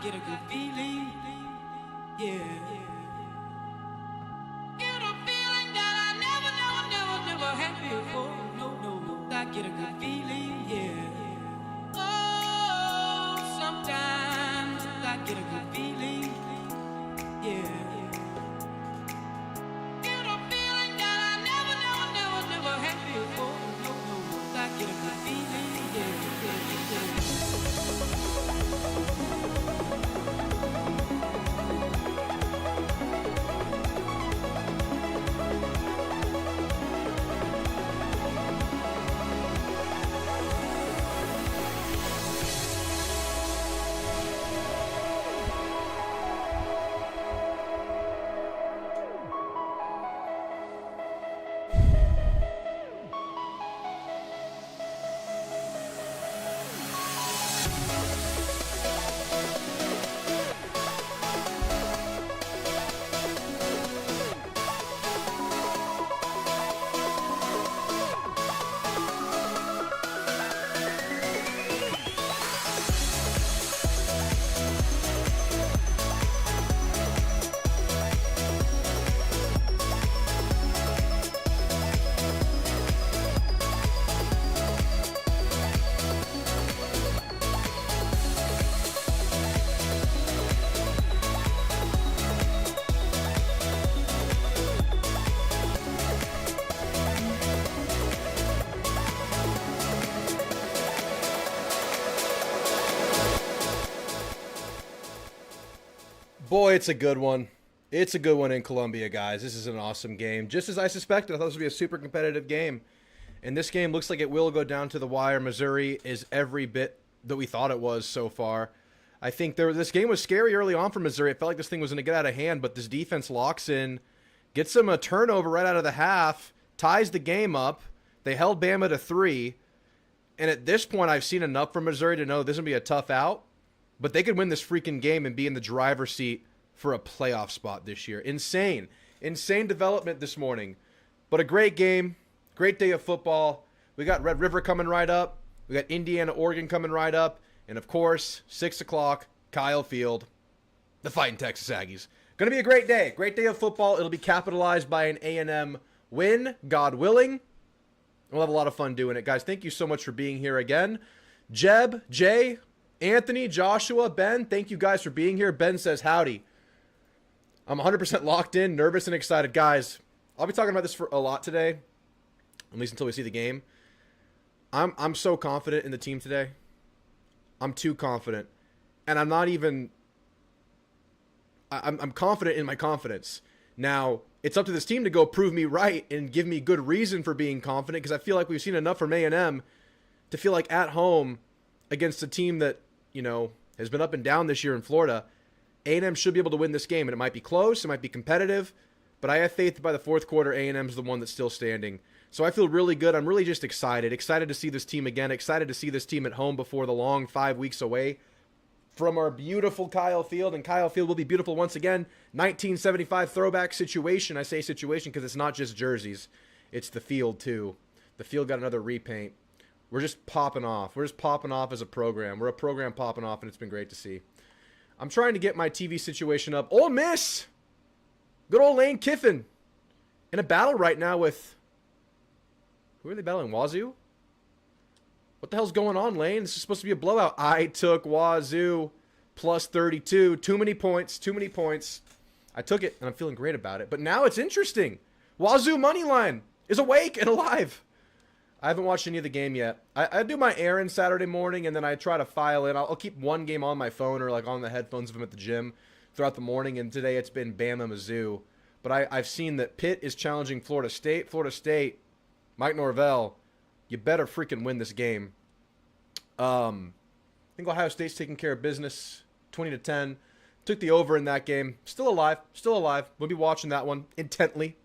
get a good feeling, yeah. Get a feeling that I never had before. No, I get a good feeling, yeah. Oh, sometimes I get a good feeling, yeah. Get a feeling that I never had before. No, I get a good feeling, yeah. Boy, it's a good one. It's a good one in Columbia, guys. This is an awesome game. Just as I suspected, I thought this would be a super competitive game. And this game looks like it will go down to the wire. Missouri is every bit that we thought it was so far. I think this game was scary early on for Missouri. It felt like this thing was going to get out of hand, but this defense locks in, gets them a turnover right out of the half, ties the game up. They held Bama to 3. And at this point, I've seen enough from Missouri to know this is going to be a tough out. But they could win this freaking game and be in the driver's seat for a playoff spot this year. Insane. Insane development this morning. But a great game. Great day of football. We got Red River coming right up. We got Indiana, Oregon coming right up. And, of course, 6 o'clock, Kyle Field, the Fighting Texas Aggies. Going to be a great day. Great day of football. It'll be capitalized by an A&M win, God willing. We'll have a lot of fun doing it, guys. Thank you so much for being here again. Jeb, Jay, Anthony, Joshua, Ben, thank you guys for being here. Ben says howdy. I'm 100% locked in, nervous, and excited. Guys, I'll be talking about this for a lot today, at least until we see the game. I'm so confident in the team today. I'm too confident. And I'm not even... I'm confident in my confidence. Now, it's up to this team to go prove me right and give me good reason for being confident, because I feel like we've seen enough from A&M to feel like at home against a team that, you know, has been up and down this year in Florida, A&M should be able to win this game. And it might be close, it might be competitive, but I have faith that by the fourth quarter, A&M is the one that's still standing. So I feel really good. I'm really just excited. Excited to see this team again. Excited to see this team at home before the long 5 weeks away from our beautiful Kyle Field. And Kyle Field will be beautiful once again. 1975 throwback situation. I say situation because it's not just jerseys. It's the field, too. The field got another repaint. We're just popping off. We're just popping off as a program. We're a program popping off, and it's been great to see. I'm trying to get my TV situation up. Ole Miss! Good old Lane Kiffin. In a battle right now with... Who are they battling? Wazoo? What the hell's going on, Lane? This is supposed to be a blowout. I took Wazoo plus 32. Too many points. Too many points. I took it, and I'm feeling great about it. But now it's interesting. Wazoo moneyline is awake and alive. I haven't watched any of the game yet. I do my errands Saturday morning, and then I try to file in. I'll keep one game on my phone or like on the headphones if I'm at the gym throughout the morning. And today it's been Bama Mizzou. But I've seen that Pitt is challenging Florida State. Florida State, Mike Norvell, you better freaking win this game. I think Ohio State's taking care of business, 20-10. Took the over in that game. Still alive. Still alive. We'll be watching that one intently.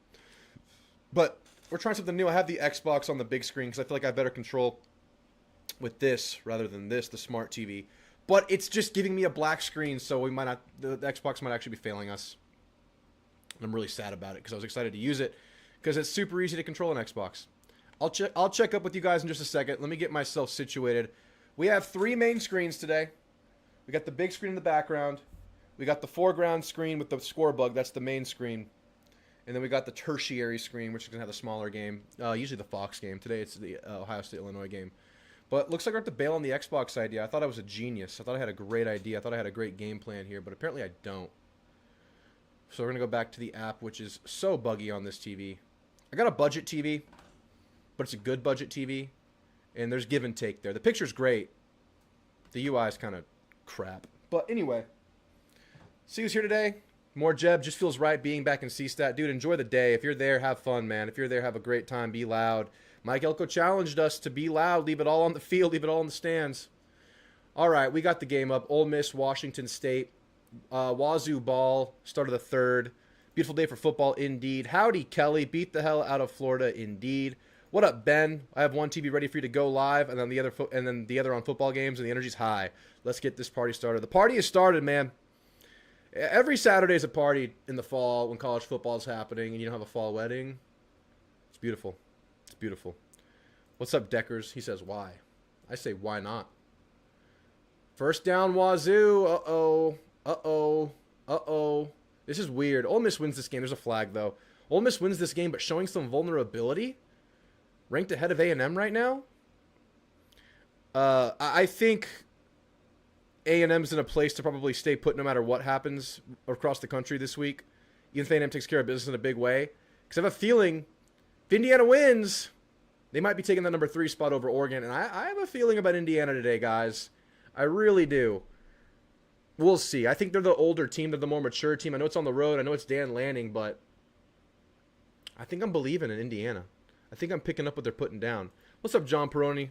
But we're trying something new. I have the Xbox on the big screen because I feel like I have better control with this rather than this, the smart TV. But it's just giving me a black screen, so we might not. The Xbox might actually be failing us. And I'm really sad about it because I was excited to use it because it's super easy to control an Xbox. I'll check up with you guys in just a second. Let me get myself situated. We have 3 main screens today. We got the big screen in the background. We got the foreground screen with the score bug. That's the main screen. And then we got the tertiary screen, which is going to have the smaller game. Usually the Fox game. Today it's the Ohio State-Illinois game. But looks like I have to bail on the Xbox idea. I thought I was a genius. I thought I had a great idea. I thought I had a great game plan here, but apparently I don't. So we're going to go back to the app, which is so buggy on this TV. I got a budget TV, but it's a good budget TV. And there's give and take there. The picture's great. The UI is kind of crap. But anyway, see who's here today. More Jeb, just feels right being back in C-Stat. Dude, enjoy the day. If you're there, have fun, man. If you're there, have a great time. Be loud. Mike Elko challenged us to be loud. Leave it all on the field. Leave it all in the stands. All right, we got the game up. Ole Miss, Washington State. Wazoo ball. Start of the third. Beautiful day for football, indeed. Howdy, Kelly. Beat the hell out of Florida, indeed. What up, Ben? I have one TV ready for you to go live, and then the other on football games, and the energy's high. Let's get this party started. The party is started, man. Every Saturday is a party in the fall when college football is happening and you don't have a fall wedding. It's beautiful. It's beautiful. What's up, Deckers? He says, why? I say, why not? First down, Wazoo. Uh-oh. Uh-oh. Uh-oh. This is weird. Ole Miss wins this game. There's a flag, though. Ole Miss wins this game, but showing some vulnerability. Ranked ahead of A&M right now. I think A&M's in a place to probably stay put no matter what happens across the country this week. Even if A&M takes care of business in a big way. Because I have a feeling if Indiana wins, they might be taking the number 3 spot over Oregon. And I have a feeling about Indiana today, guys. I really do. We'll see. I think they're the older team. They're the more mature team. I know it's on the road. I know it's Dan Lanning, but I think I'm believing in Indiana. I think I'm picking up what they're putting down. What's up, John Peroni?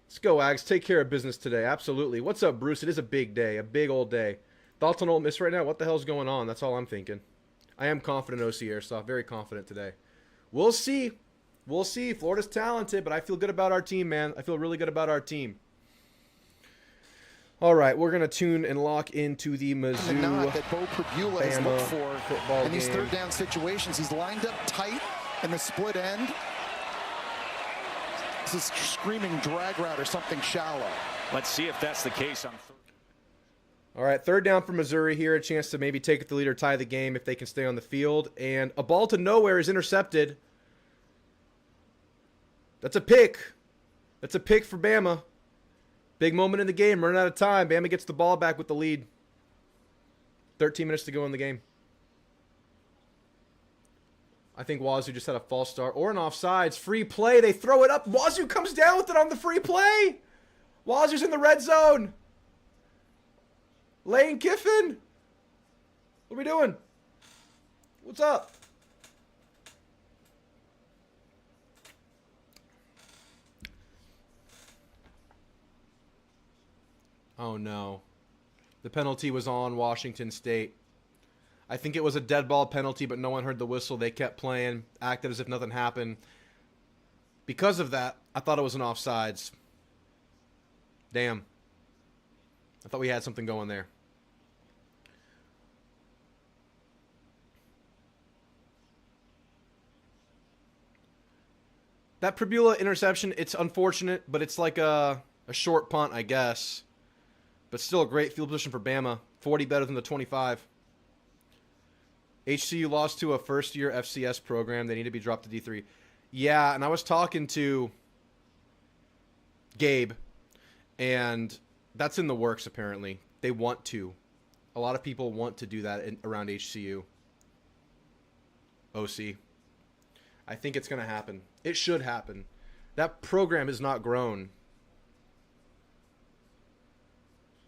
Let's go, Ags. Take care of business today. Absolutely. What's up, Bruce? It is a big day. A big old day. Thoughts on Ole Miss right now? What the hell's going on? That's all I'm thinking. I am confident in OC Airsoft. Very confident today. We'll see. We'll see. Florida's talented, but I feel good about our team, man. I feel really good about our team. All right, we're going to tune and lock into the Mizzou the knot that Bo Pribula has looked for football in these game. third down situations. He's lined up tight in the split end. This is screaming drag route or something shallow. Let's see if that's the case on third. All right, third down for Missouri here. A chance to maybe take the lead or tie the game if they can stay on the field. And a ball to nowhere is intercepted. That's a pick. That's a pick for Bama. Big moment in the game. Running out of time. Bama gets the ball back with the lead. 13 minutes to go in the game. I think Wazoo just had a false start or an offsides. Free play. They throw it up. Wazoo comes down with it on the free play. Wazoo's in the red zone. Lane Kiffin. What are we doing? What's up? Oh, no. The penalty was on Washington State. I think it was a dead ball penalty, but no one heard the whistle. They kept playing, acted as if nothing happened. Because of that, I thought it was an offsides. Damn. I thought we had something going there. That Pribula interception, it's unfortunate, but it's like a short punt, I guess. But still a great field position for Bama. 40 better than the 25. HCU lost to a first-year FCS program. They need to be dropped to D3. Yeah, and I was talking to Gabe, and that's in the works, apparently. They want to. A lot of people want to do that around HCU. OC. I think it's going to happen. It should happen. That program has not grown.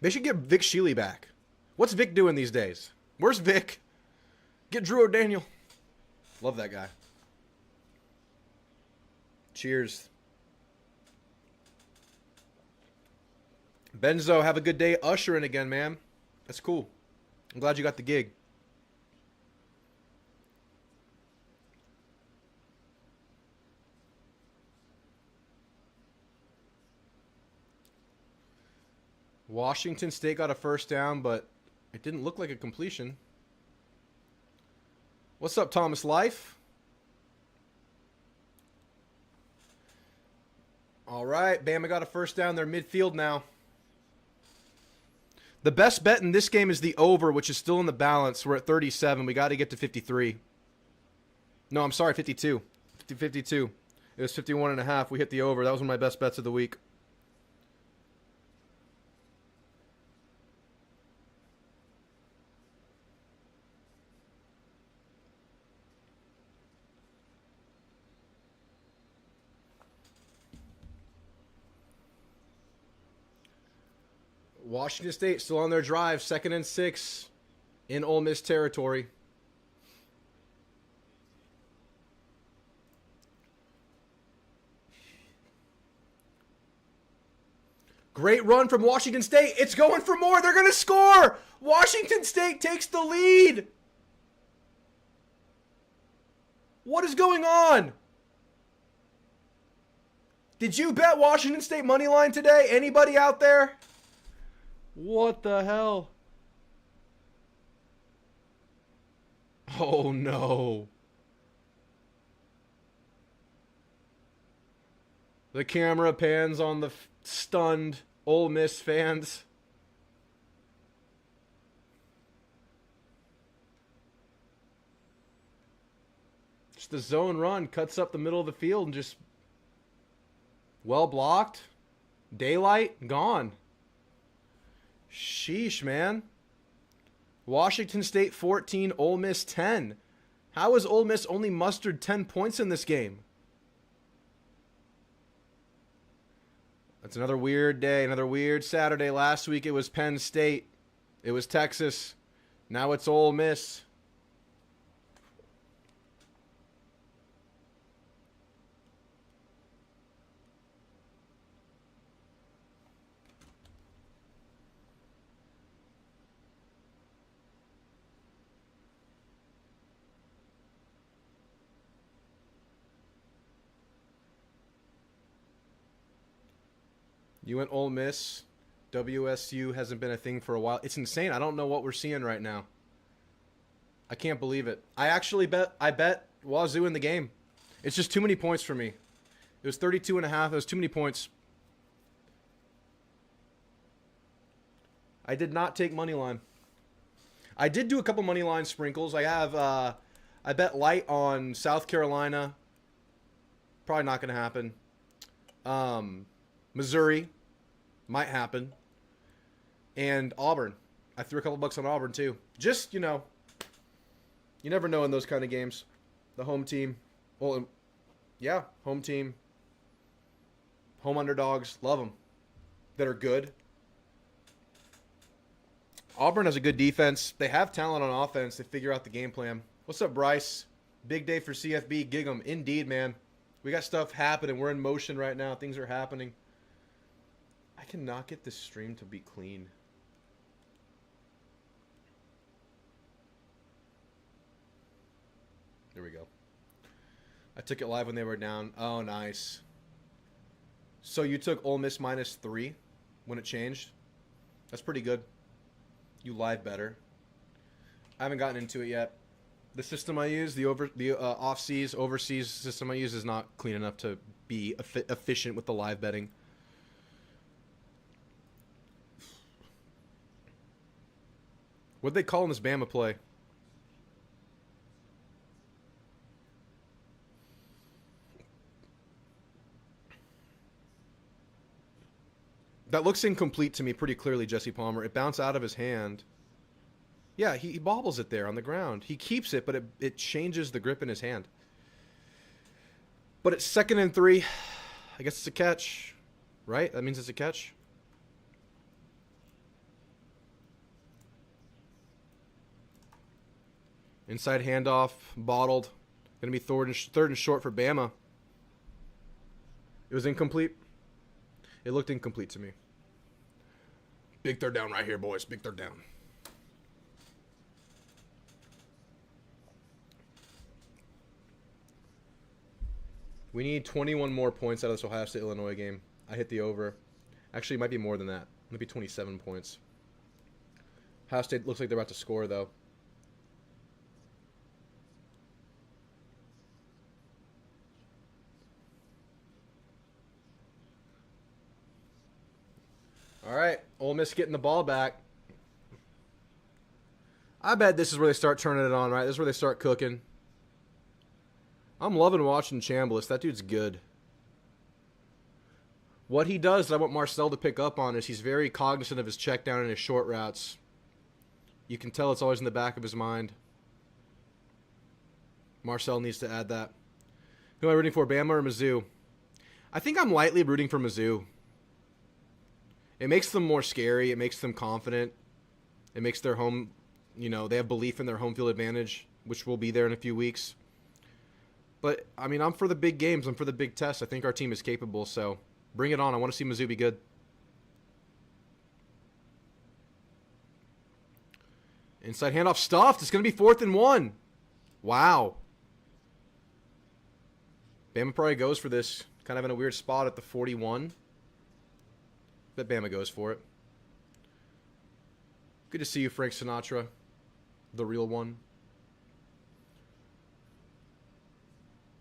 They should get Vic Shealy back. What's Vic doing these days? Where's Vic? Get Drew O'Daniel. Love that guy. Cheers. Benzo, have a good day ushering again, man. That's cool. I'm glad you got the gig. Washington State got a first down, but it didn't look like a completion. What's up, Thomas Life? All right, Bama got a first down. They're midfield now. The best bet in this game is the over, which is still in the balance. We're at 37. We got to get to 53. No, I'm sorry, 52. 52. It was 51.5. We hit the over. That was one of my best bets of the week. Washington State still on their drive, 2nd and 6 in Ole Miss territory. Great run from Washington State. It's going for more. They're going to score. Washington State takes the lead. What is going on? Did you bet Washington State money line today? Anybody out there? What the hell? Oh no. The camera pans on the stunned Ole Miss fans. Just the zone run cuts up the middle of the field and just well blocked. Daylight gone. Sheesh, man. Washington State 14, Ole Miss 10. How has Ole Miss only mustered 10 points in this game? That's another weird day, another weird Saturday. Last week it was Penn State. It was Texas. Now it's Ole Miss. You went Ole Miss. WSU hasn't been a thing for a while. It's insane. I don't know what we're seeing right now. I can't believe it. I bet Wazoo in the game. It's just too many points for me. It was 32.5. It was too many points. I did not take money line. I did do a couple money line sprinkles. I have I bet light on South Carolina. Probably not going to happen. Missouri might happen. And Auburn. I threw a couple bucks on Auburn too. Just, you know, you never know in those kind of games. The home team. Well, yeah, home team. Home underdogs. Love them. That are good. Auburn has a good defense. They have talent on offense. They figure out the game plan. What's up, Bryce? Big day for CFB. Gig 'em. Indeed, man. We got stuff happening. We're in motion right now. Things are happening. I cannot get this stream to be clean. There we go. I took it live when they were down. Oh, nice. So you took Ole Miss -3 when it changed? That's pretty good. You live better. I haven't gotten into it yet. The system I use, the overseas system I use is not clean enough to be efficient with the live betting. What'd they call in this Bama play? That looks incomplete to me pretty clearly, Jesse Palmer. It bounced out of his hand. Yeah, he bobbles it there on the ground. He keeps it, but it changes the grip in his hand. But it's 2nd and 3. I guess it's a catch, right? That means it's a catch. Inside handoff, bottled. Going to be third and short for Bama. It was incomplete. It looked incomplete to me. Big third down right here, boys. Big third down. We need 21 more points out of this Ohio State-Illinois game. I hit the over. Actually, it might be more than that. Maybe 27 points. Ohio State looks like they're about to score, though. All right, Ole Miss getting the ball back. I bet this is where they start turning it on, right? This is where they start cooking. I'm loving watching Chambliss. That dude's good. What he does that I want Marcel to pick up on is he's very cognizant of his check down and his short routes. You can tell it's always in the back of his mind. Marcel needs to add that. Who am I rooting for, Bama or Mizzou? I think I'm lightly rooting for Mizzou. It makes them more scary. It makes them confident. It makes their home, you know, they have belief in their home field advantage, which will be there in a few weeks. But, I mean, I'm for the big games. I'm for the big tests. I think our team is capable, so bring it on. I want to see Mizzou be good. Inside handoff stuffed. It's going to be 4th and 1. Wow. Bama probably goes for this. Kind of in a weird spot at the 41. Bet Bama goes for it. Good to see you, Frank Sinatra. The real one.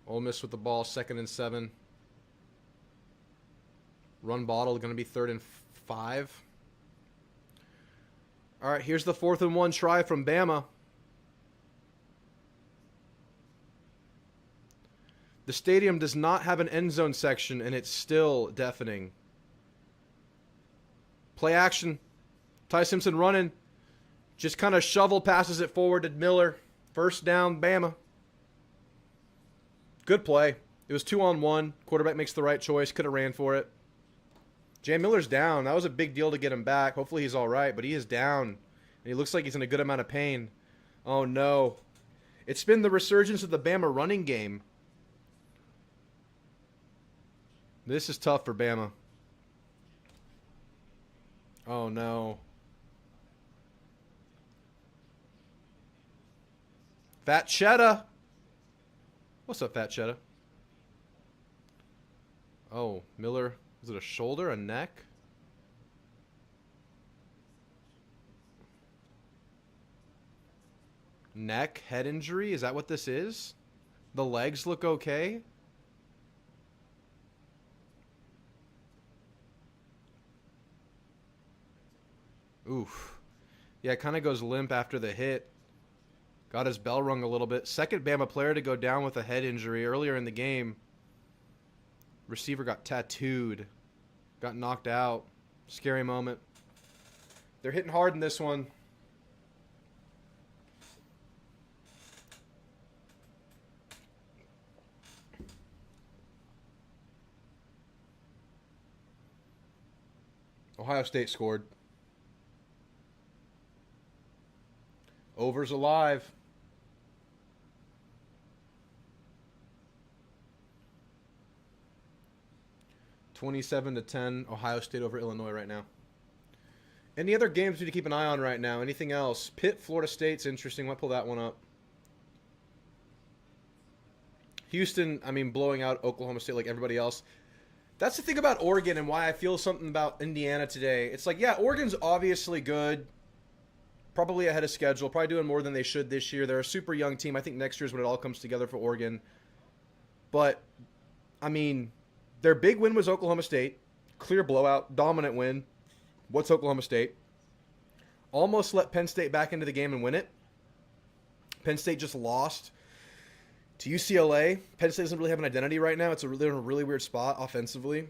Ole Miss with the ball. 2nd and 7. Run bottle. Going to be 3rd and 5. All right, here's the 4th and 1 try from Bama. The stadium does not have an end zone section, and it's still deafening. Play action. Ty Simpson running. Just kind of shovel passes it forward to Miller. 1st down, Bama. Good play. It was 2-on-1. Quarterback makes the right choice. Could have ran for it. Jay Miller's down. That was a big deal to get him back. Hopefully he's all right, but he is down. And he looks like he's in a good amount of pain. Oh, no. It's been the resurgence of the Bama running game. This is tough for Bama. Oh, no. Fat Cheddar. What's up, Fat Cheddar? Oh, Miller. Is it a shoulder, a neck? Neck, head injury? Is that what this is? The legs look okay? Oof. Yeah, it kind of goes limp after the hit. Got his bell rung a little bit. 2nd Bama player to go down with a head injury earlier in the game. Receiver got tattooed. Got knocked out. Scary moment. They're hitting hard in this one. Ohio State scored. Over's alive. (27-10), Ohio State over Illinois right now. Any other games we need to keep an eye on right now? Anything else? Pitt, Florida State's interesting. Might pull that one up. Houston, I mean, blowing out Oklahoma State like everybody else. That's the thing about Oregon and why I feel something about Indiana today. It's like, yeah, Oregon's obviously good. Probably ahead of schedule. Probably doing more than they should this year. They're a super young team. I think next year is when it all comes together for Oregon. But, I mean, their big win was Oklahoma State. Clear blowout. Dominant win. What's Oklahoma State? Almost let Penn State back into the game and win it. Penn State just lost to UCLA. Penn State doesn't really have an identity right now. They're in a really weird spot offensively.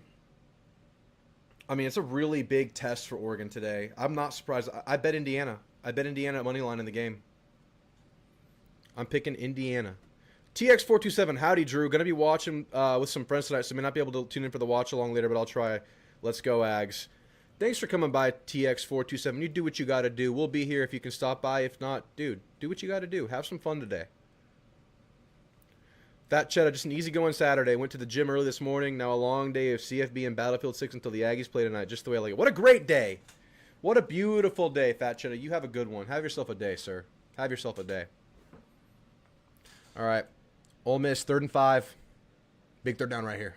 I mean, it's a really big test for Oregon today. I'm not surprised. I bet Indiana. I bet Indiana at money line in the game. I'm picking Indiana. TX427, howdy, Drew. Going to be watching with some friends tonight, so may not be able to tune in for the watch along later, but I'll try. Let's go, Ags. Thanks for coming by, TX427. You do what you got to do. We'll be here if you can stop by. If not, dude, do what you got to do. Have some fun today. Fat Cheddar, just an easygoing Saturday. Went to the gym early this morning. Now a long day of CFB and Battlefield 6 until the Aggies play tonight. Just the way I like it. What a great day. What a beautiful day, Fat Cheddar. You have a good one. Have yourself a day, sir. Have yourself a day. All right. Ole Miss, 3rd and 5. Big 3rd down right here.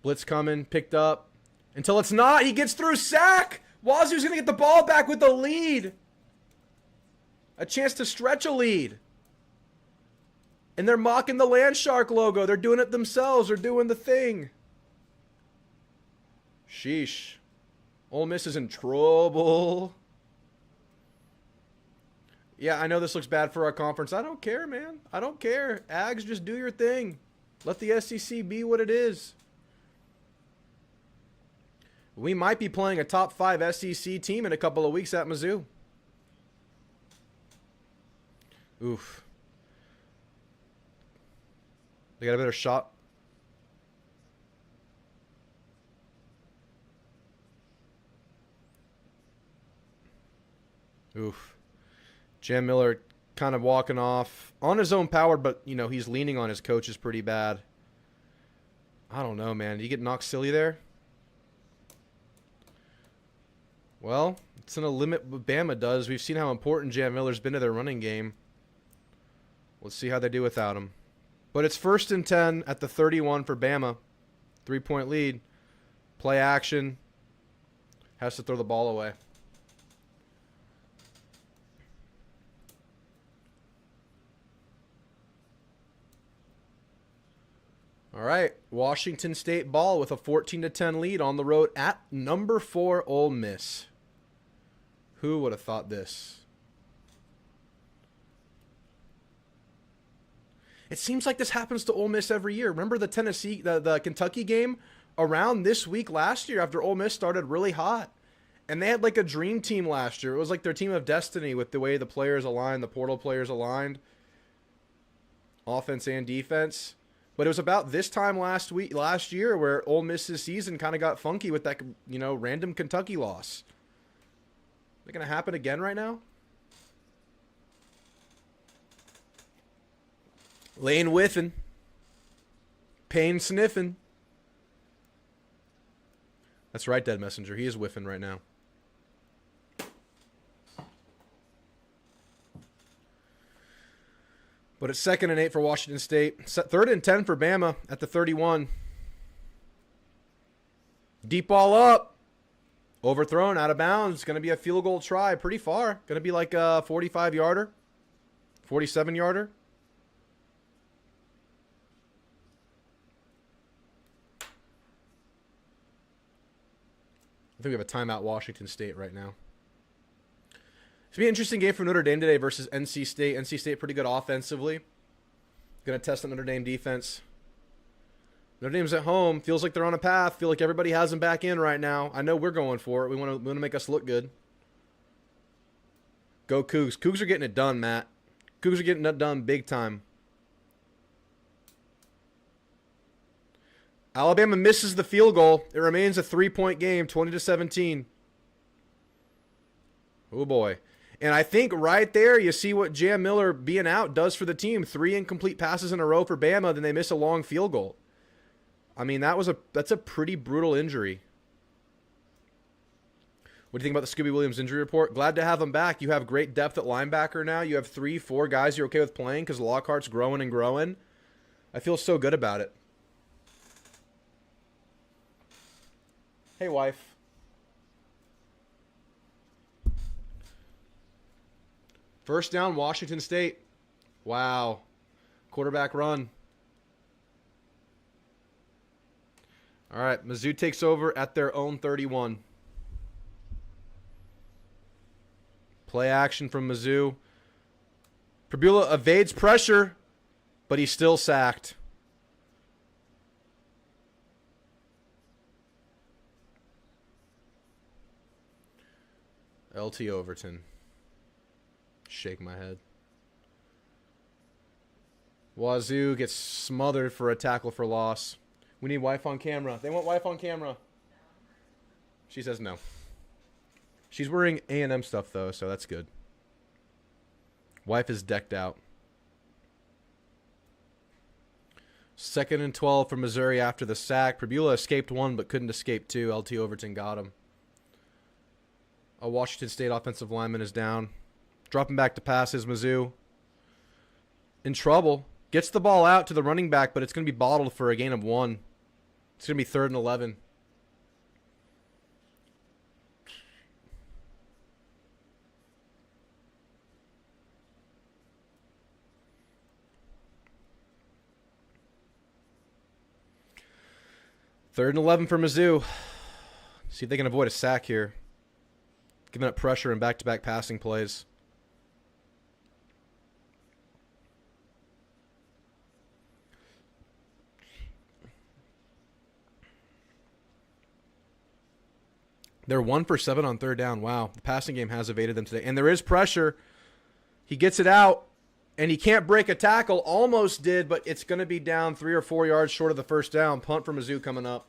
Blitz coming. Picked up. Until it's not. He gets through. Sack. Wazoo's going to get the ball back with the lead. A chance to stretch a lead. And they're mocking the Landshark logo. They're doing it themselves. They're doing the thing. Sheesh. Ole Miss is in trouble. Yeah, I know this looks bad for our conference. I don't care, man. I don't care. Ags, just do your thing. Let the SEC be what it is. We might be playing a top 5 SEC team in a couple of weeks at Mizzou. Oof. They got a better shot. Oof. Jam Miller kind of walking off on his own power, but, you know, he's leaning on his coaches pretty bad. I don't know, man. Did he get knocked silly there? Well, it's in a limit what Bama does. We've seen how important Jam Miller's been to their running game. Let's see how they do without him. But it's 1st and 10 at the 31 for Bama. 3-point lead. Play action. Has to throw the ball away. All right, Washington State ball with a 14-10 lead on the road at number 4 Ole Miss. Who would have thought this? It seems like this happens to Ole Miss every year. Remember the the Kentucky game around this week last year after Ole Miss started really hot? And they had like a dream team last year. It was like their team of destiny with the way the players aligned, the portal players aligned, offense and defense. But it was about this time last year where Ole Miss's season kind of got funky with that, you know, random Kentucky loss. Is it going to happen again right now? Lane whiffing. Payne sniffing. That's right, Dead Messenger. He is whiffing right now. But it's 2nd and 8 for Washington State. 3rd and 10 for Bama at the 31. Deep ball up. Overthrown, out of bounds. It's going to be a field goal try. Pretty far. Going to be like a 45-yarder. 47-yarder. I think we have a timeout Washington State right now. It's going to be an interesting game for Notre Dame today versus NC State. NC State pretty good offensively. Going to test the Notre Dame defense. Notre Dame's at home. Feels like they're on a path. Feel like everybody has them back in right now. I know we're going for it. We want to make us look good. Go Cougs. Cougs are getting it done, Matt. Cougs are getting it done big time. Alabama misses the field goal. It remains a 3-point game, 20-17. Oh, boy. And I think right there you see what Jam Miller being out does for the team. 3 incomplete passes in a row for Bama, then they miss a long field goal. I mean, that's a pretty brutal injury. What do you think about the Scooby Williams injury report? Glad to have him back. You have great depth at linebacker now. You have 3, 4 guys you're okay with playing because Lockhart's growing and growing. I feel so good about it. Hey, wife. First down, Washington State. Wow. Quarterback run. All right, Mizzou takes over at their own 31. Play action from Mizzou. Prbula evades pressure, but he's still sacked. LT Overton. Shake my head. Wazoo gets smothered for a tackle for loss. We need wife on camera. They want wife on camera. She says no. She's wearing A&M stuff, though, so that's good. Wife is decked out. 2nd and 12 for Missouri after the sack. Prbula escaped 1 but couldn't escape 2. LT Overton got him. A Washington State offensive lineman is down. Dropping back to pass is Mizzou. In trouble. Gets the ball out to the running back, but it's going to be bottled for a gain of 1. It's going to be 3rd and 11. Third and 11 for Mizzou. See if they can avoid a sack here. Giving up pressure and back-to-back passing plays. They're 1 for 7 on third down. Wow. The passing game has evaded them today. And there is pressure. He gets it out, and he can't break a tackle. Almost did, but it's going to be down 3 or 4 yards short of the first down. Punt for Mizzou coming up.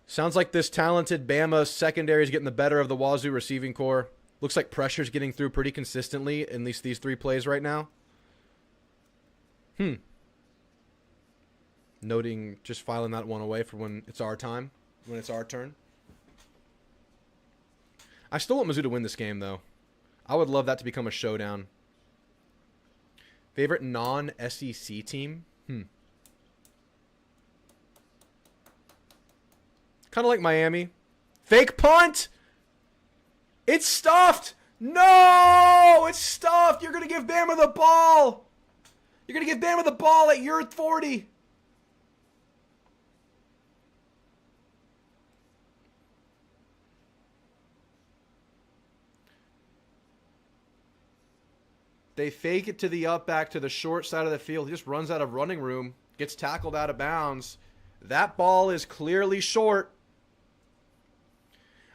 Sounds like this talented Bama secondary is getting the better of the Wazoo receiving core. Looks like pressure's getting through pretty consistently, at least these 3 plays right now. Noting, just filing that one away for when it's our time, when it's our turn. I still want Mizzou to win this game, though. I would love that to become a showdown. Favorite non-SEC team? Kind of like Miami. Fake punt! It's stuffed! No! It's stuffed! You're going to give Bama the ball! You're going to give Bama the ball at your 40! They fake it to the up back to the short side of the field. He just runs out of running room, gets tackled out of bounds. That ball is clearly short.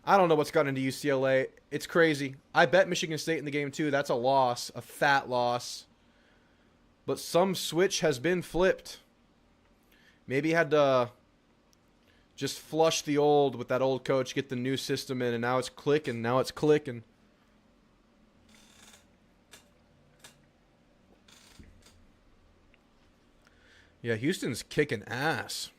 I don't know what's gotten into UCLA. It's crazy. I bet Michigan State in the game too. That's a loss, a fat loss. But some switch has been flipped. Maybe had to just flush the old with that old coach, get the new system in, and now it's clicking. Now it's clicking. Yeah, Houston's kicking ass.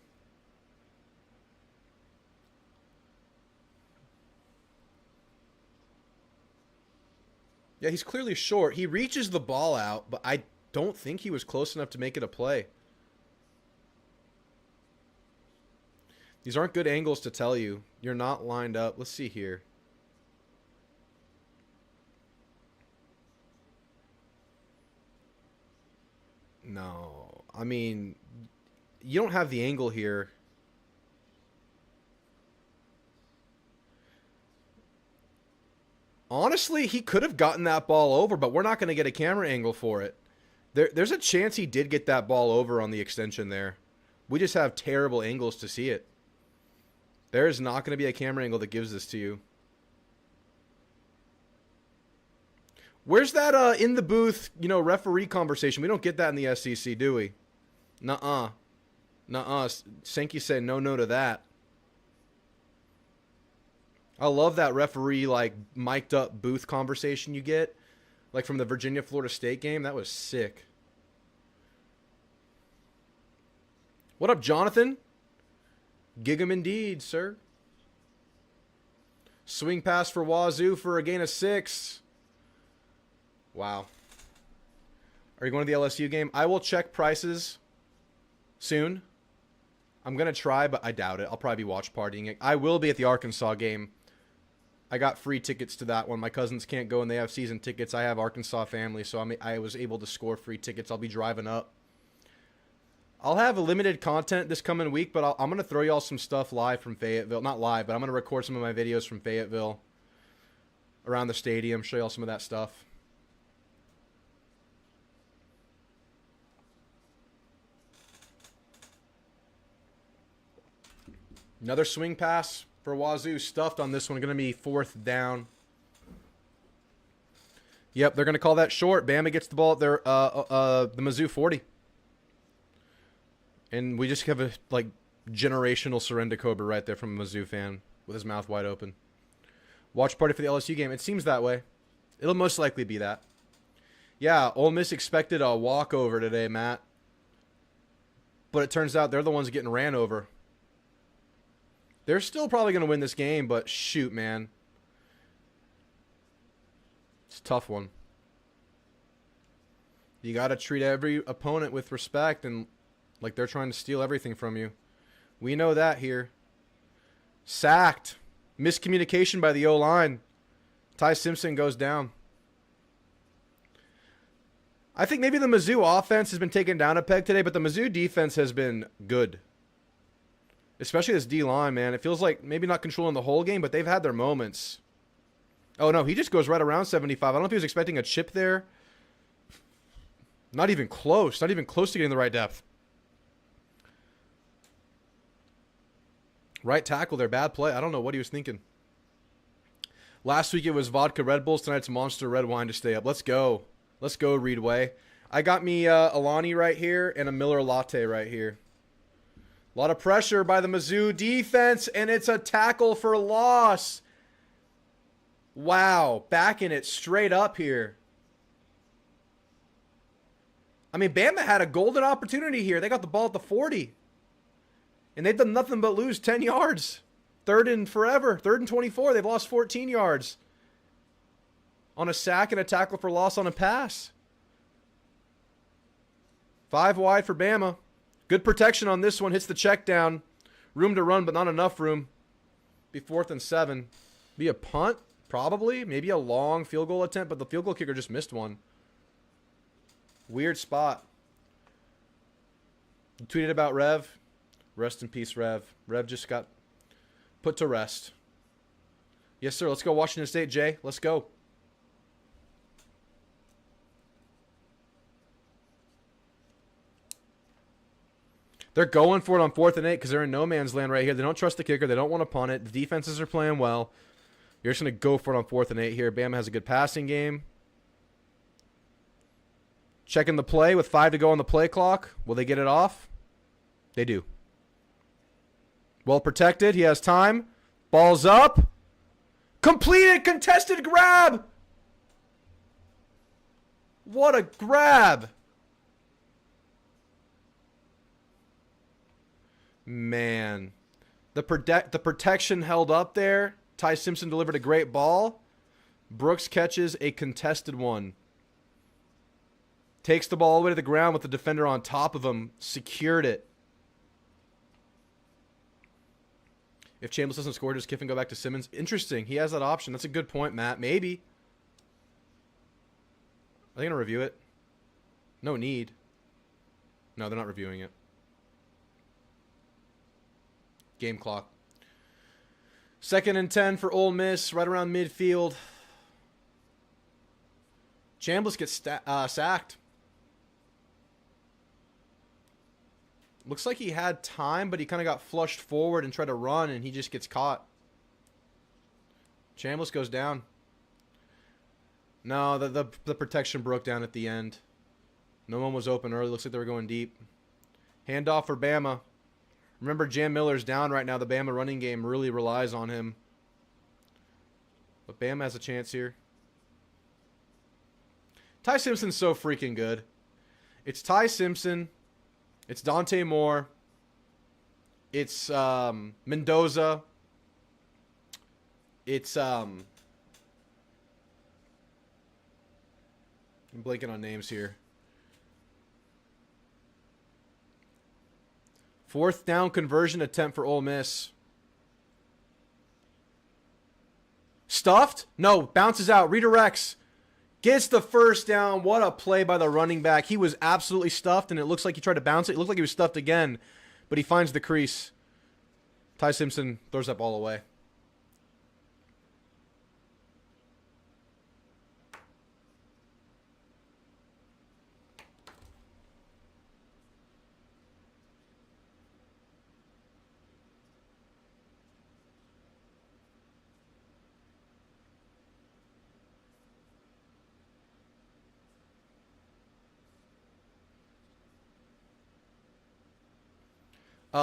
Yeah, he's clearly short. He reaches the ball out, but I don't think he was close enough to make it a play. These aren't good angles to tell you. You're not lined up. Let's see here. No. I mean, you don't have the angle here. Honestly, he could have gotten that ball over, but we're not going to get a camera angle for it. There's a chance he did get that ball over on the extension there. We just have terrible angles to see it. There is not going to be a camera angle that gives this to you. Where's that in the booth, referee conversation? We don't get that in the SEC, do we? Nuh-uh. Nuh-uh. Sankey said no to that. I love that referee, mic'd up booth conversation you get. Like from the Virginia-Florida State game. That was sick. What up, Jonathan? Gig 'em indeed, sir. Swing pass for Wazoo for a gain of 6. Wow. Are you going to the LSU game? I will check prices soon. I'm going to try, but I doubt it. I'll probably be watch partying it. I will be at the Arkansas game. I got free tickets to that one. My cousins can't go and they have season tickets. I have Arkansas family, so I was able to score free tickets. I'll be driving up. I'll have a limited content this coming week, but I'm going to throw y'all some stuff live from Fayetteville. Not live, but I'm going to record some of my videos from Fayetteville around the stadium, show y'all some of that stuff. Another swing pass for Wazoo. Stuffed on this one. Going to be 4th down. Yep, they're going to call that short. Bama gets the ball at their the Mizzou 40. And we just have a generational surrender Cobra right there from a Mizzou fan with his mouth wide open. Watch party for the LSU game. It seems that way. It'll most likely be that. Yeah, Ole Miss expected a walkover today, Matt. But it turns out they're the ones getting ran over. They're still probably going to win this game, but shoot, man. It's a tough one. You got to treat every opponent with respect and like they're trying to steal everything from you. We know that here. Sacked. Miscommunication by the O-line. Ty Simpson goes down. I think maybe the Mizzou offense has been taken down a peg today, but the Mizzou defense has been good. Especially this D-line, man. It feels like maybe not controlling the whole game, but they've had their moments. Oh, no. He just goes right around 75. I don't know if he was expecting a chip there. Not even close. Not even close to getting the right depth. Right tackle there. Bad play. I don't know what he was thinking. Last week it was vodka Red Bulls. Tonight it's Monster Red Wine to stay up. Let's go. Let's go, Reedway. I got me Alani right here and a Miller Latte right here. A lot of pressure by the Mizzou defense, and it's a tackle for loss. Wow. Backing it straight up here. I mean, Bama had a golden opportunity here. They got the ball at the 40. And they've done nothing but lose 10 yards. Third and forever. Third and 24. They've lost 14 yards. On a sack and a tackle for loss on a pass. 5 wide for Bama. Good protection on this one. Hits the check down. Room to run, but not enough room. Be 4th and 7. Be a punt, probably. Maybe a long field goal attempt, but the field goal kicker just missed one. Weird spot. You tweeted about Rev. Rest in peace, Rev. Rev just got put to rest. Yes, sir. Let's go Washington State, Jay. Let's go. They're going for it on 4th and 8 because they're in no man's land right here. They don't trust the kicker. They don't want to punt it. The defenses are playing well. You're just going to go for it on 4th and 8 here. Bama has a good passing game. Checking the play with 5 to go on the play clock. Will they get it off? They do. Well protected. He has time. Ball's up. Completed. Contested grab. What a grab. Man. The protection held up there. Ty Simpson delivered a great ball. Brooks catches a contested one. Takes the ball all the way to the ground with the defender on top of him. Secured it. If Chambliss doesn't score, does Kiffin go back to Simmons? Interesting. He has that option. That's a good point, Matt. Maybe. Are they going to review it? No need. No, they're not reviewing it. Game clock. 2nd and 10 for Ole Miss, right around midfield. Chambliss gets sacked. Looks like he had time, but he kind of got flushed forward and tried to run, and he just gets caught. Chambliss goes down. No, the protection broke down at the end. No one was open early. Looks like they were going deep. Handoff for Bama. Remember, Jam Miller's down right now. The Bama running game really relies on him. But Bama has a chance here. Ty Simpson's so freaking good. It's Ty Simpson. It's Dante Moore. It's Mendoza. It's I'm blanking on names here. 4th down conversion attempt for Ole Miss. Stuffed? No, bounces out, redirects. Gets the first down. What a play by the running back. He was absolutely stuffed, and it looks like he tried to bounce it. It looked like he was stuffed again, but he finds the crease. Ty Simpson throws that ball away.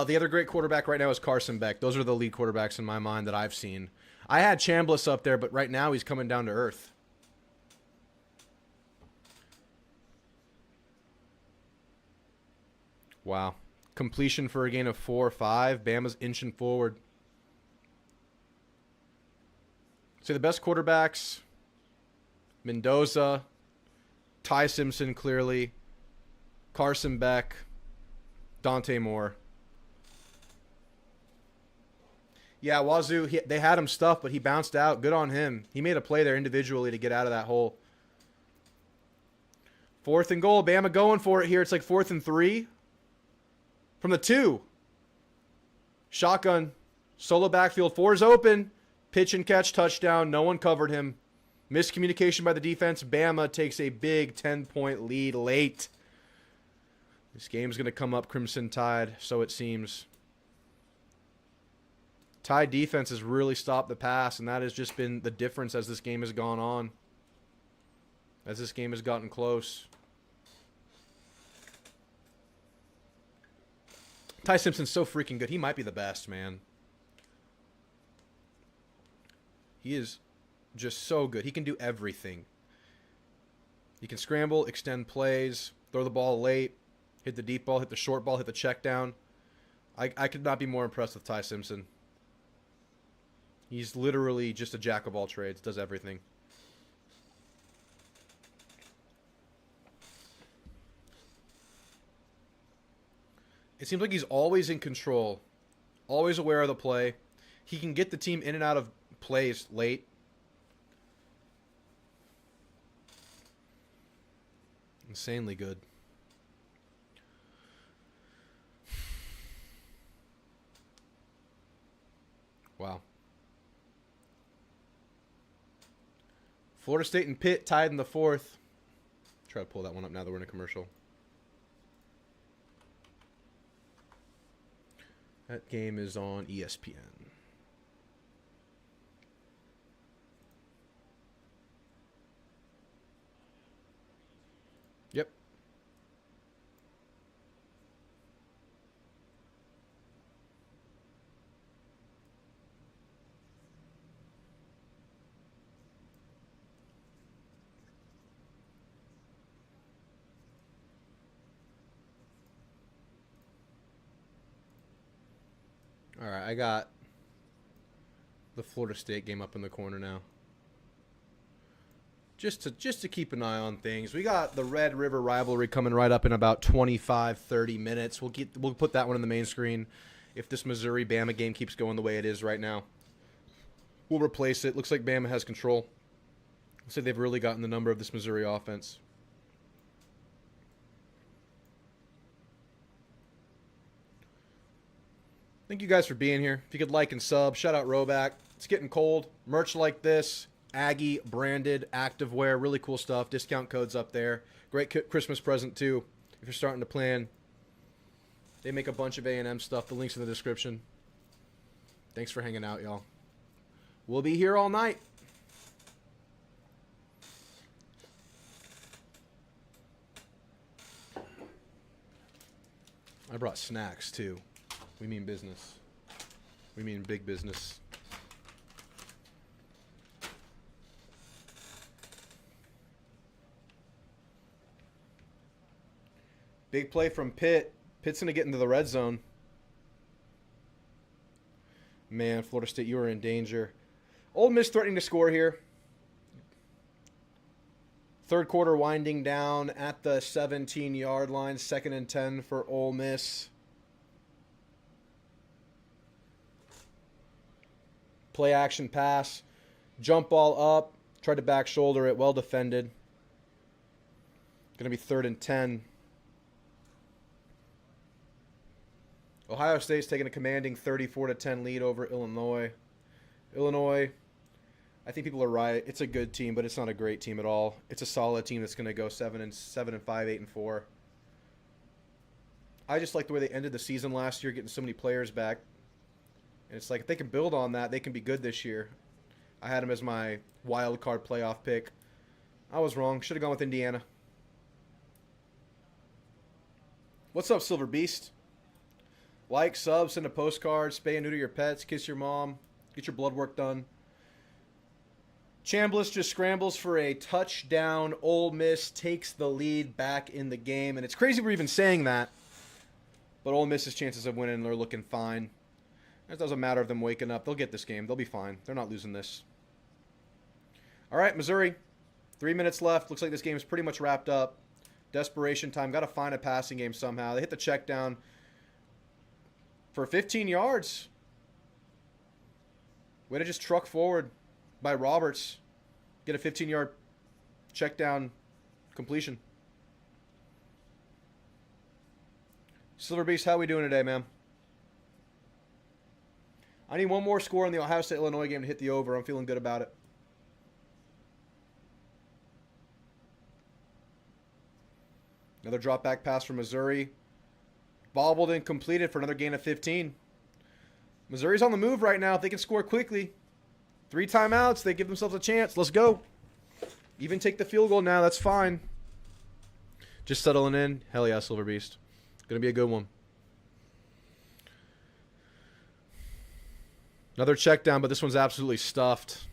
The other great quarterback right now is Carson Beck. Those are the lead quarterbacks in my mind that I've seen. I had Chambliss up there, but right now he's coming down to earth. Wow. Completion for a gain of 4 or 5. Bama's inching forward. So the best quarterbacks, Mendoza, Ty Simpson clearly, Carson Beck, Dante Moore. Yeah, Wazoo, they had him stuffed, but he bounced out. Good on him. He made a play there individually to get out of that hole. 4th and goal. Bama going for it here. It's like 4th and 3. From the 2. Shotgun. Solo backfield. 4 is open. Pitch and catch touchdown. No one covered him. Miscommunication by the defense. Bama takes a big 10-point lead late. This game's going to come up Crimson Tide, so it seems. Tide defense has really stopped the pass, and that has just been the difference as this game has gone on. As this game has gotten close. Ty Simpson's so freaking good. He might be the best, man. He is just so good. He can do everything. He can scramble, extend plays, throw the ball late, hit the deep ball, hit the short ball, hit the check down. I could not be more impressed with Ty Simpson. He's literally just a jack of all trades, does everything. It seems like he's always in control, always aware of the play. He can get the team in and out of plays late. Insanely good. Wow. Florida State and Pitt tied in the fourth. Try to pull that one up now that we're in a commercial. That game is on ESPN. Yep. All right, I got the Florida State game up in the corner now. Just to keep an eye on things. We got the Red River rivalry coming right up in about 25-30 minutes. We'll put that one on the main screen if this Missouri-Bama game keeps going the way it is right now. We'll replace it. Looks like Bama has control. Looks like they've really gotten the number of this Missouri offense. Thank you guys for being here. If you could like and sub, shout out RHOBACK. It's getting cold. Merch like this, Aggie branded activewear, really cool stuff. Discount codes up there. Great Christmas present too if you're starting to plan. They make a bunch of A&M stuff. The link's in the description. Thanks for hanging out, y'all. We'll be here all night. I brought snacks too. We mean business. We mean big business. Big play from Pitt. Pitt's going to get into the red zone. Man, Florida State, you are in danger. Ole Miss threatening to score here. Third quarter winding down at the 17-yard line. 2nd and 10 for Ole Miss. Play action pass. Jump ball up. Tried to back shoulder it. Well defended. Going to be 3rd and 10. Ohio State's taking a commanding 34-10 lead over Illinois. Illinois, I think people are right. It's a good team, but it's not a great team at all. It's a solid team that's going to go 7-5, 8-4. I just like the way they ended the season last year, getting so many players back. And it's like if they can build on that, they can be good this year. I had them as my wild card playoff pick. I was wrong. Should have gone with Indiana. What's up, Silver Beast? Like, sub, send a postcard, spay and neuter your pets, kiss your mom, get your blood work done. Chambliss just scrambles for a touchdown. Ole Miss takes the lead back in the game. And it's crazy we're even saying that. But Ole Miss's chances of winning are looking fine. It doesn't matter of them waking up. They'll get this game. They'll be fine. They're not losing this. All right, Missouri. 3 minutes left. Looks like this game is pretty much wrapped up. Desperation time. Got to find a passing game somehow. They hit the check down for 15 yards. Way to just truck forward by Roberts. Get a 15-yard check down completion. Silver Beast, how we doing today, man? I need one more score in the Ohio State-Illinois game to hit the over. I'm feeling good about it. Another drop back pass from Missouri. Bobbled and completed for another gain of 15. Missouri's on the move right now. If they can score quickly, 3 timeouts, they give themselves a chance. Let's go. Even take the field goal now. That's fine. Just settling in. Hell yeah, Silver Beast. Going to be a good one. Another check down, but this one's absolutely stuffed.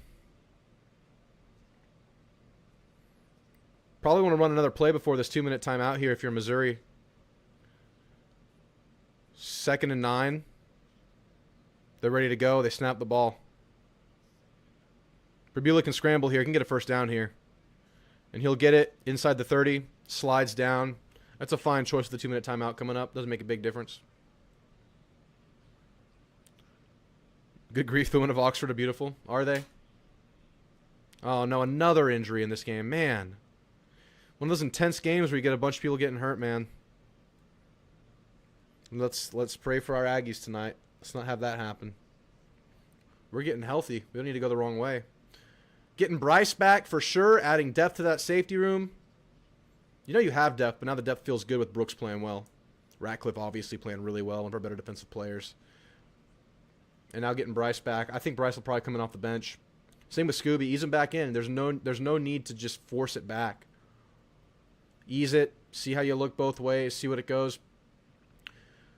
Probably want to run another play before this 2-minute timeout here if you're Missouri. 2nd and 9. They're ready to go. They snap the ball. Brabula can scramble here. He can get a first down here. And he'll get it inside the 30. Slides down. That's a fine choice with the 2-minute timeout coming up. Doesn't make a big difference. Good grief, the win of Oxford are beautiful. Are they? Oh, no, another injury in this game. Man. One of those intense games where you get a bunch of people getting hurt, man. Let's pray for our Aggies tonight. Let's not have that happen. We're getting healthy. We don't need to go the wrong way. Getting Bryce back for sure. Adding depth to that safety room. You know you have depth, but now the depth feels good with Brooks playing well. Ratcliffe obviously playing really well. One of our better defensive players. And now getting Bryce back. I think Bryce will probably come in off the bench. Same with Scooby. Ease him back in. There's no need to just force it back. Ease it. See how you look both ways. See what it goes.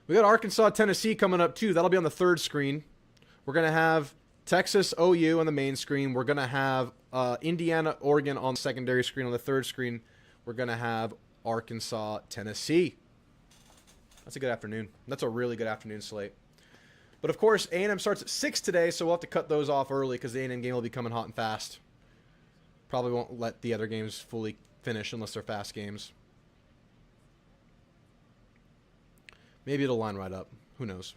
We got Arkansas, Tennessee coming up too. That'll be on the 3rd screen. We're going to have Texas, OU on the main screen. We're going to have Indiana, Oregon on the secondary screen. On the 3rd screen, we're going to have Arkansas, Tennessee. That's a good afternoon. That's a really good afternoon slate. But, of course, A&M starts at 6 today, so we'll have to cut those off early because the A&M game will be coming hot and fast. Probably won't let the other games fully finish unless they're fast games. Maybe it'll line right up. Who knows?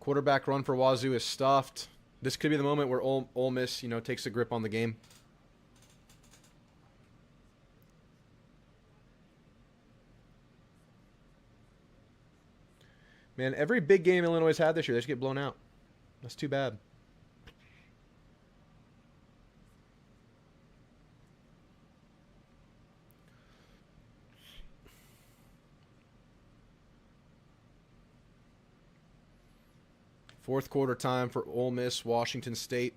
Quarterback run for Wazoo is stuffed. This could be the moment where Ole Miss, takes a grip on the game. Man, every big game Illinois has had this year, they just get blown out. That's too bad. Fourth quarter time for Ole Miss, Washington State.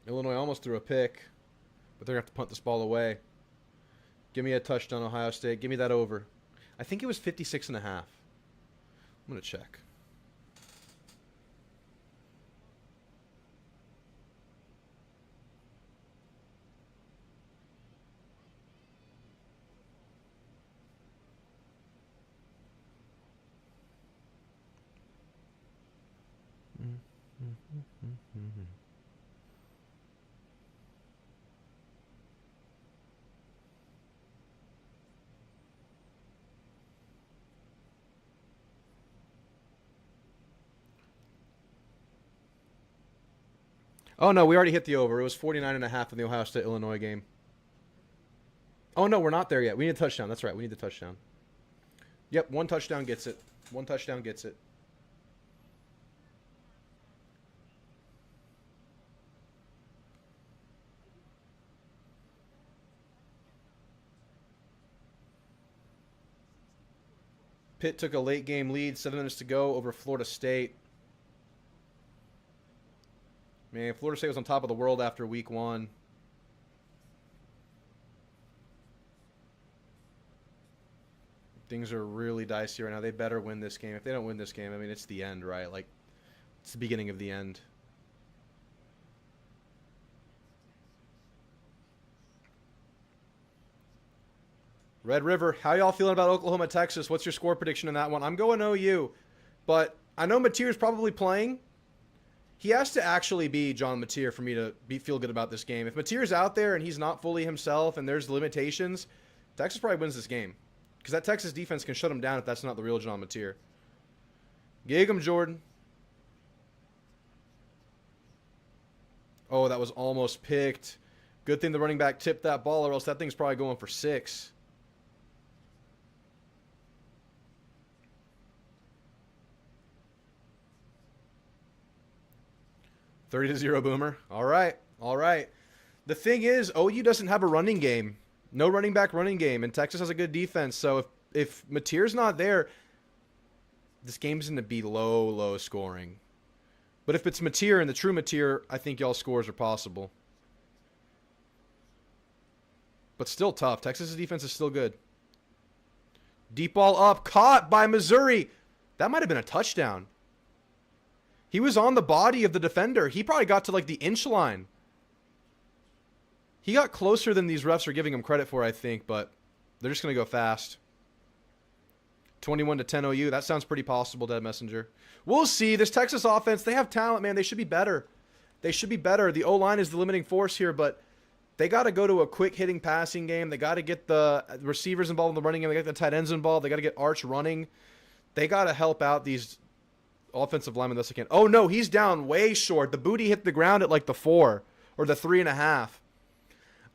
Illinois almost threw a pick, but they're going to have to punt this ball away. Give me a touchdown, Ohio State. Give me that over. I think it was 56.5. I'm going to check. Oh, no, we already hit the over. It was 49.5 in the Ohio State-Illinois game. Oh, no, we're not there yet. We need a touchdown. That's right. We need the touchdown. Yep, 1 touchdown gets it. 1 touchdown gets it. Pitt took a late game lead, 7 minutes to go over Florida State. Man, Florida State was on top of the world after week 1. Things are really dicey right now. They better win this game. If they don't win this game, I mean, it's the end, right? Like, it's the beginning of the end. Red River, how y'all feeling about Oklahoma, Texas? What's your score prediction in that one? I'm going OU, but I know Mateer's probably playing. He has to actually be John Mateer for me to feel good about this game. If Mateer's out there and he's not fully himself and there's limitations, Texas probably wins this game. Because that Texas defense can shut him down if that's not the real John Mateer. Gig him, Jordan. Oh, that was almost picked. Good thing the running back tipped that ball, or else that thing's probably going for 6. $30-0 Boomer. All right. All right. The thing is, OU doesn't have a running game. No running back running game, and Texas has a good defense. So if Mateer's not there, this game's going to be low scoring. But if it's Mateer and the true Mateer, I think y'all scores are possible. But still tough. Texas' defense is still good. Deep ball up, caught by Missouri. That might have been a touchdown. He was on the body of the defender. He probably got to like the inch line. He got closer than these refs are giving him credit for, I think, but they're just going to go fast. 21-10 OU. That sounds pretty possible, Dead Messenger. We'll see. This Texas offense, they have talent, man. They should be better. They should be better. The O-line is the limiting force here, but they got to go to a quick hitting passing game. They got to get the receivers involved in the running game. They got the tight ends involved. They got to get Arch running. They got to help out these offensive linemen this again. Oh, no, he's down way short. The booty hit the ground at like the 4 or the 3.5.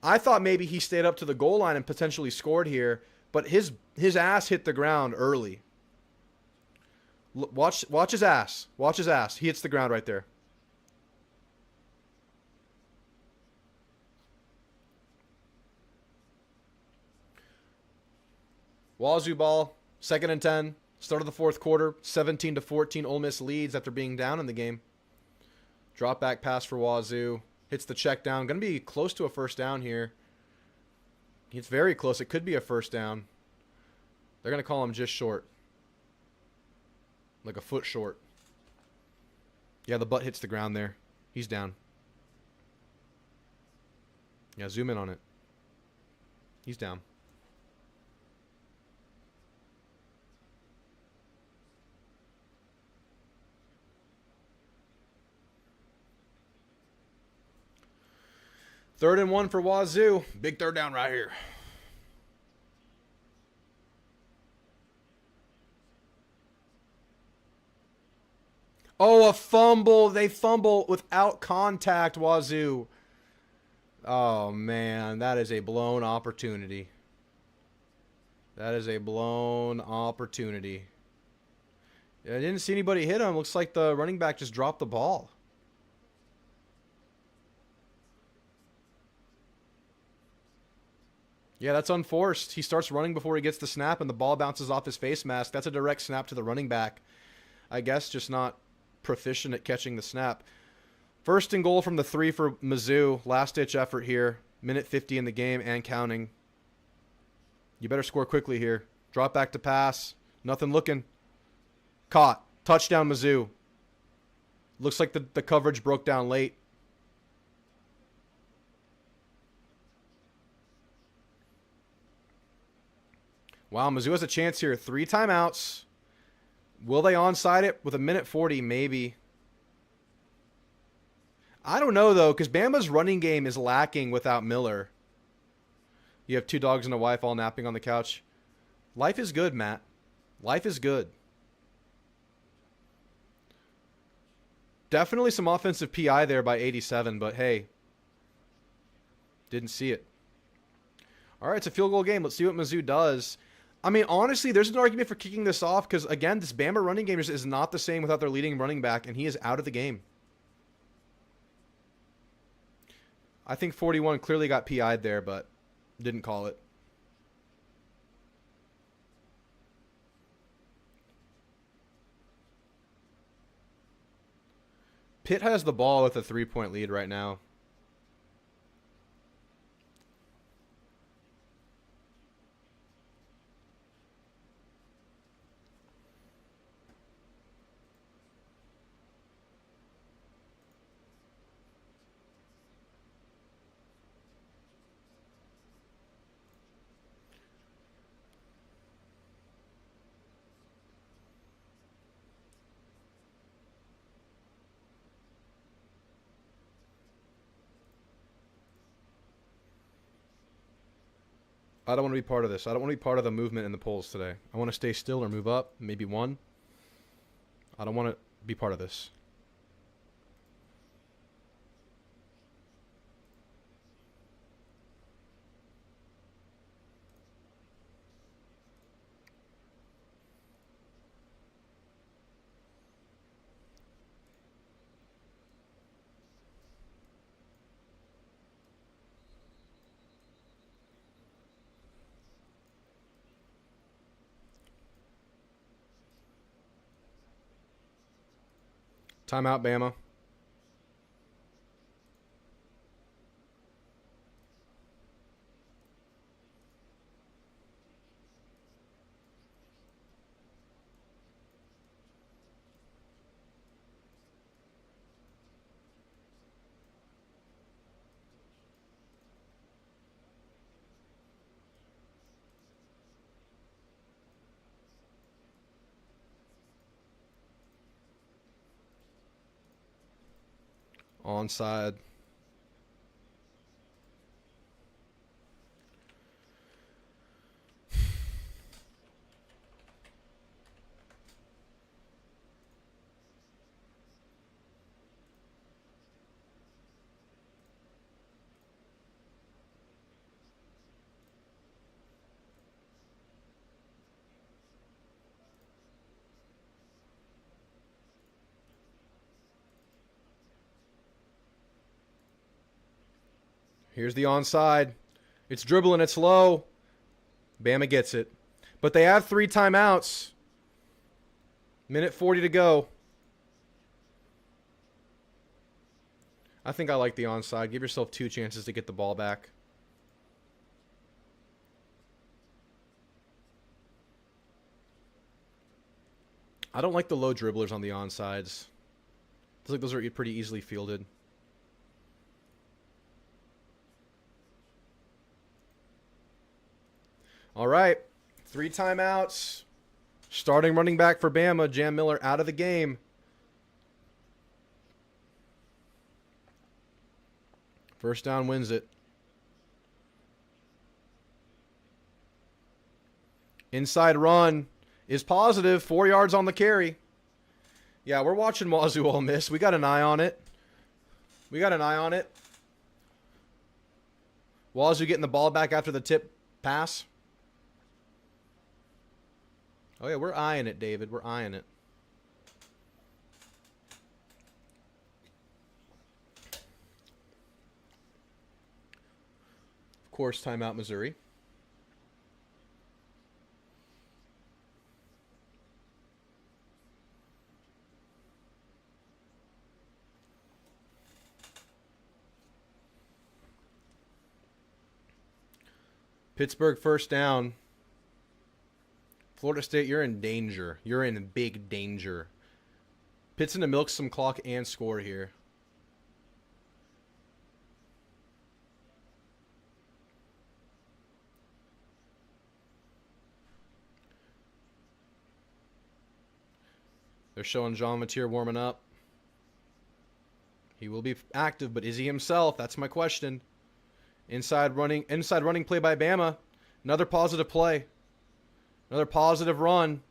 I thought maybe he stayed up to the goal line and potentially scored here, but his ass hit the ground early. Watch his ass. Watch his ass. He hits the ground right there. Wazoo ball, 2nd and 10. Start of the 4th quarter, 17-14. Ole Miss leads after being down in the game. Drop back pass for Wazoo. Hits the check down. Going to be close to a first down here. It's very close. It could be a first down. They're going to call him just short. Like a foot short. Yeah, the butt hits the ground there. He's down. Yeah, zoom in on it. He's down. Third and 1 for Wazoo. Big third down right here. Oh, a fumble. They fumble without contact, Wazoo. Oh, man. That is a blown opportunity. That is a blown opportunity. I didn't see anybody hit him. Looks like the running back just dropped the ball. Yeah, that's unforced. He starts running before he gets the snap, and the ball bounces off his face mask. That's a direct snap to the running back. I guess just not proficient at catching the snap. 1st and goal from the 3 for Mizzou. Last-ditch effort here. Minute 50 in the game and counting. You better score quickly here. Drop back to pass. Nothing looking. Caught. Touchdown, Mizzou. Looks like the coverage broke down late. Wow, Mizzou has a chance here. 3 timeouts. Will they onside it with a minute 40? Maybe. I don't know, though, because Bama's running game is lacking without Miller. You have 2 dogs and a wife all napping on the couch. Life is good, Matt. Life is good. Definitely some offensive PI there by 87, but hey. Didn't see it. All right, it's a field goal game. Let's see what Mizzou does. I mean, honestly, there's an argument for kicking this off because, again, this Bama running game is not the same without their leading running back, and he is out of the game. I think 41 clearly got PI'd there, but didn't call it. Pitt has the ball with a 3-point lead right now. I don't want to be part of this. I don't want to be part of the movement in the polls today. I want to stay still or move up, maybe 1. I don't want to be part of this. Timeout, Bama. Onside. Here's the onside. It's dribbling. It's low. Bama gets it. But they have 3 timeouts. Minute 40 to go. I think I like the onside. Give yourself 2 chances to get the ball back. I don't like the low dribblers on the onsides. I feel like those are pretty easily fielded. All right, 3 timeouts. Starting running back for Bama, Jam Miller out of the game. First down wins it. Inside run is positive. 4 yards on the carry. Yeah, we're watching Wazoo Ole Miss. We got an eye on it. Wazoo getting the ball back after the tip pass. Oh, yeah, we're eyeing it, David. We're eyeing it. Of course, timeout, Missouri. Pittsburgh first down. Florida State, you're in danger. You're in big danger. Pitt's in to milk some clock and score here. They're showing Jean Mateer warming up. He will be active, but is he himself? That's my question. Inside running play by Bama. Another positive play. Another positive run.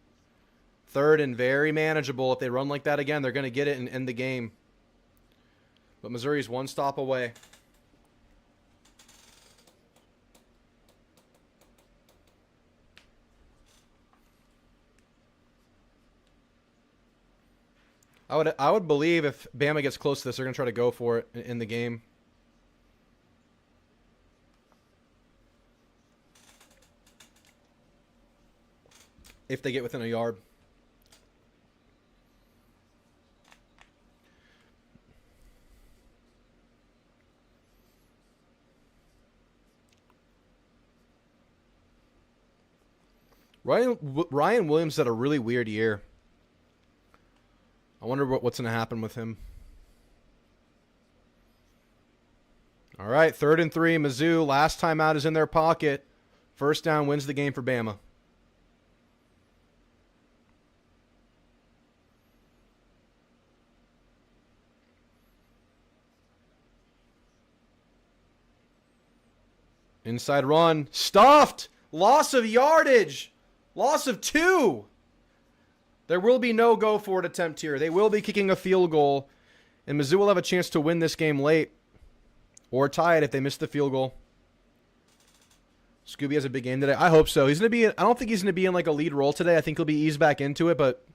Third and very manageable. If they run like that again, they're going to get it and end the game. But Missouri's 1 stop away. I would believe if Bama gets close to this, they're going to try to go for it in the game. If they get within a yard. Ryan Williams had a really weird year. I wonder what's going to happen with him. All right, 3rd and 3. Mizzou, last timeout is in their pocket. First down wins the game for Bama. Inside run. Stuffed. Loss of yardage. Loss of 2. There will be no go-for-it attempt here. They will be kicking a field goal. And Mizzou will have a chance to win this game late. Or tie it if they miss the field goal. Scooby has a big game today. I hope so. He's going to be. I don't think he's going to be in like a lead role today. I think he'll be eased back into it. But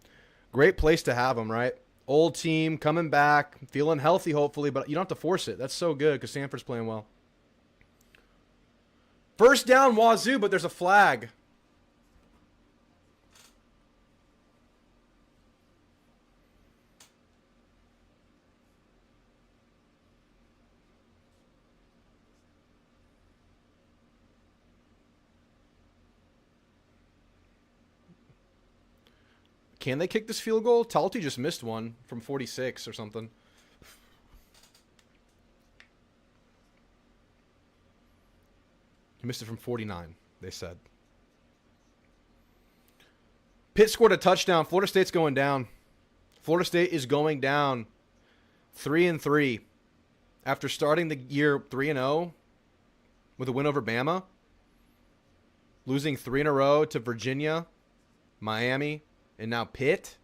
great place to have him, right? Old team, coming back, feeling healthy hopefully. But you don't have to force it. That's so good because Stanford's playing well. First down, Wazoo, but there's a flag. Can they kick this field goal? Talty just missed one from 46 or something. He missed it from 49, they said. Pitt scored a touchdown. Florida State's going down. Florida State is going down 3-3 after starting the year 3-0 with a win over Bama, losing 3 in a row to Virginia, Miami, and now Pitt.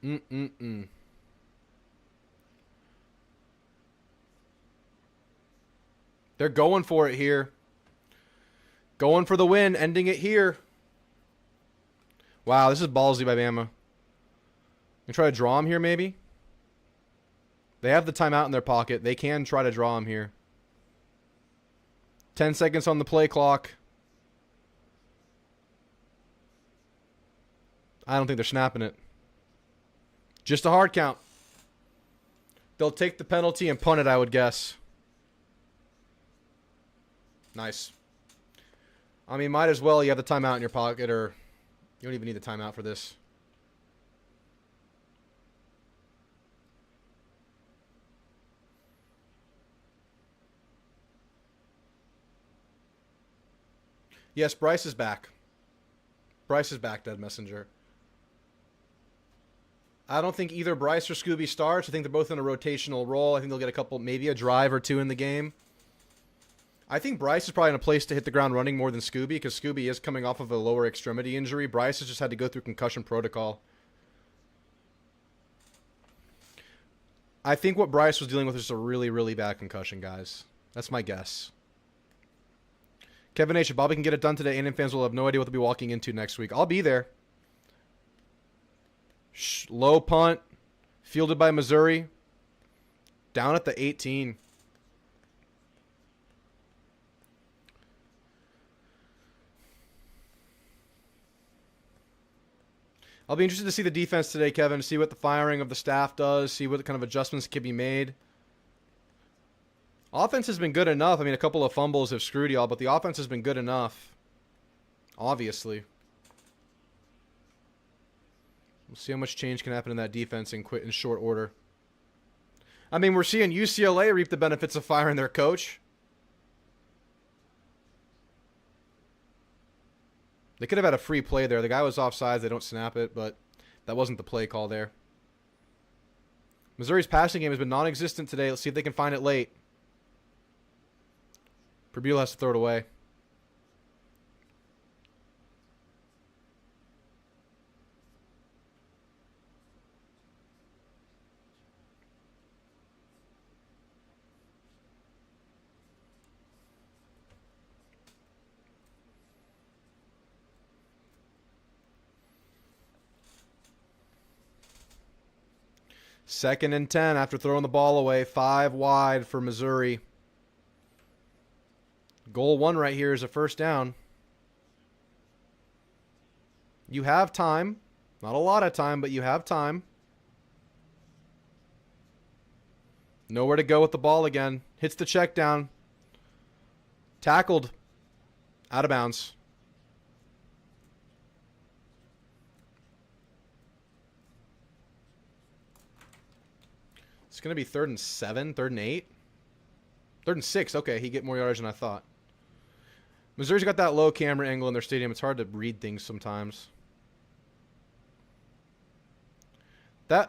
They're going for it here. Going for the win, ending it here. Wow, this is ballsy by Bama. They try to draw him here, maybe? They have the timeout in their pocket. They can try to draw him here. 10 seconds on the play clock. I don't think they're snapping it. Just a hard count. They'll take the penalty and punt it, I would guess. Nice. I mean, might as well. You have the timeout in your pocket, or you don't even need the timeout for this. Yes, Bryce is back. Bryce is back, Dead Messenger. I don't think either Bryce or Scooby starts. I think they're both in a rotational role. I think they'll get a couple, maybe a drive or two in the game. I think Bryce is probably in a place to hit the ground running more than Scooby, because Scooby is coming off of a lower extremity injury. Bryce has just had to go through concussion protocol. I think what Bryce was dealing with is just a really, really bad concussion, guys. That's my guess. Kevin H. If Bobby can get it done today, A&M fans will have no idea what they'll be walking into next week. I'll be there. Low punt. Fielded by Missouri. Down at the 18. I'll be interested to see the defense today, Kevin. See what the firing of the staff does. See what kind of adjustments can be made. Offense has been good enough. I mean, a couple of fumbles have screwed y'all, but the offense has been good enough. Obviously. We'll see how much change can happen in that defense in short order. I mean, we're seeing UCLA reap the benefits of firing their coach. They could have had a free play there. The guy was offsides. They don't snap it, but that wasn't the play call there. Missouri's passing game has been non-existent today. Let's see if they can find it late. Purdue has to throw it away. Second and 10 after throwing the ball away. 5 wide for Missouri. Goal 1 right here is a first down. You have time. Not a lot of time, but you have time. Nowhere to go with the ball again. Hits the check down. Tackled. Out of bounds. It's going to be 3rd and 7, 3rd and 8. 3rd and 6. Okay, he get more yardage than I thought. Missouri's got that low camera angle in their stadium. It's hard to read things sometimes.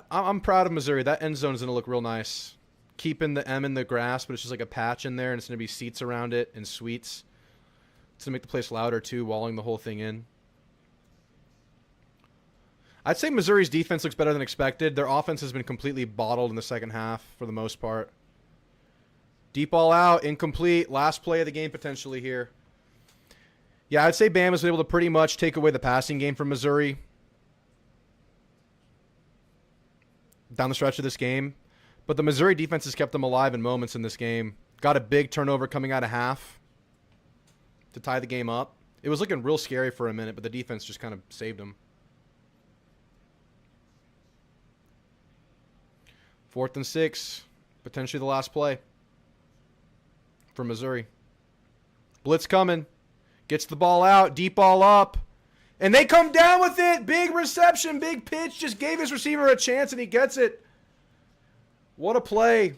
I'm proud of Missouri. That end zone is going to look real nice. Keeping the M in the grass, but it's just like a patch in there, and it's going to be seats around it and suites. It's going to make the place louder, too, walling the whole thing in. I'd say Missouri's defense looks better than expected. Their offense has been completely bottled in the second half for the most part. Deep ball out, incomplete. Last play of the game potentially here. Yeah, I'd say Bama's been able to pretty much take away the passing game from Missouri down the stretch of this game. But the Missouri defense has kept them alive in moments in this game. Got a big turnover coming out of half to tie the game up. It was looking real scary for a minute, but the defense just kind of saved them. 4th and 6, potentially the last play for Missouri. Blitz coming. Gets the ball out, deep ball up, And they come down with it. Big reception, big pitch. Just gave his receiver a chance, and he gets it. What a play.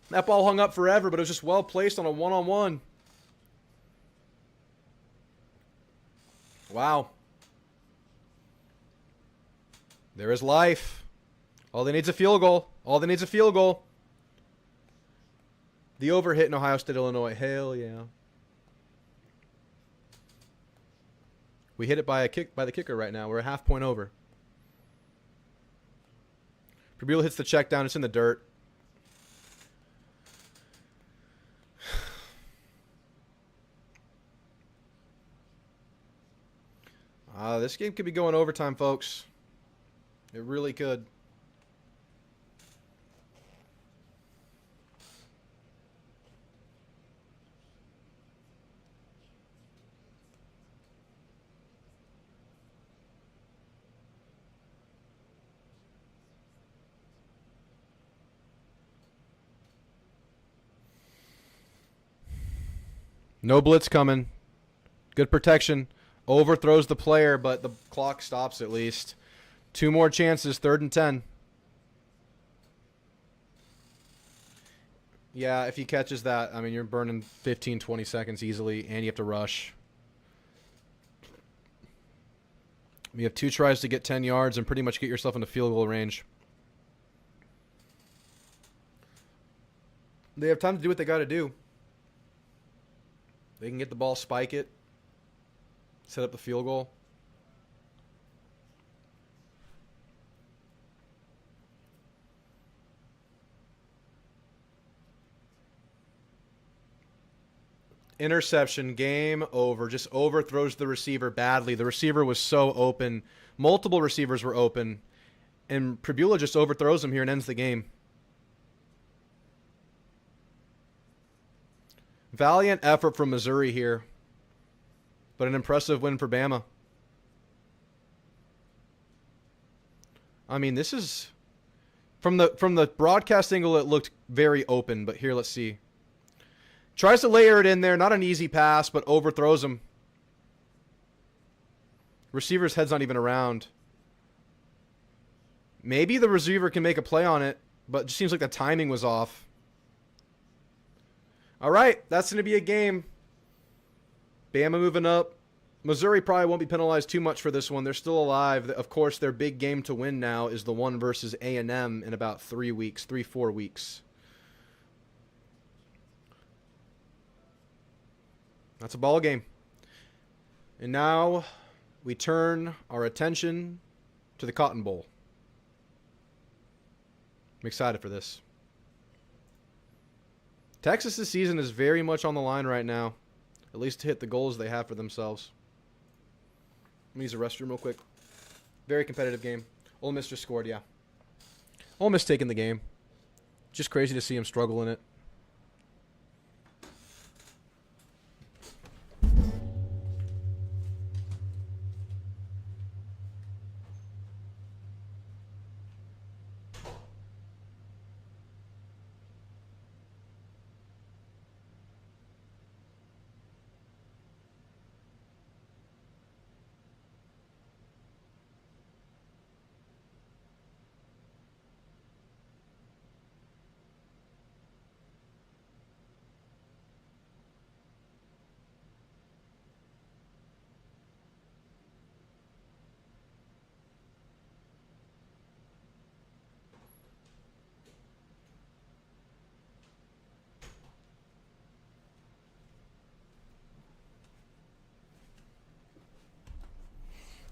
That ball hung up forever, but it was just well placed on a one-on-one. Wow. There is life. All they need is a field goal. All they need is a field goal. The over hit in Ohio State, Illinois. Hell yeah. We hit it by the kicker right now. We're a half point over. Prabula hits the check down. It's in the dirt. This game could be going overtime, folks. It really could. No blitz coming. Good protection. Overthrows the player, but the clock stops at least. 2 more chances, 3rd and 10. Yeah, if he catches that, I mean, you're burning 15, 20 seconds easily, and you have to rush. You have 2 tries to get 10 yards and pretty much get yourself into field goal range. They have time to do what they got to do. They can get the ball, spike it, set up the field goal. Interception, game over. Just overthrows the receiver badly. The receiver was so open. Multiple receivers were open. And Prabula just overthrows him here and ends the game. Valiant effort from Missouri here. But an impressive win for Bama. I mean, this is... From the broadcast angle, it looked very open. But here, let's see. Tries to layer it in there. Not an easy pass, but overthrows him. Receiver's head's not even around. Maybe the receiver can make a play on it, but it just seems like the timing was off. All right, that's going to be a game. Bama moving up. Missouri probably won't be penalized too much for this one. They're still alive. Of course, their big game to win now is the one versus A&M in about 4 weeks. That's a ball game. And now we turn our attention to the Cotton Bowl. I'm excited for this. Texas's season is very much on the line right now, at least to hit the goals they have for themselves. Let me use the restroom real quick. Very competitive game. Ole Miss just scored, yeah. Ole Miss taking the game. Just crazy to see him struggle in it.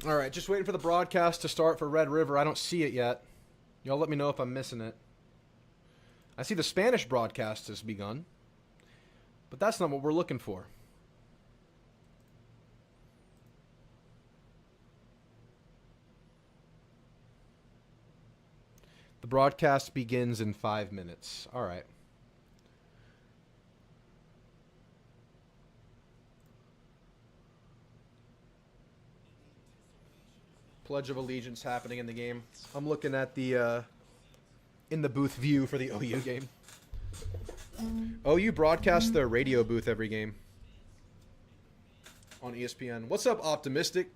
All right, just waiting for the broadcast to start for Red River. I don't see it yet. Y'all let me know if I'm missing it. I see the Spanish broadcast has begun, but that's not what we're looking for. The broadcast begins in 5 minutes. All right. Pledge of Allegiance happening in the game. I'm looking at the in the booth view for the OU game. OU broadcasts their radio booth every game. on ESPN. What's up, Optimistic?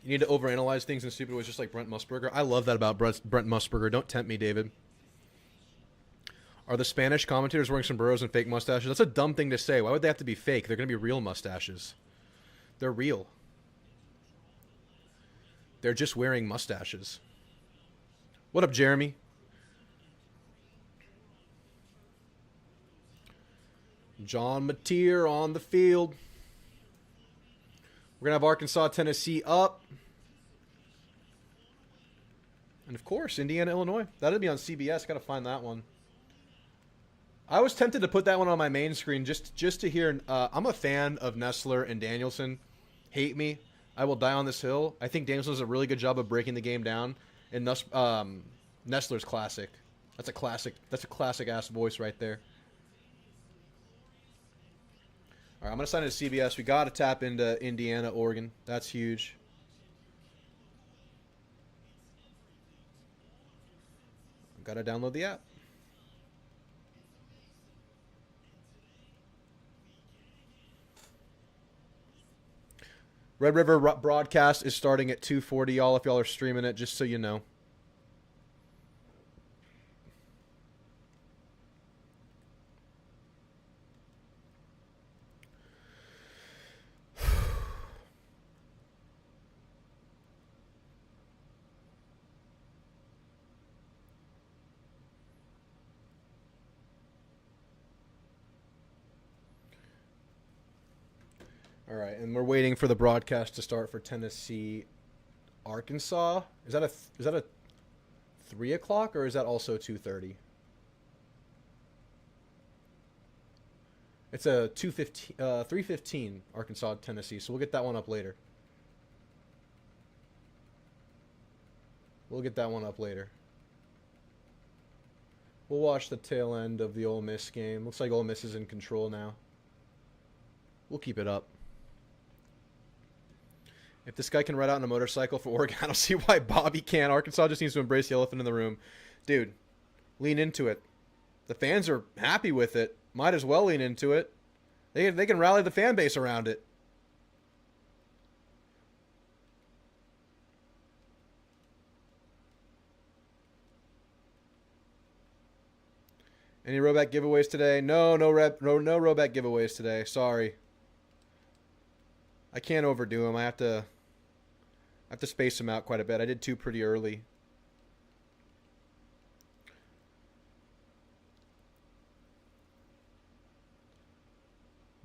You need to overanalyze things in stupid ways, just like Brent Musburger. I love that about Brent Musburger. Don't tempt me, David. Are the Spanish commentators wearing sombreros and fake mustaches? That's a dumb thing to say. Why would they have to be fake? They're going to be real mustaches. They're real. They're just wearing mustaches. What up, Jeremy? John Mateer on the field. We're going to have Arkansas, Tennessee up. And, of course, Indiana, Illinois. That'll be on CBS. Got to find that one. I was tempted to put that one on my main screen just to hear. I'm a fan of Nestler and Danielson. Hate me. I will die on this hill. I think Danielson does a really good job of breaking the game down. And Nestler's classic. That's a classic. That's a classic-ass voice right there. All right, I'm going to sign into CBS. We got to tap into Indiana, Oregon. That's huge. Got to download the app. Red River broadcast is starting at 2:40, y'all, if y'all are streaming it, just so you know. All right, and we're waiting for the broadcast to start for Tennessee, Arkansas. Is that a 3 o'clock or is that also 2:30? It's a 3:15 Arkansas, Tennessee. So we'll get that one up later. We'll watch the tail end of the Ole Miss game. Looks like Ole Miss is in control now. We'll keep it up. If this guy can ride out on a motorcycle for Oregon, I don't see why Bobby can't. Arkansas just needs to embrace the elephant in the room. Dude, lean into it. The fans are happy with it. Might as well lean into it. They can rally the fan base around it. Any RHOBACK giveaways today? No RHOBACK giveaways today. Sorry. I can't overdo them. I have to space them out quite a bit. I did 2 pretty early.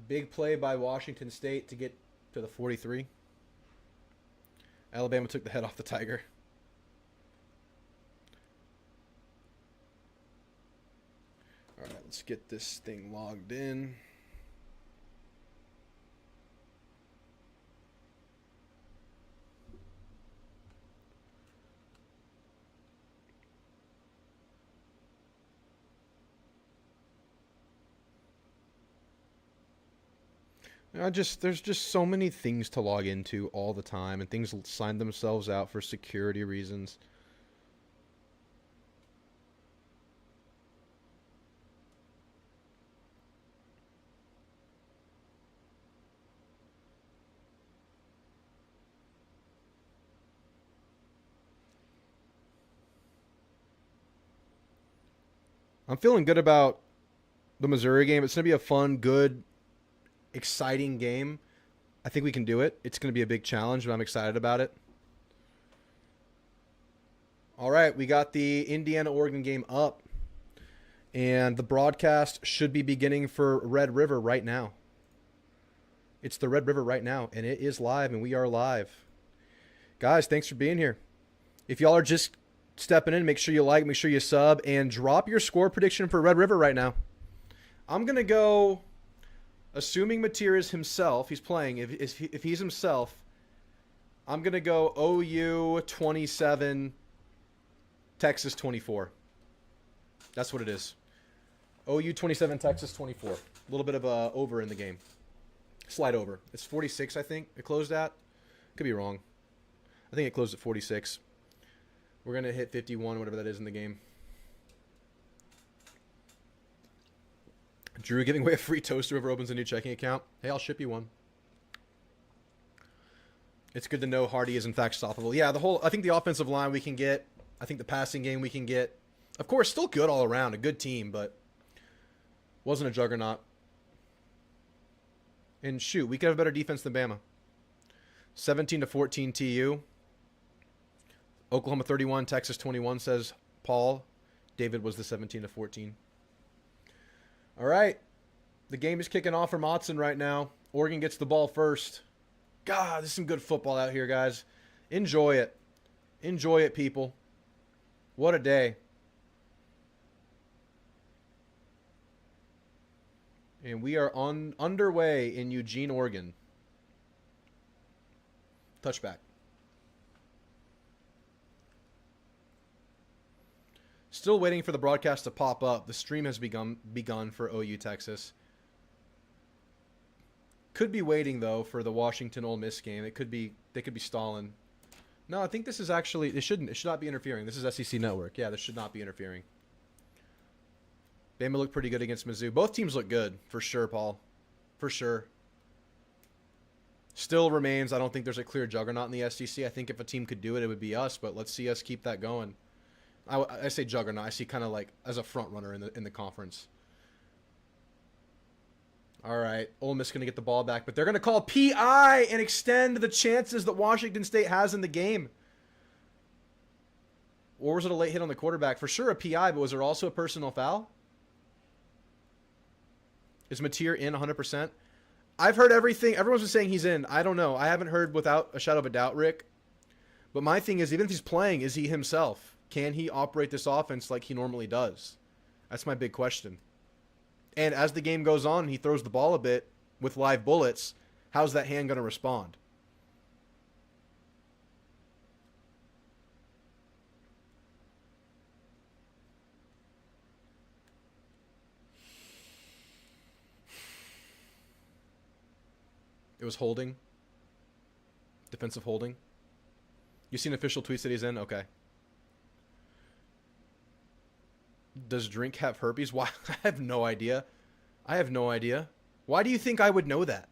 Big play by Washington State to get to the 43. Alabama took the head off the Tiger. All right, let's get this thing logged in. There's just so many things to log into all the time, and things sign themselves out for security reasons. I'm feeling good about the Missouri game. It's going to be a fun, good, exciting game. I think we can do it. It's going to be a big challenge, but I'm excited about it. All right, we got the Indiana-Oregon game up, and the broadcast should be beginning for Red River right now. It's the Red River right now, and it is live, and we are live. Guys, thanks for being here. If y'all are just stepping in, make sure you like, make sure you sub, and drop your score prediction for Red River right now. I'm going to go... Assuming Mateer is himself, he's playing. If he's himself, I'm going to go OU 27, Texas 24. That's what it is. OU 27, Texas 24. A little bit of a over in the game. Slide over. It's 46, I think, it closed at. Could be wrong. I think it closed at 46. We're going to hit 51, whatever that is in the game. Drew giving away a free toaster whoever opens a new checking account. Hey, I'll ship you one. It's good to know Hardy is in fact stoppable. Yeah, I think the offensive line we can get. I think the passing game we can get. Of course, still good all around. A good team, but wasn't a juggernaut. And shoot, we could have better defense than Bama. 17-14 TU. Oklahoma 31, Texas 21, says Paul. David was the 17-14. All right. The game is kicking off for Motson right now. Oregon gets the ball first. God, there's some good football out here, guys. Enjoy it. Enjoy it, people. What a day. And we are underway in Eugene, Oregon. Touchback. Still waiting for the broadcast to pop up. The stream has begun for OU Texas. Could be waiting though for the Washington Ole Miss game. They could be stalling. No, I think this is actually it should not be interfering. This is SEC Network. Yeah, this should not be interfering. Bama looked pretty good against Mizzou. Both teams look good for sure, Paul. For sure. Still remains, I don't think there's a clear juggernaut in the SEC. I think if a team could do it, it would be us. But let's see us keep that going. I say juggernaut. I see kind of like as a front runner in the conference. All right, Ole Miss going to get the ball back, but they're going to call PI and extend the chances that Washington State has in the game. Or was it a late hit on the quarterback? For sure a PI, but was there also a personal foul? Is Mateer in 100%? I've heard everything. Everyone's been saying he's in. I don't know. I haven't heard without a shadow of a doubt, Rick. But my thing is, even if he's playing, is he himself? Can he operate this offense like he normally does? That's my big question. And as the game goes on, he throws the ball a bit with live bullets. How's that hand going to respond? It was holding. Defensive holding. You seen official tweets that he's in? Okay. Does Drink have herpes? Why? I have no idea. I have no idea. Why do you think I would know that?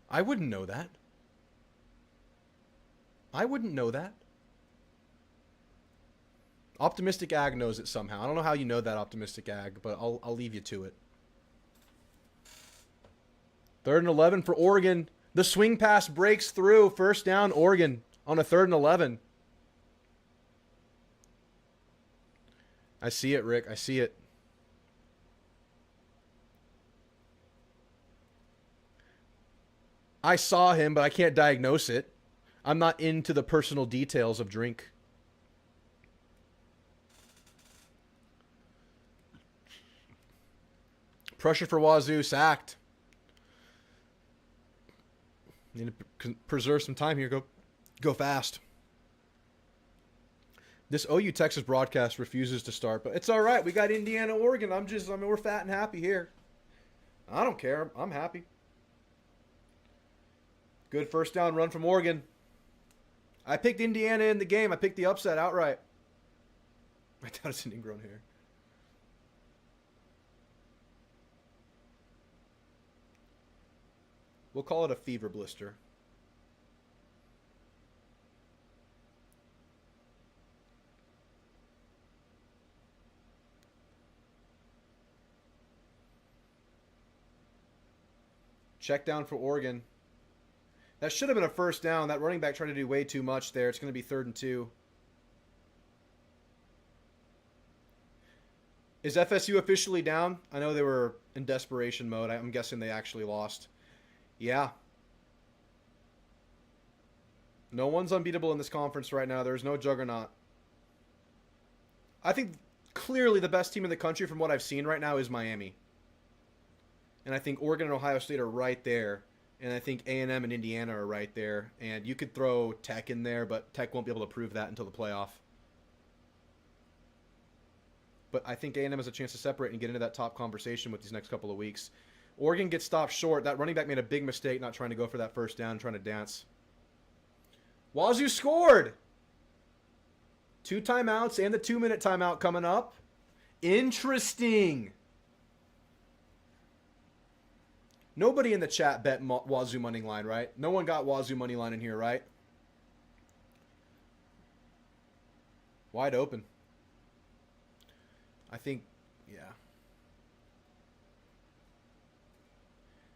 I wouldn't know that. I wouldn't know that. Optimistic Ag knows it somehow. I don't know how you know that, Optimistic Ag, but I'll leave you to it. 3rd and 11 for Oregon. The swing pass breaks through. First down, Oregon on a 3rd and 11. I see it, Rick. I see it. I saw him, but I can't diagnose it. I'm not into the personal details of Drink. Pressure for Wazoo, sacked. Need to preserve some time here. Go fast. This OU Texas broadcast refuses to start, but it's all right. We got Indiana, Oregon. We're fat and happy here. I don't care. I'm happy. Good first down run from Oregon. I picked Indiana in the game. I picked the upset outright. I doubt it's an ingrown hair. We'll call it a fever blister. Check down for Oregon. That should have been a first down. That running back tried to do way too much there. It's going to be 3rd and 2. Is FSU officially down? I know they were in desperation mode. I'm guessing they actually lost. Yeah. No one's unbeatable in this conference right now. There's no juggernaut. I think clearly the best team in the country from what I've seen right now is Miami. And I think Oregon and Ohio State are right there. And I think A&M and Indiana are right there. And you could throw Tech in there, but Tech won't be able to prove that until the playoff. But I think A&M has a chance to separate and get into that top conversation with these next couple of weeks. Oregon gets stopped short. That running back made a big mistake not trying to go for that first down, trying to dance. Wazoo scored! 2 timeouts and the 2-minute timeout coming up. Interesting. Nobody in the chat bet Wazoo money line, right? No one got Wazoo money line in here, right? Wide open. I think, yeah.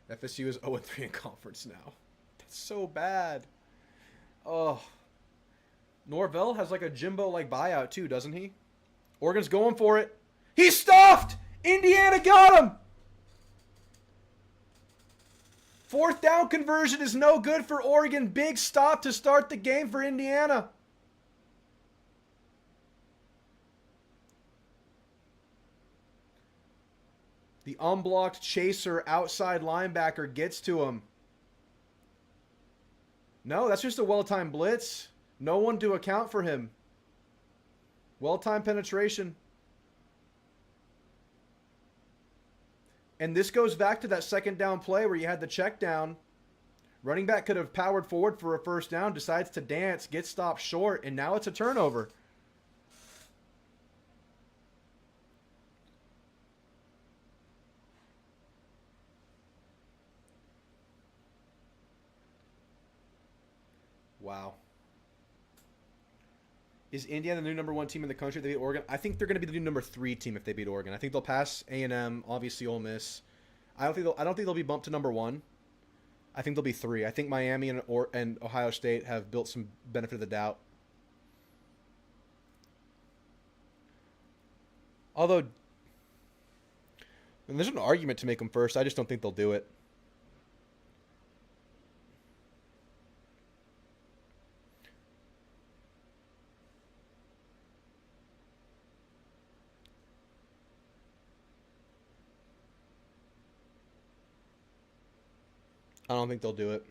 FSU is 0-3 in conference now. That's so bad. Oh. Norvell has like a Jimbo-like buyout too, doesn't he? Oregon's going for it. He's stuffed! Indiana got him! Fourth down conversion is no good for Oregon. Big stop to start the game for Indiana. The unblocked chaser outside linebacker gets to him. No, that's just a well-timed blitz. No one to account for him. Well-timed penetration. And this goes back to that second down play where you had the check down. Running back could have powered forward for a first down, decides to dance, gets stopped short, and now it's a turnover. Wow. Is Indiana the new #1 team in the country if they beat Oregon? I think they're going to be the new #3 team if they beat Oregon. I think they'll pass A&M, obviously Ole Miss. I don't think they'll be bumped to #1. I think they'll be 3. I think Miami and Ohio State have built some benefit of the doubt. Although, and there's an argument to make them first. I just don't think they'll do it. I don't think they'll do it.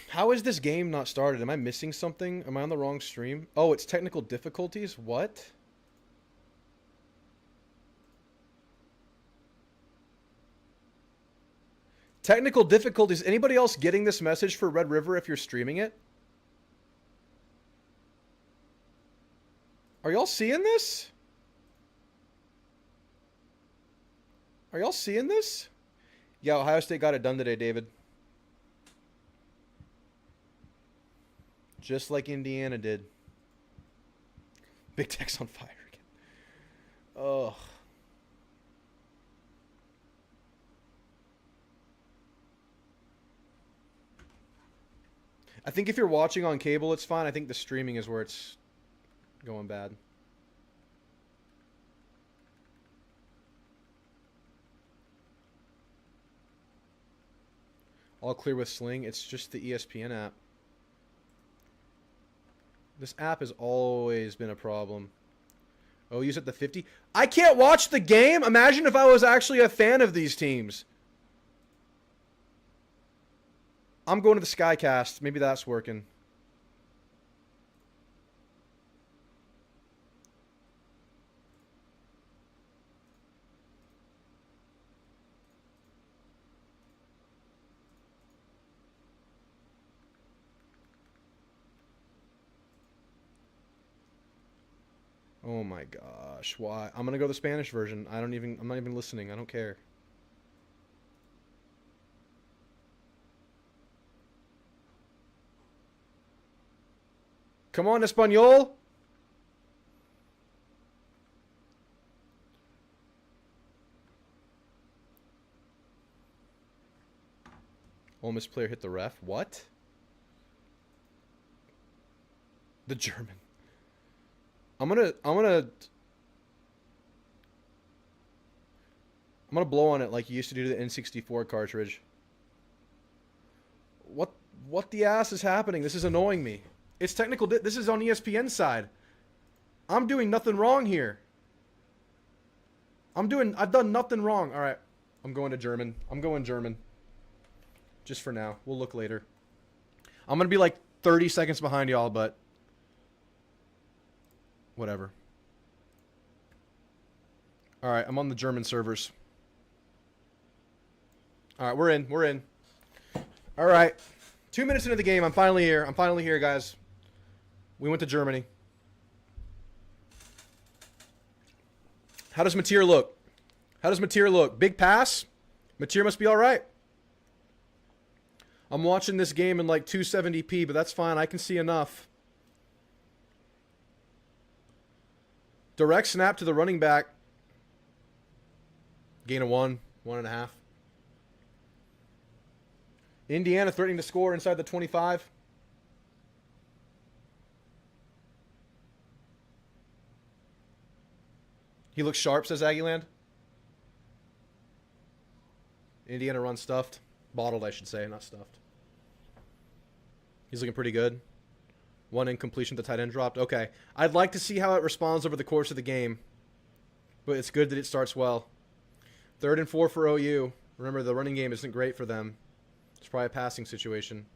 How is this game not started? Am I missing something? Am I on the wrong stream? Oh, it's technical difficulties? What? Technical difficulties. Anybody else getting this message for Red River if you're streaming it? Are y'all seeing this? Are y'all seeing this? Yeah, Ohio State got it done today, David. Just like Indiana did. Big Tech's on fire again. Oh. I think if you're watching on cable, it's fine. I think the streaming is where it's going bad. All clear with Sling. It's just the ESPN app. This app has always been a problem. Oh, use at the 50. I can't watch the game. Imagine if I was actually a fan of these teams. I'm going to the Skycast. Maybe that's working. Oh my gosh, why? I'm gonna go the Spanish version. I'm not even listening. I don't care. Come on, Espanol. Ole Miss player hit the ref. What? The German. I'm gonna blow on it like you used to do to the N64 cartridge. What the ass is happening? This is annoying me. It's technical. This is on ESPN's side. I'm doing nothing wrong here. I've done nothing wrong. All right. I'm going to German. I'm going German. Just for now. We'll look later. I'm going to be like 30 seconds behind y'all, but whatever. All right, I'm on the German servers. All right, we're in. All right. 2 minutes into the game, I'm finally here, guys. We went to Germany. How does Mateer look? How does Mateer look? Big pass? Mateer must be all right. I'm watching this game in like 270p, but that's fine. I can see enough. Direct snap to the running back. Gain of 1.5. Indiana threatening to score inside the 25. He looks sharp, says Aggieland. Indiana run stuffed. Bottled, I should say, not stuffed. He's looking pretty good. One incompletion, the tight end dropped. Okay. I'd like to see how it responds over the course of the game. But it's good that it starts well. 3rd and 4 for OU. Remember, the running game isn't great for them. It's probably a passing situation.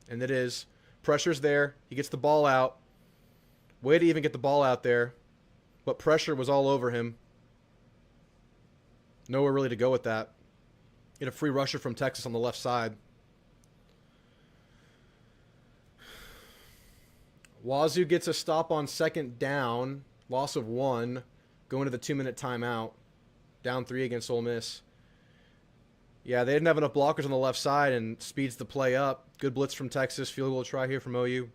And it is. Pressure's there. He gets the ball out. Way to even get the ball out there. But pressure was all over him. Nowhere really to go with that. Get a free rusher from Texas on the left side. Wazoo gets a stop on 2nd down. Loss of 1. Going to the 2-minute timeout. Down 3 against Ole Miss. Yeah, they didn't have enough blockers on the left side and speeds the play up. Good blitz from Texas. Field goal try here from OU.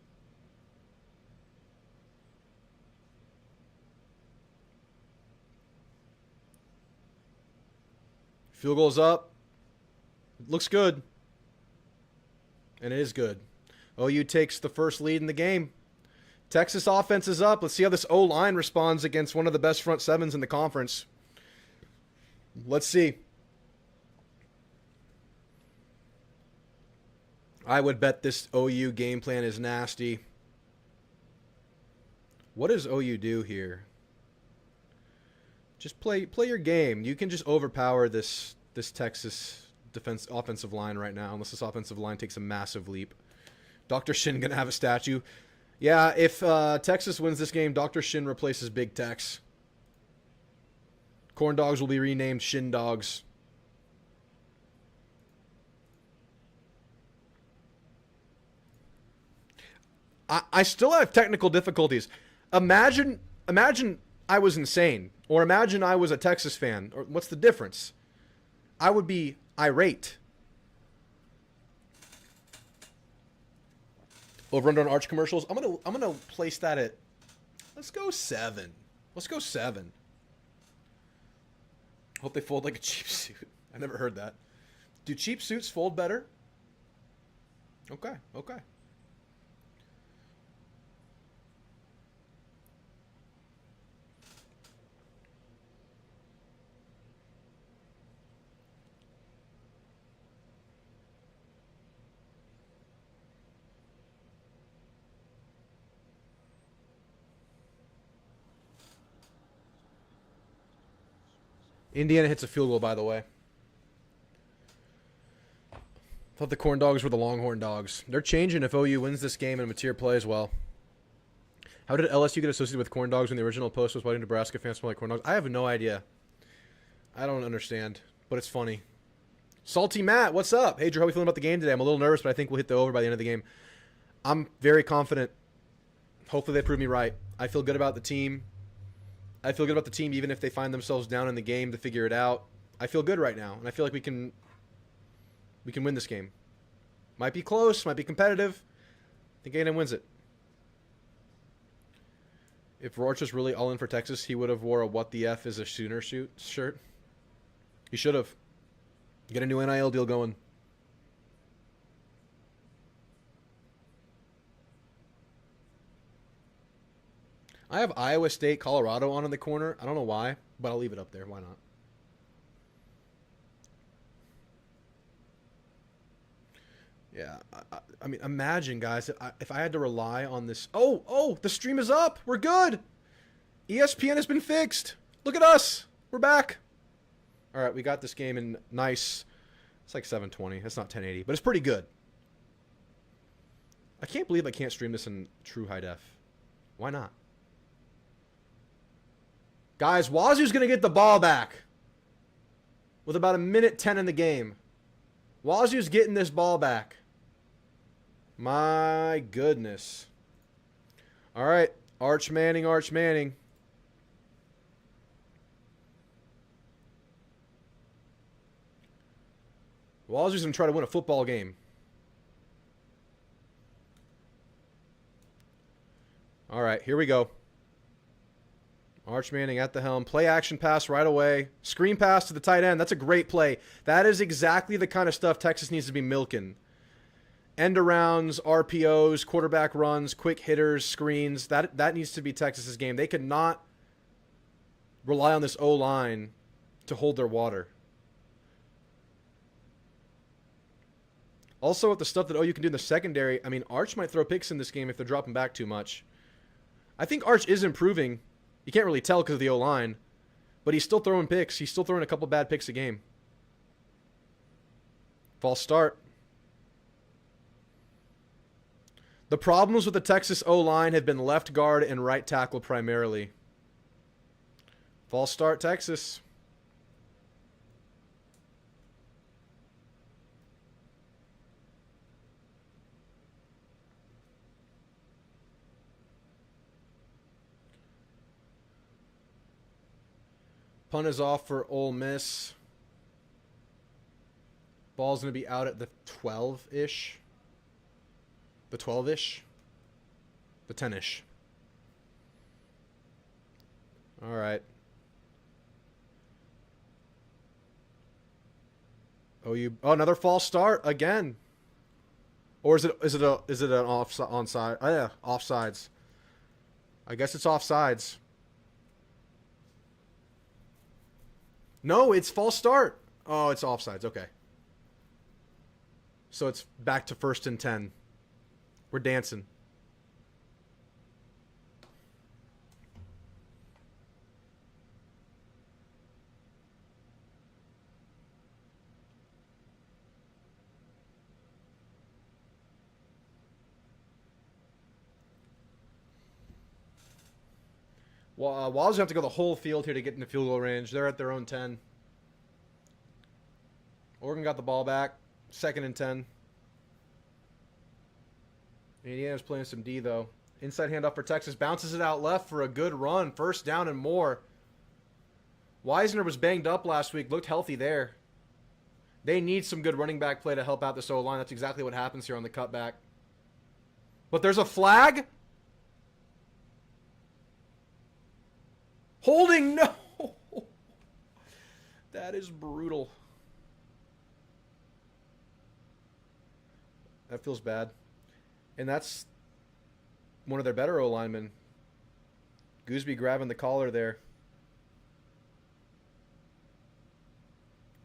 Field goal's up. Looks good. And it is good. OU takes the first lead in the game. Texas offense is up. Let's see how this O-line responds against one of the best front sevens in the conference. Let's see. I would bet this OU game plan is nasty. What does OU do here? Just play your game. You can just overpower this Texas offensive line right now, unless this offensive line takes a massive leap. Dr. Shin gonna have a statue. Yeah, if Texas wins this game, Dr. Shin replaces Big Tex. Corn Dogs will be renamed Shin Dogs. I still have technical difficulties. Imagine I was insane, or imagine I was a Texas fan. Or what's the difference? I would be irate. Over under on Arch commercials. I'm gonna place that at. Let's go 7. Let's go 7. Hope they fold like a cheap suit. I never heard that. Do cheap suits fold better? Okay. Indiana hits a field goal, by the way. Thought the Corn Dogs were the Longhorn Dogs. They're changing if OU wins this game and Mateer plays well. How did LSU get associated with Corn Dogs when the original post was why Nebraska fans smell like Corn Dogs? I have no idea. I don't understand, but it's funny. Salty Matt, what's up? Hey, Drew, how are we feeling about the game today? I'm a little nervous, but I think we'll hit the over by the end of the game. I'm very confident. Hopefully they prove me right. I feel good about the team. I feel good about the team even if they find themselves down in the game to figure it out. I feel good right now, and I feel like we can win this game. Might be close, might be competitive. I think A&M wins it. If Roach was really all in for Texas, he would have wore a "What the F is a Sooner" shirt. He should have. Get a new NIL deal going. I have Iowa State, Colorado on in the corner. I don't know why, but I'll leave it up there. Why not? Yeah, I mean, imagine, guys, if I had to rely on this. Oh, the stream is up. We're good. ESPN has been fixed. Look at us. We're back. All right, we got this game in nice. It's like 720. That's not 1080, but it's pretty good. I can't believe I can't stream this in true high def. Why not? Guys, Wazoo's going to get the ball back with about 1:10 in the game. Wazoo's getting this ball back. My goodness. All right, Arch Manning. Wazoo's going to try to win a football game. All right, here we go. Arch Manning at the helm. Play action pass right away. Screen pass to the tight end. That's a great play. That is exactly the kind of stuff Texas needs to be milking. End arounds, RPOs, quarterback runs, quick hitters, screens. That needs to be Texas's game. They could not rely on this O-line to hold their water. Also, with the stuff that OU can do in the secondary, I mean, Arch might throw picks in this game if they're dropping back too much. I think Arch is improving. You can't really tell because of the O-line. But he's still throwing picks. He's still throwing a couple bad picks a game. False start. The problems with the Texas O-line have been left guard and right tackle primarily. False start, Texas. Punt is off for Ole Miss. Ball's going to be out at the 12-ish. The 12-ish? The 10-ish. All right. Oh, another false start again. Or is it an onside? Oh yeah, offsides. I guess it's offsides. No, it's false start. Oh, it's offsides. Okay. So it's back to 1st and 10. We're dancing. Well, Wazoo have to go the whole field here to get in the field goal range. They're at their own 10. Oregon got the ball back. 2nd and 10. Indiana's playing some D, though. Inside handoff for Texas. Bounces it out left for a good run. 1st down and more. Wisner was banged up last week. Looked healthy there. They need some good running back play to help out this O-line. That's exactly what happens here on the cutback. But there's a flag? Holding, no! That is brutal. That feels bad. And that's one of their better O-linemen. Gooseby grabbing the collar there.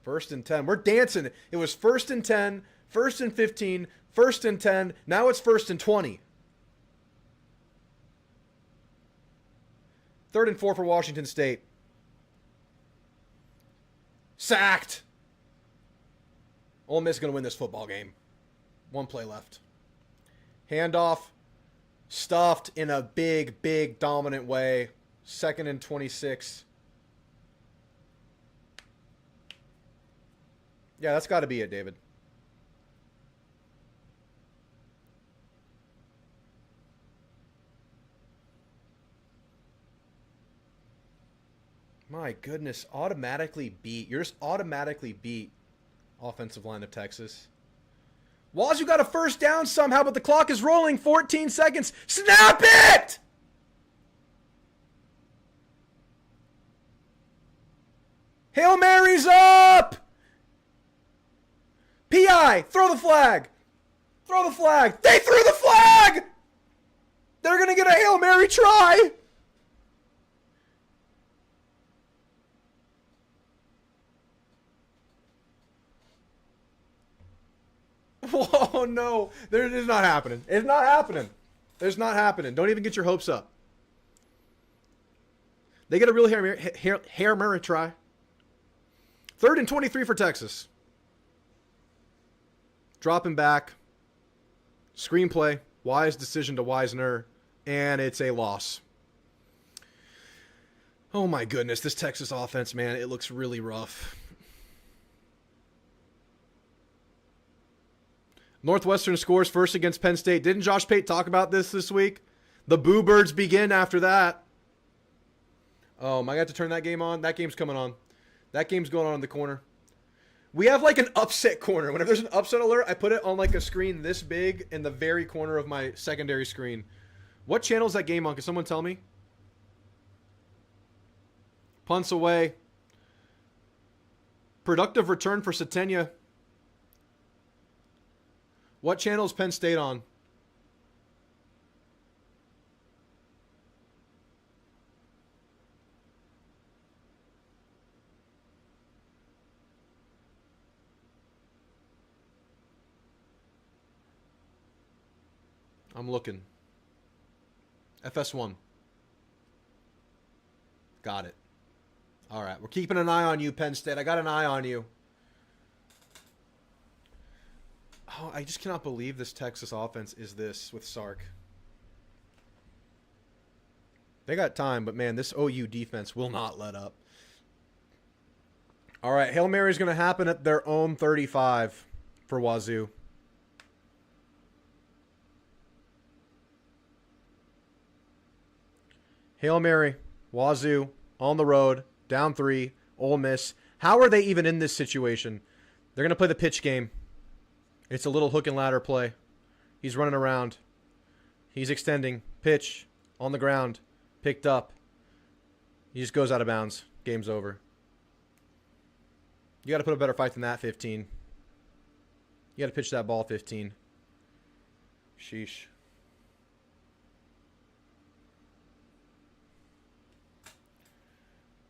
1st and 10. We're dancing. It was 1st and 10, 1st and 15, 1st and 10. Now it's 1st and 20. 3rd and 4 for Washington State. Sacked. Ole Miss is going to win this football game. 1 play left. Handoff. Stuffed in a big, big dominant way. 2nd and 26. Yeah, that's got to be it, David. My goodness, automatically beat. You're just automatically beat offensive line of Texas. Wazoo got a 1st down somehow, but the clock is rolling. 14 seconds. Snap it! Hail Mary's up! PI, throw the flag. Throw the flag. They threw the flag! They're going to get a Hail Mary try. Oh, no. It's not happening. It's not happening. It's not happening. Don't even get your hopes up. They get a real Hail Mary try. 3rd and 23 for Texas. Dropping back. Screenplay. Wise decision to Wisner. And it's a loss. Oh, my goodness. This Texas offense, man, it looks really rough. Northwestern scores first against Penn State. Didn't Josh Pate talk about this week? The Boo Birds begin after that. Oh, am I got to turn that game on? That game's coming on. That game's going on in the corner. We have like an upset corner. Whenever there's an upset alert, I put it on like a screen this big in the very corner of my secondary screen. What channel is that game on? Can someone tell me? Punts away. Productive return for Satenya. What channel is Penn State on? I'm looking. FS1. Got it. All right. We're keeping an eye on you, Penn State. I got an eye on you. Oh, I just cannot believe this Texas offense is this with Sark. They got time, but man, this OU defense will not let up. All right. Hail Mary is going to happen at their own 35 for Wazoo. Hail Mary, Wazoo, on the road, down 3, Ole Miss. How are they even in this situation? They're going to play the pitch game. It's a little hook and ladder play. He's running around. He's extending. Pitch, on the ground, picked up. He just goes out of bounds. Game's over. You got to put a better fight than that, 15. You got to pitch that ball, 15. Sheesh.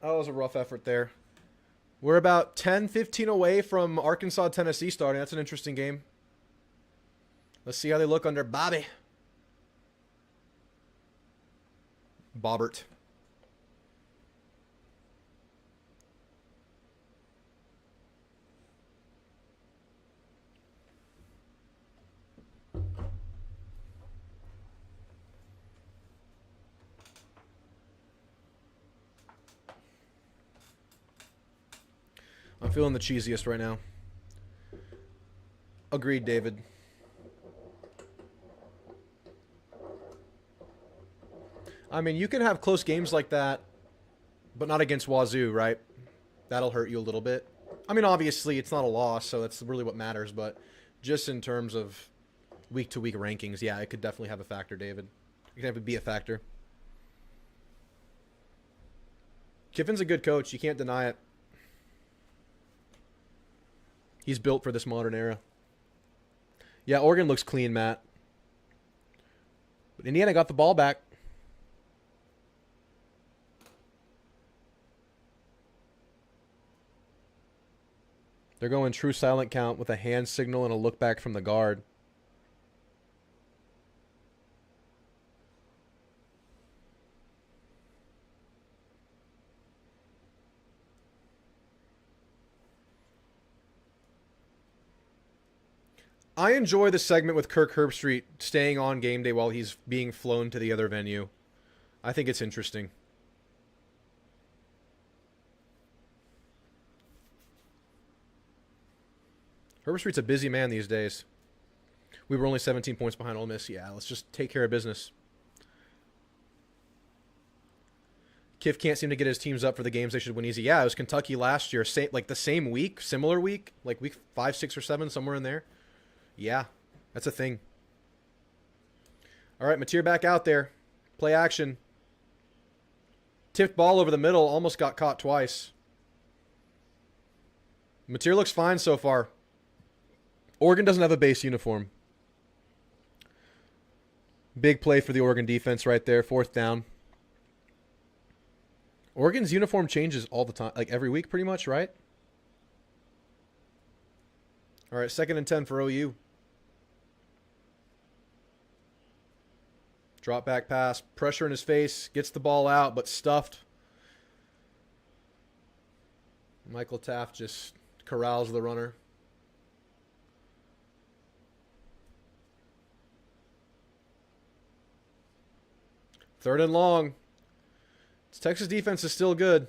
Oh, it was a rough effort there. We're about 10-15 away from Arkansas, Tennessee starting. That's an interesting game. Let's see how they look under Bobby. Bobbert. I'm feeling the cheesiest right now. Agreed, David. I mean, you can have close games like that, but not against Wazoo, right? That'll hurt you a little bit. I mean, obviously, it's not a loss, so that's really what matters, but just in terms of week-to-week rankings, yeah, it could definitely have a factor, David. It could have to be a factor. Kiffin's a good coach. You can't deny it. He's built for this modern era. Yeah, Oregon looks clean, Matt. But Indiana got the ball back. They're going true silent count with a hand signal and a look back from the guard. I enjoy the segment with Kirk Herbstreit staying on game day while he's being flown to the other venue. I think it's interesting. Herbstreit's a busy man these days. We were only 17 points behind Ole Miss. Yeah, let's just take care of business. Kiff can't seem to get his teams up for the games they should win easy. Yeah, it was Kentucky last year. Like the same week, similar week, like week 5, 6, or 7, somewhere in there. Yeah, that's a thing. All right, Mateer back out there. Play action. Tipped ball over the middle. Almost got caught twice. Mateer looks fine so far. Oregon doesn't have a base uniform. Big play for the Oregon defense right there. 4th down. Oregon's uniform changes all the time. Like every week pretty much, right? All right, 2nd and 10 for OU. Drop back pass, pressure in his face, gets the ball out, but stuffed. Michael Taft just corrals the runner. Third and long. Texas defense is still good.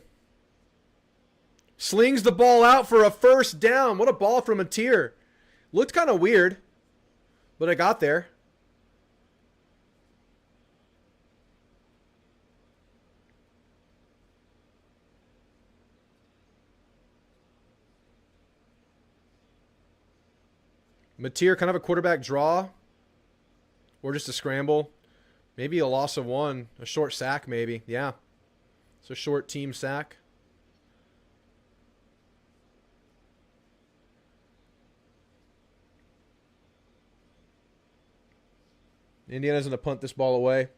Slings the ball out for a 1st down. What a ball from Mateer. Looked kind of weird, but it got there. Mateer, kind of a quarterback draw. Or just a scramble. Maybe a loss of one. A short sack, maybe. Yeah. It's a short team sack. Indiana's going to punt this ball away.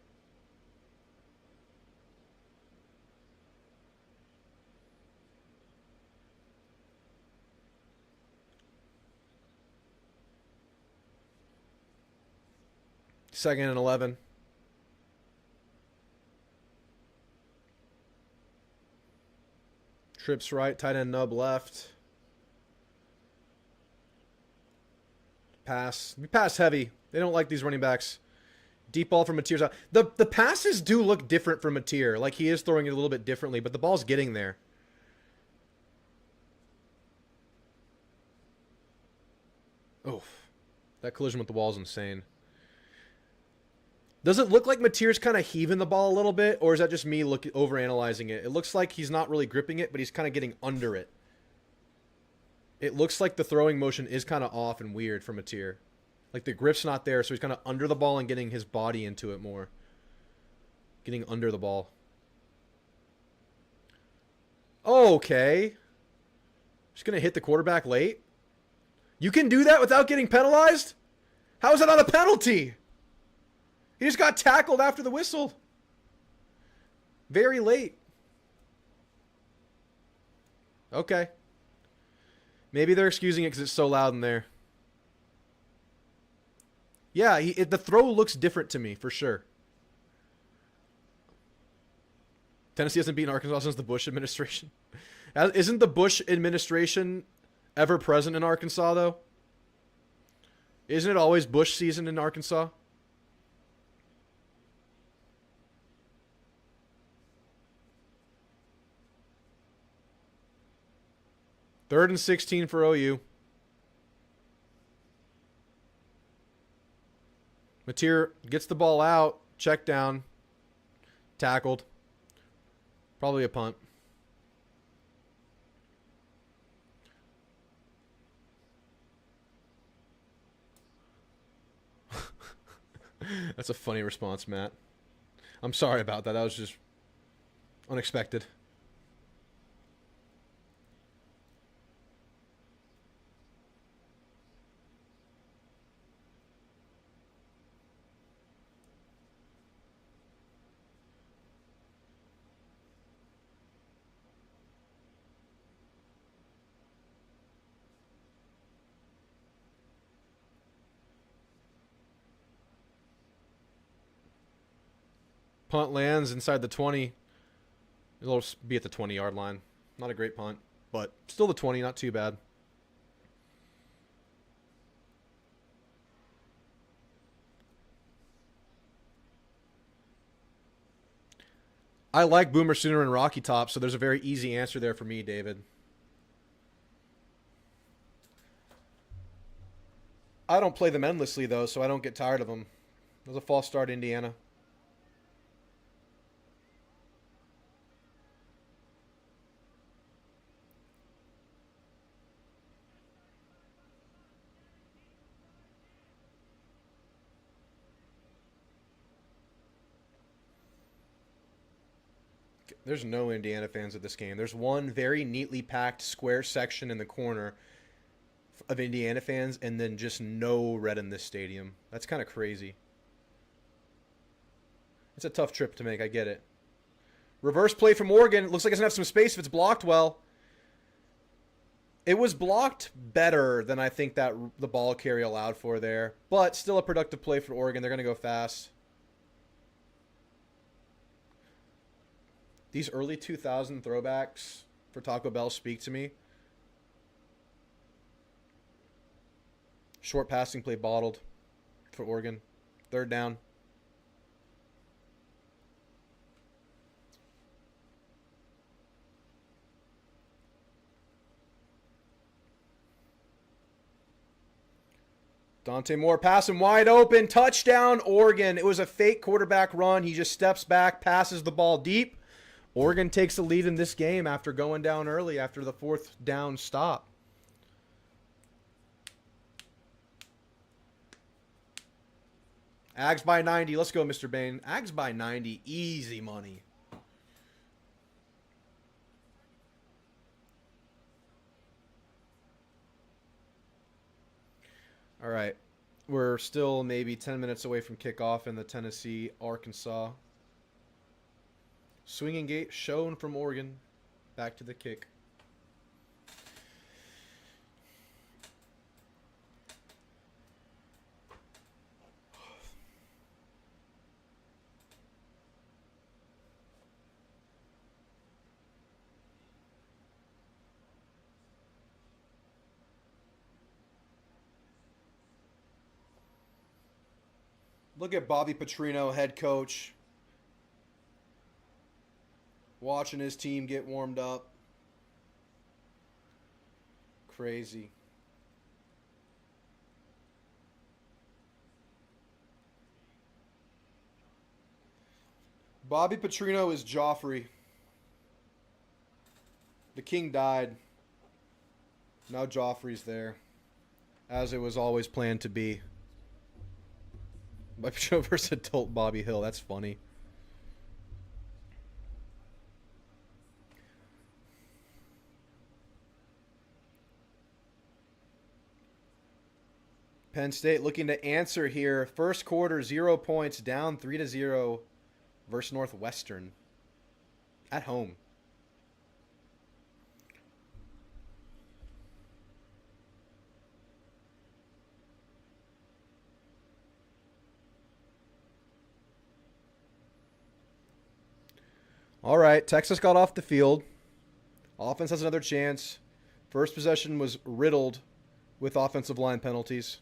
Second and 11. Trips right, tight end nub left. Pass. We pass heavy. They don't like these running backs. Deep ball from Mateer's out. The passes do look different from Mateer. Like he is throwing it a little bit differently, but the ball's getting there. Oh, that collision with the wall is insane. Does it look like Mateer's kind of heaving the ball a little bit, or is that just me overanalyzing it? It looks like he's not really gripping it, but he's kind of getting under it. It looks like the throwing motion is kind of off and weird for Mateer. Like the grip's not there, so he's kind of under the ball and getting his body into it more. Getting under the ball. Oh, okay. Just going to hit the quarterback late? You can do that without getting penalized? How is that not a penalty? He just got tackled after the whistle. Very late. Okay. Maybe they're excusing it because it's so loud in there. Yeah, the throw looks different to me, for sure. Tennessee hasn't beaten Arkansas since the Bush administration. Isn't the Bush administration ever present in Arkansas, though? Isn't it always Bush season in Arkansas? Third and 16 for OU. Mateer gets the ball out. Check down. Tackled. Probably a punt. That's a funny response, Matt. I'm sorry about that. That was just unexpected. Punt lands inside the 20. It'll be at the 20-yard line. Not a great punt, but still the 20, not too bad. I like Boomer Sooner and Rocky Top, so there's a very easy answer there for me, David. I don't play them endlessly, though, so I don't get tired of them. It was a false start, Indiana. There's no Indiana fans at this game. There's one very neatly packed square section in the corner of Indiana fans, and then just no red in this stadium. That's kind of crazy. It's a tough trip to make, I get it. Reverse play from Oregon. It looks like it's going to have some space if it's blocked well. It was blocked better than I think that the ball carry allowed for there, but still a productive play for Oregon. They're going to go fast. These early 2000 throwbacks for Taco Bell speak to me. Short passing play bottled for Oregon. Third down. Dante Moore passing wide open. Touchdown, Oregon. It was a fake quarterback run. He just steps back, passes the ball deep. Oregon takes the lead in this game after going down early after the fourth down stop. Ags by 90. Let's go, Mr. Bain. Ags by 90. Easy money. All right. We're still maybe 10 minutes away from kickoff in the Tennessee-Arkansas. Swinging gate shown from Oregon. Back to the kick. Look at Bobby Petrino, head coach, watching his team get warmed up. Crazy. Bobby Petrino is Joffrey. The king died. Now Joffrey's there, as it was always planned to be. Bobby Petrino versus adult Bobby Hill. That's funny. Penn State looking to answer here. First quarter, 0 points, down 3-0 versus Northwestern at home. All right, Texas got off the field. Offense has another chance. First possession was riddled with offensive line penalties.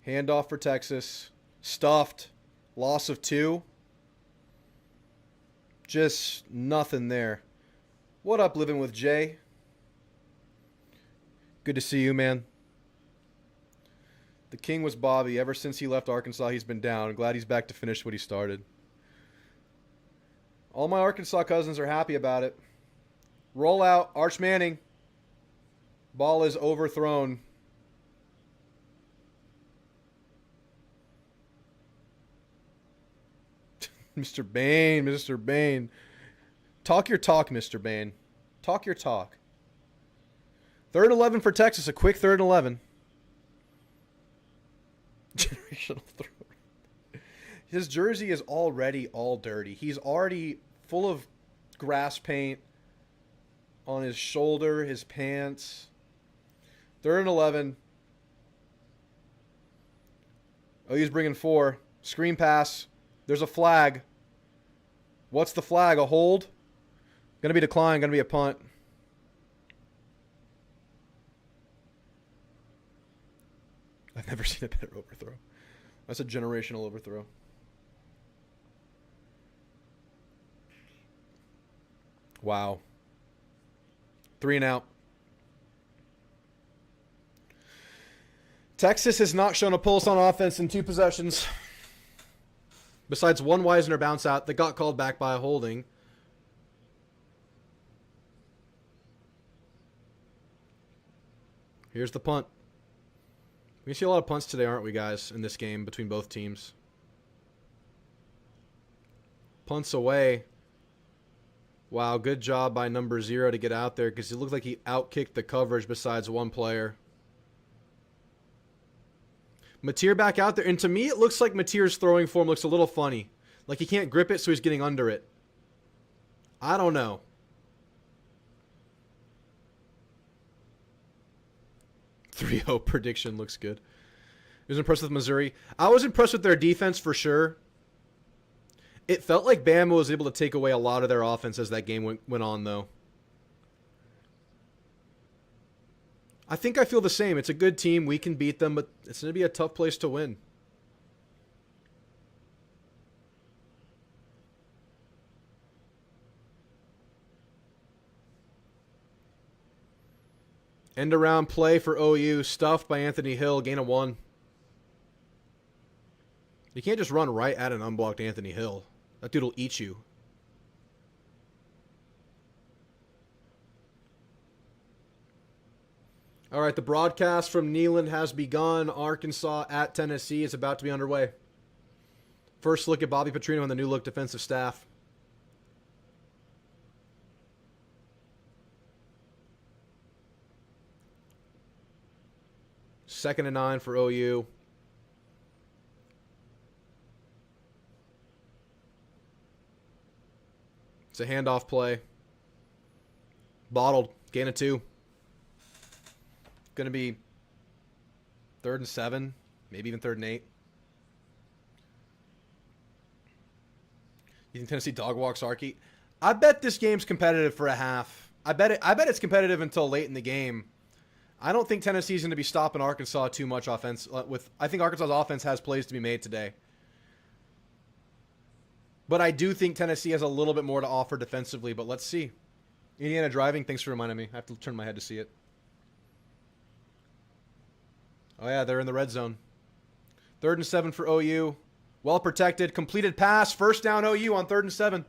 Handoff for Texas. Stuffed. Loss of 2. Just nothing there. What up, Living with Jay? Good to see you, man. The king was Bobby. Ever since he left Arkansas, he's been down. Glad he's back to finish what he started. All my Arkansas cousins are happy about it. Roll out. Arch Manning. Ball is overthrown. Mr. Bain, Mr. Bain. Talk your talk, Mr. Bain. Talk your talk. 3rd and 11 for Texas. A quick 3rd and 11. Generational throw. His jersey is already all dirty. He's already full of grass paint on his shoulder, his pants. 3rd and 11. Oh, he's bringing 4. Screen pass. There's a flag. What's the flag? A hold? Gonna be declined. Gonna be a punt. I've never seen a better overthrow. That's a generational overthrow. Wow. 3 and out. Texas has not shown a pulse on offense in 2 possessions. Besides one Wisner bounce out that got called back by a holding. Here's the punt. We see a lot of punts today, aren't we, guys, in this game between both teams? Punts away. Wow, good job by number 0 to get out there because it looked like he outkicked the coverage besides one player. Mateer back out there. And to me, it looks like Mateer's throwing form looks a little funny. Like he can't grip it, so he's getting under it. I don't know. .30 prediction looks good. I was impressed with Missouri. I was impressed with their defense for sure. It felt like Bama was able to take away a lot of their offense as that game went on, though. I think I feel the same. It's a good team. We can beat them, but it's going to be a tough place to win. End around play for OU. Stuffed by Anthony Hill. Gain of 1. You can't just run right at an unblocked Anthony Hill. That dude will eat you. All right, the broadcast from Neyland has begun. Arkansas at Tennessee is about to be underway. First look at Bobby Petrino and the new look defensive staff. Second and 9 for OU. It's a handoff play. Bottled. Gain of 2. Going to be 3rd and 7. Maybe even 3rd and 8. You think Tennessee dog walks Arky? I bet this game's competitive for a half. I bet it's competitive until late in the game. I don't think Tennessee's going to be stopping Arkansas too much offense. I think Arkansas's offense has plays to be made today. But I do think Tennessee has a little bit more to offer defensively, but let's see. Indiana driving, thanks for reminding me. I have to turn my head to see it. Oh yeah, they're in the red zone. 3rd and 7 for OU. Well protected, completed pass, first down OU on 3rd and 7.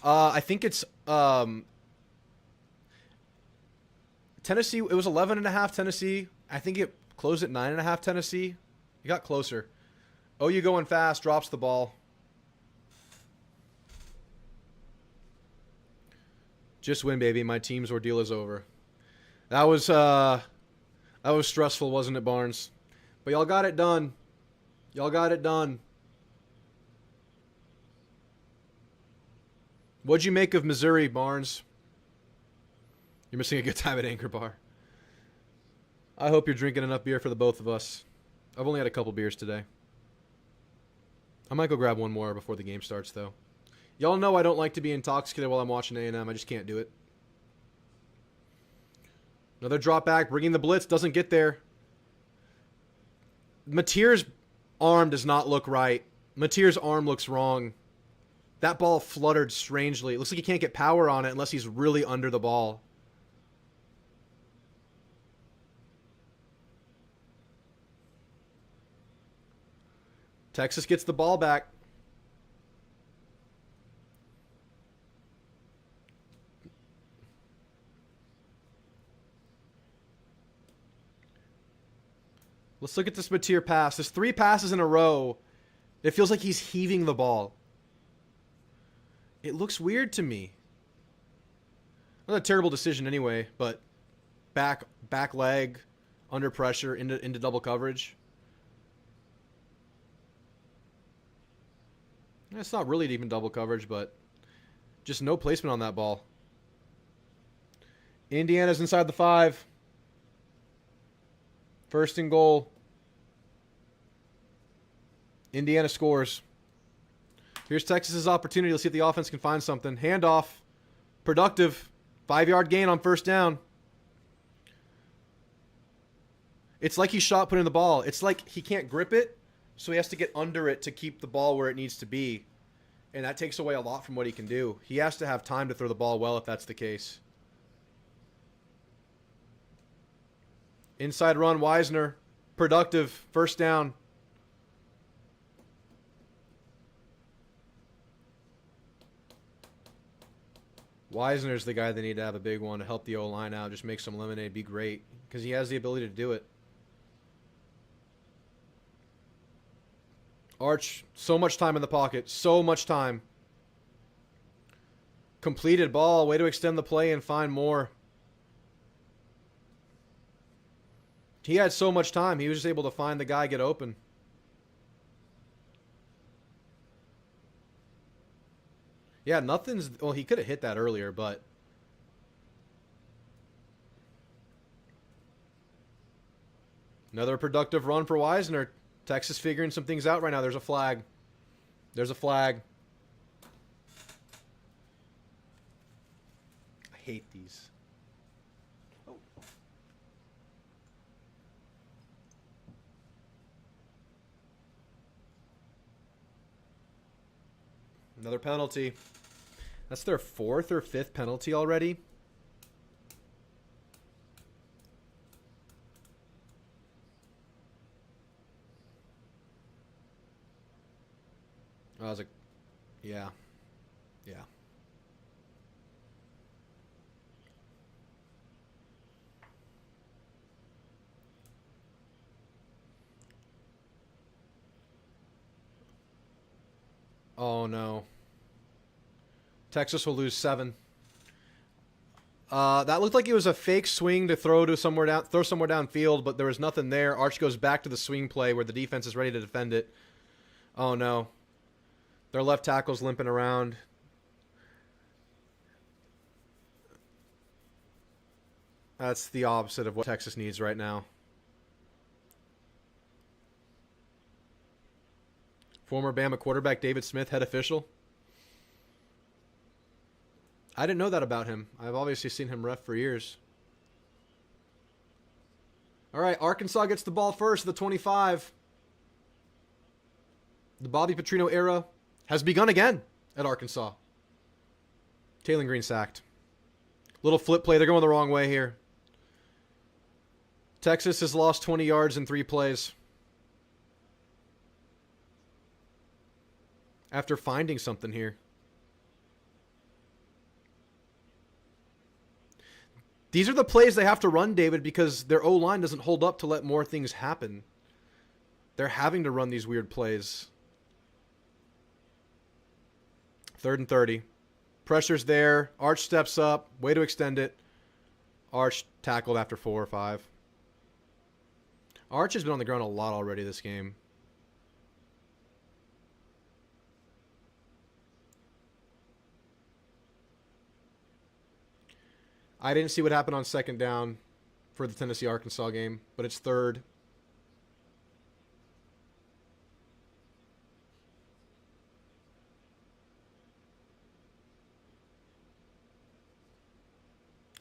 I think it's Tennessee. It was 11.5 Tennessee. I think it closed at 9.5 Tennessee. It got closer. OU going fast, drops the ball. Just win, baby. My team's ordeal is over. That was stressful, wasn't it, Barnes? But y'all got it done. Y'all got it done. What'd you make of Missouri, Barnes? You're missing a good time at Anchor Bar. I hope you're drinking enough beer for the both of us. I've only had a couple beers today. I might go grab one more before the game starts, though. Y'all know I don't like to be intoxicated while I'm watching A&M. I just can't do it. Another drop back, bringing the blitz, doesn't get there. Mateer's arm does not look right. Mateer's arm looks wrong. That ball fluttered strangely. It looks like he can't get power on it unless he's really under the ball. Texas gets the ball back. Let's look at this Mateer pass. There's 3 passes in a row. It feels like he's heaving the ball. It looks weird to me. Not a terrible decision anyway, but back leg, under pressure, into double coverage. It's not really even double coverage, but just no placement on that ball. Indiana's inside the 5. First and goal. Indiana scores. Here's Texas's opportunity. Let's see if the offense can find something. Handoff. Productive. 5-yard gain on first down. It's like he's shot putting the ball. It's like he can't grip it, so he has to get under it to keep the ball where it needs to be. And that takes away a lot from what he can do. He has to have time to throw the ball well if that's the case. Inside run, Wisner. Productive. First down. Wisner's the guy they need to have a big one to help the O-line out. Just make some lemonade. Be great. Because he has the ability to do it. Arch, so much time in the pocket. So much time. Completed ball. Way to extend the play and find more. He had so much time. He was just able to find the guy get open. Yeah, nothing's... Well, he could have hit that earlier, but... Another productive run for Wisner. Texas figuring some things out right now. There's a flag. There's a flag. I hate these. Oh. Another penalty. That's their 4th or 5th penalty already. I was like, yeah. Yeah. Oh, no. Texas will lose 7. That looked like it was a fake swing to throw somewhere downfield, but there was nothing there. Arch goes back to the swing play where the defense is ready to defend it. Oh, no. Their left tackle's limping around. That's the opposite of what Texas needs right now. Former Bama quarterback David Smith, head official. I didn't know that about him. I've obviously seen him ref for years. All right, Arkansas gets the ball first, the 25. The Bobby Petrino era has begun again at Arkansas. Taylor Green sacked. Little flip play. They're going the wrong way here. Texas has lost 20 yards in 3 plays. After finding something here. These are the plays they have to run, David, because their O-line doesn't hold up to let more things happen. They're having to run these weird plays. 3rd and 30. Pressure's there. Arch steps up. Way to extend it. Arch tackled after 4 or 5. Arch has been on the ground a lot already this game. I didn't see what happened on 2nd down for the Tennessee-Arkansas game, but it's 3rd.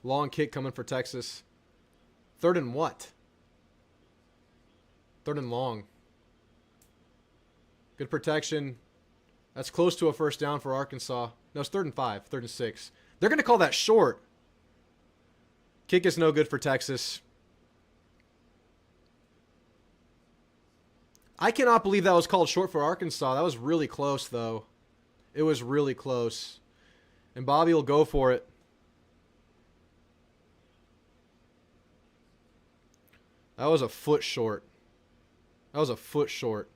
Long kick coming for Texas. 3rd and what? 3rd and long. Good protection. That's close to a first down for Arkansas. No, it's 3rd and 5. 3rd and 6. They're going to call that short. Kick is no good for Texas. I cannot believe that was called short for Arkansas. That was really close, though. It was really close. And Bobby will go for it. That was a foot short. That was a foot short.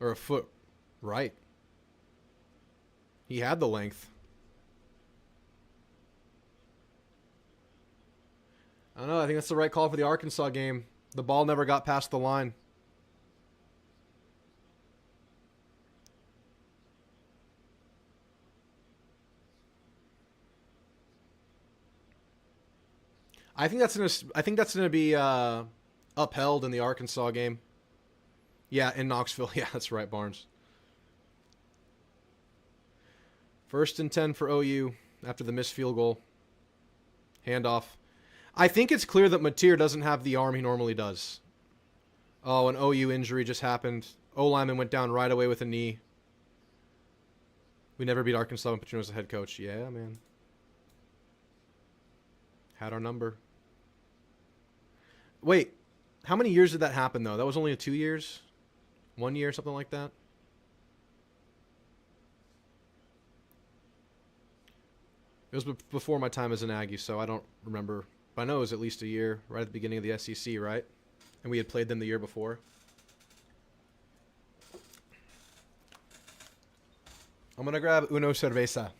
Or a foot right. He had the length. I don't know. I think that's the right call for the Arkansas game. The ball never got past the line. I think that's gonna be upheld in the Arkansas game. Yeah, in Knoxville. Yeah, that's right, Barnes. 1st and 10 for OU after the missed field goal. Handoff. I think it's clear that Mateer doesn't have the arm he normally does. Oh, an OU injury just happened. O-lineman went down right away with a knee. We never beat Arkansas when Petrino was the head coach. Yeah, man. Had our number. Wait, how many years did that happen, though? That was only 2 years? 1 year, something like that? It was before my time as an Aggie, so I don't remember. But I know it was at least a year, right at the beginning of the SEC, right? And we had played them the year before. I'm going to grab uno cerveza.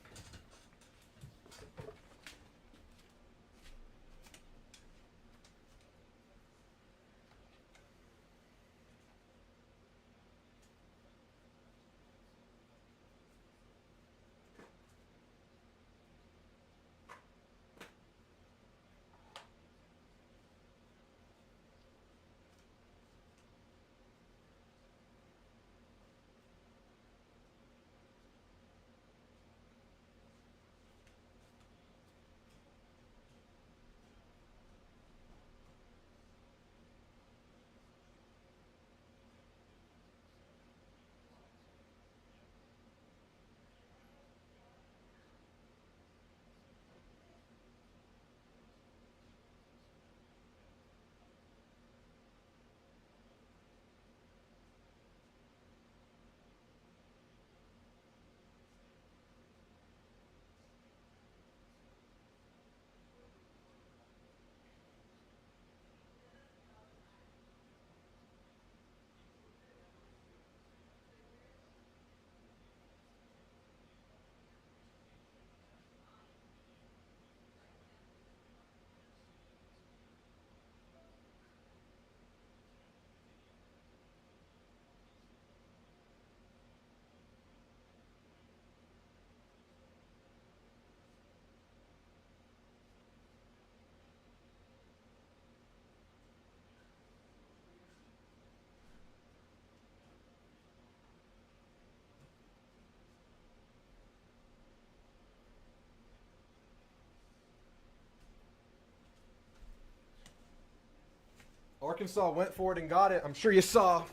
Arkansas went for it and got it. I'm sure you saw.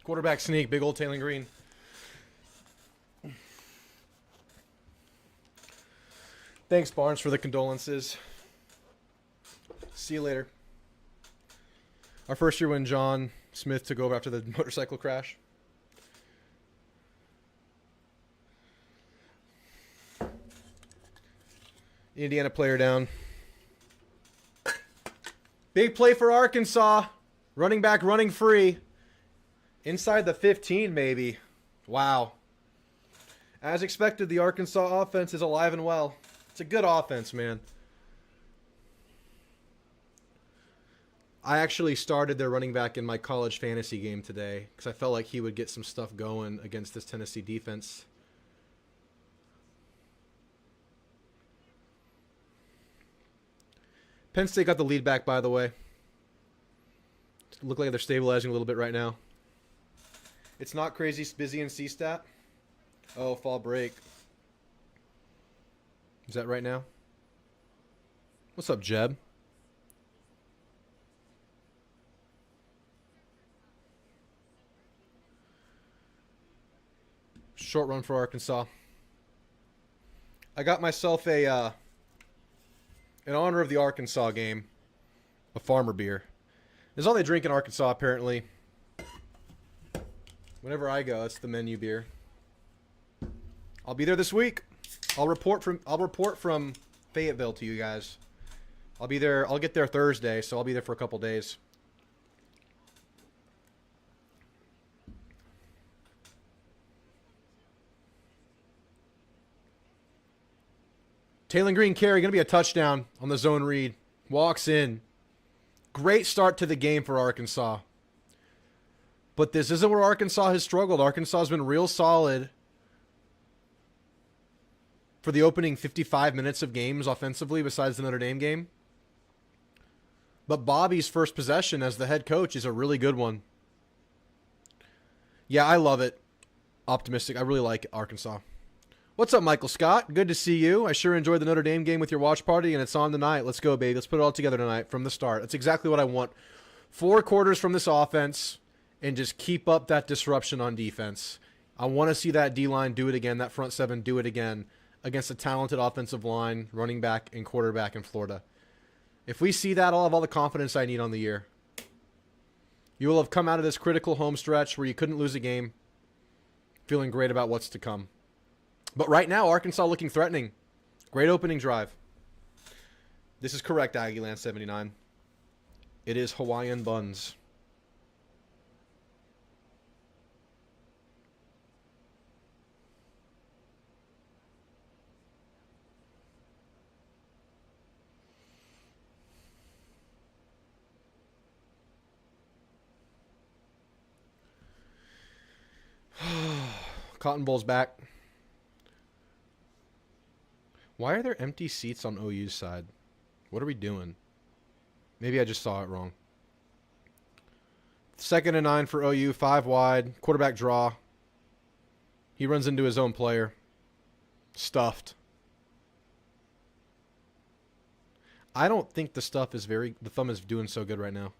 Quarterback sneak, big old Taylor Green. Thanks, Barnes, for the condolences. See you later. Our first year when John Smith took over after the motorcycle crash. Indiana player down. Big play for Arkansas. Running back running free. Inside the 15, maybe. Wow. As expected, the Arkansas offense is alive and well. It's a good offense, man. I actually started their running back in my college fantasy game today because I felt like he would get some stuff going against this Tennessee defense. Penn State got the lead back, by the way. Look like they're stabilizing a little bit right now. It's not crazy busy in C-Stat. Oh, fall break. Is that right now? What's up, Jeb? Short run for Arkansas. I got myself a in honor of the Arkansas game, a farmer beer. It's all they drink in Arkansas, apparently. Whenever I go, it's the menu beer. I'll be there this week. I'll report from Fayetteville to you guys. I'll be there. I'll get there Thursday, so I'll be there for a couple days. Taylor Green carry, going to be a touchdown on the zone read. Walks in. Great start to the game for Arkansas. But this isn't where Arkansas has struggled. Arkansas has been real solid for the opening 55 minutes of games offensively besides the Notre Dame game. But Bobby's first possession as the head coach is a really good one. Yeah, I love it. Optimistic. I really like Arkansas. What's up, Michael Scott? Good to see you. I sure enjoyed the Notre Dame game with your watch party, and it's on tonight. Let's go, baby. Let's put it all together tonight from the start. That's exactly what I want. 4 quarters from this offense, and just keep up that disruption on defense. I want to see that D-line do it again, that front 7 do it again against a talented offensive line, running back, and quarterback in Florida. If we see that, I'll have all the confidence I need on the year. You will have come out of this critical home stretch where you couldn't lose a game feeling great about what's to come. But right now, Arkansas looking threatening. Great opening drive. This is correct, Aggieland 79. It is Hawaiian buns. Cotton Bowl's back. Why are there empty seats on OU's side? What are we doing? Maybe I just saw it wrong. 2nd and 9 for OU, 5 wide. Quarterback draw. He runs into his own player. Stuffed. I don't think the thumb is doing so good right now.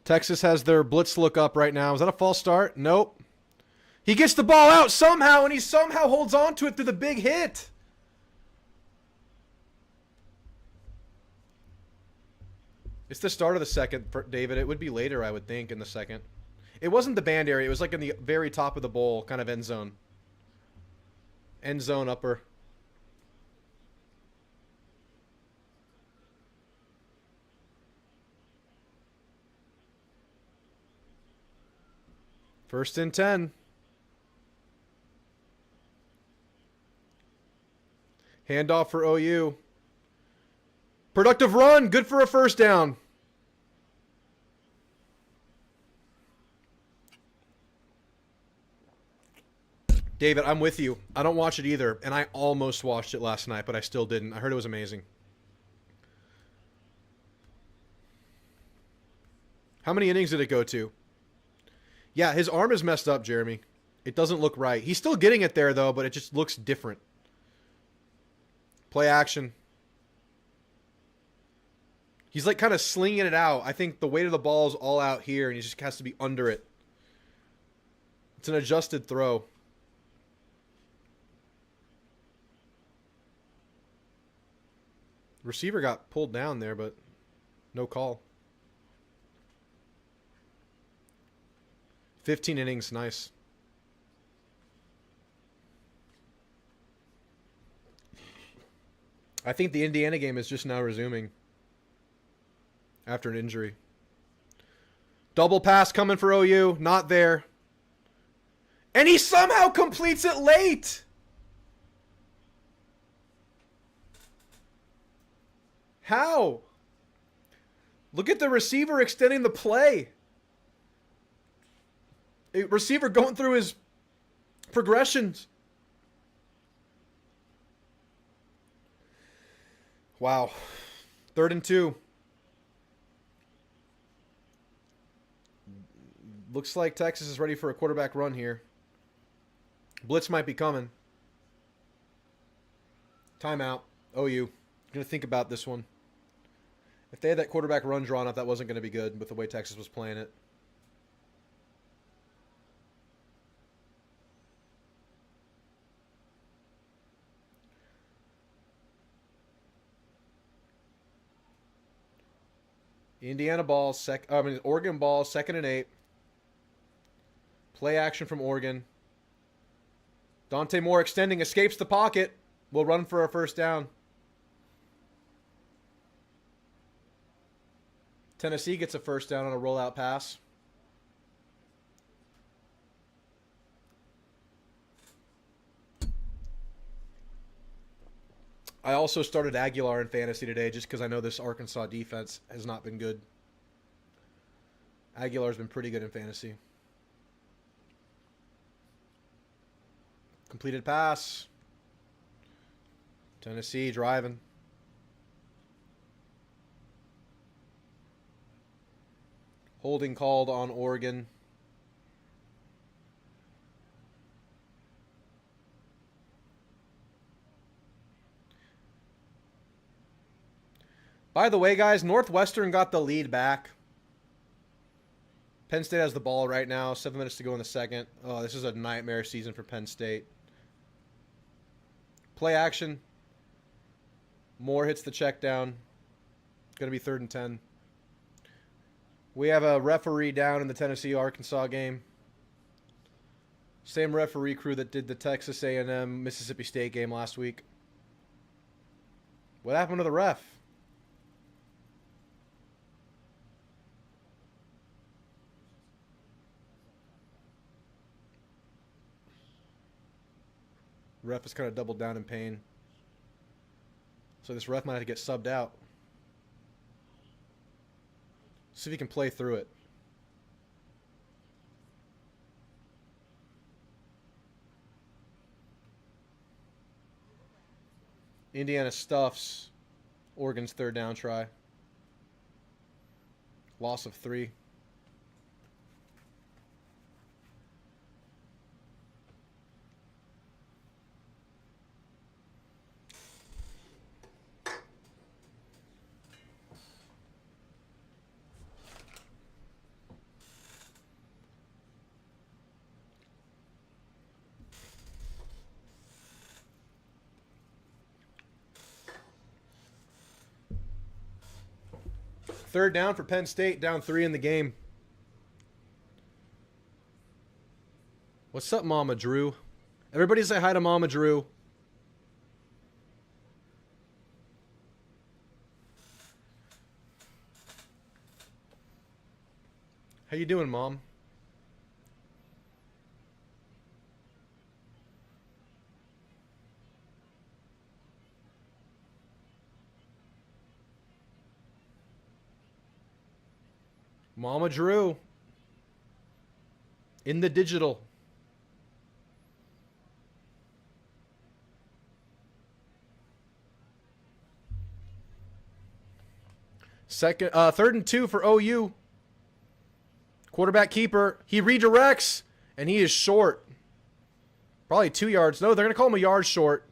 Texas has their blitz look up right now. Is that a false start? Nope. He gets the ball out somehow, and he somehow holds on to it through the big hit. It's the start of the second, David. It would be later, I would think, in the second. It wasn't the band area. It was like in the very top of the bowl, kind of end zone. End zone upper. First and 10. Handoff for OU. Productive run. Good for a first down. David, I'm with you. I don't watch it either, and I almost watched it last night, but I still didn't. I heard it was amazing. How many innings did it go to? Yeah, his arm is messed up, Jeremy. It doesn't look right. He's still getting it there, though, but it just looks different. Play action. He's like kind of slinging it out. I think the weight of the ball is all out here, and he just has to be under it. It's an adjusted throw. Receiver got pulled down there, but no call. 15 innings, nice. I think the Indiana game is just now resuming after an injury. Double pass coming for OU, not there. And he somehow completes it late. How? Look at the receiver extending the play. A receiver going through his progressions. Wow. 3rd and 2. Looks like Texas is ready for a quarterback run here. Blitz might be coming. Timeout. OU. Going to think about this one. If they had that quarterback run drawn up, that wasn't going to be good with the way Texas was playing it. Indiana ball, Oregon ball, 2nd and 8. Play action from Oregon. Dante Moore extending, escapes the pocket. Will run for a first down. Tennessee gets a first down on a rollout pass. I also started Aguilar in fantasy today just because I know this Arkansas defense has not been good. Aguilar's been pretty good in fantasy. Completed pass. Tennessee driving. Holding called on Oregon. By the way, guys, Northwestern got the lead back. Penn State has the ball right now. 7 minutes to go in the second. Oh, this is a nightmare season for Penn State. Play action. Moore hits the check down. Going to be 3rd and 10. We have a referee down in the Tennessee-Arkansas game. Same referee crew that did the Texas A&M Mississippi State game last week. What happened to the ref? Ref is kind of doubled down in pain. So this ref might have to get subbed out. See if he can play through it. Indiana stuffs Oregon's 3rd down try. Loss of 3. Third down for Penn State, down 3 in the game. What's up, Mama Drew? Everybody say hi to Mama Drew. How you doing, Mom? Mama Drew. In the digital. Third and 2 for OU. Quarterback keeper. He redirects, and he is short. Probably 2 yards. No, they're going to call him a yard short.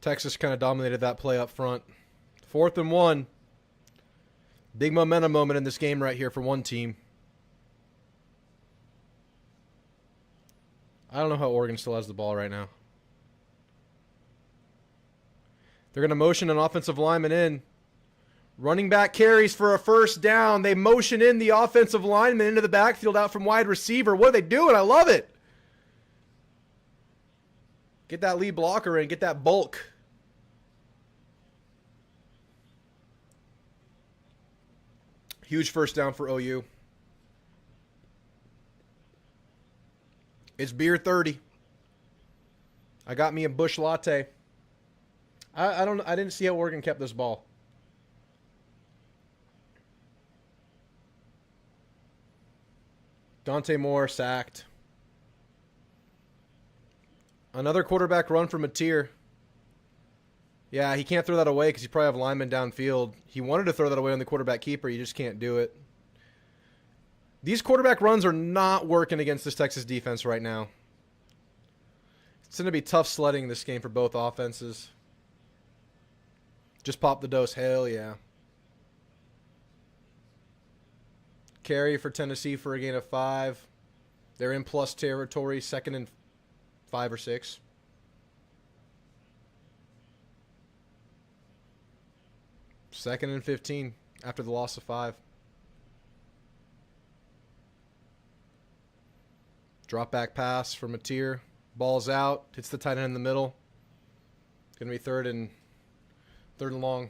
Texas kind of dominated that play up front. 4th and 1. Big momentum moment in this game right here for one team. I don't know how Oregon still has the ball right now. They're going to motion an offensive lineman in. Running back carries for a first down. They motion in the offensive lineman into the backfield out from wide receiver. What are they doing? I love it. Get that lead blocker in. Get that bulk. Huge first down for OU. It's beer 30. I got me a Busch latte. I didn't see how Oregon kept this ball. Dante Moore sacked. Another quarterback run for Mateer. Yeah, he can't throw that away because you probably have linemen downfield. He wanted to throw that away on the quarterback keeper. You just can't do it. These quarterback runs are not working against this Texas defense right now. It's going to be tough sledding this game for both offenses. Just pop the dose. Hell yeah. Carry for Tennessee for a gain of 5. They're in plus territory. 2nd and 5 or 6. Second and 15 after the loss of 5. Drop back pass for Mateer. Ball's out. Hits the tight end in the middle. Going to be third and long.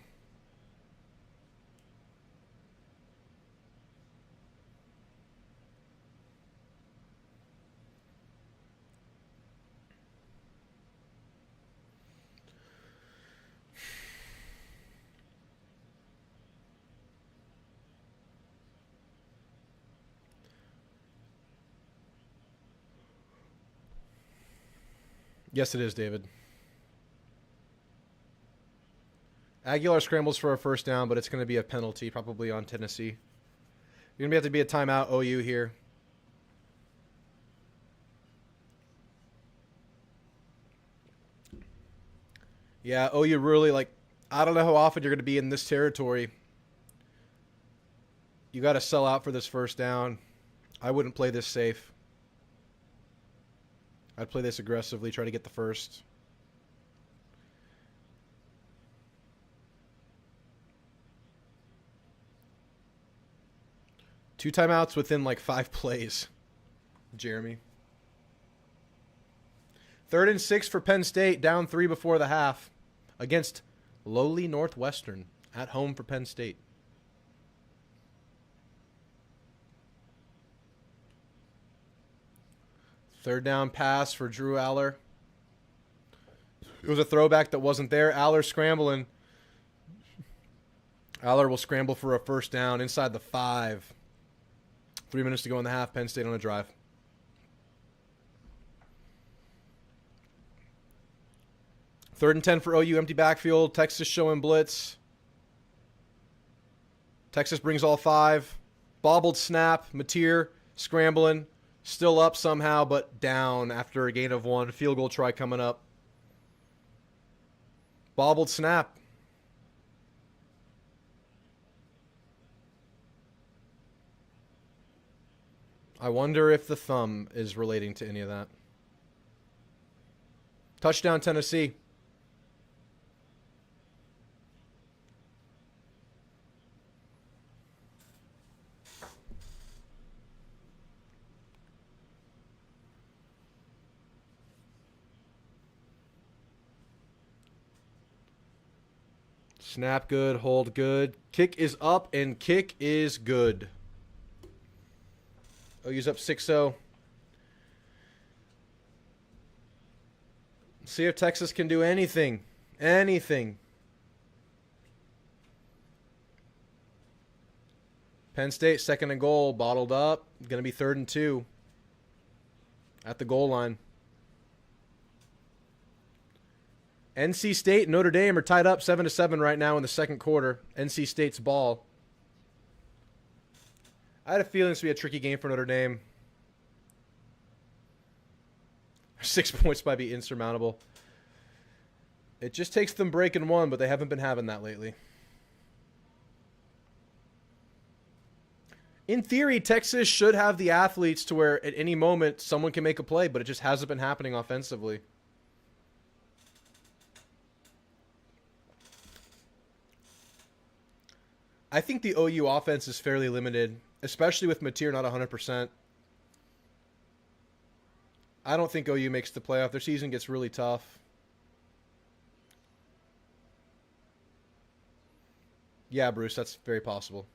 Yes, it is, David. Aguilar scrambles for a first down, but it's going to be a penalty, probably on Tennessee. You're going to have to be a timeout OU here. Yeah, OU really, I don't know how often you're going to be in this territory. You got to sell out for this first down. I wouldn't play this safe. I'd play this aggressively, try to get the first. Two timeouts within 5 plays, Jeremy. 3rd and 6 for Penn State, down 3 before the half against lowly Northwestern at home for Penn State. Third down pass for Drew Aller. It was a throwback that wasn't there. Aller scrambling. Aller will scramble for a first down inside the 5. 3 minutes to go in the half. Penn State on a drive. Third and 10 for OU. Empty backfield. Texas showing blitz. Texas brings all 5. Bobbled snap. Mateer scrambling. Still up somehow, but down after a gain of 1. Field goal try coming up. Bobbled snap. I wonder if the thumb is relating to any of that. Touchdown, Tennessee. Snap good, hold good. Kick is up, and kick is good. OU's up 6-0. See if Texas can do anything. Anything. Penn State, 2nd and goal, bottled up. Going to be 3rd and 2. at the goal line. NC State and Notre Dame are tied up 7-7 right now in the second quarter. NC State's ball. I had a feeling this would be a tricky game for Notre Dame. 6 points might be insurmountable. It just takes them breaking one, but they haven't been having that lately. In theory, Texas should have the athletes to where at any moment someone can make a play, but it just hasn't been happening offensively. I think the OU offense is fairly limited, especially with Mateer not 100%. I don't think OU makes the playoff. Their season gets really tough. Yeah, Bruce, that's very possible.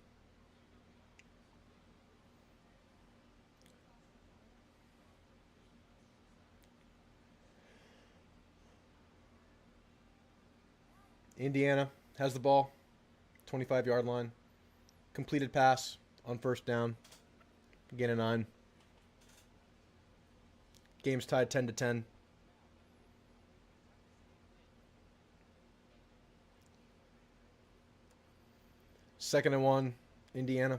Indiana has the ball, 25-yard line. Completed pass on first down. Gain of 9. Game's tied 10-10. Second and 1, Indiana.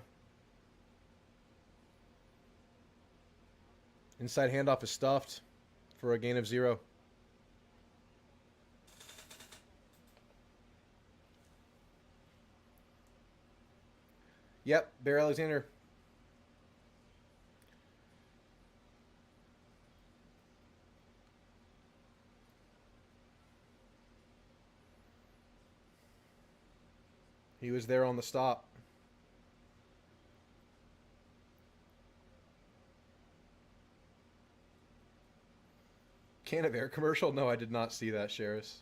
Inside handoff is stuffed for a gain of 0. Yep, Bear Alexander. He was there on the stop. Can of Air commercial? No, I did not see that, Sheris.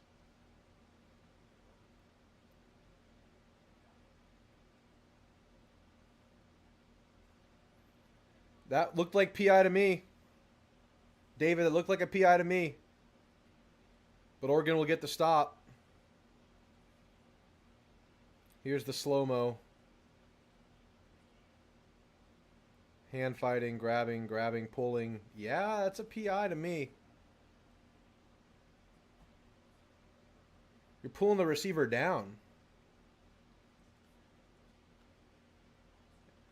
That looked like PI to me. David, it looked like a PI to me. But Oregon will get the stop. Here's the slow-mo. Hand fighting, grabbing, pulling. Yeah, that's a PI to me. You're pulling the receiver down.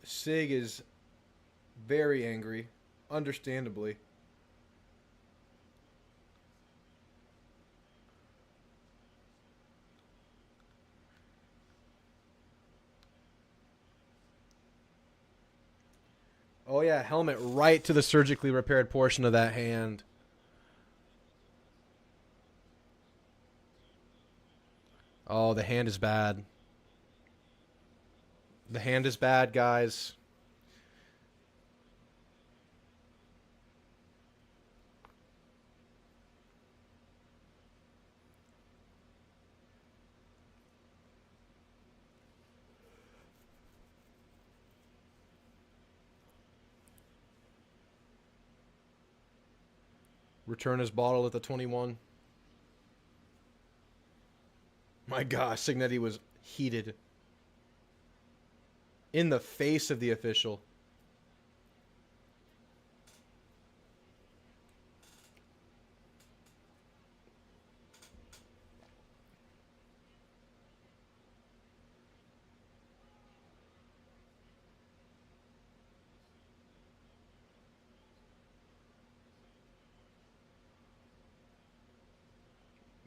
Sig is very angry, understandably. Oh yeah, helmet right to the surgically repaired portion of that hand. Oh, the hand is bad. The hand is bad, guys. Return his bottle at the 21. My gosh, Signetti was heated. In the face of the official.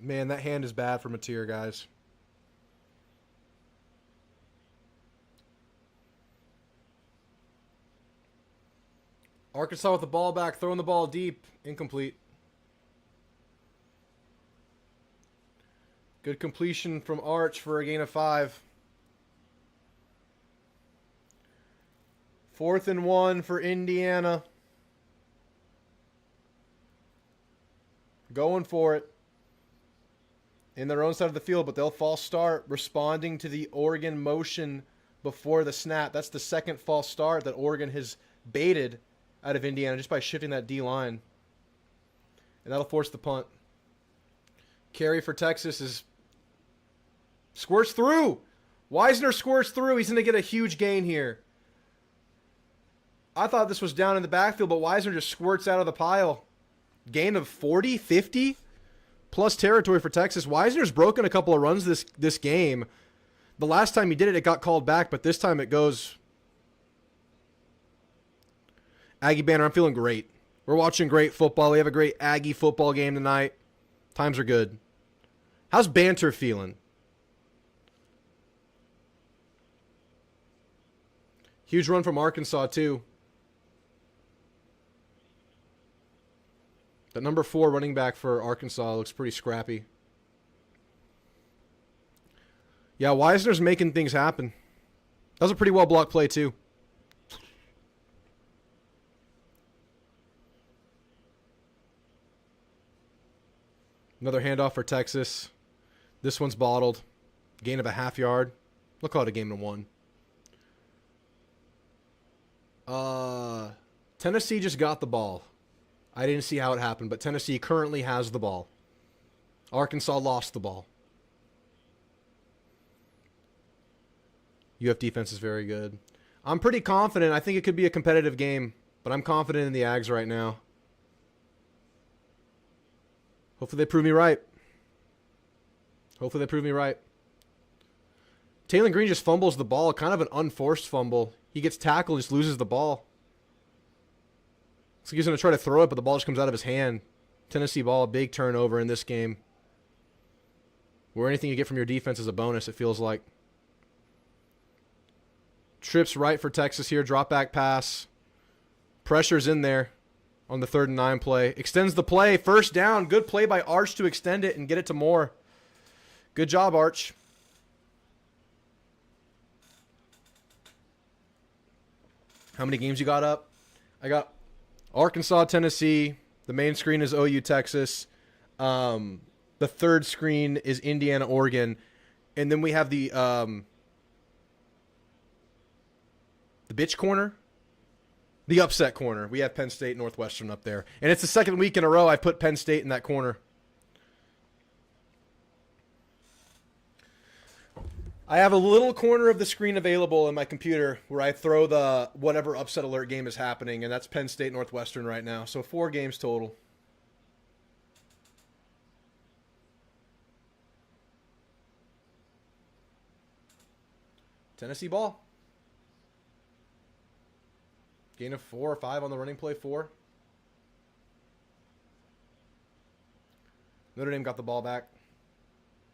Man, that hand is bad for Mateer, guys. Arkansas with the ball back, throwing the ball deep. Incomplete. Good completion from Arch for a gain of 5. 4th and 1 for Indiana. Going for it. In their own side of the field, but they'll false start, responding to the Oregon motion before the snap. That's the second false start that Oregon has baited out of Indiana just by shifting that D line. And that'll force the punt. Carry for Texas is squirts through. Wisner squirts through. He's going to get a huge gain here. I thought this was down in the backfield, but Wisner just squirts out of the pile. Gain of 40, 50 plus territory for Texas. Wisner's broken a couple of runs this game. The last time he did it, it got called back, but this time it goes. Aggie Banner, I'm feeling great. We're watching great football. We have a great Aggie football game tonight. Times are good. How's Banter feeling? Huge run from Arkansas, too. The number 4 running back for Arkansas looks pretty scrappy. Yeah, Wisner's making things happen. That was a pretty well blocked play, too. Another handoff for Texas. This one's bottled. Gain of a half yard. We'll call it a game of 1. Tennessee just got the ball. I didn't see how it happened, but Tennessee currently has the ball. Arkansas lost the ball. UF defense is very good. I'm pretty confident. I think it could be a competitive game, but I'm confident in the Ags right now. Hopefully they prove me right. Taylor Green just fumbles the ball. Kind of an unforced fumble. He gets tackled, just loses the ball. Looks like he's going to try to throw it, but the ball just comes out of his hand. Tennessee ball, a big turnover in this game. Where anything you get from your defense is a bonus, it feels like. Trips right for Texas here. Drop back pass. Pressure's in there on the 3rd and 9 play. Extends the play. First down. Good play by Arch to extend it and get it to Moore. Good job, Arch. How many games you got up? I got Arkansas, Tennessee. The main screen is OU, Texas. The 3rd screen is Indiana, Oregon. And then we have the bitch corner. The upset corner. We have Penn State, Northwestern up there. And it's the 2nd week in a row I put Penn State in that corner. I have a little corner of the screen available in my computer where I throw the whatever upset alert game is happening, and that's Penn State, Northwestern right now. So 4 games total. Tennessee ball. Gain of 4 or 5 on the running play, 4. Notre Dame got the ball back.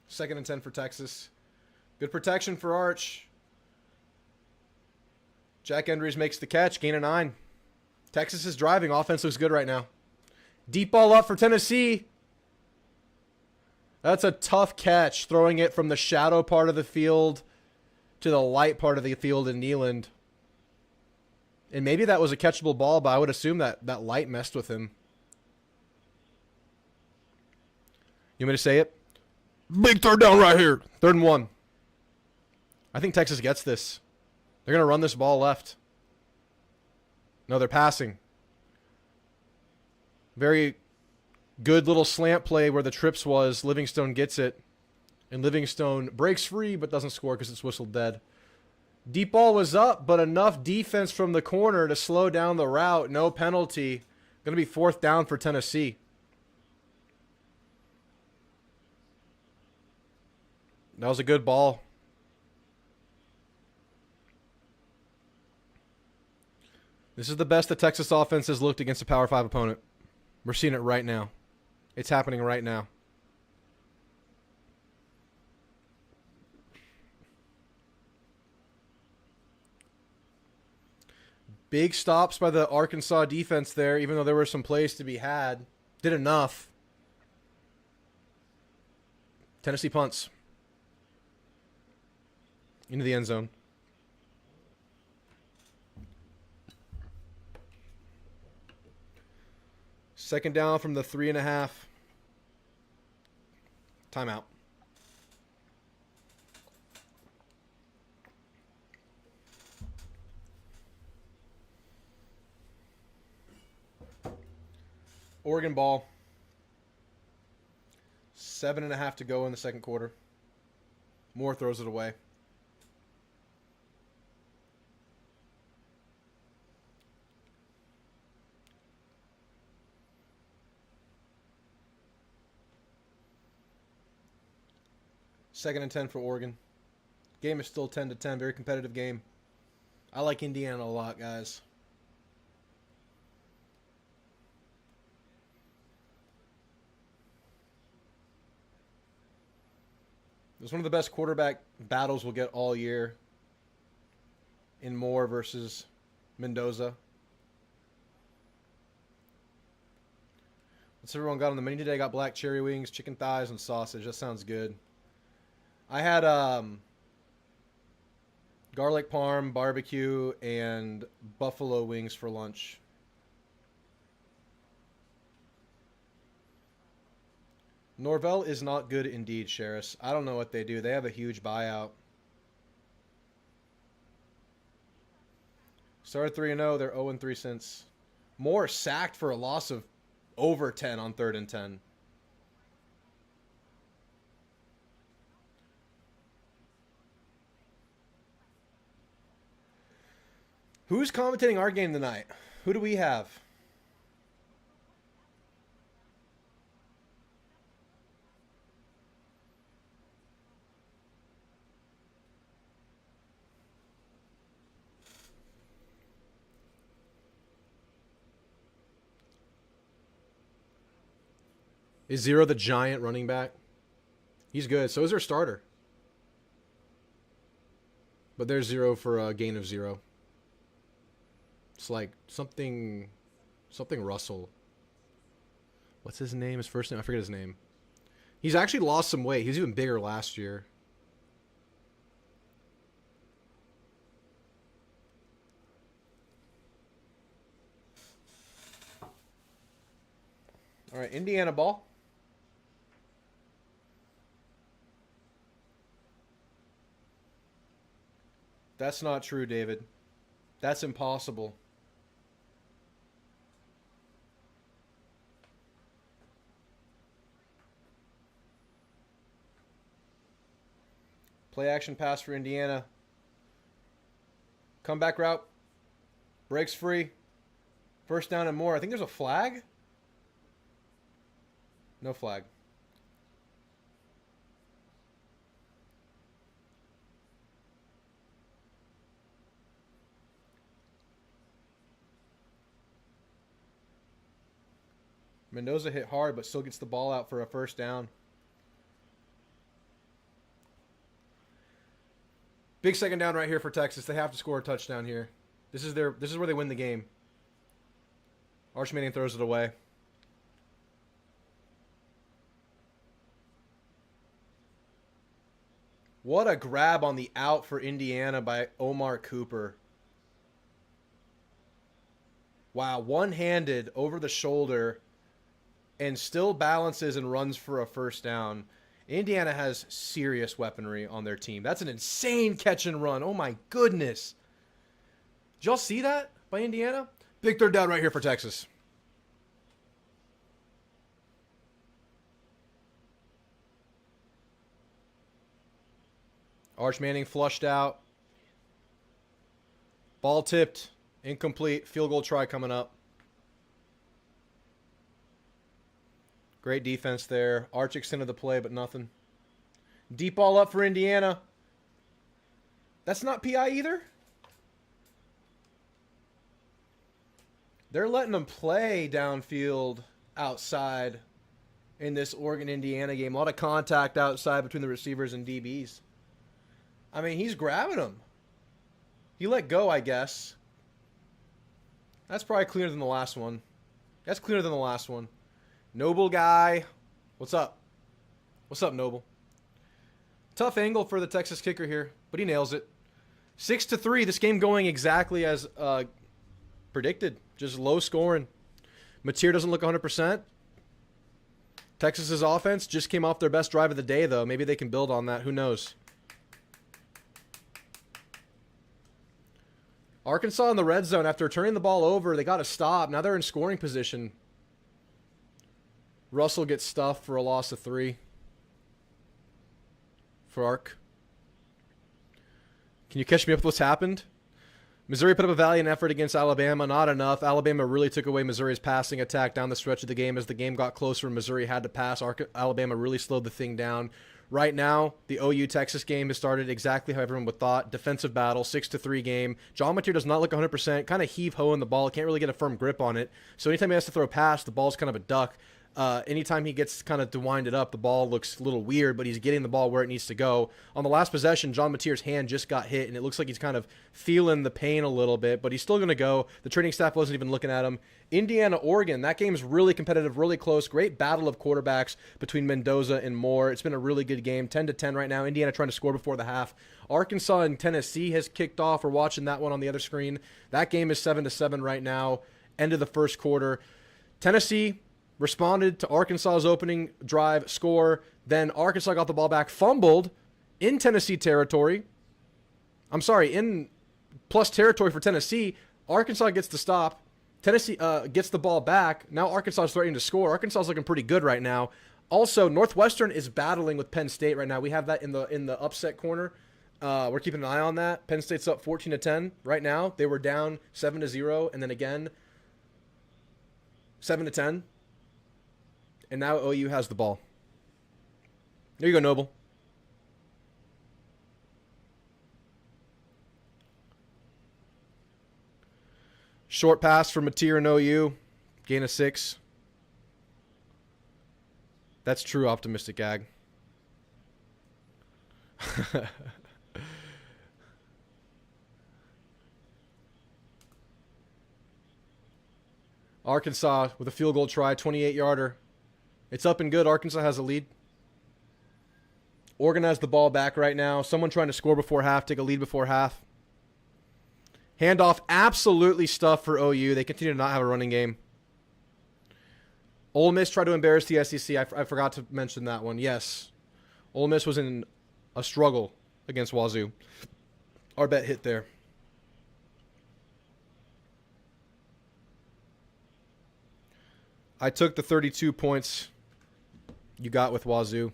2nd and 10 for Texas. Good protection for Arch. Jack Endries makes the catch. Gain of 9. Texas is driving. Offense looks good right now. Deep ball up for Tennessee. That's a tough catch, throwing it from the shadow part of the field to the light part of the field in Neyland. And maybe that was a catchable ball, but I would assume that that light messed with him. You want me to say it? Big 3rd down right here. 3rd and 1. I think Texas gets this. They're going to run this ball left. No, they're passing. Very good little slant play where the trips was. Livingstone gets it. And Livingstone breaks free but doesn't score because it's whistled dead. Deep ball was up, but enough defense from the corner to slow down the route. No penalty. Going to be 4th down for Tennessee. That was a good ball. This is the best the Texas offense has looked against a Power 5 opponent. We're seeing it right now. It's happening right now. Big stops by the Arkansas defense there, even though there were some plays to be had. Did enough. Tennessee punts. Into the end zone. Second down from the 3.5. Timeout. Oregon ball. 7.5 to go in the second quarter. Moore throws it away. 2nd and 10 for Oregon. Game is still 10-10. Very competitive game. I like Indiana a lot, guys. It was one of the best quarterback battles we'll get all year. In Moore versus Mendoza. What's everyone got on the menu today? Got black cherry wings, chicken thighs, and sausage. That sounds good. I had garlic parm, barbecue, and buffalo wings for lunch. Norvell is not good indeed, Sheriff. I don't know what they do. They have a huge buyout. Started 3-0. They're 0-3 since. Moore sacked for a loss of over 10 on 3rd and 10. Who's commentating our game tonight? Who do we have? Is Zero the giant running back? He's good. So is their starter. But there's Zero for a gain of 0. It's like something Russell. What's his name? His first name? I forget his name. He's actually lost some weight. He was even bigger last year. All right, Indiana ball. That's not true, David. That's impossible. Play action pass for Indiana. Comeback route. Breaks free. First down and more. I think there's a flag. No flag. Mendoza hit hard, but still gets the ball out for a first down. Big second down right here for Texas. They have to score a touchdown here. This is where they win the game. Arch Manning throws it away. What a grab on the out for Indiana by Omar Cooper. Wow, one-handed over the shoulder and still balances and runs for a first down. Indiana has serious weaponry on their team. That's an insane catch and run. Oh, my goodness. Did y'all see that by Indiana? Big third down right here for Texas. Arch Manning flushed out. Ball tipped. Incomplete. Field goal try coming up. Great defense there. Arch extended the play, but nothing. Deep ball up for Indiana. That's not PI either? They're letting them play downfield outside in this Oregon-Indiana game. A lot of contact outside between the receivers and DBs. I mean, he's grabbing them. He let go, I guess. That's probably cleaner than the last one. That's cleaner than the last one. Noble guy. What's up? What's up, Noble? Tough angle for the Texas kicker here, but he nails it. 6-3. This game going exactly as predicted. Just low scoring. Mateer doesn't look 100%. Texas's offense just came off their best drive of the day, though. Maybe they can build on that. Who knows? Arkansas in the red zone, after turning the ball over, they got to stop. Now they're in scoring position. Russell gets stuffed for a loss of 3. For Ark. Can you catch me up with what's happened? Missouri put up a valiant effort against Alabama. Not enough. Alabama really took away Missouri's passing attack down the stretch of the game. As the game got closer and Missouri had to pass, Alabama really slowed the thing down. Right now, the OU-Texas game has started exactly how everyone would thought. Defensive battle, 6-3 game. John Mateer does not look 100%, kind of heave-hoeing the ball. Can't really get a firm grip on it. So anytime he has to throw a pass, the ball's kind of a duck. Anytime he gets kind of to wind it up, the ball looks a little weird, but he's getting the ball where it needs to go. On the last possession, John Mateer's hand just got hit, and it looks like he's kind of feeling the pain a little bit, but he's still going to go. The training staff wasn't even looking at him. Indiana-Oregon, that game's really competitive, really close. Great battle of quarterbacks between Mendoza and Moore. It's been a really good game, 10-10 right now. Indiana trying to score before the half. Arkansas and Tennessee has kicked off. We're watching that one on the other screen. That game is 7-7 right now, end of the first quarter. Tennessee responded to Arkansas's opening drive score. Then Arkansas got the ball back, fumbled in Tennessee territory. In plus territory for Tennessee. Arkansas gets the stop. Tennessee gets the ball back. Now Arkansas is threatening to score. Arkansas is looking pretty good right now. Also, Northwestern is battling with Penn State right now. We have that in the upset corner. We're keeping an eye on that. Penn State's up 14-10 right now. They were down 7-0, and then again 7-10. And now OU has the ball. There you go, Noble. Short pass from Mateer and OU. Gain of 6. That's true optimistic ag. Arkansas with a field goal try, 28-yarder. It's up and good. Arkansas has a lead. Oregon has the ball back right now. Someone trying to score before half, take a lead before half. Handoff absolutely stuffed for OU. They continue to not have a running game. Ole Miss tried to embarrass the SEC. I forgot to mention that one. Yes. Ole Miss was in a struggle against Wazoo. Our bet hit there. I took the 32 points you got with Wazoo.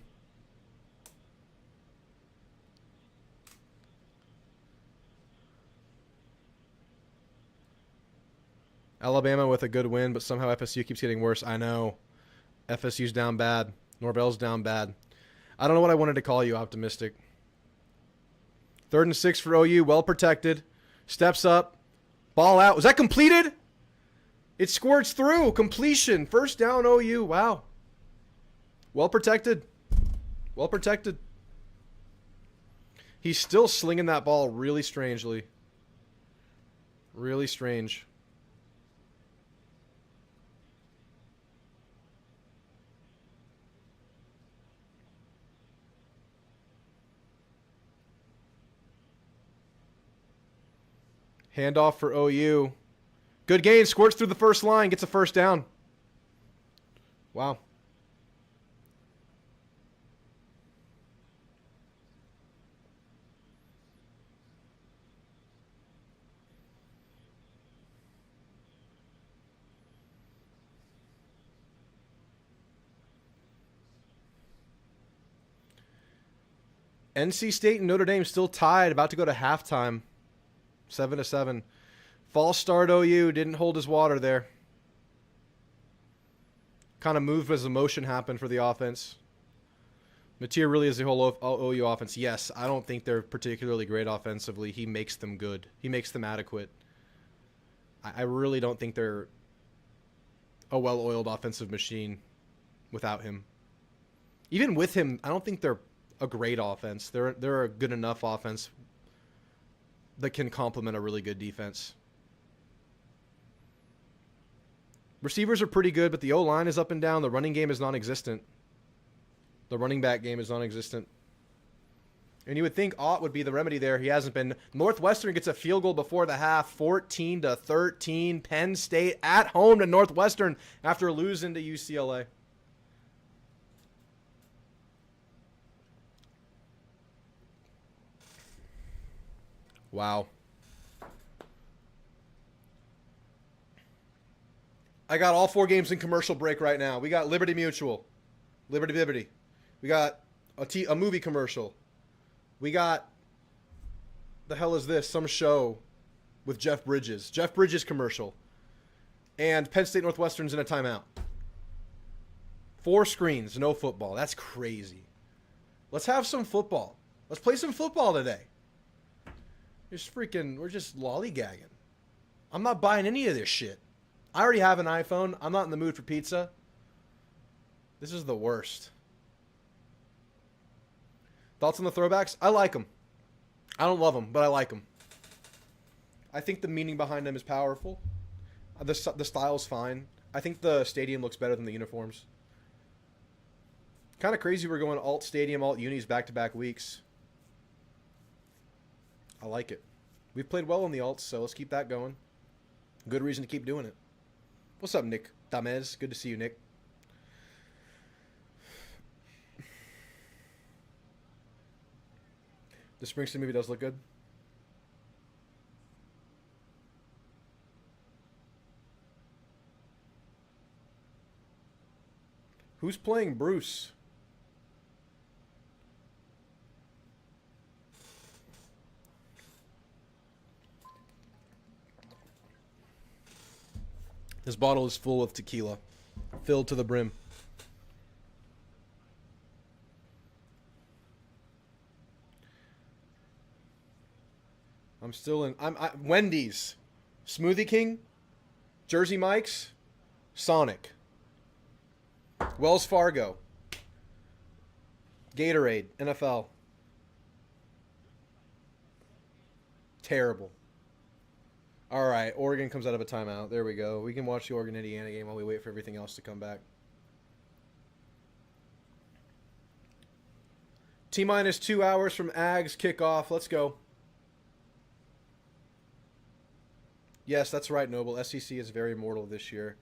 Alabama with a good win, but somehow FSU keeps getting worse. I know. FSU's down bad. Norvell's down bad. I don't know what I wanted to call you, optimistic. 3rd and 6 for OU. Well protected. Steps up. Ball out. Was that completed? It squirts through. Completion. First down OU. Wow. Well protected. Well protected. He's still slinging that ball really strangely. Really strange. Handoff for OU. Good gain. Squirts through the first line. Gets a first down. Wow. NC State and Notre Dame still tied. About to go to halftime. 7-7. False start OU. Didn't hold his water there. Kind of moved as the motion happened for the offense. Mateer really is the whole OU offense. Yes, I don't think they're particularly great offensively. He makes them good. He makes them adequate. I really don't think they're a well-oiled offensive machine without him. Even with him, I don't think they're a great offense. They're a good enough offense that can complement a really good defense. Receivers are pretty good, but the O-line is up and down. The running game is non-existent. The running back game is non-existent. And you would think Ott would be the remedy there. He hasn't been. Northwestern gets a field goal before the half, 14-13. Penn State at home to Northwestern after losing to UCLA. Wow. I got all 4 games in commercial break right now. We got Liberty Mutual. Liberty. We got a movie commercial. We got, the hell is this? Some show with Jeff Bridges. Jeff Bridges commercial. And Penn State Northwestern's in a timeout. 4 screens, no football. That's crazy. Let's have some football. Let's play some football today. We're just lollygagging. I'm not buying any of this shit. I already have an iPhone. I'm not in the mood for pizza. This is the worst. Thoughts on the throwbacks? I like them. I don't love them, but I like them. I think the meaning behind them is powerful. The style's fine. I think the stadium looks better than the uniforms. Kind of crazy we're going alt stadium, alt unis back-to-back weeks. I like it. We've played well on the alts, so let's keep that going. Good reason to keep doing it. What's up, Nick Damez? Good to see you, Nick. The Springsteen movie does look good. Who's playing Bruce? This bottle is full of tequila, filled to the brim. I'm still in. Wendy's, Smoothie King, Jersey Mike's, Sonic, Wells Fargo, Gatorade, NFL. Terrible. All right, Oregon comes out of a timeout. There we go. We can watch the Oregon-Indiana game while we wait for everything else to come back. T-minus 2 hours from Ags kickoff. Let's go. Yes, that's right, Noble. SEC is very mortal this year.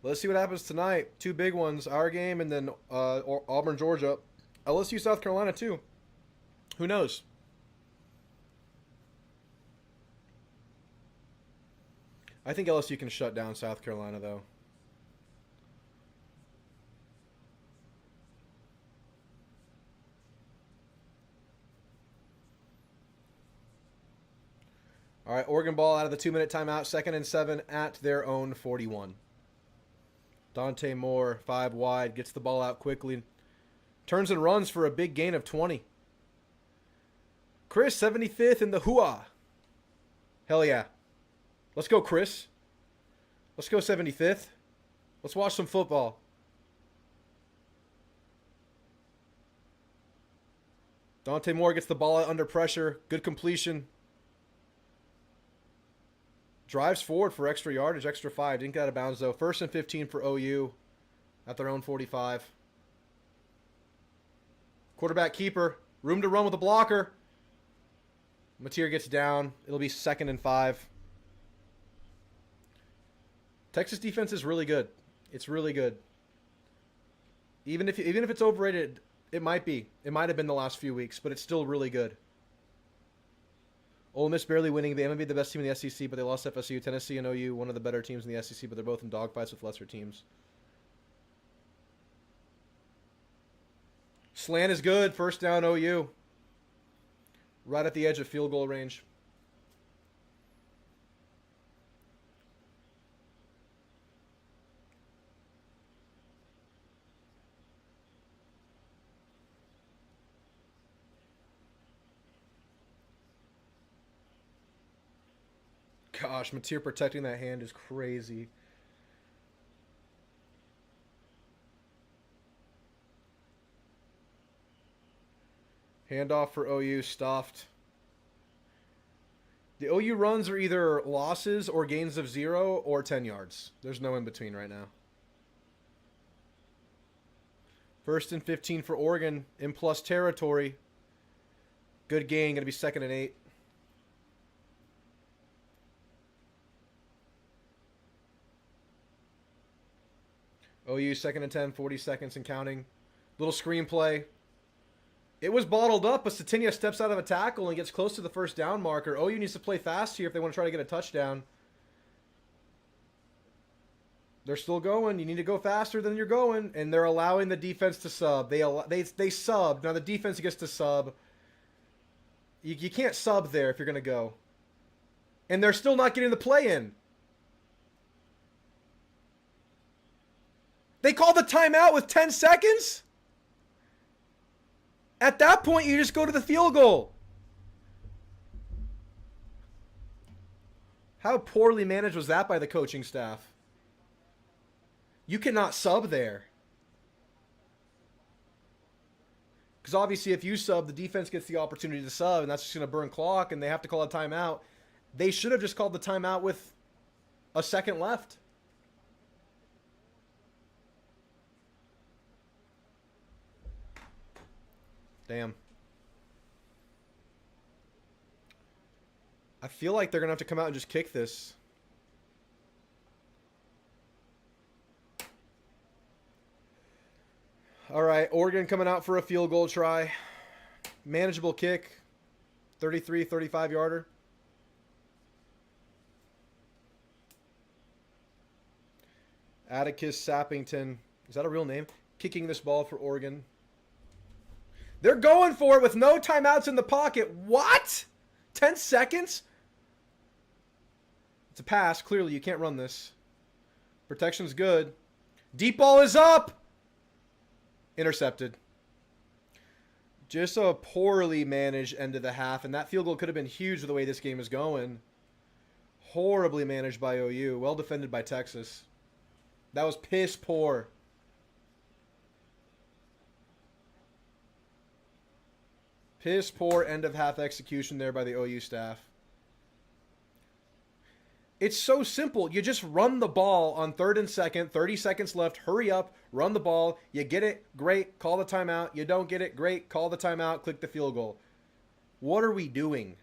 Let's see what happens tonight. Two big ones. Our game and then Auburn, Georgia. LSU, South Carolina, too. Who knows? I think LSU can shut down South Carolina, though. All right, Oregon ball out of the 2-minute timeout. 2nd and 7 at their own 41. Dante Moore, 5 wide, gets the ball out quickly. Turns and runs for a big gain of 20. Chris, 75th in the hooah. Hell yeah. Let's go, Chris. Let's go 75th. Let's watch some football. Dante Moore gets the ball out under pressure. Good completion. Drives forward for extra yardage, extra 5. Didn't get out of bounds, though. 1st and 15 for OU at their own 45. Quarterback keeper. Room to run with a blocker. Mateer gets down. It'll be 2nd and 5. Texas defense is really good. It's really good. Even if it's overrated, it might be. It might have been the last few weeks, but it's still really good. Ole Miss barely winning. They might be the best team in the SEC, but they lost FSU. Tennessee and OU, one of the better teams in the SEC, but they're both in dogfights with lesser teams. Slant is good. 1st down OU. Right at the edge of field goal range. Gosh, Mateer protecting that hand is crazy. Handoff for OU, stuffed. The OU runs are either losses or gains of 0 or 10 yards. There's no in between right now. 1st and 15 for Oregon in plus territory. Good gain, going to be 2nd and 8. OU 2nd and 10, 40 seconds and counting. Little screenplay. It was bottled up, but Satinia steps out of a tackle and gets close to the 1st down marker. OU needs to play fast here if they want to try to get a touchdown. They're still going. You need to go faster than you're going, and they're allowing the defense to sub. They sub. Now the defense gets to sub. You can't sub there if you're going to go. And they're still not getting the play in. They called the timeout with 10 seconds? At that point, you just go to the field goal. How poorly managed was that by the coaching staff? You cannot sub there. Because obviously if you sub, the defense gets the opportunity to sub, and that's just going to burn clock, and they have to call a timeout. They should have just called the timeout with a second left. Damn. I feel like they're going to have to come out and just kick this. All right, Oregon coming out for a field goal try. Manageable kick. 33, 35-yarder. Atticus Sappington. Is that a real name? Kicking this ball for Oregon. They're going for it with no timeouts in the pocket. What? 10 seconds? It's a pass. Clearly, you can't run this. Protection's good. Deep ball is up. Intercepted. Just a poorly managed end of the half, and that field goal could have been huge the way this game is going. Horribly managed by OU. Well defended by Texas. That was piss poor. Piss poor end of half execution there by the OU staff. It's so simple. You just run the ball on 3rd and 2nd, 30 seconds left. Hurry up, run the ball. You get it, great, call the timeout. You don't get it, great, call the timeout, click the field goal. What are we doing?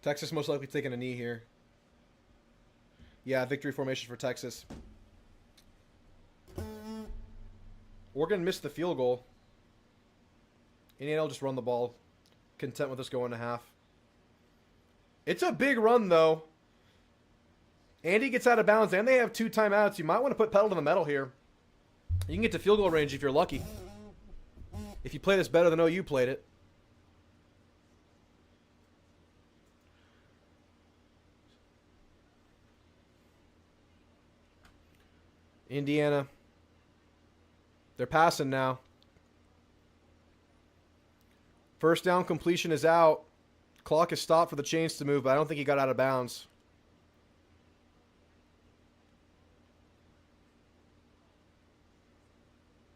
Texas most likely taking a knee here. Yeah, victory formation for Texas. Oregon missed the field goal. Indiana will just run the ball. Content with us going to half. It's a big run, though. Andy gets out of bounds, and they have 2 timeouts. You might want to put pedal to the metal here. You can get to field goal range if you're lucky. If you play this better than OU played it. Indiana. They're passing now. First down completion is out. Clock is stopped for the chains to move, but I don't think he got out of bounds.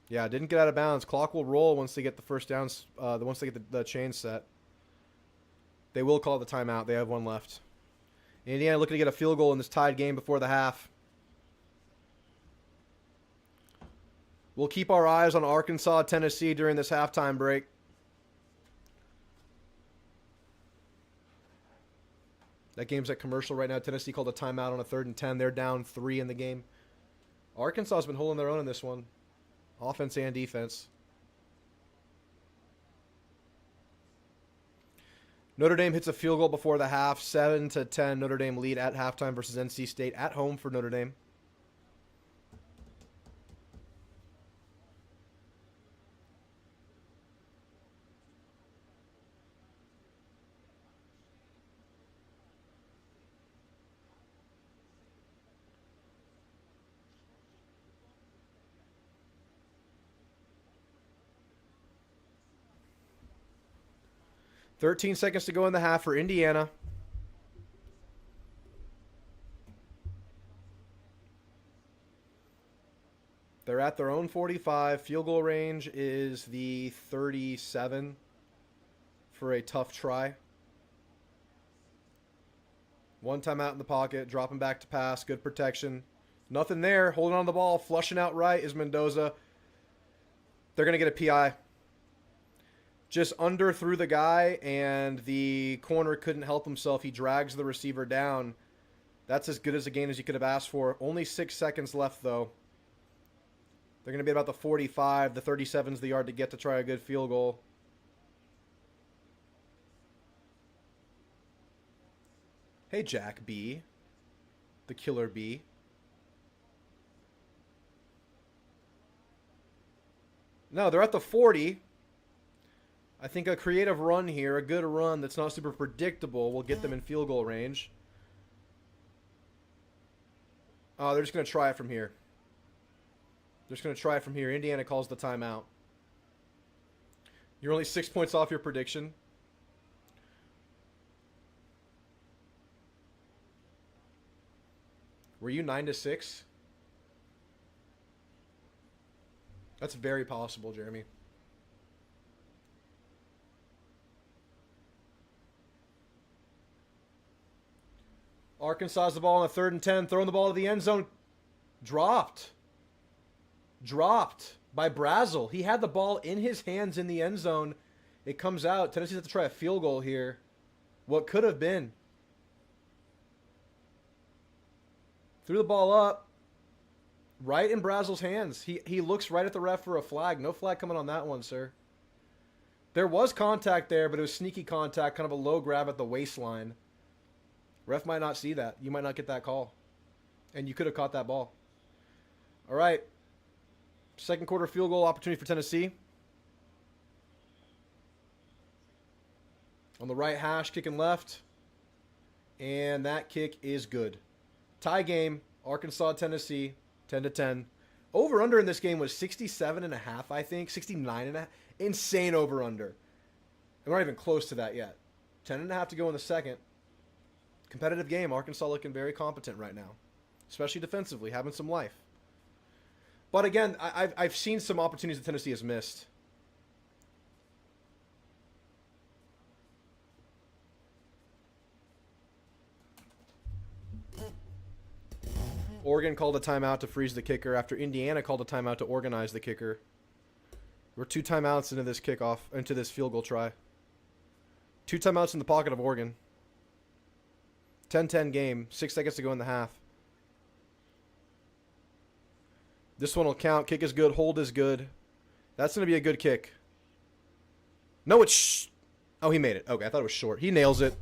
Yeah, didn't get out of bounds. Clock will roll once they get the first downs. Once they get the chain set. They will call the timeout. They have 1 left. Indiana looking to get a field goal in this tied game before the half. We'll keep our eyes on Arkansas, Tennessee during this halftime break. That game's at commercial right now. Tennessee called a timeout on a 3rd and 10. They're down 3 in the game. Arkansas's been holding their own in this one. Offense and defense. Notre Dame hits a field goal before the half. 7-10 Notre Dame lead at halftime versus NC State at home for Notre Dame. .13 seconds to go in the half for Indiana. They're at their own 45. Field goal range is the 37 for a tough try. 1 timeout in the pocket. Dropping back to pass. Good protection. Nothing there. Holding on the ball. Flushing out right is Mendoza. They're going to get a PI. Just under through the guy, and the corner couldn't help himself. He drags the receiver down. That's as good as a gain as you could have asked for. Only 6 seconds left, though. They're going to be about the 45. The 37's the yard to get to try a good field goal. Hey, Jack B. The killer B. No, they're at the 40. I think a creative run here, a good run that's not super predictable, will get them in field goal range. Oh, they're just going to try it from here. They're just going to try it from here. Indiana calls the timeout. You're only 6 points off your prediction. Were you 9-6? That's very possible, Jeremy. Arkansas has the ball on the 3rd and 10, throwing the ball to the end zone. Dropped by Brazel. He had the ball in his hands in the end zone. It comes out. Tennessee has to try a field goal here. What could have been. Threw the ball up. Right in Brazel's hands. He looks right at the ref for a flag. No flag coming on that one, sir. There was contact there, but it was sneaky contact. Kind of a low grab at the waistline. Ref might not see that. You might not get that call. And you could have caught that ball. All right. Second quarter field goal opportunity for Tennessee. On the right hash, kicking left. And that kick is good. Tie game. Arkansas, Tennessee. 10-10. Over-under in this game was 67.5, I think. 69.5. Insane over-under. And we're not even close to that yet. 10.5 to go in the second. Competitive game. Arkansas looking very competent right now. Especially defensively. Having some life. But again, I've seen some opportunities that Tennessee has missed. Oregon called a timeout to freeze the kicker after Indiana called a timeout to organize the kicker. We're 2 timeouts into this kickoff, into this field goal try. 2 timeouts in the pocket of Oregon. 10-10 game. 6 seconds to go in the half. This one will count. Kick is good. Hold is good. That's going to be a good kick. No, it's... Oh, he made it. Okay, I thought it was short. He nails it.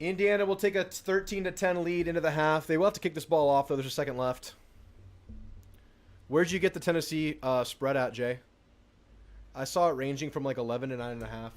Indiana will take a 13-10 lead into the half. They will have to kick this ball off, though. There's a second left. Where'd you get the Tennessee spread at, Jay? I saw it ranging from like 11 to 9.5.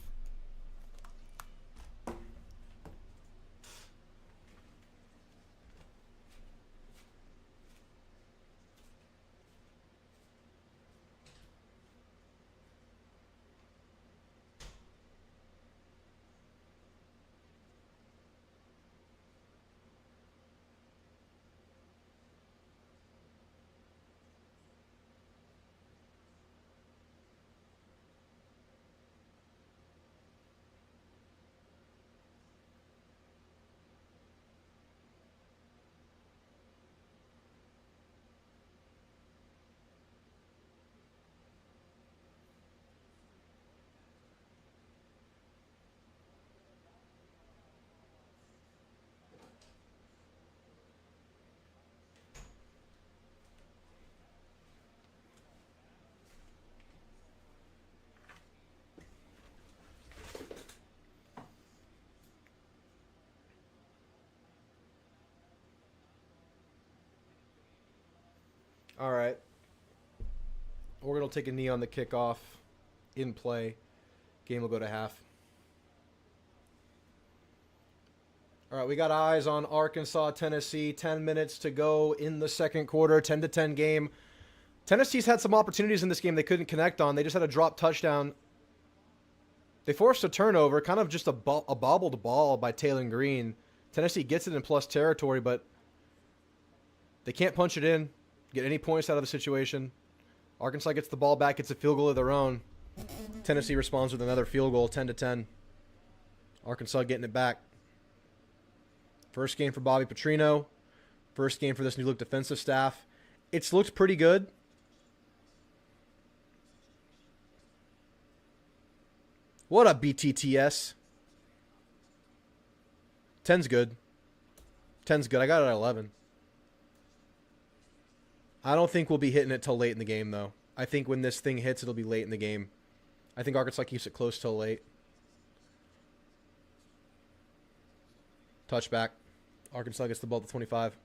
All right. Oregon will take a knee on the kickoff. In play. Game will go to half. All right, we got eyes on Arkansas, Tennessee. 10 minutes to go in the second quarter. 10-10 game. Tennessee's had some opportunities in this game they couldn't connect on. They just had a drop touchdown. They forced a turnover, kind of just a bobbled ball by Taylor Green. Tennessee gets it in plus territory, but they can't punch it in, get any points out of the situation. Arkansas gets the ball back, gets a field goal of their own. Tennessee responds with another field goal, 10-10. Arkansas getting it back. First game for Bobby Petrino. First game for this new look defensive staff. It's looked pretty good. What up, BTTS? 10's good. 10's good. I got it at 11. I don't think we'll be hitting it till late in the game, though. I think when this thing hits, it'll be late in the game. I think Arkansas keeps it close till late. Touchback. Arkansas gets the ball to 25.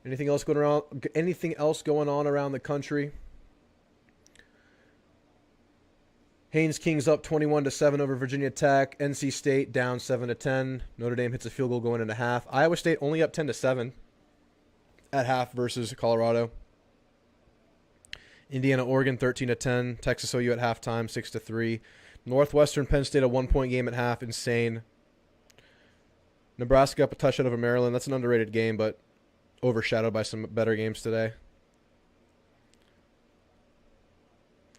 Anything else going around? Anything else going on around the country? Haynes Kings up 21-7 over Virginia Tech. NC State down 7-10. Notre Dame hits a field goal going into half. Iowa State only up 10-7 at half versus Colorado. Indiana, Oregon 13-10. Texas OU at halftime 6-3. Northwestern, Penn State a 1-point game at half. Insane. Nebraska up a touchdown over Maryland. That's an underrated game, but overshadowed by some better games today.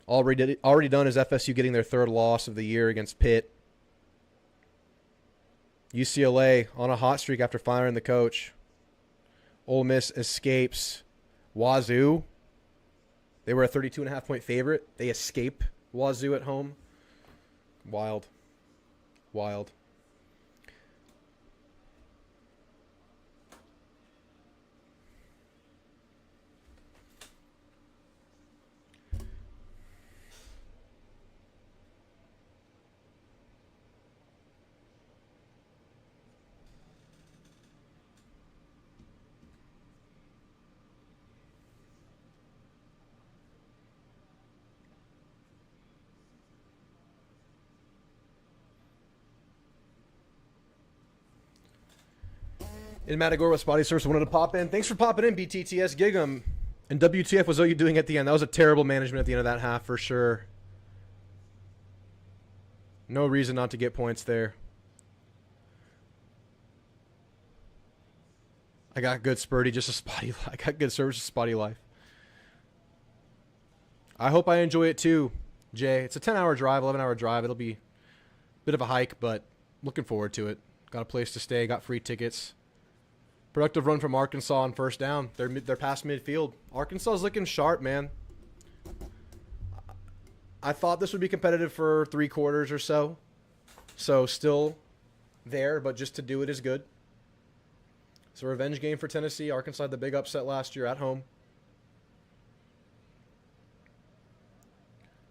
Already done is FSU getting their third loss of the year against Pitt. UCLA on a hot streak after firing the coach. Ole Miss escapes Wazoo. They were a 32.5-point favorite. They escape Wazoo at home. Wild. Wild. In Matagorda with Spotty Source wanted to pop in. Thanks for popping in, BTTS Gig'em. And WTF was OU doing at the end? That was a terrible management at the end of that half for sure. No reason not to get points there. I got good Spurdy, just a spotty. I got good service, just spotty life. I hope I enjoy it too, Jay. It's a 10-hour drive, 11-hour drive. It'll be a bit of a hike, but looking forward to it. Got a place to stay, got free tickets. Productive run from Arkansas on first down. They're past midfield. Arkansas is looking sharp, man. I thought this would be competitive for 3 quarters or so. So still there, but just to do it is good. It's a revenge game for Tennessee. Arkansas had the big upset last year at home.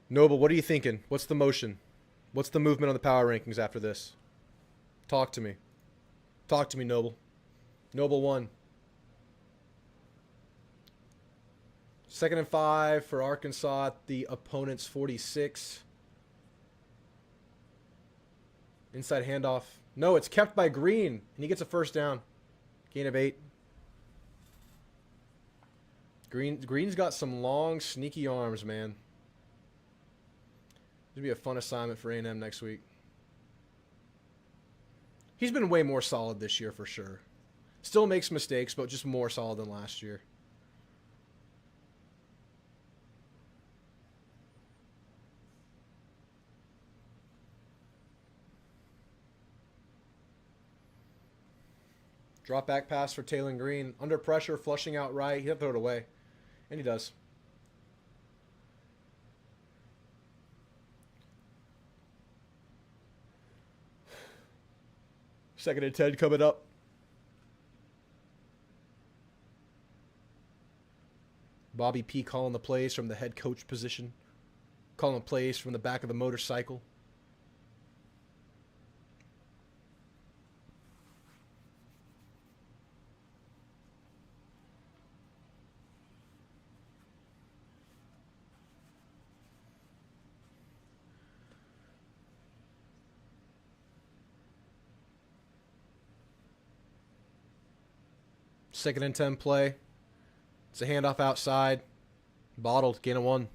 Noble, what are you thinking? What's the motion? What's the movement on the power rankings after this? Talk to me. Talk to me, Noble. Noble 1. 2nd and 5 for Arkansas at the opponent's 46. Inside handoff. No, it's kept by Green, and he gets a first down. Gain of 8. Green's got some long, sneaky arms, man. This will be a fun assignment for A&M next week. He's been way more solid this year for sure. Still makes mistakes, but just more solid than last year. Drop back pass for Taylor Green. Under pressure, flushing out right. He'll throw it away. And he does. Second and 10 coming up. Bobby P calling the plays from the head coach position. Calling plays from the back of the motorcycle. Second and 10 play. It's a handoff outside. Bottled. Gain of 1.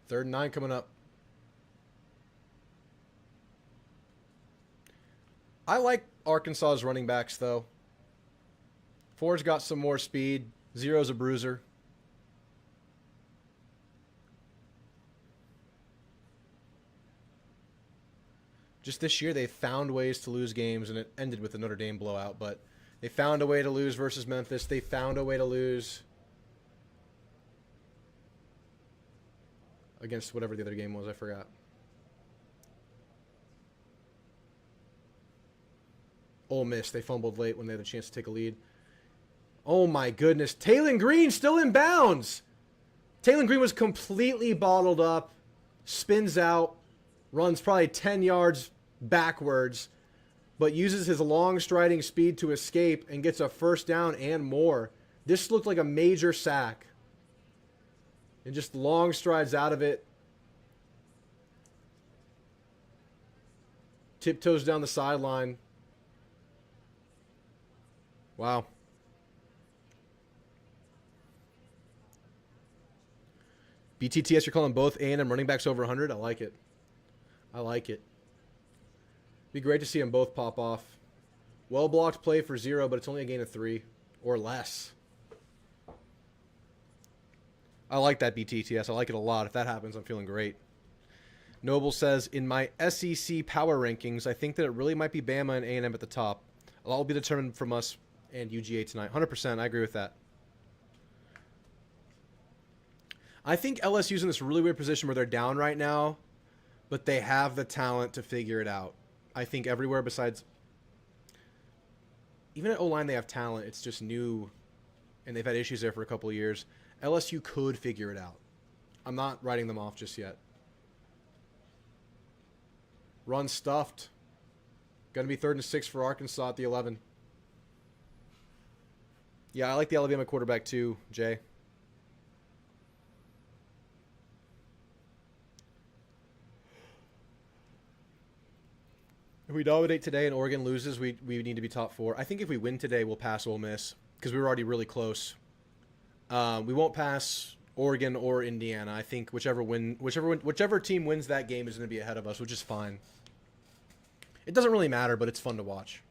Third and 9 coming up. I like Arkansas's running backs, though. 4's got some more speed. 0's a bruiser. Just this year, they found ways to lose games, and it ended with the Notre Dame blowout. But they found a way to lose versus Memphis. They found a way to lose against whatever the other game was. I forgot. Ole Miss. They fumbled late when they had a chance to take a lead. Oh, my goodness. Taylor Green still in bounds. Taylor Green was completely bottled up. Spins out. Runs probably 10 yards backwards, but uses his long striding speed to escape and gets a first down and more. This looked like a major sack. And just long strides out of it. Tiptoes down the sideline. Wow. BTTS, you're calling both A&M running backs over 100? I like it. I like it. Be great to see them both pop off. Well-blocked play for 0, but it's only a gain of 3 or less. I like that, BTTS. I like it a lot. If that happens, I'm feeling great. Noble says, in my SEC power rankings, I think that it really might be Bama and A&M at the top. A lot will be determined from us and UGA tonight. 100%. I agree with that. I think LSU's in this really weird position where they're down right now, but they have the talent to figure it out. I think everywhere besides... Even at O-line, they have talent. It's just new, and they've had issues there for a couple of years. LSU could figure it out. I'm not writing them off just yet. Run stuffed. Going to be 3rd and 6 for Arkansas at the 11. Yeah, I like the Alabama quarterback too, Jay. If we dominate today and Oregon loses, we need to be top 4. I think if we win today, we'll pass Ole Miss because we were already really close. We won't pass Oregon or Indiana. I think whichever team wins that game is going to be ahead of us, which is fine. It doesn't really matter, but it's fun to watch.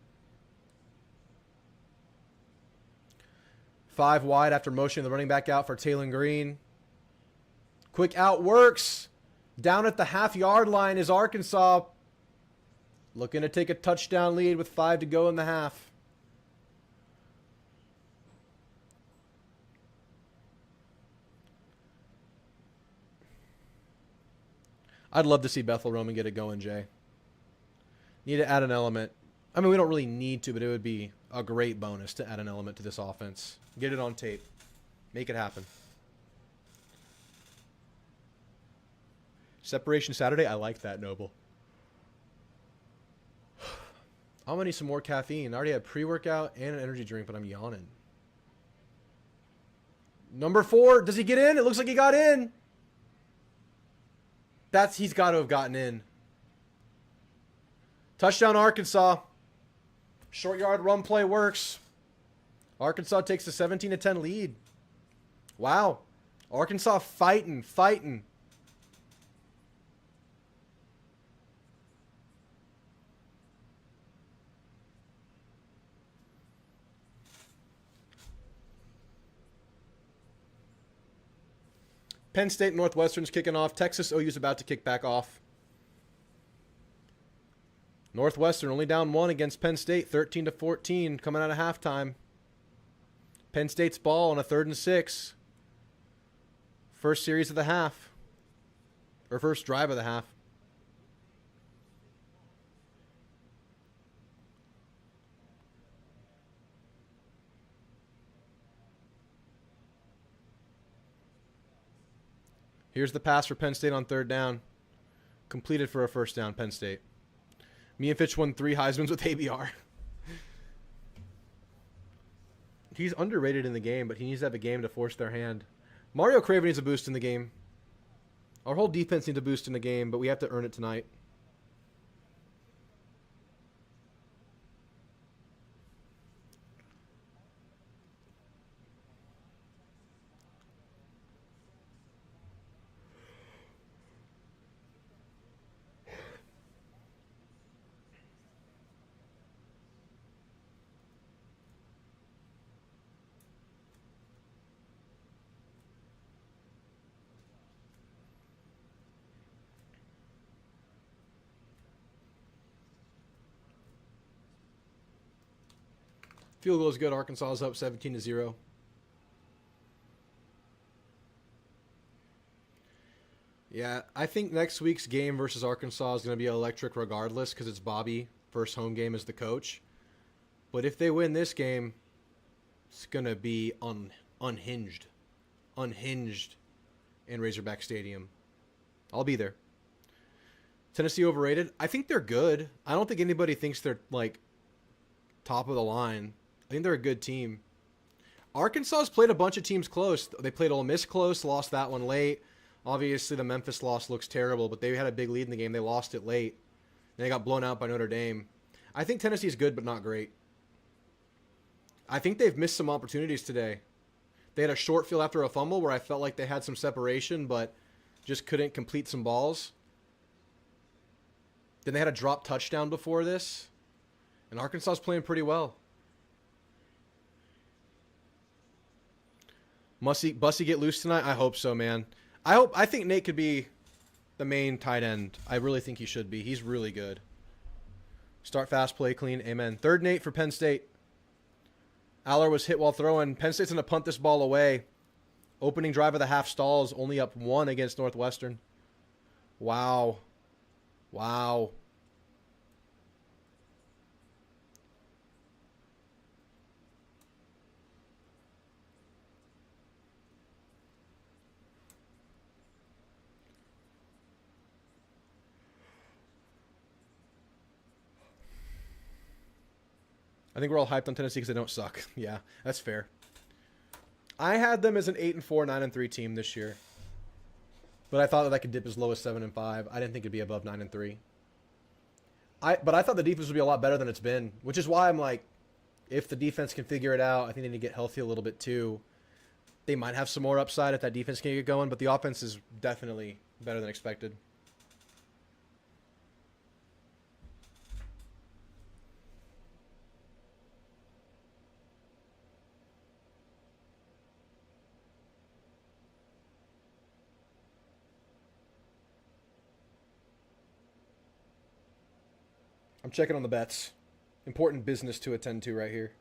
5 wide after motioning the running back out for Taylor Green. Quick out works. Down at the half-yard line is Arkansas. Looking to take a touchdown lead with 5 to go in the half. I'd love to see Bethel Roman get it going, Jay. Need to add an element. I mean, we don't really need to, but it would be a great bonus to add an element to this offense. Get it on tape. Make it happen. Separation Saturday? I like that, Noble. I'm going to need some more caffeine. I already had pre-workout and an energy drink, but I'm yawning. Number 4, does he get in? It looks like he got in. He's got to have gotten in. Touchdown, Arkansas. Short yard run play works. Arkansas takes a 17-10 lead. Wow. Arkansas fighting. Penn State Northwestern's kicking off. Texas OU's about to kick back off. Northwestern only down 1 against Penn State, 13-14, coming out of halftime. Penn State's ball on a 3rd and 6. First series of the half. Or first drive of the half. Here's the pass for Penn State on 3rd down. Completed for a 1st down, Penn State. Me and Fitch won 3 Heismans with ABR. He's underrated in the game, but he needs to have a game to force their hand. Mario Craven needs a boost in the game. Our whole defense needs a boost in the game, but we have to earn it tonight. Field goal is good. Arkansas is up 17-0. Yeah, I think next week's game versus Arkansas is going to be electric regardless because it's Bobby. First home game as the coach. But if they win this game, it's going to be unhinged. Unhinged in Razorback Stadium. I'll be there. Tennessee overrated? I think they're good. I don't think anybody thinks they're, like, top of the line. I think they're a good team. Arkansas's played a bunch of teams close. They played Ole Miss close, lost that one late. Obviously, the Memphis loss looks terrible, but they had a big lead in the game. They lost it late. And they got blown out by Notre Dame. I think Tennessee is good, but not great. I think they've missed some opportunities today. They had a short field after a fumble where I felt like they had some separation, but just couldn't complete some balls. Then they had a drop touchdown before this. And Arkansas's playing pretty well. Bussy get loose tonight? I hope so, man. I think Nate could be the main tight end. I really think he should be. He's really good. Start fast, play clean. Amen. Third Nate for Penn State. Aller was hit while throwing. Penn State's going to punt this ball away. Opening drive of the half stalls, only up 1 against Northwestern. Wow. Wow. I think we're all hyped on Tennessee because they don't suck. Yeah, that's fair. I had them as an 8-4, 9-3 team this year, but I thought that I could dip as low as 7-5. I didn't think it'd be above 9-3. But I thought the defense would be a lot better than it's been, which is why I'm like, if the defense can figure it out, I think they need to get healthy a little bit too. They might have some more upside if that defense can get going, but the offense is definitely better than expected. I'm checking on the bets. Important business to attend to right here.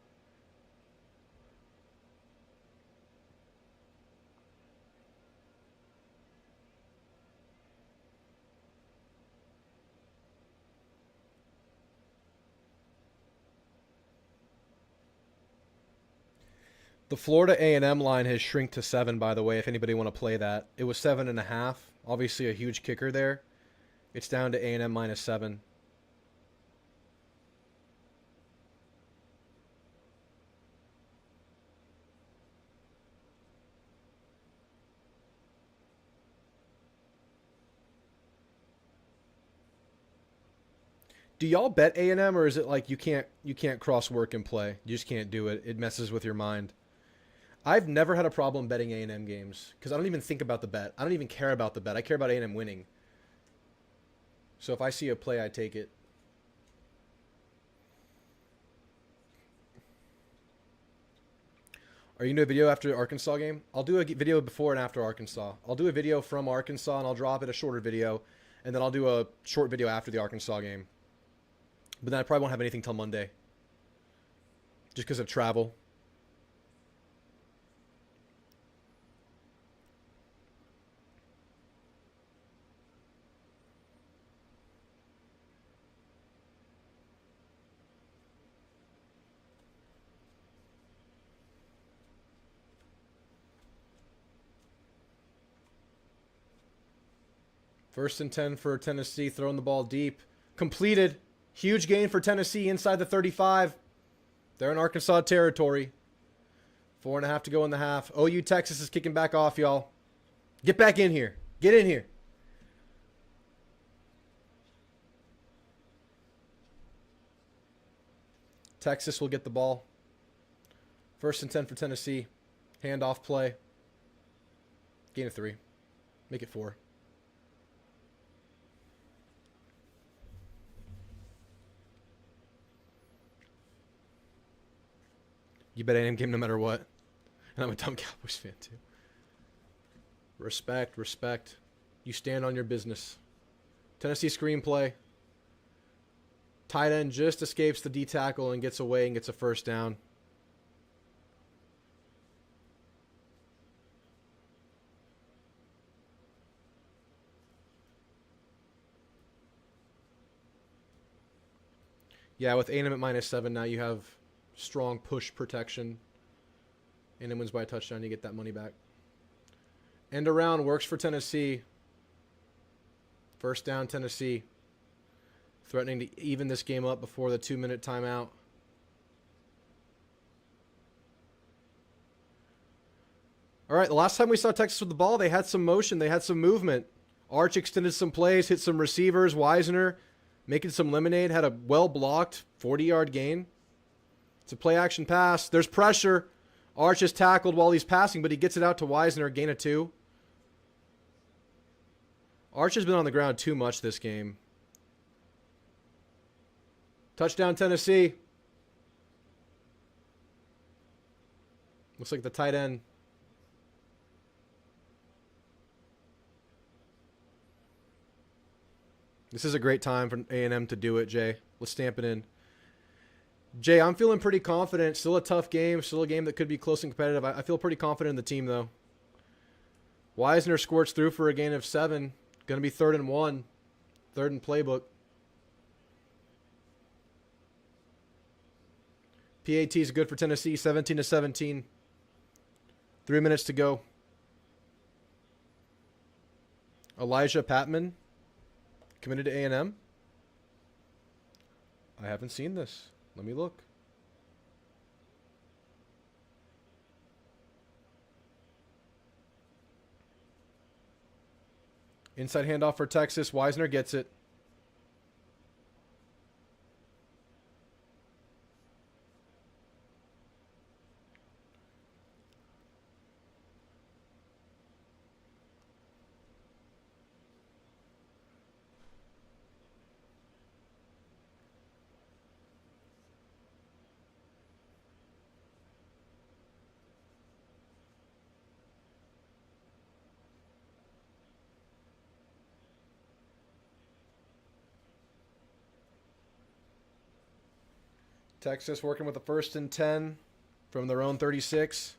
The Florida A&M line has shrunk to 7, by the way, if anybody want to play that. It was 7.5. Obviously a huge kicker there. It's down to A&M -7. Do y'all bet A&M, or is it like you can't cross work and play? You just can't do it. It messes with your mind. I've never had a problem betting A&M games because I don't even think about the bet. I don't even care about the bet. I care about A&M winning. So if I see a play, I take it. Are you going to do a video after the Arkansas game? I'll do a video before and after Arkansas. I'll do a video from Arkansas, and I'll drop it a shorter video. And then I'll do a short video after the Arkansas game. But then I probably won't have anything till Monday. Just because of travel. First and 10 for Tennessee, throwing the ball deep. Completed. Huge gain for Tennessee inside the 35. They're in Arkansas territory. 4.5 to go in the half. OU Texas is kicking back off, y'all. Get back in here. Get in here. Texas will get the ball. First and 10 for Tennessee. Handoff play. Gain of 3. Make it 4. You bet A&M game no matter what. And I'm a dumb Cowboys fan too. Respect, respect. You stand on your business. Tennessee screenplay. Tight end just escapes the D tackle and gets away and gets a first down. Yeah, with A&M at -7 now you have strong push protection. A&M wins by a touchdown, you get that money back. End around works for Tennessee. First down, Tennessee. Threatening to even this game up before the 2-minute timeout. All right, the last time we saw Texas with the ball, they had some motion. They had some movement. Arch extended some plays, hit some receivers. Wisner making some lemonade, had a well-blocked 40-yard gain. It's a play-action pass. There's pressure. Arch is tackled while he's passing, but he gets it out to Wisner, gain of 2. Arch has been on the ground too much this game. Touchdown, Tennessee. Looks like the tight end. This is a great time for A&M to do it, Jay. Let's stamp it in. Jay, I'm feeling pretty confident. Still a tough game. Still a game that could be close and competitive. I feel pretty confident in the team, though. Wisner squirts through for a gain of 7. Going to be 3rd and 1. 3rd and playbook. PAT is good for Tennessee. 17-17. 3 minutes to go. Elijah Patman committed to A&M. I haven't seen this. Let me look. Inside handoff for Texas. Wisner gets it. Texas working with a 1st and 10 from their own 36.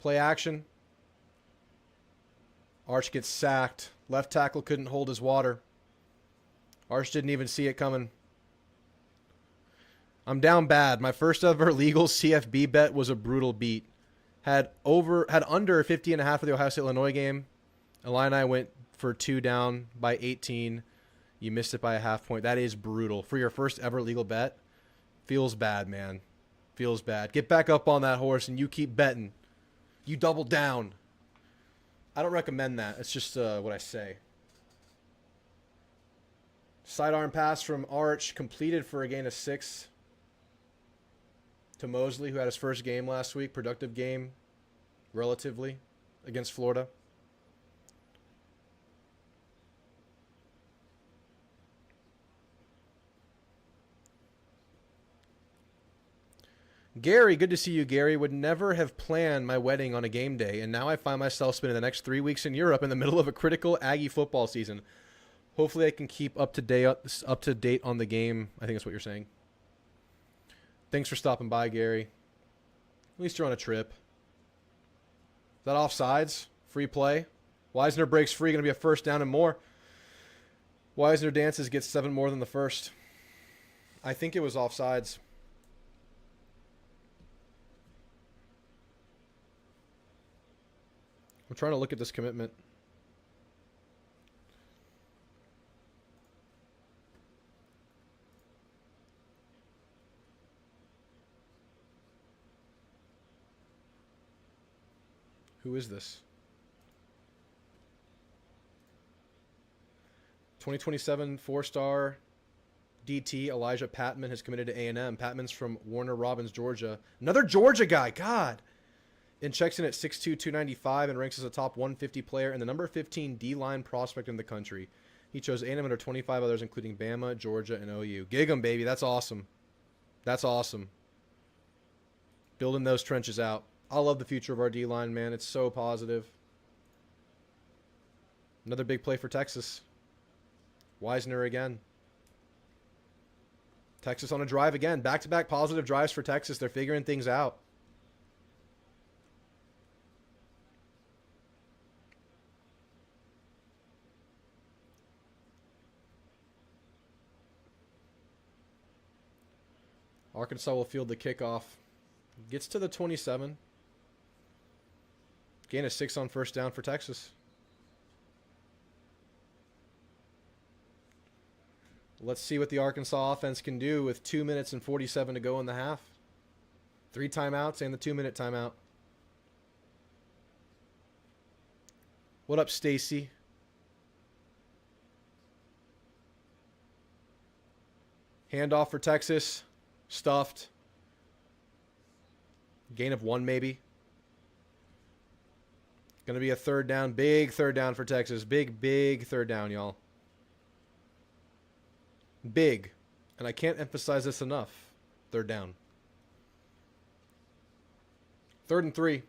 Play action. Arch gets sacked. Left tackle couldn't hold his water. Arch didn't even see it coming. I'm down bad. My first ever legal CFB bet was a brutal beat. Had under 50.5 for the Ohio State-Illinois game. Illini went for 2 down by 18. You missed it by a half point. That is brutal. For your first ever legal bet, feels bad, man. Feels bad. Get back up on that horse and you keep betting. You double down. I don't recommend that. It's just what I say. Sidearm pass from Arch completed for a gain of 6 to Mosley, who had his first game last week. Productive game, relatively, against Florida. Gary, good to see you, Gary. Would never have planned my wedding on a game day, and now I find myself spending the next 3 weeks in Europe in the middle of a critical Aggie football season. Hopefully I can keep up to date on the game. I think that's what you're saying. Thanks for stopping by, Gary. At least you're on a trip. Is that offsides? Free play? Wisner breaks free. Going to be a first down and more. Wisner dances, gets 7 more than the first. I think it was offsides. I'm trying to look at this commitment. Who is this? 2027 4-star DT Elijah Patman has committed to A&M. Patman's from Warner Robins, Georgia. Another Georgia guy. God. And checks in at 6'2", 295 and ranks as a top 150 player and the number 15 D-line prospect in the country. He chose A&M under 25 others, including Bama, Georgia, and OU. Gig 'em, baby. That's awesome. That's awesome. Building those trenches out. I love the future of our D-line, man. It's so positive. Another big play for Texas. Wisner again. Texas on a drive again. Back-to-back positive drives for Texas. They're figuring things out. Arkansas will field the kickoff. Gets to the 27. Gain of 6 on first down for Texas. Let's see what the Arkansas offense can do with 2 minutes and 47 to go in the half. 3 timeouts and the 2-minute timeout. What up, Stacy? Handoff for Texas. Stuffed. Gain of 1 maybe. Going to be a third down. Big third down for Texas. Big third down, y'all. Big. And I can't emphasize this enough. Third down. 3rd and 3.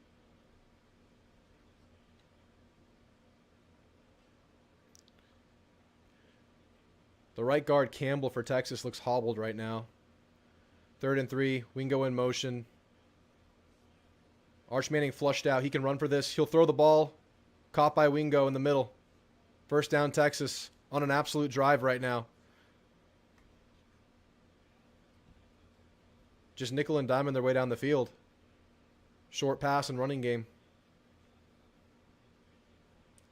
The right guard, Campbell, for Texas looks hobbled right now. 3rd and 3. We can go in motion. Arch Manning flushed out. He can run for this. He'll throw the ball. Caught by Wingo in the middle. First down, Texas. On an absolute drive right now. Just nickel and diamond their way down the field. Short pass and running game.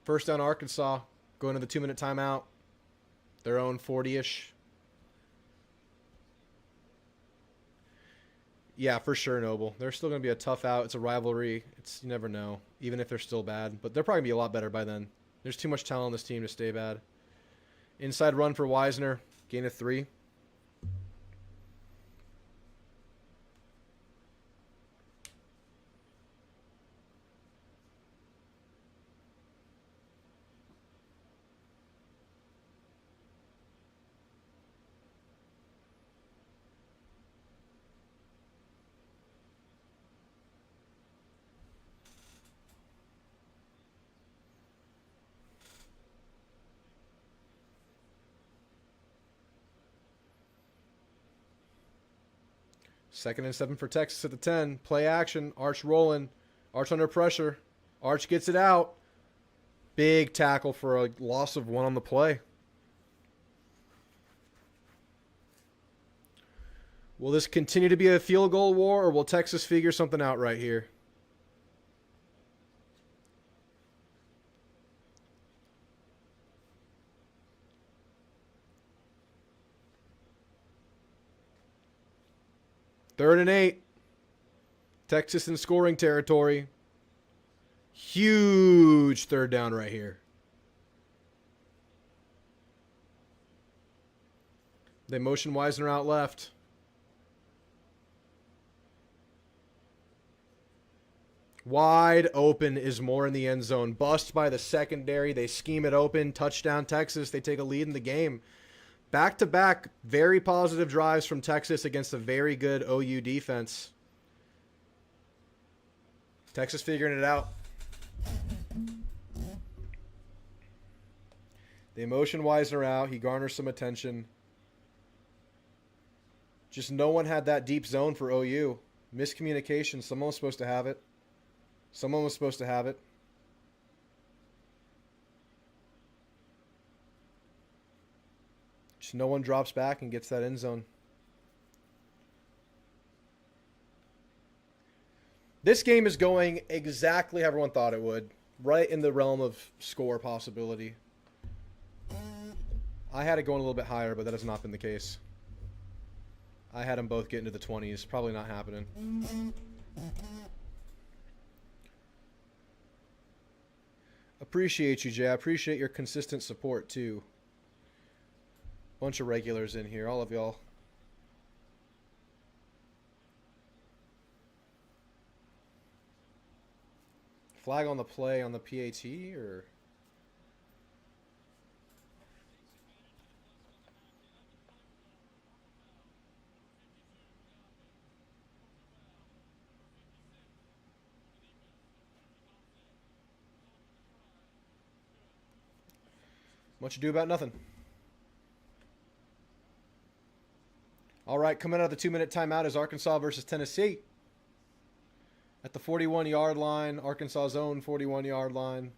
First down, Arkansas. Going to the 2-minute timeout. Their own 40-ish. Yeah, for sure, Noble. They're still going to be a tough out. It's a rivalry. You never know, even if they're still bad. But they're probably going to be a lot better by then. There's too much talent on this team to stay bad. Inside run for Wisner. Gain of 3. Second and 7 for Texas at the 10. Play action. Arch rolling. Arch under pressure. Arch gets it out. Big tackle for a loss of 1 on the play. Will this continue to be a field goal war, or will Texas figure something out right here? Third and 8. Texas in scoring territory. Huge third down right here. They motion Wisner out left. Wide open is more in the end zone. Bust by the secondary. They scheme it open. Touchdown, Texas. They take a lead in the game. Back-to-back, very positive drives from Texas against a very good OU defense. Texas figuring it out. They motion Wisner out. He garners some attention. Just no one had that deep zone for OU. Miscommunication. Someone was supposed to have it. Someone was supposed to have it. Just no one drops back and gets that end zone. This game is going exactly how everyone thought it would. Right in the realm of score possibility. I had it going a little bit higher, but that has not been the case. I had them both get into the 20s. Probably not happening. Appreciate you, Jay. I appreciate your consistent support, too. Bunch of regulars in here, all of y'all. Flag on the play on the PAT, or... Much ado about nothing. All right, coming out of the 2-minute timeout is Arkansas versus Tennessee. At the 41-yard line, Arkansas's own 41-yard line.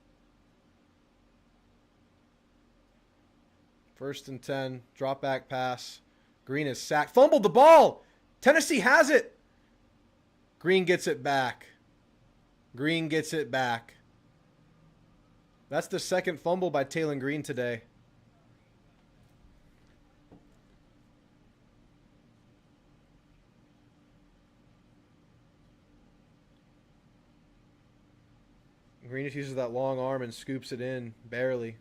1st and 10, drop back pass. Green is sacked. Fumbled the ball. Tennessee has it. Green gets it back. Green gets it back. That's the second fumble by Taylon Green today. Green Green just uses that long arm and scoops it in, barely.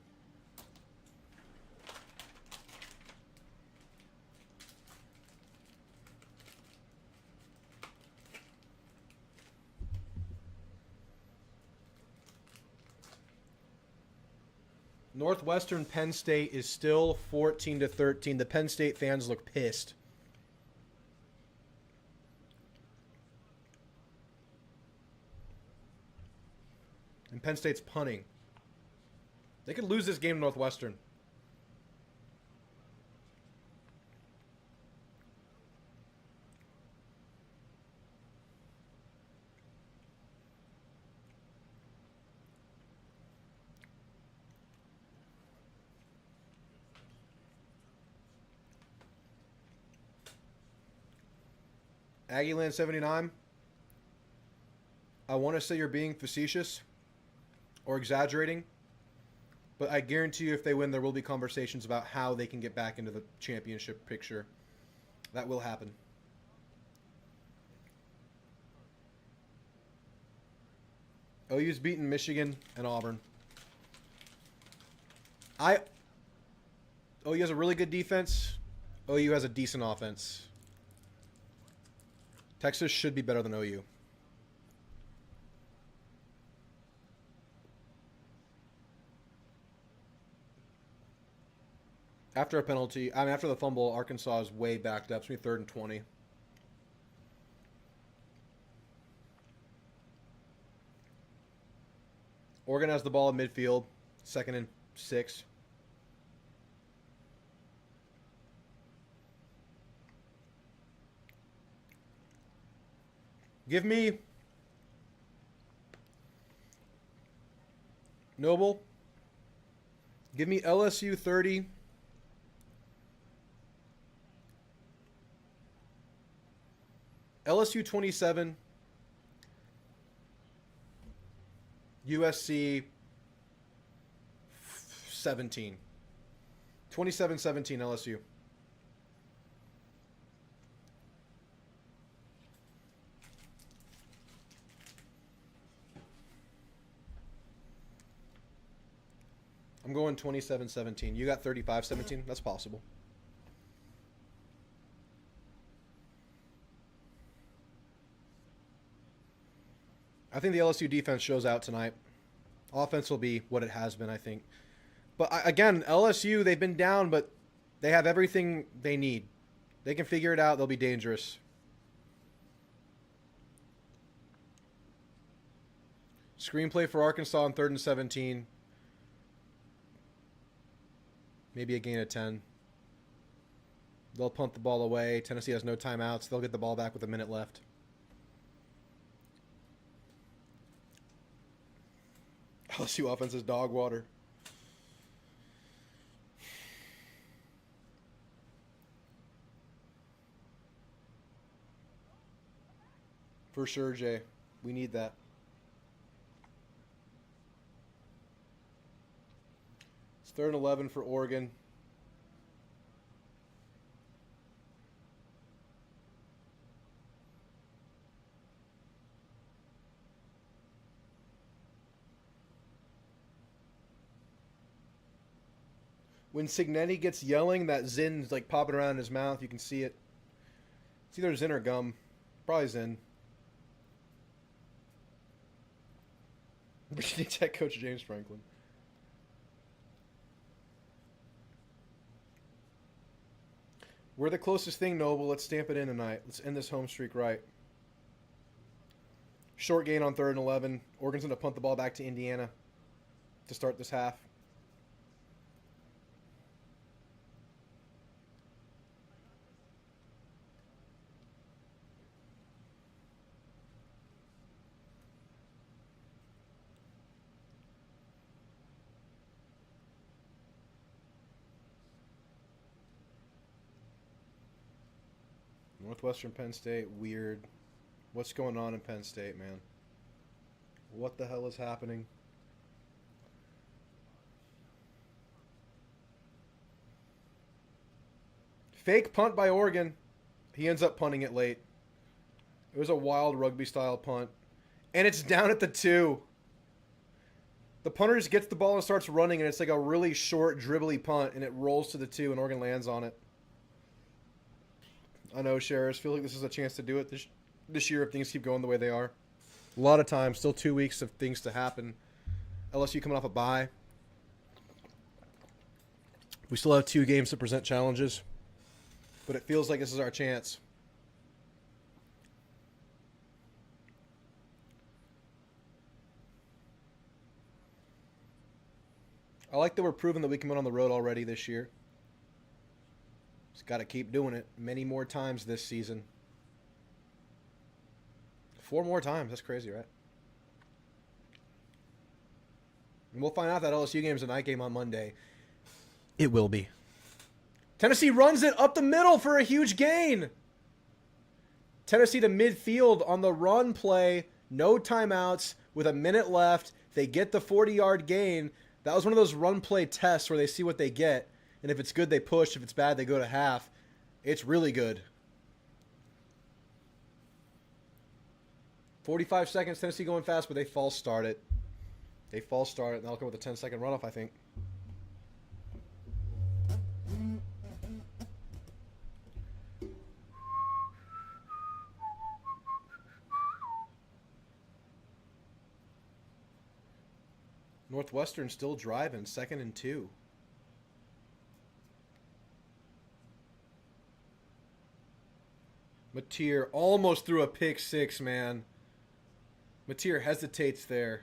Northwestern Penn State is still 14-13. The Penn State fans look pissed. And Penn State's punting. They could lose this game to Northwestern. Aggieland 79. I want to say you're being facetious or exaggerating, but I guarantee you if they win, there will be conversations about how they can get back into the championship picture. That will happen. OU's beaten Michigan and Auburn. OU has a really good defense. OU has a decent offense. Texas should be better than OU. After a penalty, after the fumble, Arkansas is way backed up. It's going to be 3rd and 20. Oregon has the ball in midfield. 2nd and 6. Give me Noble. Give me LSU 30. LSU 27. USC 17. 27-17 LSU. I'm going 27-17. You got 35-17? That's possible. I think the LSU defense shows out tonight. Offense will be what it has been, I think. But again, LSU, they've been down, but they have everything they need. They can figure it out. They'll be dangerous. Screenplay for Arkansas on 3rd and 17. Maybe a gain of 10. They'll punt the ball away. Tennessee has no timeouts. They'll get the ball back with a minute left. LSU offense is dog water. For sure, Jay. We need that. It's 3rd and 11 for Oregon. When Signetti gets yelling, that Zin's like popping around in his mouth. You can see it. It's either Zin or gum. Probably Zin. Virginia Tech coach James Franklin. We're the closest thing, Noble. Let's stamp it in tonight. Let's end this home streak right. Short gain on 3rd and 11. Oregon's going to punt the ball back to Indiana to start this half. Northwestern Penn State, weird. What's going on in Penn State, man? What the hell is happening? Fake punt by Oregon. He ends up punting it late. It was a wild rugby-style punt. And it's down at the 2. The punter just gets the ball and starts running, and it's like a really short, dribbly punt, and it rolls to the 2, and Oregon lands on it. I know, Sharers. Feel like this is a chance to do it this year if things keep going the way they are. A lot of time. Still 2 weeks of things to happen. LSU coming off a bye. We still have 2 games to present challenges, but it feels like this is our chance. I like that we're proving that we can win on the road already this year. Just got to keep doing it many more times this season. 4 more times. That's crazy, right? And we'll find out that LSU game is a night game on Monday. It will be. Tennessee runs it up the middle for a huge gain. Tennessee to midfield on the run play. No timeouts with a minute left. They get the 40-yard gain. That was one of those run play tests where they see what they get. And if it's good, they push. If it's bad, they go to half. It's really good. 45 seconds, Tennessee going fast, but they false start it. They false start it, and they'll come with a 10-second runoff, I think. Northwestern still driving, 2nd and 2. Mateer almost threw a pick 6, man. Mateer hesitates there.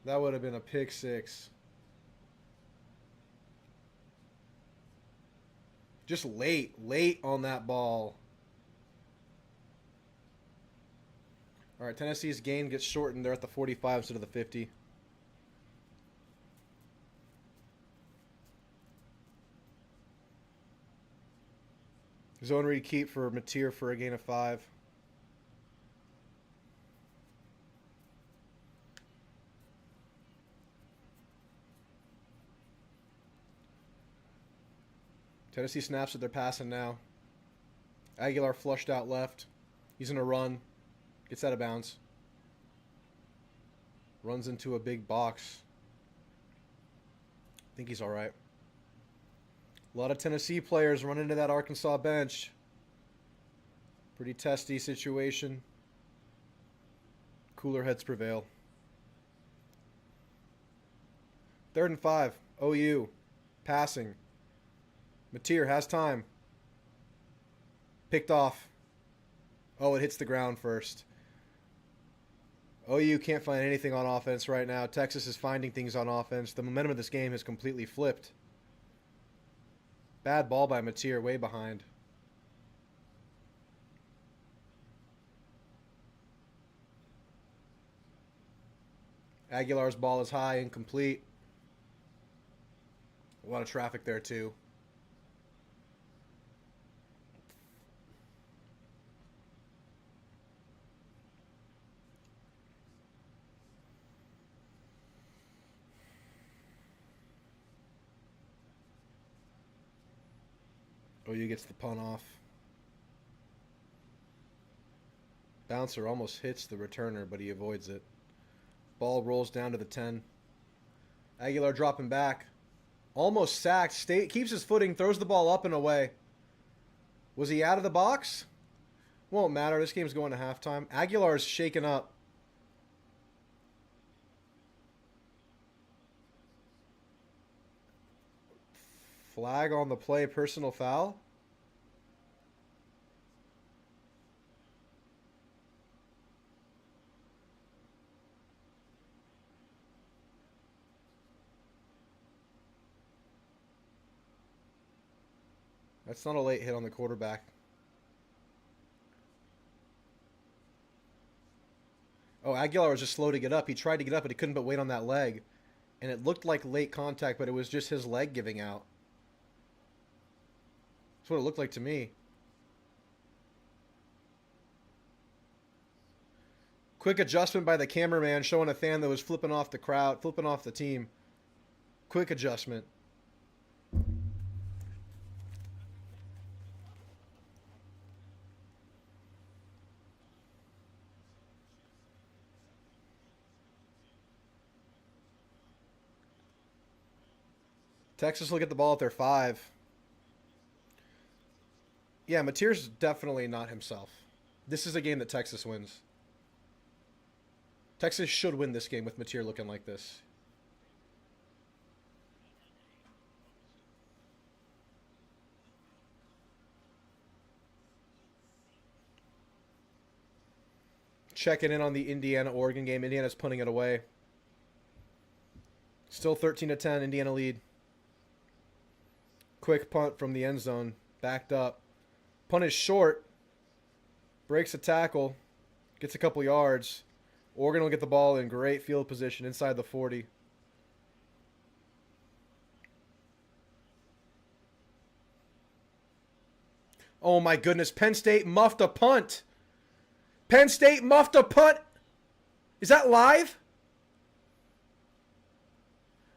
That would have been a pick 6. Just late on that ball. All right, Tennessee's gain gets shortened. They're at the 45 instead of the 50. Zone read keep for Mateer for a gain of 5. Tennessee snaps it. They're passing now. Aguilar flushed out left. He's in a run. Gets out of bounds. Runs into a big box. I think he's all right. A lot of Tennessee players run into that Arkansas bench. Pretty testy situation. Cooler heads prevail. 3rd and 5. OU. Passing. Mateer has time. Picked off. Oh, it hits the ground first. OU can't find anything on offense right now. Texas is finding things on offense. The momentum of this game has completely flipped. Bad ball by Mateer, way behind. Aguilar's ball is high, incomplete. A lot of traffic there, too. OU gets the punt off. Bouncer almost hits the returner, but he avoids it. Ball rolls down to the 10. Aguilar dropping back. Almost sacked. Keeps his footing, throws the ball up and away. Was he out of the box? Won't matter. This game's going to halftime. Aguilar's shaken up. Flag on the play, personal foul. That's not a late hit on the quarterback. Oh, Aguilar was just slow to get up. He tried to get up, but he couldn't but wait on that leg. And it looked like late contact, but it was just his leg giving out. That's what it looked like to me. Quick adjustment by the cameraman showing a fan that was flipping off the crowd, flipping off the team. Quick adjustment. Texas will get the ball at their 5. Yeah, Mateer's definitely not himself. This is a game that Texas wins. Texas should win this game with Mateer looking like this. Checking in on the Indiana-Oregon game. Indiana's punting it away. Still 13-10, Indiana lead. Quick punt from the end zone. Backed up. Punt is short. Breaks a tackle. Gets a couple yards. Oregon will get the ball in great field position inside the 40. Oh my goodness, Penn State muffed a punt. Penn State muffed a punt. Is that live?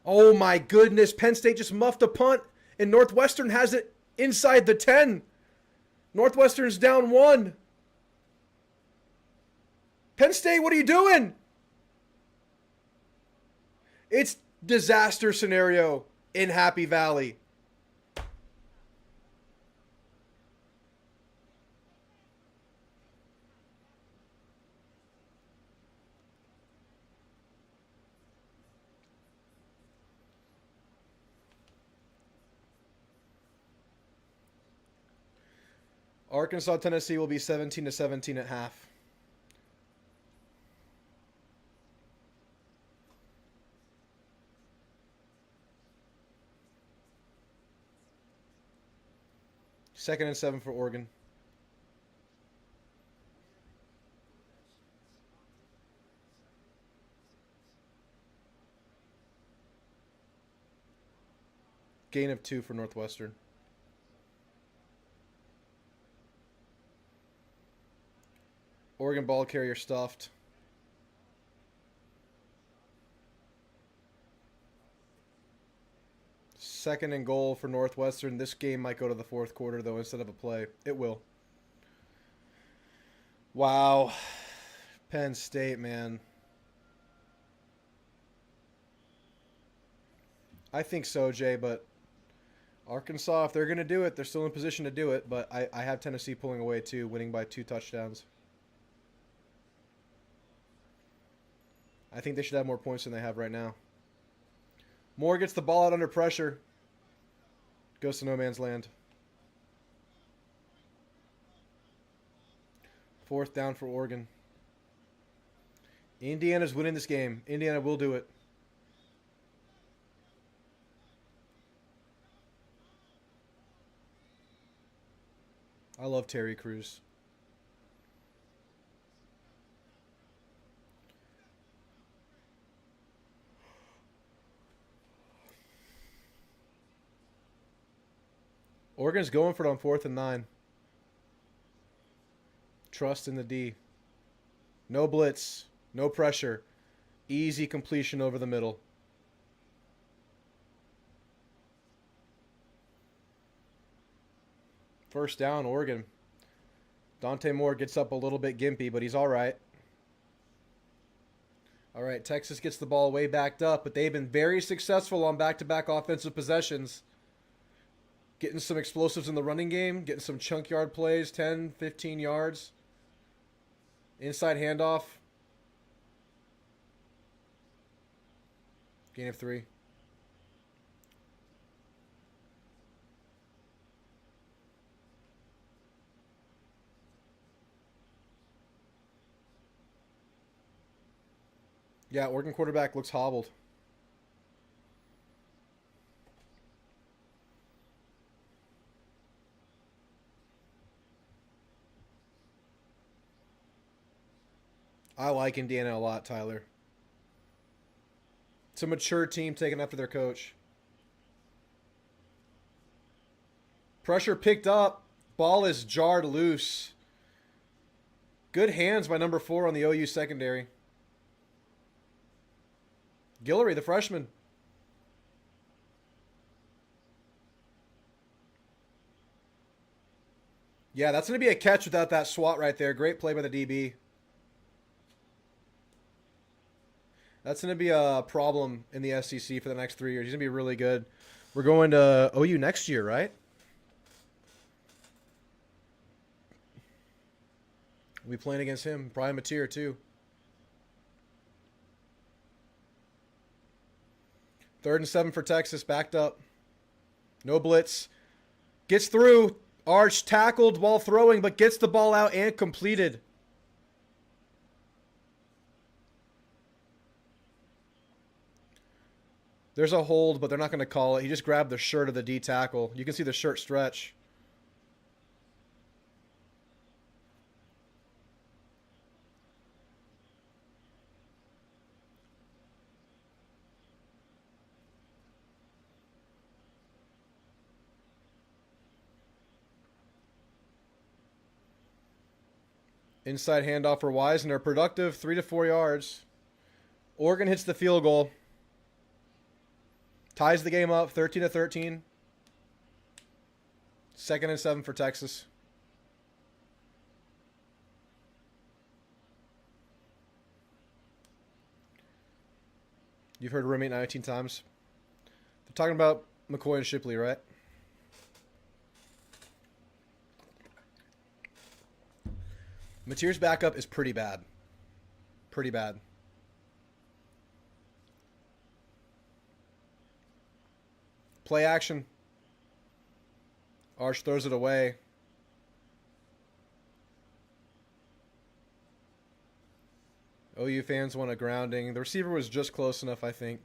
Oh my goodness, Penn State just muffed a punt, and Northwestern has it inside the 10. Northwestern's down 1. Penn State, what are you doing? It's disaster scenario in Happy Valley. Arkansas, Tennessee will be 17-17 at half. Second and 7 for Oregon. Gain of 2 for Northwestern. Oregon ball carrier stuffed. Second and goal for Northwestern. This game might go to the fourth quarter, though, instead of a play. It will. Wow. Penn State, man. I think so, Jay, but Arkansas, if they're going to do it, they're still in position to do it, but I have Tennessee pulling away, too, winning by 2 touchdowns. I think they should have more points than they have right now. Moore gets the ball out under pressure. Goes to no man's land. Fourth down for Oregon. Indiana's winning this game. Indiana will do it. I love Terry Crews. Oregon's going for it on 4th and 9. Trust in the D. No blitz. No pressure. Easy completion over the middle. First down, Oregon. Dante Moore gets up a little bit gimpy, but he's all right. All right, Texas gets the ball way backed up, but they've been very successful on back-to-back offensive possessions. Getting some explosives in the running game, getting some chunk yard plays, 10, 15 yards. Inside handoff. Gain of 3. Yeah, Oregon quarterback looks hobbled. I like Indiana a lot, Tyler. It's a mature team taking after their coach. Pressure picked up. Ball is jarred loose. Good hands by number 4 on the OU secondary. Guillory, the freshman. Yeah, that's going to be a catch without that swat right there. Great play by the DB. That's going to be a problem in the SEC for the next 3 years. He's going to be really good. We're going to OU next year, right? We'll be playing against him. Probably Mateer, too. 3rd and 7 for Texas. Backed up. No blitz. Gets through. Arch tackled while throwing, but gets the ball out and completed. There's a hold, but they're not going to call it. He just grabbed the shirt of the D tackle. You can see the shirt stretch. Inside handoff for Wisner. Productive, 3 to 4 yards. Oregon hits the field goal. Ties the game up, 13 to 13. 2nd and 7 for Texas. You've heard roommate 19 times. They're talking about McCoy and Shipley, right? Mateer's backup is pretty bad. Pretty bad. Play action. Arch throws it away. OU fans want a grounding. The receiver was just close enough, I think.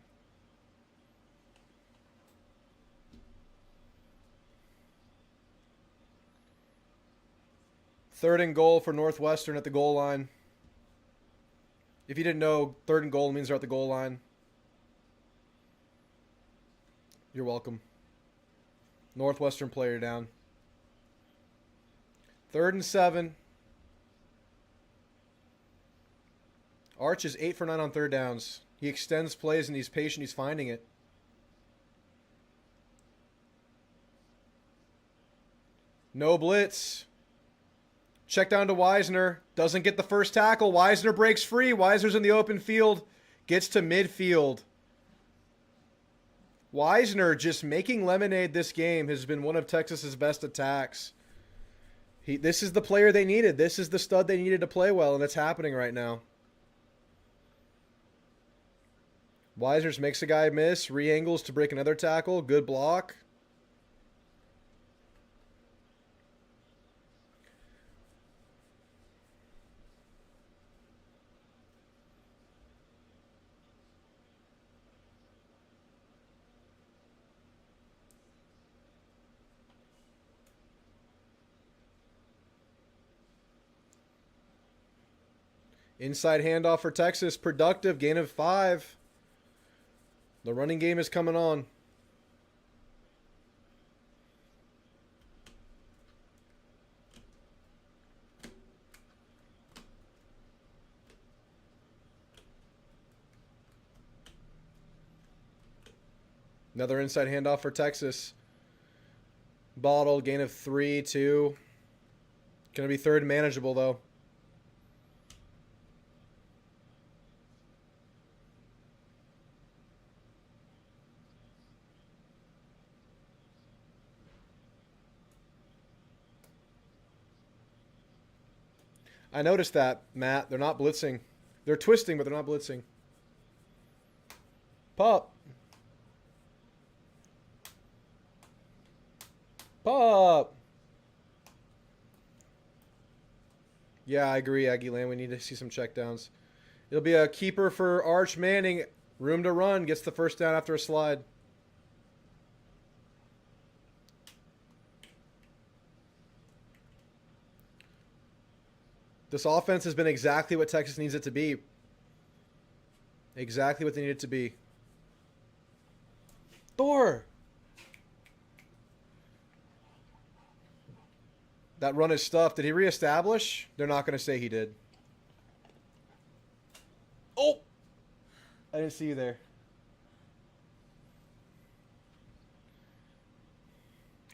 Third and goal for Northwestern at the goal line. If you didn't know, 3rd and goal means they're at the goal line. You're welcome. Northwestern player down. 3rd and 7. Arch is 8 for 9 on 3rd downs. He extends plays and he's patient. He's finding it. No blitz. Check down to Wisner. Doesn't get the first tackle. Wisner breaks free. Wisner's in the open field. Gets to midfield. Wisner just making lemonade this game has been one of Texas's best attacks. This is the player they needed. This is the stud they needed to play well, and it's happening right now. Wisner makes a guy miss. Re-angles to break another tackle. Good block. Inside handoff for Texas. Productive. Gain of 5. The running game is coming on. Another inside handoff for Texas. Bottle. Gain of 3, 2. Going to be 3rd manageable, though. I noticed that, Matt. They're not blitzing. They're twisting, but they're not blitzing. Pup. Pup. Yeah, I agree, Aggie Land. We need to see some checkdowns. It'll be a keeper for Arch Manning. Room to run. Gets the first down after a slide. This offense has been exactly what Texas needs it to be. Exactly what they need it to be. Thor! That run is stuffed. Did he reestablish? They're not going to say he did. Oh! I didn't see you there.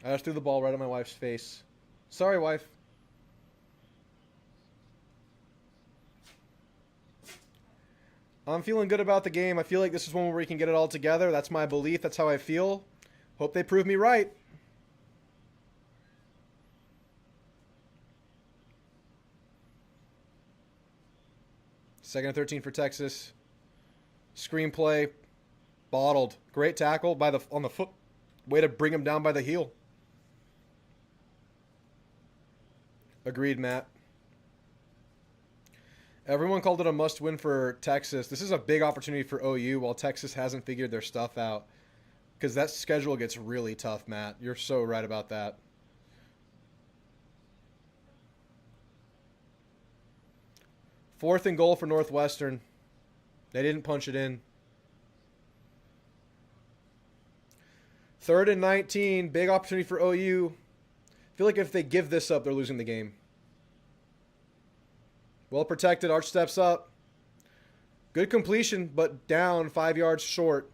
I just threw the ball right at my wife's face. Sorry, wife. I'm feeling good about the game. I feel like this is one where we can get it all together. That's my belief. That's how I feel. Hope they prove me right. Second and 13 for Texas. Screenplay. Bottled. Great tackle on the foot. Way to bring him down by the heel. Agreed, Matt. Everyone called it a must-win for Texas. This is a big opportunity for OU while Texas hasn't figured their stuff out. Because that schedule gets really tough, Matt. You're so right about that. Fourth and goal for Northwestern. They didn't punch it in. 3rd and 19. Big opportunity for OU. I feel like if they give this up, they're losing the game. Well protected. Arch steps up. Good completion, but down 5 yards short.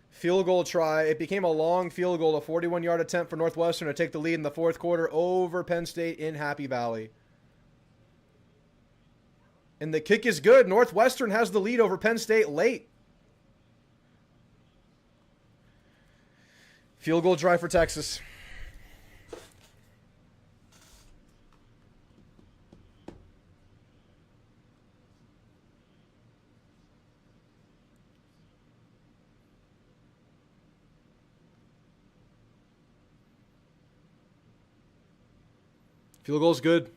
Field goal try. It became a long field goal, a 41-yard attempt for Northwestern to take the lead in the fourth quarter over Penn State in Happy Valley. And the kick is good. Northwestern has the lead over Penn State late. Field goal try for Texas. Field goal's good.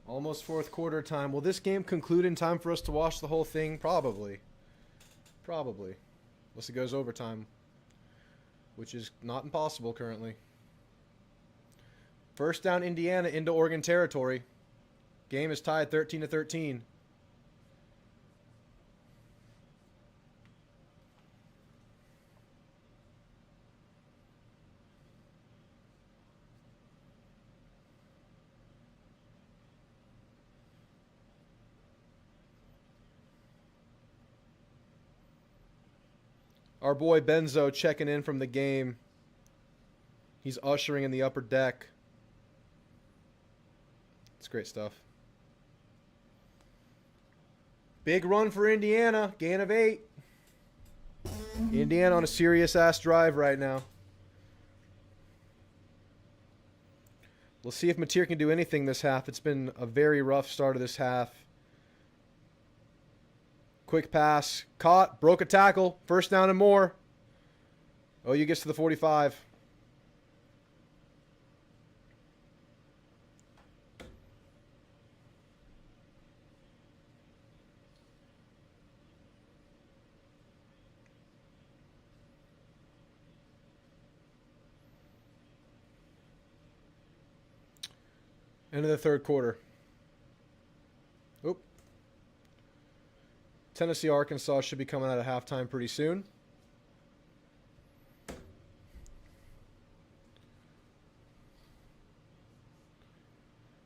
Almost fourth quarter time. Will this game conclude in time for us to watch the whole thing? Probably. Probably. Unless it goes overtime. Which is not impossible currently. First down Indiana into Oregon territory. Game is tied 13-13. Our boy Benzo checking in from the game. He's ushering in the upper deck. It's great stuff. Big run for Indiana. Gain of 8. Indiana on a serious-ass drive right now. We'll see if Mateer can do anything this half. It's been a very rough start of this half. Quick pass. Caught. Broke a tackle. First down and more. OU gets to the 45. End of the third quarter. Oop. Tennessee, Arkansas should be coming out of halftime pretty soon.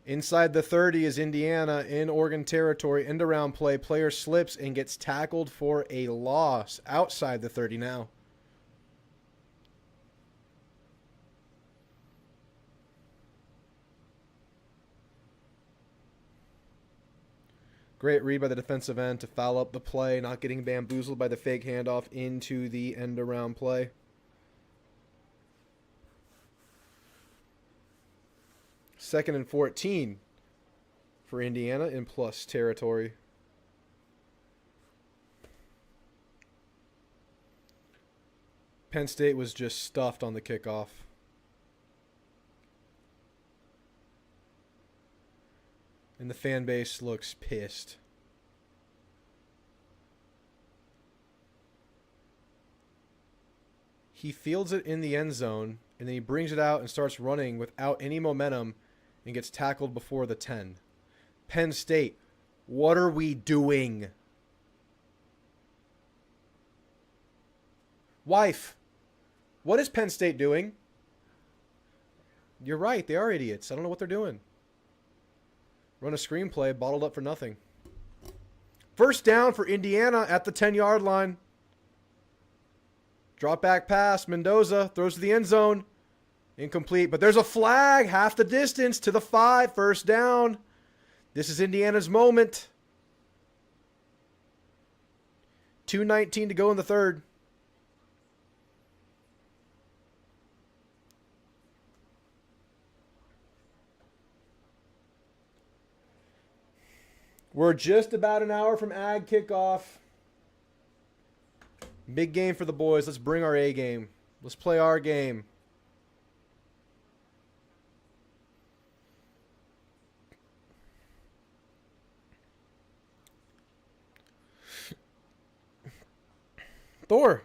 Inside the 30 is Indiana in Oregon territory. End around play. Player slips and gets tackled for a loss. Outside the 30 now. Great read by the defensive end to foul up the play, not getting bamboozled by the fake handoff into the end around play. Second and 14. for Indiana in plus territory. Penn State was just stuffed on the kickoff. And the fan base looks pissed. He fields it in the end zone, and then he brings it out and starts running without any momentum and gets tackled before the 10. Penn State, what are we doing? Wife, what is Penn State doing? You're right, they are idiots. I don't know what they're doing. Run a screenplay, bottled up for nothing. First down for Indiana at the 10-yard line. Drop back pass. Mendoza throws to the end zone. Incomplete, but there's a flag. Half the distance to the 5. First down. This is Indiana's moment. 2:19 to go in the third. We're just about an hour from Ag kickoff. Big game for the boys. Let's bring our A game. Let's play our game. Thor.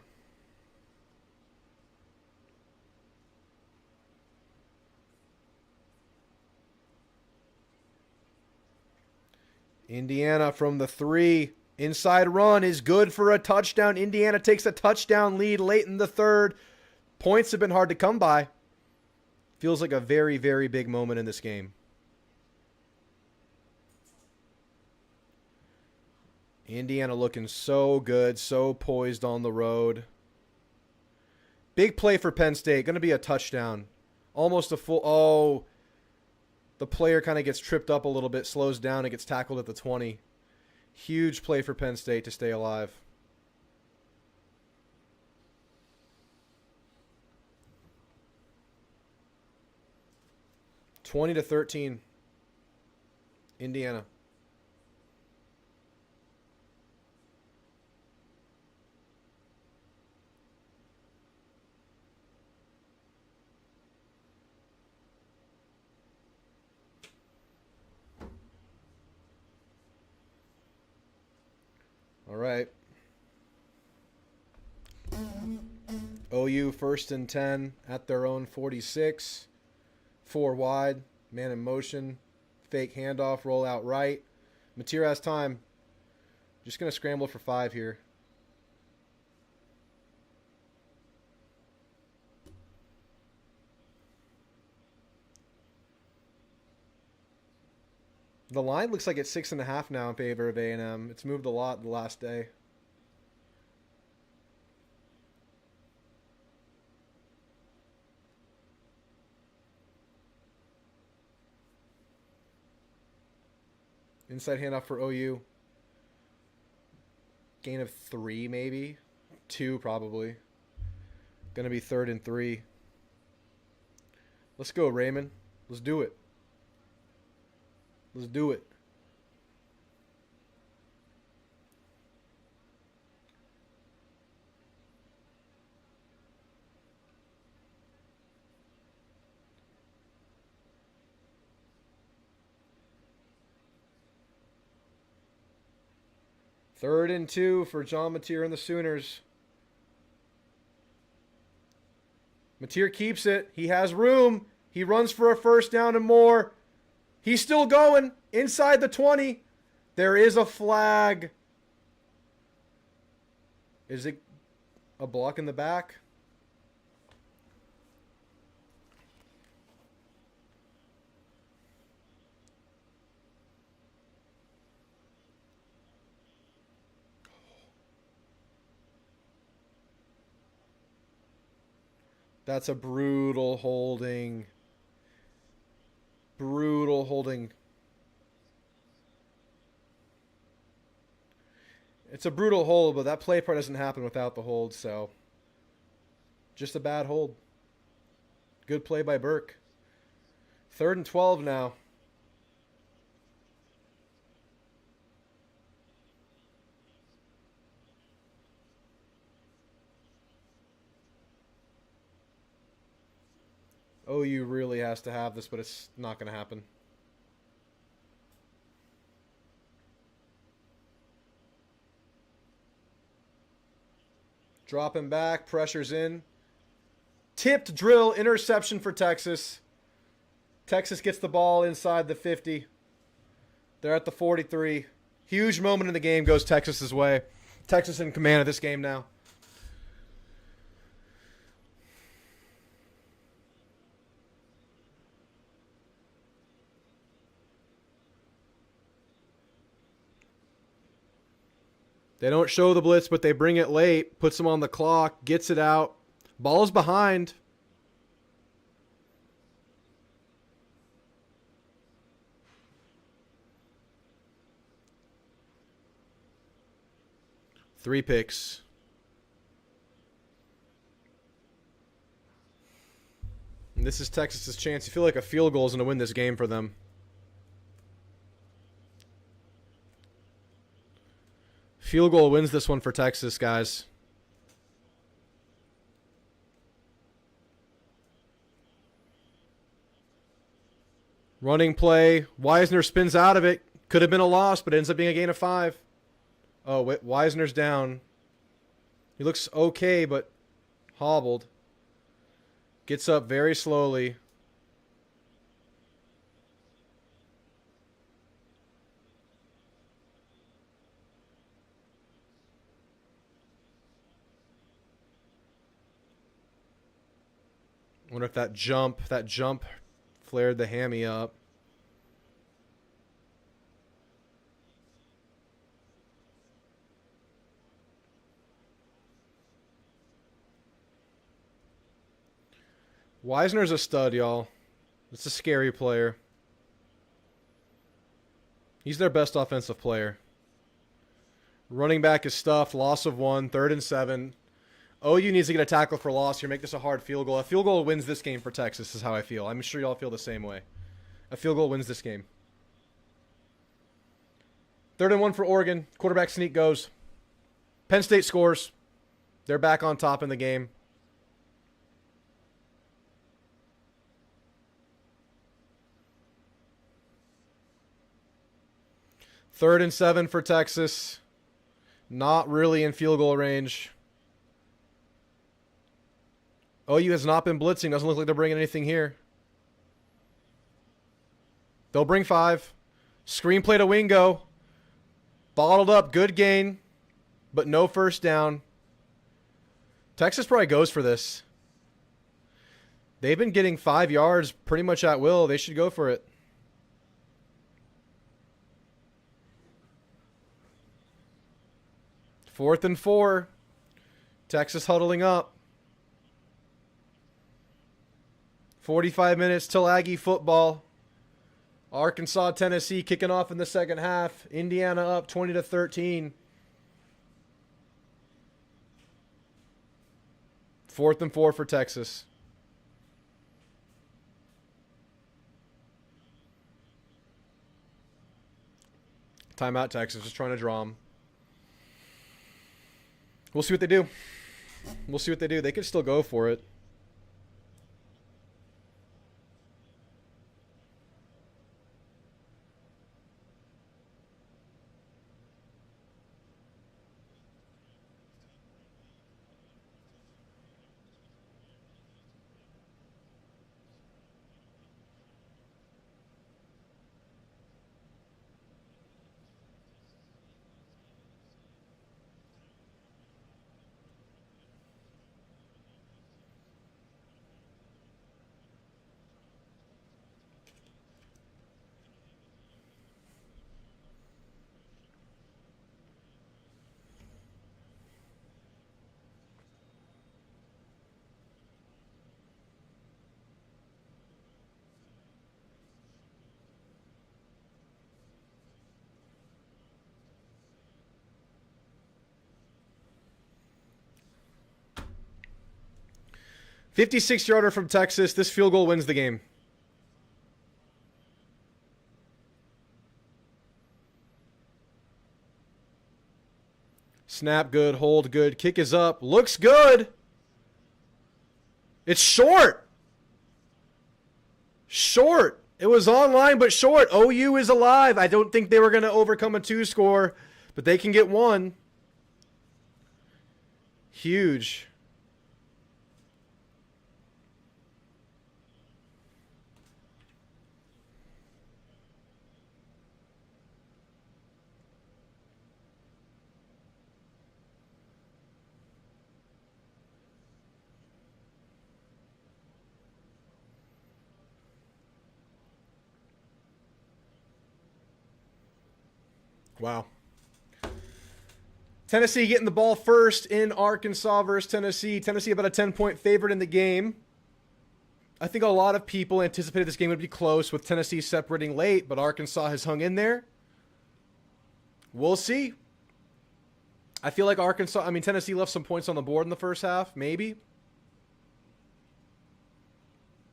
Indiana from the 3. Inside run is good for a touchdown. Indiana takes a touchdown lead late in the third. Points have been hard to come by. Feels like a very, very big moment in this game. Indiana looking so good, so poised on the road. Big play for Penn State. Going to be a touchdown. Almost a full... Oh, the player kind of gets tripped up a little bit, slows down, and gets tackled at the 20. Huge play for Penn State to stay alive. (20-13). Indiana. All right. OU 1st and 10 at their own 46. 4 wide. Man in motion. Fake handoff. Roll out right. Mateer has time. Just going to scramble for 5 here. The line looks like it's 6.5 now in favor of A&M. It's moved a lot the last day. Inside handoff for OU. Gain of 3 maybe. 2 probably. Gonna be 3rd and 3. Let's go, Raymond. Let's do it. Let's do it. Third and 2 for John Mateer and the Sooners. Mateer keeps it. He has room. He runs for a first down and more. He's still going inside the 20. There is a flag. Is it a block in the back? That's a brutal holding. Brutal holding. It's a brutal hold, but that play part doesn't happen without the hold, so just a bad hold. Good play by Burke. 3rd and 12 now. OU really has to have this, but it's not going to happen. Dropping back, pressure's in. Tipped drill, interception for Texas. Texas gets the ball inside the 50. They're at the 43. Huge moment in the game goes Texas's way. Texas in command of this game now. They don't show the blitz, but they bring it late. Puts them on the clock. Gets it out. Ball's behind. Three picks. And this is Texas's chance. You feel like a field goal is going to win this game for them. Field goal wins this one for Texas, guys. Running play. Wisner spins out of it. Could have been a loss, but ends up being a gain of 5. Oh, wait, Wisner's down. He looks okay, but hobbled. Gets up very slowly. Wonder if that jump flared the hammy up. Wisner's a stud, y'all. It's a scary player. He's their best offensive player. Running back is stuffed. Loss of 1. 3rd and 7. OU needs to get a tackle for loss here. Make this a hard field goal. A field goal wins this game for Texas is how I feel. I'm sure y'all feel the same way. A field goal wins this game. 3rd and 1 for Oregon. Quarterback sneak goes. Penn State scores. They're back on top in the game. Third and 7 for Texas. Not really in field goal range. OU has not been blitzing. Doesn't look like they're bringing anything here. They'll bring 5. Screenplay to Wingo. Bottled up. Good gain. But no first down. Texas probably goes for this. They've been getting 5 yards pretty much at will. They should go for it. Fourth and 4. Texas huddling up. 45 minutes till Aggie football. Arkansas, Tennessee kicking off in the second half. Indiana up 20-13. 4th and 4 for Texas. Timeout, Texas. Just trying to draw them. We'll see what they do. We'll see what they do. They could still go for it. $56-yarder from Texas. This field goal wins the game. Snap good, hold good, kick is up, looks good. It's short. Short. It was online, but short. OU is alive. I don't think they were going to overcome a 2 score, but they can get 1. Huge. Wow. Tennessee getting the ball first in Arkansas versus Tennessee. Tennessee about a 10-point favorite in the game. I think a lot of people anticipated this game would be close with Tennessee separating late, but Arkansas has hung in there. We'll see. I feel like Tennessee left some points on the board in the first half, maybe.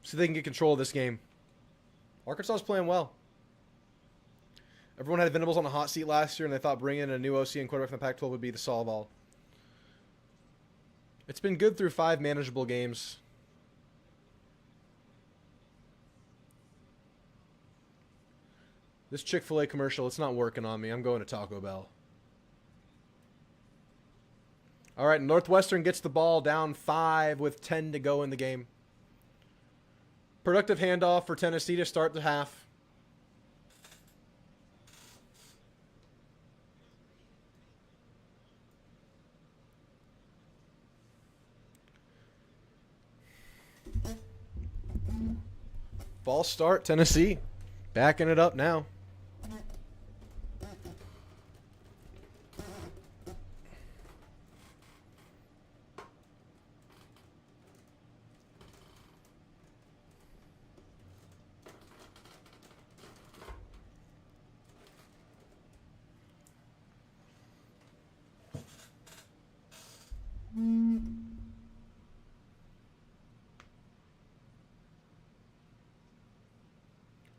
So they can get control of this game. Arkansas is playing well. Everyone had Venables on the hot seat last year, and they thought bringing in a new OC and quarterback from the Pac-12 would be the solve-all. It's been good through 5 manageable games. This Chick-fil-A commercial, it's not working on me. I'm going to Taco Bell. All right, Northwestern gets the ball down 5 with 10 to go in the game. Productive handoff for Tennessee to start the half. False start, Tennessee. Backing it up now.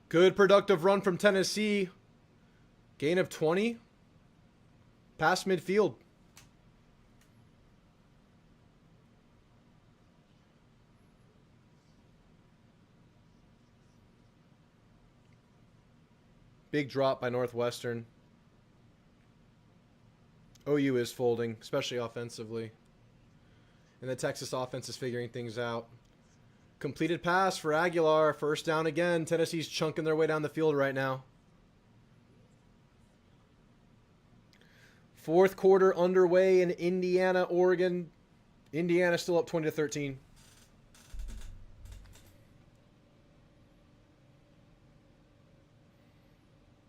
Good productive run from Tennessee. Gain of 20. Past midfield. Big drop by Northwestern. OU is folding, especially offensively. And the Texas offense is figuring things out. Completed pass for Aguilar. First down again. Tennessee's chunking their way down the field right now. Fourth quarter underway in Indiana, Oregon. Indiana still up 20-13.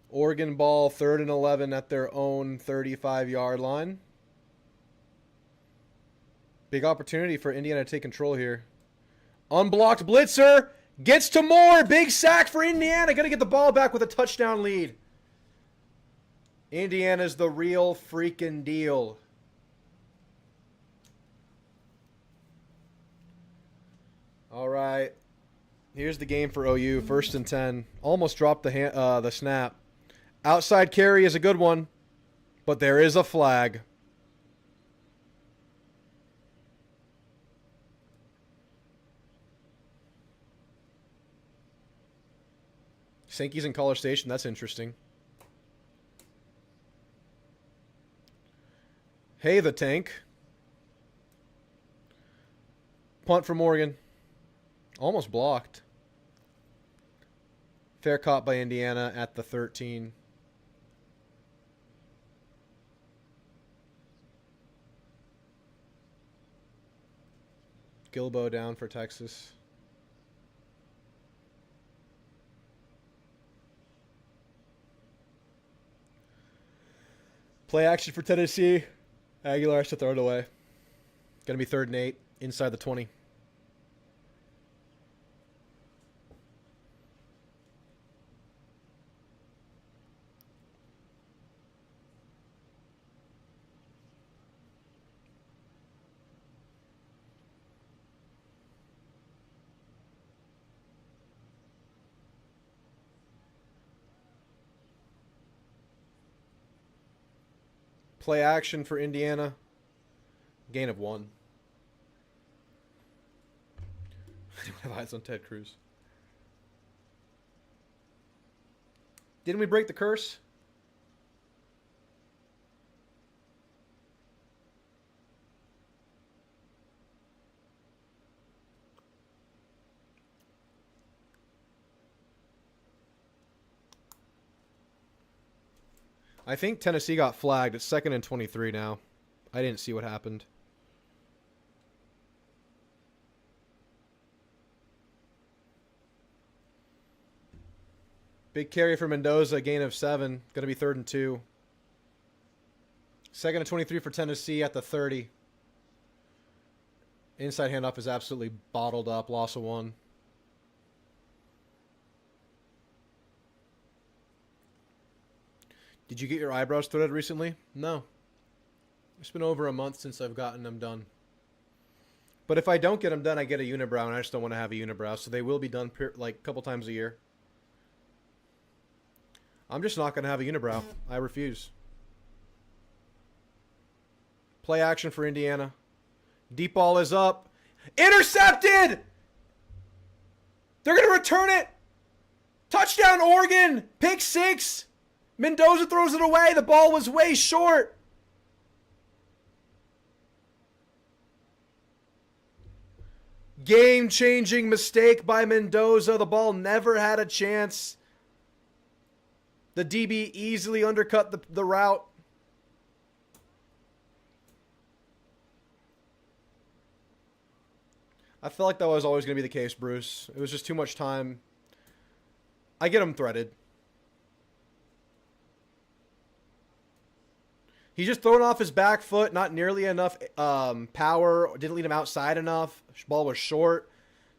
Oregon ball, 3rd and 11 at their own 35-yard line. Big opportunity for Indiana to take control here. Unblocked blitzer. Gets to Moore. Big sack for Indiana. Going to get the ball back with a touchdown lead. Indiana's the real freaking deal. All right. Here's the game for OU. 1st and 10. Almost dropped the snap. Outside carry is a good one, but there is a flag. Sankey's in College Station. That's interesting. Hey, the tank. Punt from Oregon. Almost blocked. Fair caught by Indiana at the 13. Gilbo down for Texas. Play action for Tennessee. Aguilar has to throw it away. Going to be 3rd and 8 inside the 20. Play action for Indiana. Gain of 1. I don't have eyes on Ted Cruz. Didn't we break the curse? I think Tennessee got flagged. It's 2nd and 23 now. I didn't see what happened. Big carry for Mendoza, gain of 7. Going to be 3rd and 2. 2nd and 23 for Tennessee at the 30. Inside handoff is absolutely bottled up. Loss of 1. Did you get your eyebrows threaded recently? No. It's been over a month since I've gotten them done. But if I don't get them done, I get a unibrow, and I just don't want to have a unibrow. So they will be done like a couple times a year. I'm just not going to have a unibrow. I refuse. Play action for Indiana. Deep ball is up. Intercepted! They're going to return it. Touchdown, Oregon. Pick 6. Mendoza throws it away. The ball was way short. Game-changing mistake by Mendoza. The ball never had a chance. The DB easily undercut the route. I felt like that was always going to be the case, Bruce. It was just too much time. I get him threaded. He's just throwing off his back foot, not nearly enough power. Didn't lead him outside enough. Ball was short.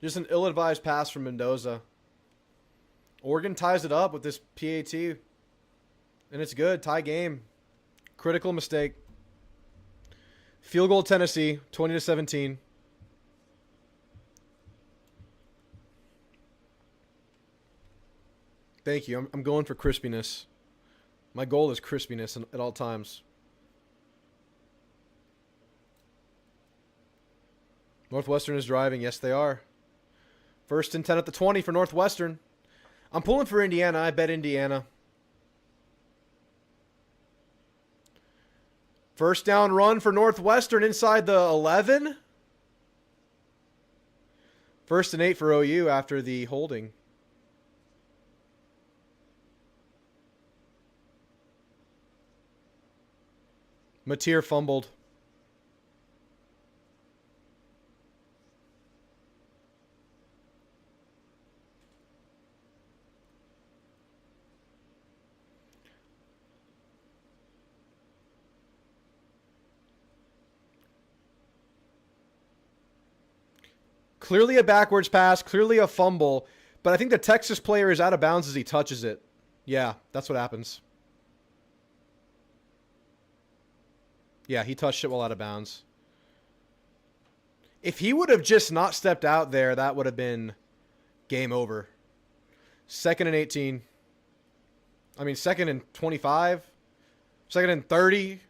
Just an ill-advised pass from Mendoza. Oregon ties it up with this PAT. And it's good. Tie game. Critical mistake. Field goal Tennessee, 20-17. Thank you. I'm going for crispiness. My goal is crispiness at all times. Northwestern is driving. Yes, they are. 1st and 10 at the 20 for Northwestern. I'm pulling for Indiana. I bet Indiana. First down run for Northwestern inside the 11. 1st and 8 for OU after the holding. Mateer fumbled. Clearly a backwards pass, clearly a fumble, but I think the Texas player is out of bounds as he touches it. Yeah, that's what happens. Yeah, he touched it while out of bounds. If he would have just not stepped out there, that would have been game over. 2nd and 18. I mean, 2nd and 25. 2nd and 30.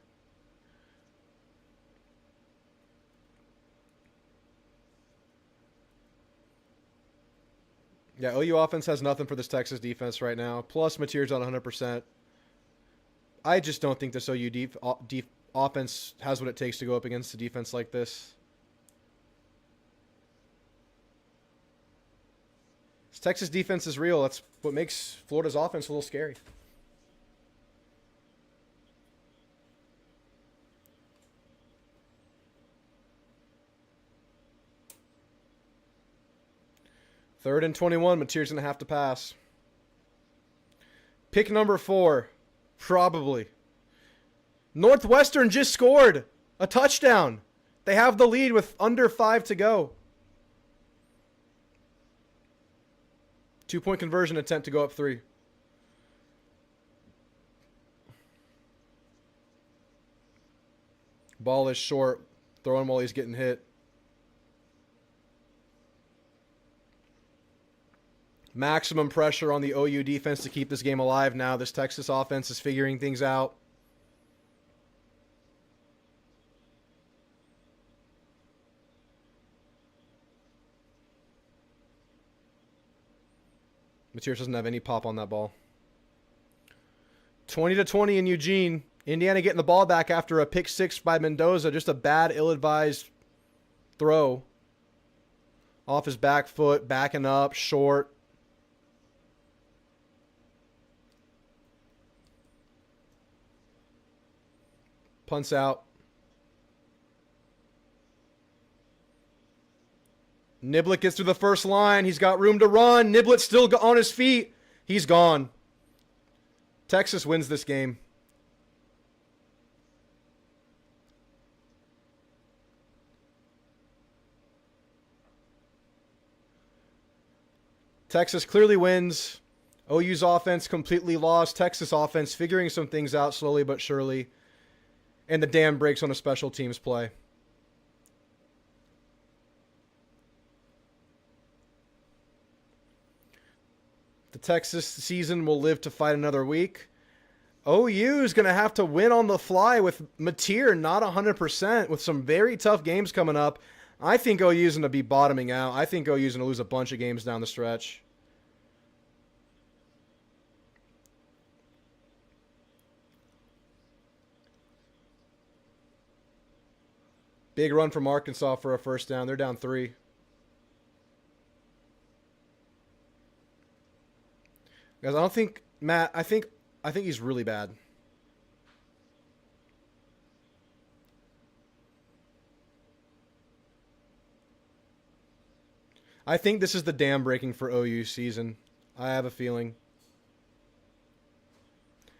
Yeah, OU offense has nothing for this Texas defense right now. Plus, Mateer's on 100%. I just don't think this OU offense has what it takes to go up against a defense like this. This Texas defense is real. That's what makes Florida's offense a little scary. Third and 21. Mateer's going to have to pass. Pick number 4. Probably. Northwestern just scored a touchdown. They have the lead with under 5 to go. 2-point conversion attempt to go up 3. Ball is short. Throwing while he's getting hit. Maximum pressure on the OU defense to keep this game alive now. This Texas offense is figuring things out. Mateer doesn't have any pop on that ball. 20-20 in Eugene. Indiana getting the ball back after a pick six by Mendoza. Just a bad, ill-advised throw. Off his back foot, backing up, short. Punts out. Niblett gets through the first line. He's got room to run. Niblett still on his feet. He's gone. Texas wins this game. Texas clearly wins. OU's offense completely lost. Texas offense figuring some things out slowly but surely. And the dam breaks on a special teams play. The Texas season will live to fight another week. OU is going to have to win on the fly with Mateer not 100% with some very tough games coming up. I think OU is going to be bottoming out. I think OU is going to lose a bunch of games down the stretch. Big run from Arkansas for a first down. They're down 3. Guys, I don't think Matt. I think he's really bad. I think this is the dam breaking for OU season. I have a feeling.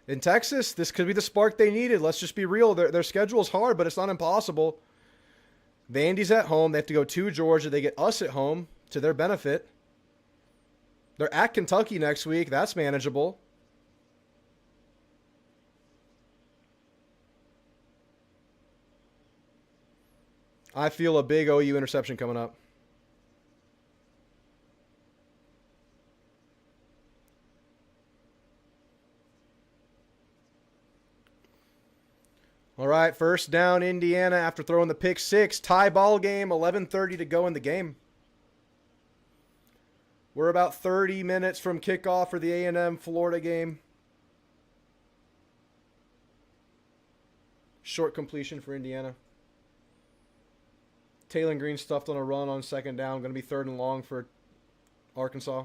In Texas, this could be the spark they needed. Let's just be real. Their schedule is hard, but it's not impossible. Vandy's at home. They have to go to Georgia. They get us at home to their benefit. They're at Kentucky next week. That's manageable. I feel a big OU interception coming up. All right, first down Indiana after throwing the pick six. Tie ball game, 11:30 to go in the game. We're about 30 minutes from kickoff for the A&M Florida game. Short completion for Indiana. Taylor Green stuffed on a run on second down. Going to be 3rd and long for Arkansas.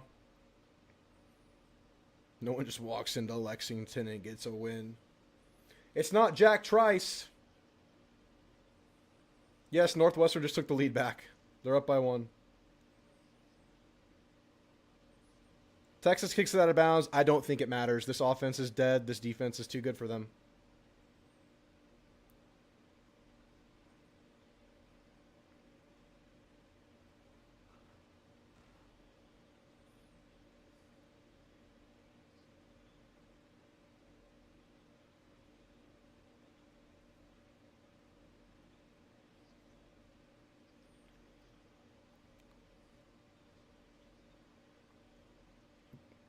No one just walks into Lexington and gets a win. It's not Jack Trice. Yes, Northwestern just took the lead back. They're up by 1. Texas kicks it out of bounds. I don't think it matters. This offense is dead. This defense is too good for them.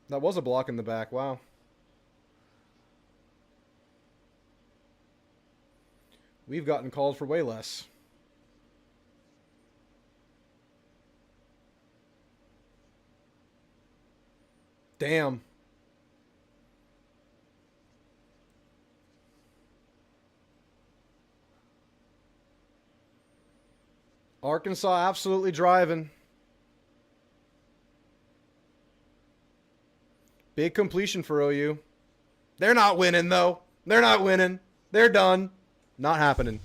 That was a block in the back. Wow. We've gotten called for way less. Damn. Arkansas absolutely driving. Big completion for OU. They're not winning, though. They're not winning. They're done. Not happening.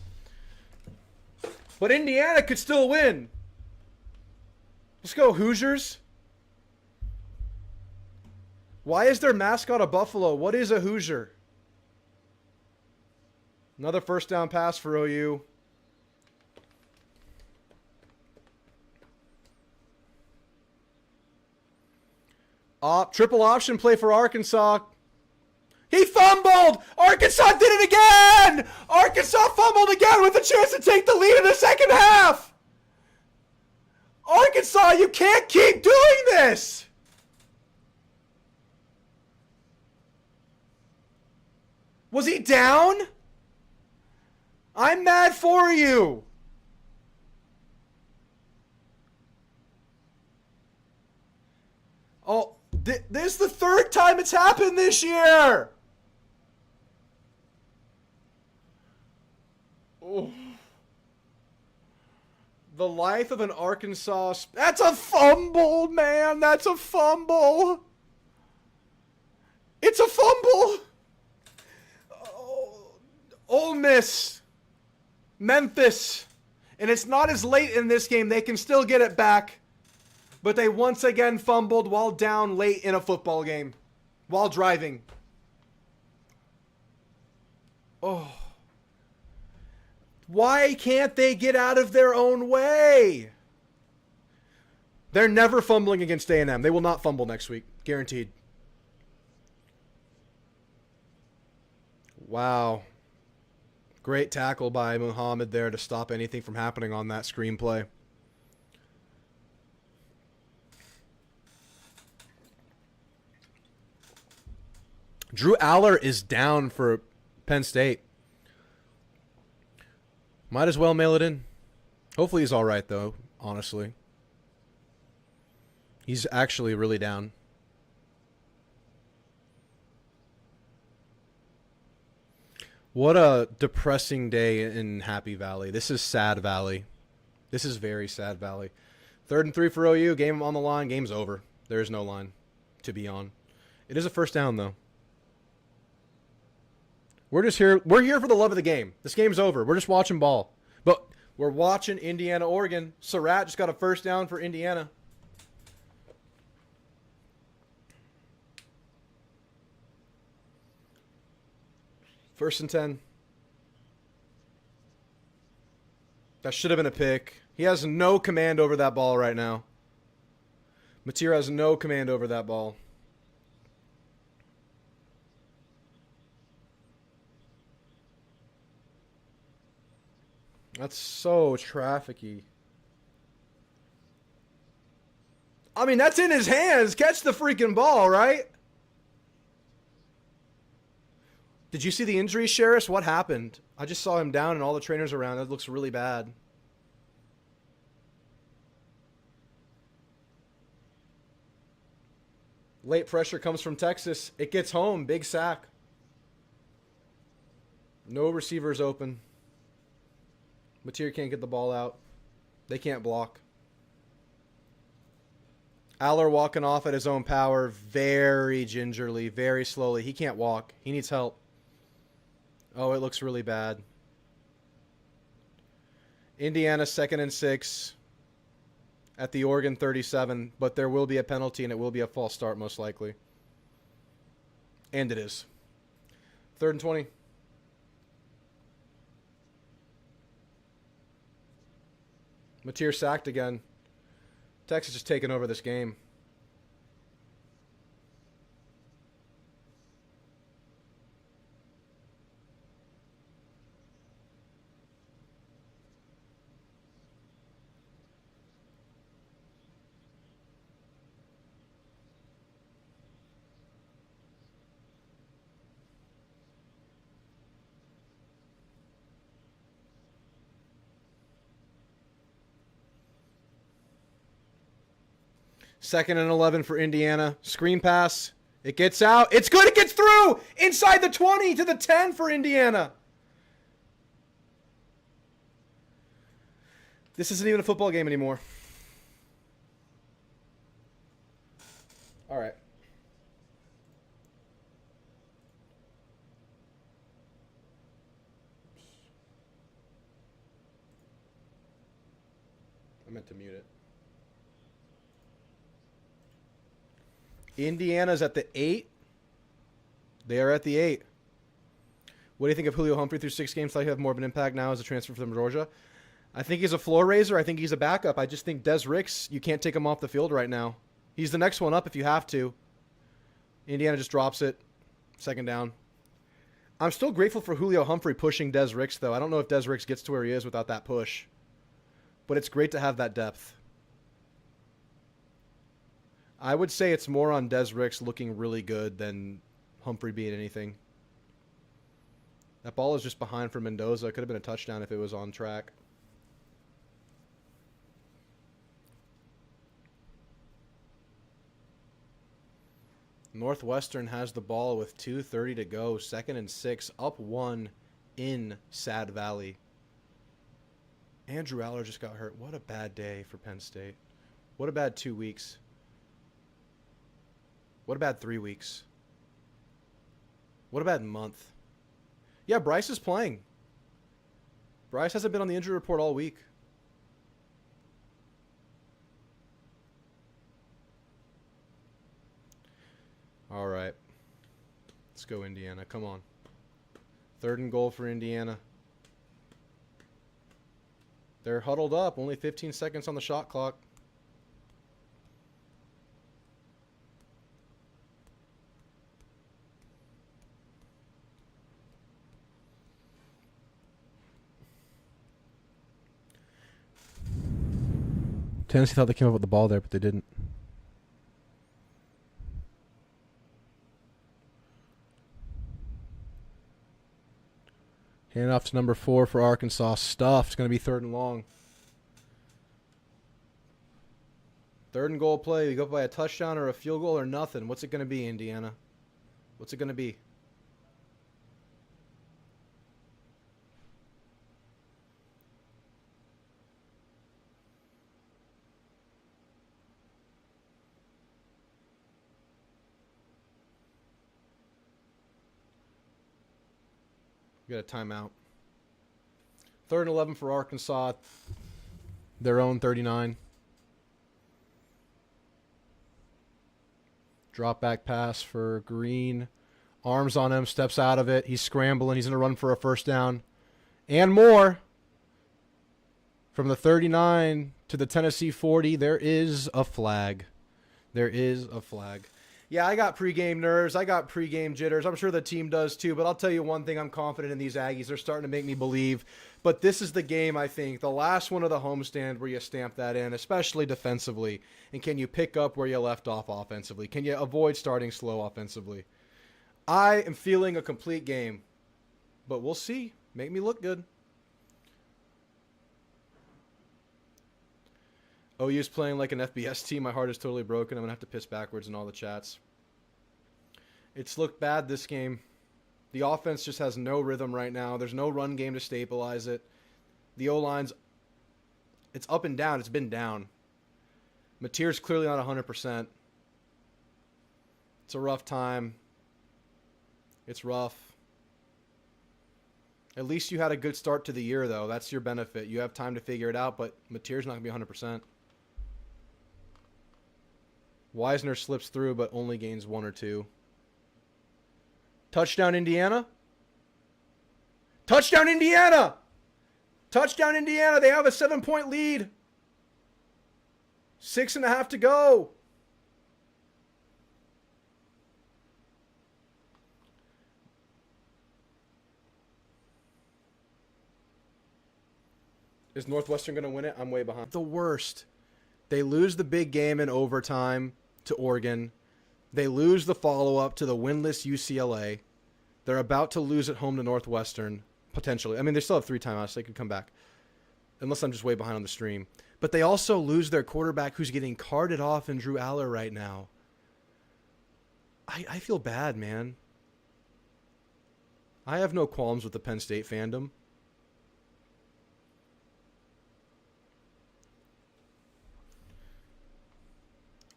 But Indiana could still win. Let's go, Hoosiers. Why is their mascot a buffalo? What is a Hoosier? Another first down pass for OU. Triple option play for Arkansas. He fumbled! Arkansas did it again! Arkansas fumbled again with a chance to take the lead in the second half! Arkansas, you can't keep doing this! Was he down? I'm mad for you! Oh, this is the 3rd time it's happened this year! Oh. The life of an Arkansas... That's a fumble, man! That's a fumble! It's a fumble! Oh, Ole Miss. Memphis. And it's not as late in this game. They can still get it back. But they once again fumbled while down late in a football game. While driving. Oh. Why can't they get out of their own way? They're never fumbling against A&M. They will not fumble next week. Guaranteed. Wow. Great tackle by Muhammad there to stop anything from happening on that screenplay. Drew Aller is down for Penn State. Might as well mail it in. Hopefully he's all right, though, honestly. He's actually really down. What a depressing day in Happy Valley. This is Sad Valley. This is very Sad Valley. 3rd and 3 for OU. Game on the line. Game's over. There is no line to be on. It is a first down, though. We're just here. We're here for the love of the game. This game's over. We're just watching ball. But we're watching Indiana, Oregon. Surratt just got a first down for Indiana. First and 10. That should have been a pick. He has no command over that ball right now. Mateer has no command over that ball. That's so trafficky. I mean, that's in his hands. Catch the freaking ball, right? Did you see the injury, Sheriff? What happened? I just saw him down and all the trainers around. That looks really bad. Late pressure comes from Texas. It gets home. Big sack. No receivers open. Mateer can't get the ball out. They can't block. Aller walking off at his own power very gingerly, very slowly. He can't walk. He needs help. Oh, it looks really bad. Indiana 2nd and 6 at the Oregon 37, but there will be a penalty and it will be a false start most likely. And it is. 3rd and 20. Mateer sacked again. Texas just taking over this game. Second and 11 for Indiana. Screen pass. It gets out. It's good. It gets through. Inside the 20 to the 10 for Indiana. This isn't even a football game anymore. All right. I meant to mute it. Indiana's at the 8. They are at the 8. What do you think of Julio Humphrey through 6 games? Thought he'd have more of an impact now as a transfer from Georgia. I think he's a floor raiser. I think he's a backup. I just think Des Ricks, you can't take him off the field right now. He's the next one up if you have to. Indiana just drops it. 2nd down. I'm still grateful for Julio Humphrey pushing Des Ricks, though. I don't know if Des Ricks gets to where he is without that push. But it's great to have that depth. I would say it's more on Des Ricks looking really good than Humphrey being anything. That ball is just behind for Mendoza. It could have been a touchdown if it was on track. Northwestern has the ball with 2:30 to go. 2nd and 6. Up 1 in Sad Valley. Andrew Aller just got hurt. What a bad day for Penn State. What a bad 2 weeks. What a bad 3 weeks. What a bad month. Yeah, Bryce is playing. Bryce hasn't been on the injury report all week. All right. Let's go, Indiana. Come on. 3rd and goal for Indiana. They're huddled up. Only 15 seconds on the shot clock. Tennessee thought they came up with the ball there, but they didn't. Hand off to number 4 for Arkansas. Stuffed. Going to be 3rd and long. 3rd and goal play. You go by a touchdown or a field goal or nothing. What's it going to be, Indiana? What's it going to be? We got a timeout. 3rd and 11 for Arkansas. Their own 39. Drop back pass for Green. Arms on him. Steps out of it. He's scrambling. He's going to run for a first down. And more. From the 39 to the Tennessee 40, there is a flag. There is a flag. Yeah, I got pregame nerves. I got pregame jitters. I'm sure the team does too, but I'll tell you one thing. I'm confident in these Aggies. They're starting to make me believe. But this is the game, I think, the last one of the homestand where you stamp that in, especially defensively. And can you pick up where you left off offensively? Can you avoid starting slow offensively? I am feeling a complete game, but we'll see. Make me look good. OU's playing like an FBS team. My heart is totally broken. I'm going to have to piss backwards in all the chats. It's looked bad this game. The offense just has no rhythm right now. There's no run game to stabilize it. The O-line's, it's up and down. It's been down. Mateer's clearly not 100%. It's a rough time. It's rough. At least you had a good start to the year, though. That's your benefit. You have time to figure it out, but Mateer's not going to be 100%. Wisner slips through, but only gains 1 or 2. Touchdown, Indiana. Touchdown, Indiana. Touchdown, Indiana. They have a 7-point lead. 6.5 to go. Is Northwestern going to win it? I'm way behind. The worst. They lose the big game in overtime to Oregon. They lose the follow-up to the winless UCLA. They're about to lose at home to Northwestern, potentially. I mean, they still have 3 timeouts. They could come back, unless I'm just way behind on the stream. But they also lose their quarterback who's getting carted off in Drew Aller right now. I feel bad, man. I have no qualms with the Penn State fandom.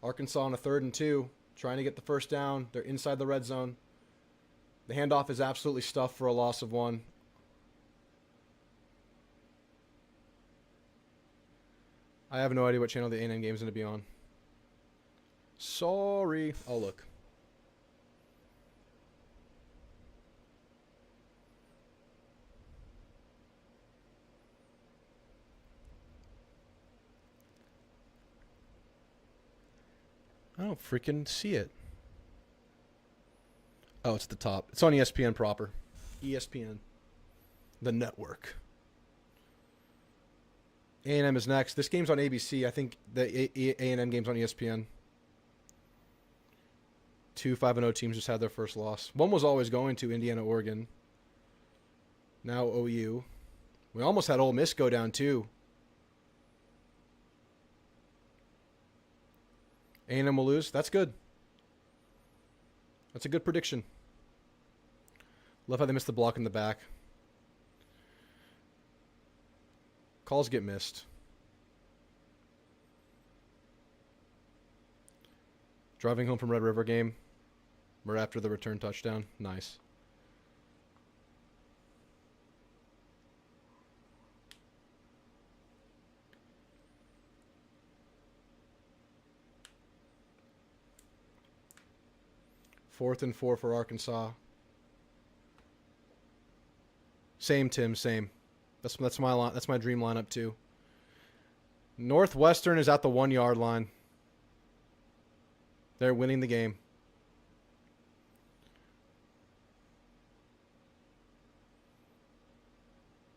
Arkansas on a 3rd and 2, trying to get the first down. They're inside the red zone. The handoff is absolutely stuffed for a loss of 1. I have no idea what channel the A&M game is going to be on. Sorry. I'll look. I don't freaking see it. Oh, it's at the top. It's on ESPN proper. ESPN. The network. A&M is next. This game's on ABC. I think the A&M game's on ESPN. 2 5-0 teams just had their first loss. One was always going to Indiana, Oregon. Now OU. We almost had Ole Miss go down too. A&M will lose. That's good. That's a good prediction. Love how they missed the block in the back. Calls get missed. Driving home from Red River game. Right after the return touchdown. Nice. Fourth and 4 for Arkansas. Same, Tim. Same. That's my line. That's my dream lineup too. Northwestern is at the 1 yard line. They're winning the game.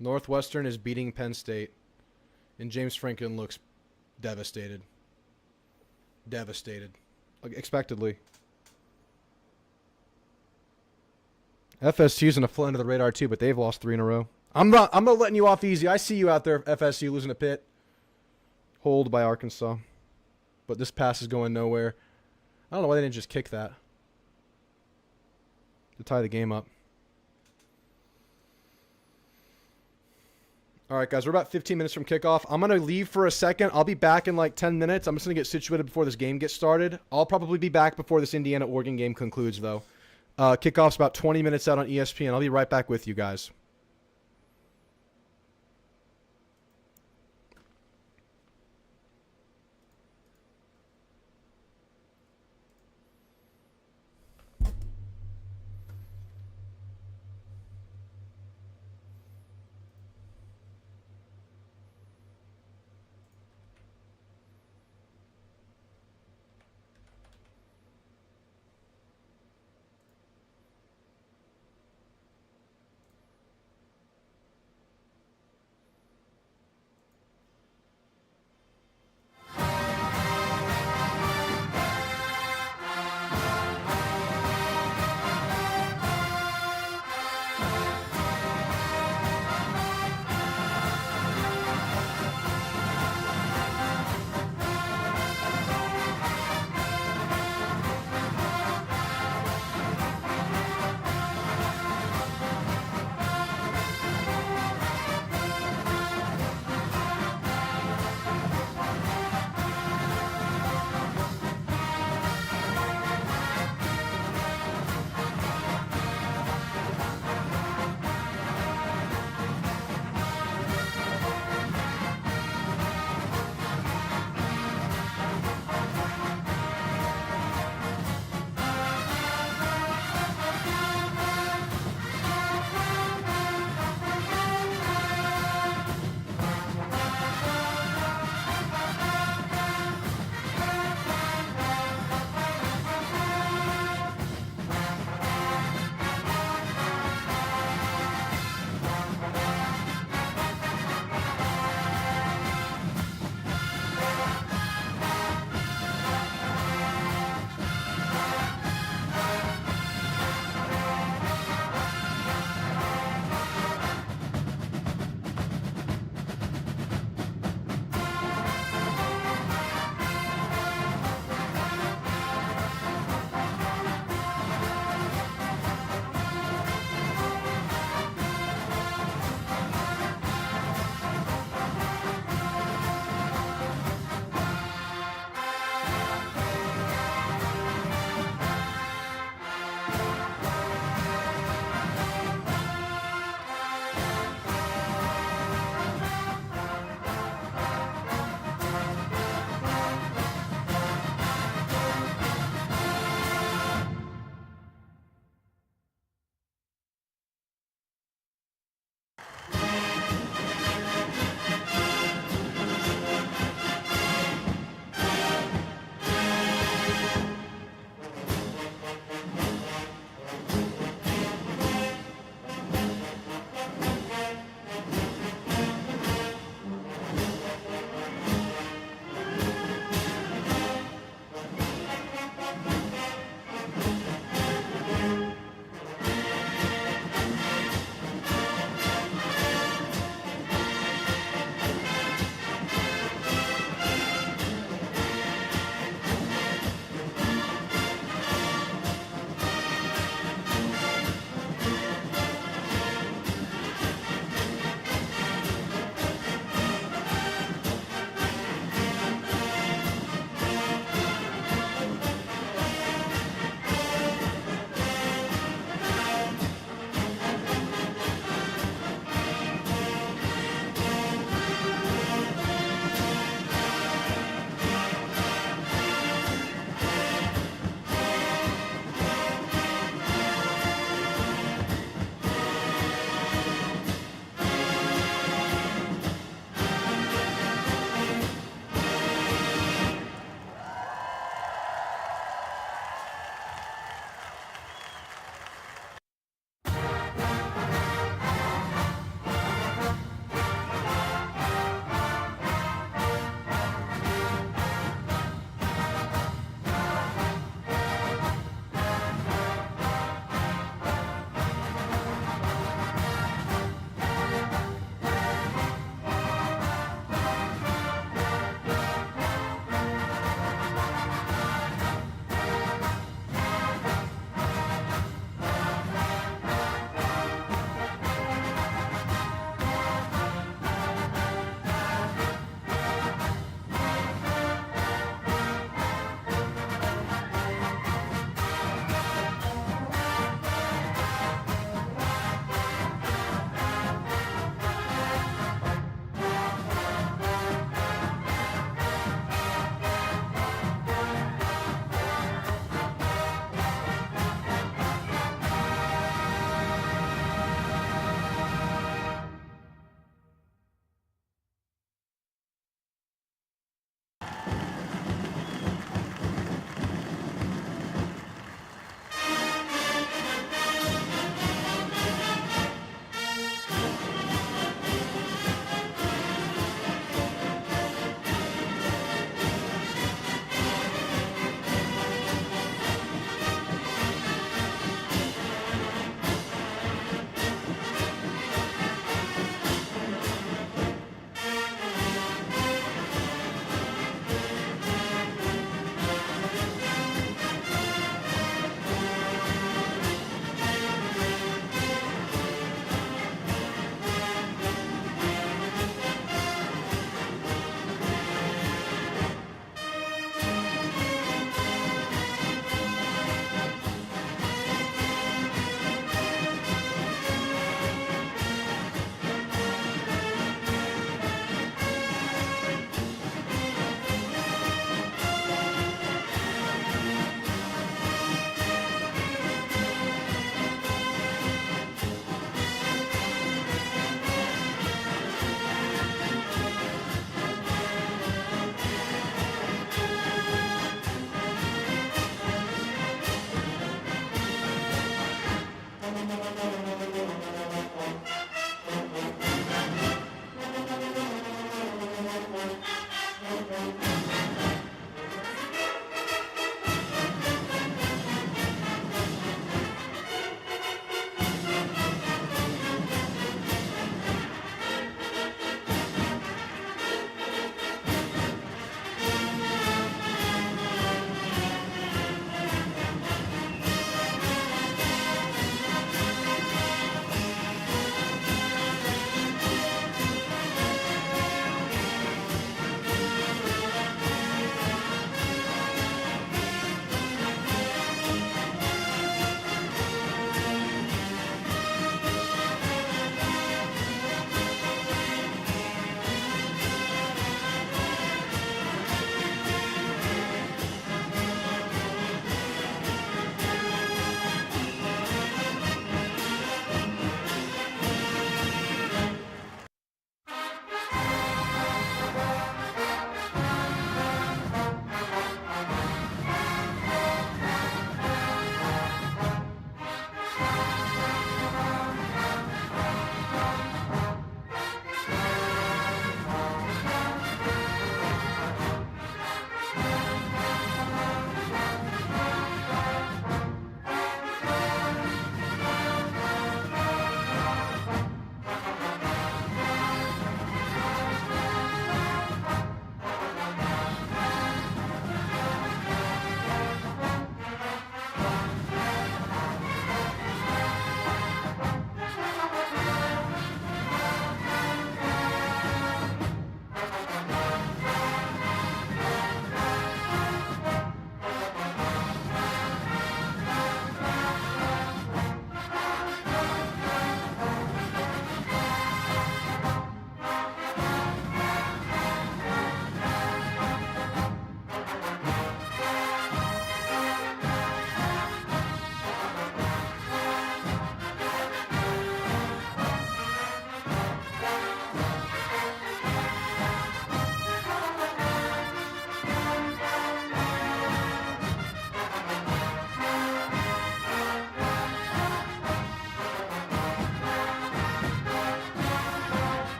Northwestern is beating Penn State. And James Franklin looks devastated. Devastated. Expectedly. FSU's gonna fly under the radar too, but they've lost 3 in a row. I'm not letting you off easy. I see you out there, FSU, losing a Pitt. Hold by Arkansas. But this pass is going nowhere. I don't know why they didn't just kick that to tie the game up. All right, guys, we're about 15 minutes from kickoff. I'm going to leave for a second. I'll be back in like 10 minutes. I'm just going to get situated before this game gets started. I'll probably be back before this Indiana-Oregon game concludes, though. Kickoff's about 20 minutes out on ESPN. I'll be right back with you guys.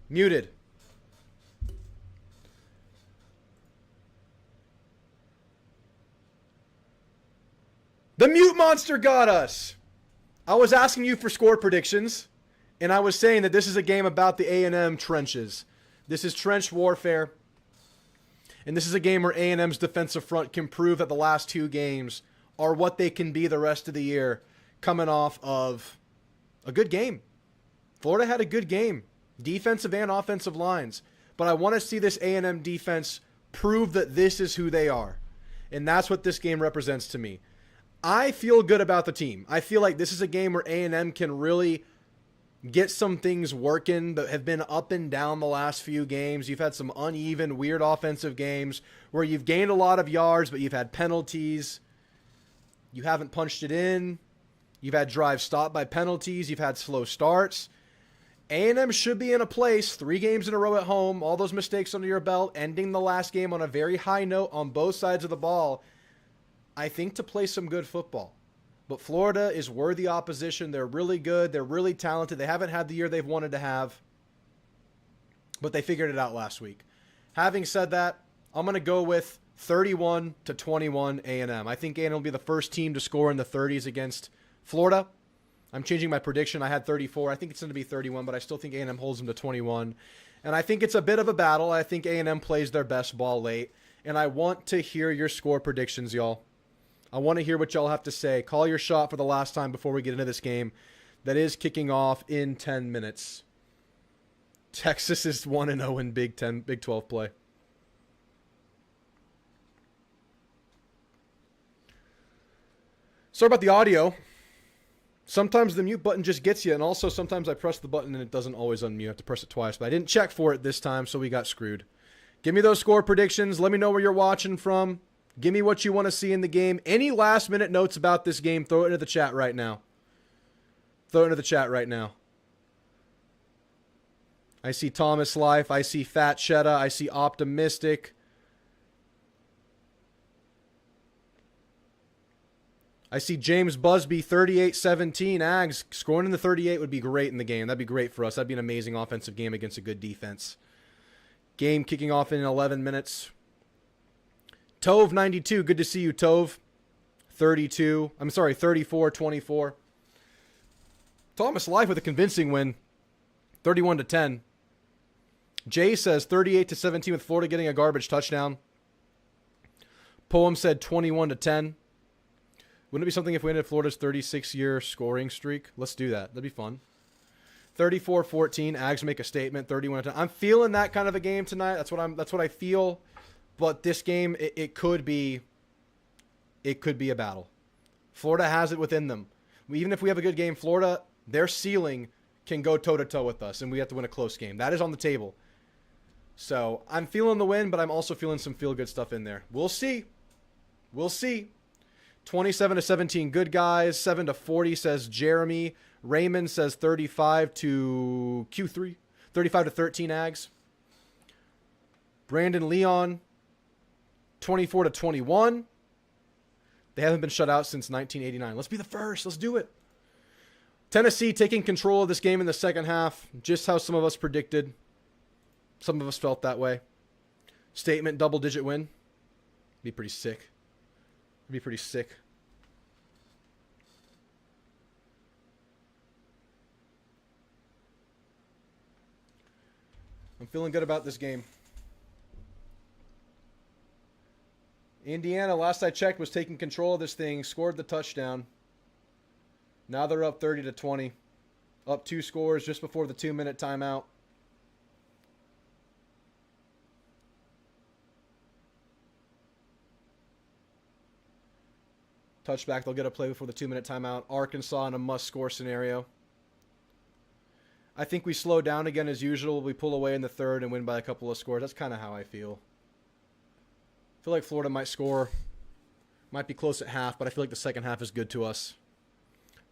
Muted. The mute monster got us. I was asking you for score predictions, and I was saying that this is a game about the A&M trenches. This is trench warfare, and this is a game where A&M's defensive front can prove that the last two games are what they can be the rest of the year, coming off of a good game. Florida had a good game, defensive and offensive lines, but I want to see this A&M defense prove that this is who they are, and that's what this game represents to me. I feel good about the team. I feel like this is a game where A&M can really get some things working that have been up and down the last few games. You've had some uneven, weird offensive games where you've gained a lot of yards, but you've had penalties. You haven't punched it in. You've had drives stopped by penalties. You've had slow starts. A&M should be in a place, 3 games in a row at home, all those mistakes under your belt, ending the last game on a very high note on both sides of the ball, I think, to play some good football. But Florida is worthy opposition. They're really good. They're really talented. They haven't had the year they've wanted to have, but they figured it out last week. Having said that, I'm going to go with 31-21 A&M. I think A&M will be the first team to score in the 30s against Florida. I'm changing my prediction. I had 34. I think it's going to be 31, but I still think A&M holds them to 21. And I think it's a bit of a battle. I think A&M plays their best ball late. And I want to hear your score predictions, y'all. I want to hear what y'all have to say. Call your shot for the last time before we get into this game that is kicking off in 10 minutes. Texas is 1-0 in Big 12 play. Sorry about the audio. Sometimes the mute button just gets you, and also sometimes I press the button and it doesn't always unmute. I have to press it twice, but I didn't check for it this time, so we got screwed. Give me those score predictions. Let me know where you're watching from. Give me what you want to see in the game. Any last-minute notes about this game, throw it into the chat right now. Throw it into the chat right now. I see Thomas Life. I see Fat Shetta. I see Optimistic. I see James Busby, 38-17. Ags, scoring in the 38 would be great in the game. That'd be great for us. That'd be an amazing offensive game against a good defense. Game kicking off in 11 minutes. Tove, 92. Good to see you, Tove. 34-24. Thomas Life with a convincing win. 31-10. Jay says 38-17 with Florida getting a garbage touchdown. Poem said 21-10. Wouldn't it be something if we ended Florida's 36-year scoring streak? Let's do that. That'd be fun. 34-14. Ags make a statement. 31-10. I'm feeling that kind of a game tonight. That's what I feel. But this game, it could be a battle. Florida has it within them. Even if we have a good game, Florida, their ceiling can go toe-to-toe with us, and we have to win a close game. That is on the table. So I'm feeling the win, but I'm also feeling some feel-good stuff in there. We'll see. We'll see. 27-17, good guys. 7-40 says Jeremy. Raymond says 35 to Q3. 35-13 Ags. Brandon Leon, 24-21. They haven't been shut out since 1989. Let's be the first. Let's do it. Tennessee taking control of this game in the second half, just how some of us predicted. Some of us felt that way. Statement, double-digit win. Be pretty sick. It'd be pretty sick. I'm feeling good about this game. Indiana, last I checked, was taking control of this thing, scored the touchdown. Now they're up 30-20. Up 2 scores just before the 2-minute timeout. Touchback, they'll get a play before the 2-minute timeout. Arkansas in a must-score scenario. I think we slow down again as usual. We pull away in the third and win by a couple of scores. That's kind of how I feel. I feel like Florida might score. Might be close at half, but I feel like the second half is good to us.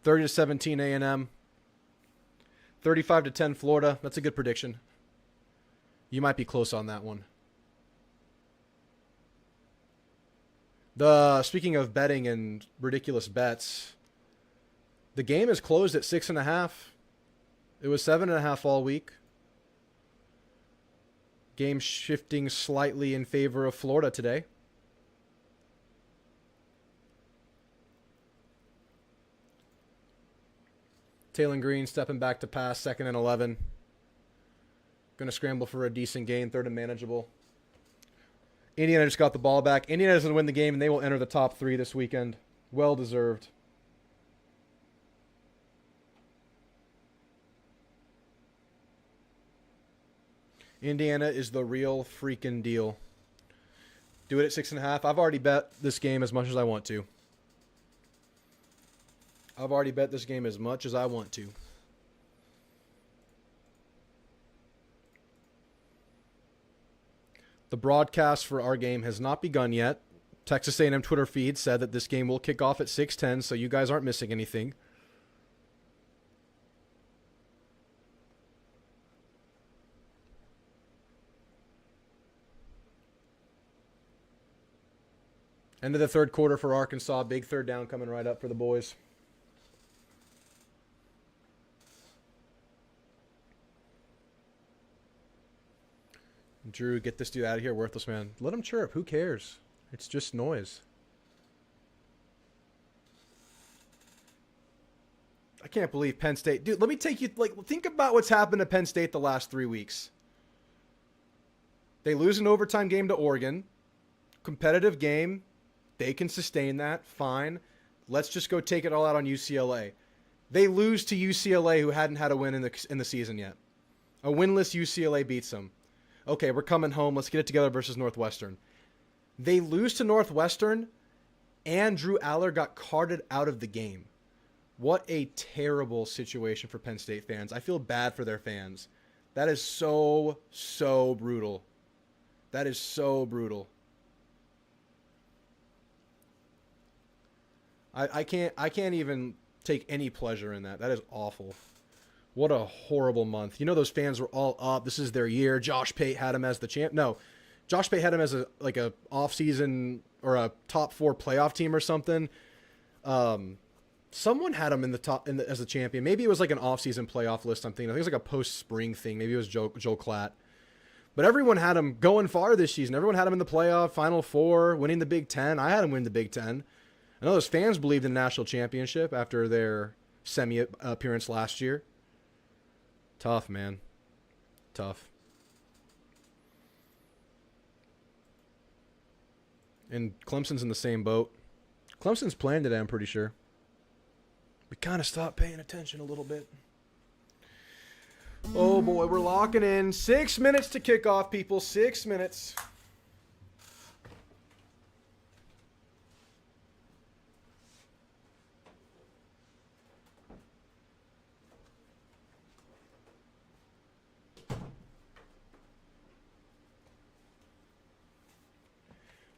30-17 A&M. 35-10 Florida. That's a good prediction. You might be close on that one. Speaking of betting and ridiculous bets, the game is closed at 6.5. It was 7.5 all week. Game shifting slightly in favor of Florida today. Taylor Green stepping back to pass, 2nd and 11. Going to scramble for a decent gain, 3rd and manageable. Indiana just got the ball back. Indiana doesn't win the game, and they will enter the top 3 this weekend. Well deserved. Indiana is the real freaking deal. Do it at 6.5. I've already bet this game as much as I want to. The broadcast for our game has not begun yet. Texas A&M Twitter feed said that this game will kick off at 6:10, so you guys aren't missing anything. End of the 3rd quarter for Arkansas. Big 3rd down coming right up for the boys. Drew, get this dude out of here, worthless man. Let him chirp. Who cares? It's just noise. I can't believe Penn State. Dude, let me take you, think about what's happened to Penn State the last 3 weeks. They lose an overtime game to Oregon. Competitive game. They can sustain that. Fine. Let's just go take it all out on UCLA. They lose to UCLA, who hadn't had a win in the season yet. A winless UCLA beats them. Okay, we're coming home. Let's get it together versus Northwestern. They lose to Northwestern, and Drew Aller got carted out of the game. What a terrible situation for Penn State fans. I feel bad for their fans. That is so, so brutal. That is so brutal. I can't even take any pleasure in that. That is awful. What a horrible month. You know, those fans were all up. This is their year. Josh Pate had him as the champ. No, Josh Pate had him as a off-season or a top 4 playoff team or something. Someone had him in the top as a champion. Maybe it was like an off-season playoff list. I think it was like a post-spring thing. Maybe it was Joe Klatt. But everyone had him going far this season. Everyone had him in the playoff, Final Four, winning the Big Ten. I had him win the Big Ten. I know those fans believed in the national championship after their semi-appearance last year. Tough, man. Tough. And Clemson's in the same boat. Clemson's playing today, I'm pretty sure. We kind of stopped paying attention a little bit. Oh, boy, we're locking in. 6 minutes to kick off, people. 6 minutes.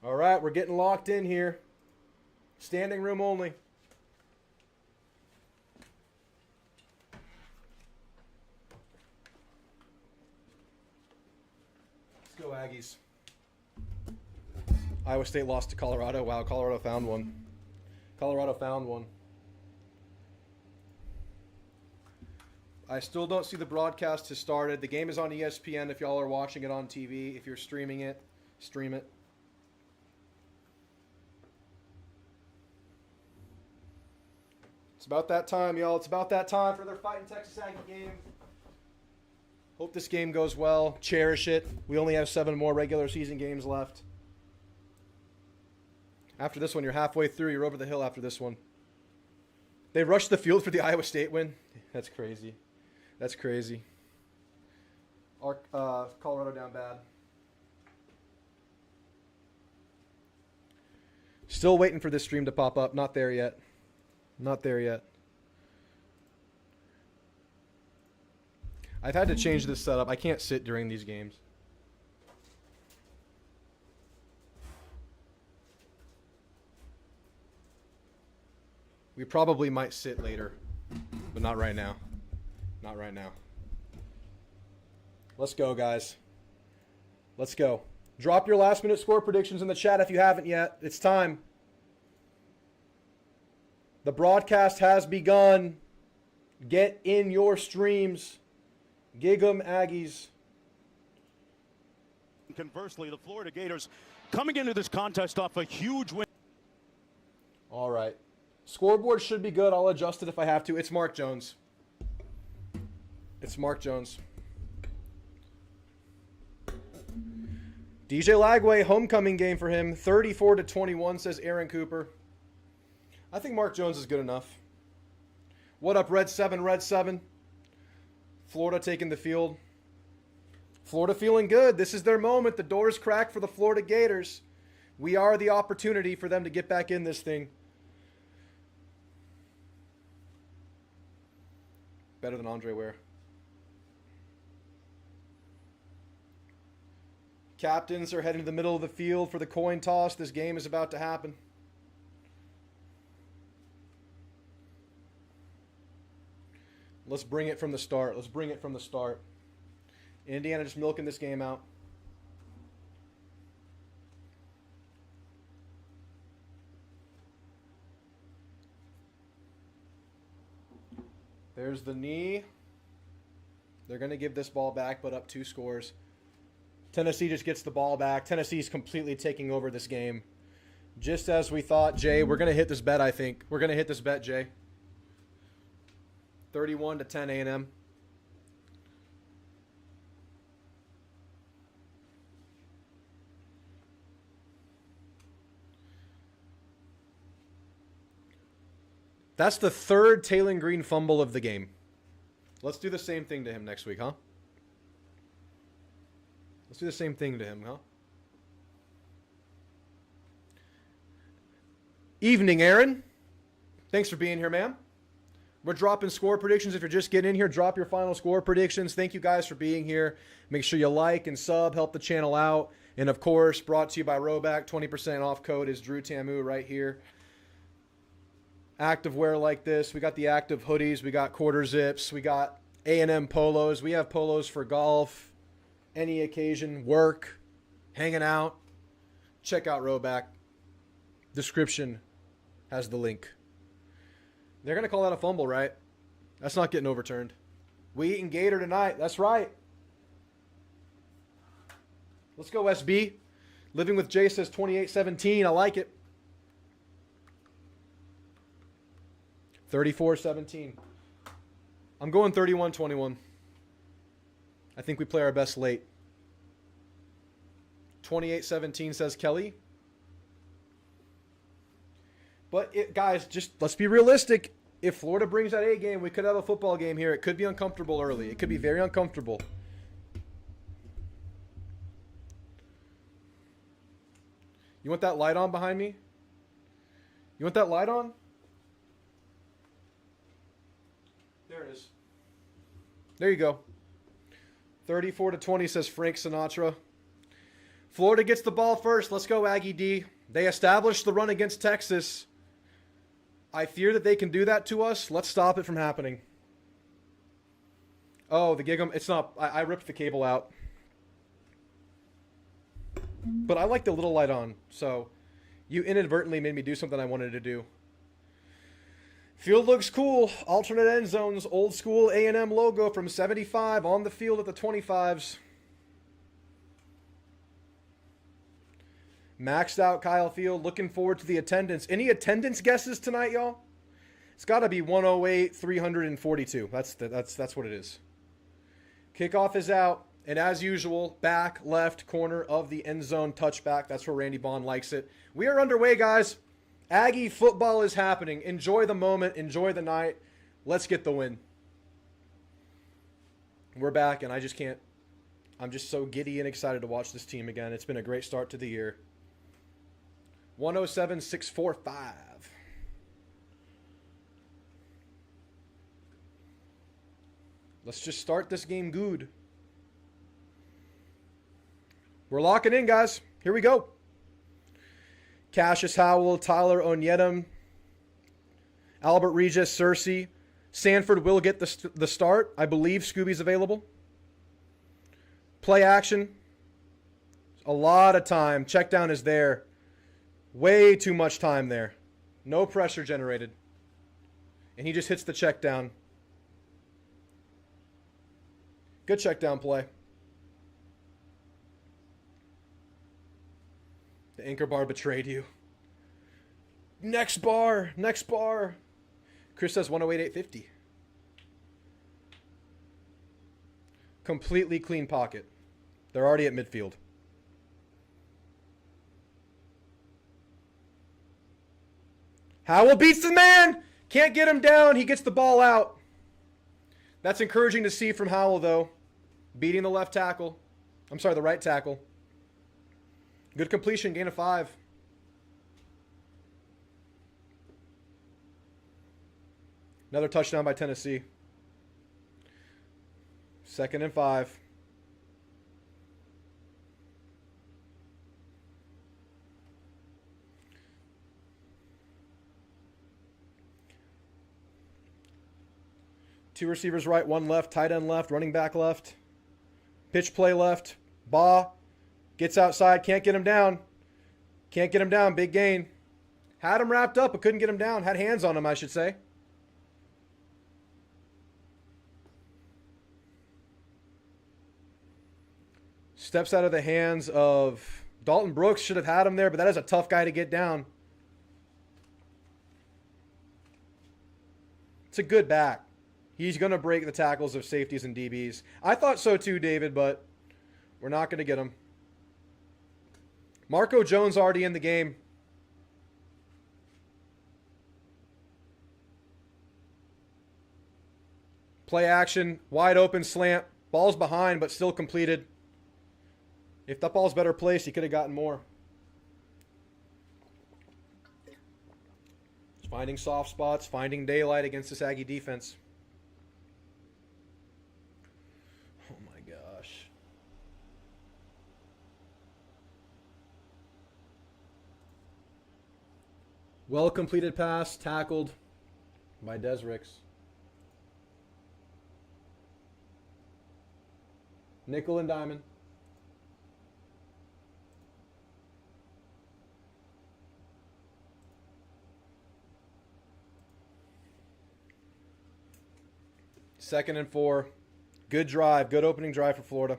All right, we're getting locked in here. Standing room only. Let's go, Aggies. Iowa State lost to Colorado. Wow, Colorado found one. Colorado found one. I still don't see the broadcast has started. The game is on ESPN if y'all are watching it on TV. If you're streaming it, stream it. It's about that time, y'all. It's about that time for their Fighting Texas Aggie game. Hope this game goes well. Cherish it. We only have 7 more regular season games left. After this one, you're halfway through. You're over the hill after this one. They rushed the field for the Iowa State win. That's crazy. That's crazy. Colorado down bad. Still waiting for this stream to pop up. Not there yet. Not there yet. I've had to change this setup. I can't sit during these games. We probably might sit later, but not right now. Not right now. Let's go, guys. Let's go. Drop your last minute score predictions in the chat if you haven't yet. It's time. The broadcast has begun. Get in your streams. Gig 'em, Aggies. conversely, the Florida Gators coming into this contest off a huge win. All right. Scoreboard should be good. I'll adjust it if I have to. It's Mark Jones. It's Mark Jones. DJ Lagway, homecoming game for him. 34-21, says Aaron Cooper. I think Mark Jones is good enough. What up, Red 7, Red 7? Florida taking the field. Florida feeling good. This is their moment. The door's cracked for the Florida Gators. We are the opportunity for them to get back in this thing. Better than Andre Ware. Captains are heading to the middle of the field for the coin toss. This game is about to happen. Let's bring it from the start. Let's bring it from the start. Indiana just milking this game out. There's the knee. They're going to give this ball back, but up 2 scores. Tennessee just gets the ball back. Tennessee's completely taking over this game. Just as we thought, Jay. We're going to hit this bet, I think. We're going to hit this bet, Jay. 31-10 A&M. That's the 3rd Taylor Green fumble of the game. Let's do the same thing to him next week, huh? Let's do the same thing to him, huh? Evening, Aaron. Thanks for being here, ma'am. We're dropping score predictions. If you're just getting in here, drop your final score predictions. Thank you guys for being here. Make sure you like and sub, help the channel out. And, of course, brought to you by RHOBACK. 20% off code is Drewtamu right here. Active wear like this. We got the active hoodies. We got quarter zips. We got A&M polos. We have polos for golf, any occasion, work, hanging out. Check out RHOBACK. Description has the link. They're going to call that a fumble, right? That's not getting overturned. We eating Gator tonight. That's right. Let's go, SB. Living with Jay says 28-17. I like it. 34-17. I'm going 31-21. I think we play our best late. 28-17 says Kelly. But, guys, just let's be realistic. If Florida brings that A game, we could have a football game here. It could be uncomfortable early. It could be very uncomfortable. You want that light on behind me? You want that light on? There it is. There you go. 34-20 says Frank Sinatra. Florida gets the ball first. Let's go, Aggie D. They established the run against Texas. I fear that they can do that to us. Let's stop it from happening. Oh, the gig 'em. It's not. I ripped the cable out. But I like the little light on. So you inadvertently made me do something I wanted to do. Field looks cool. Alternate end zones. Old school A&M logo from 75 on the field at the 25s. Maxed out Kyle Field. Looking forward to the attendance. Any attendance guesses tonight, y'all? It's got to be 108, 342. That's what it is. Kickoff is out. And as usual, back left corner of the end zone touchback. That's where Randy Bond likes it. We are underway, guys. Aggie football is happening. Enjoy the moment. Enjoy the night. Let's get the win. We're back, and I just can't. I'm just so giddy and excited to watch this team again. It's been a great start to the year. 107-645. Let's just start this game good. We're locking in, guys. Here we go. Cassius Howell, Tyler Onyedem, Albert Regis, Cersei. Sanford will get the start. I believe Scooby's available. Play action. A lot of time. Check down is there. Way too much time there. No pressure generated. And he just hits the check down. Good check down play. The anchor bar betrayed you. Next bar. Next bar. Chris says 108.850. Completely clean pocket. They're already at midfield. Howell beats the man. Can't get him down. He gets the ball out. That's encouraging to see from Howell, though. Beating the left tackle. I'm sorry, the right tackle. Good completion, gain of 5. Another touchdown by Tennessee. 2nd and 5. Two receivers right, one left, tight end left, running back left. Pitch play left. Baugh gets outside, can't get him down. Can't get him down, big gain. Had him wrapped up, but couldn't get him down. Had hands on him, I should say. Steps out of the hands of Dalton Brooks. Should have had him there, but that is a tough guy to get down. It's a good back. He's going to break the tackles of safeties and DBs. I thought so too, David, but we're not going to get him. Marco Jones already in the game. Play action, wide open slant. Ball's behind, but still completed. If that ball's better placed, he could have gotten more. Finding soft spots, finding daylight against this Aggie defense. Oh my gosh. Well completed pass, tackled by Desricks. Nickel and diamond. Second and 4. Good drive. Good opening drive for Florida.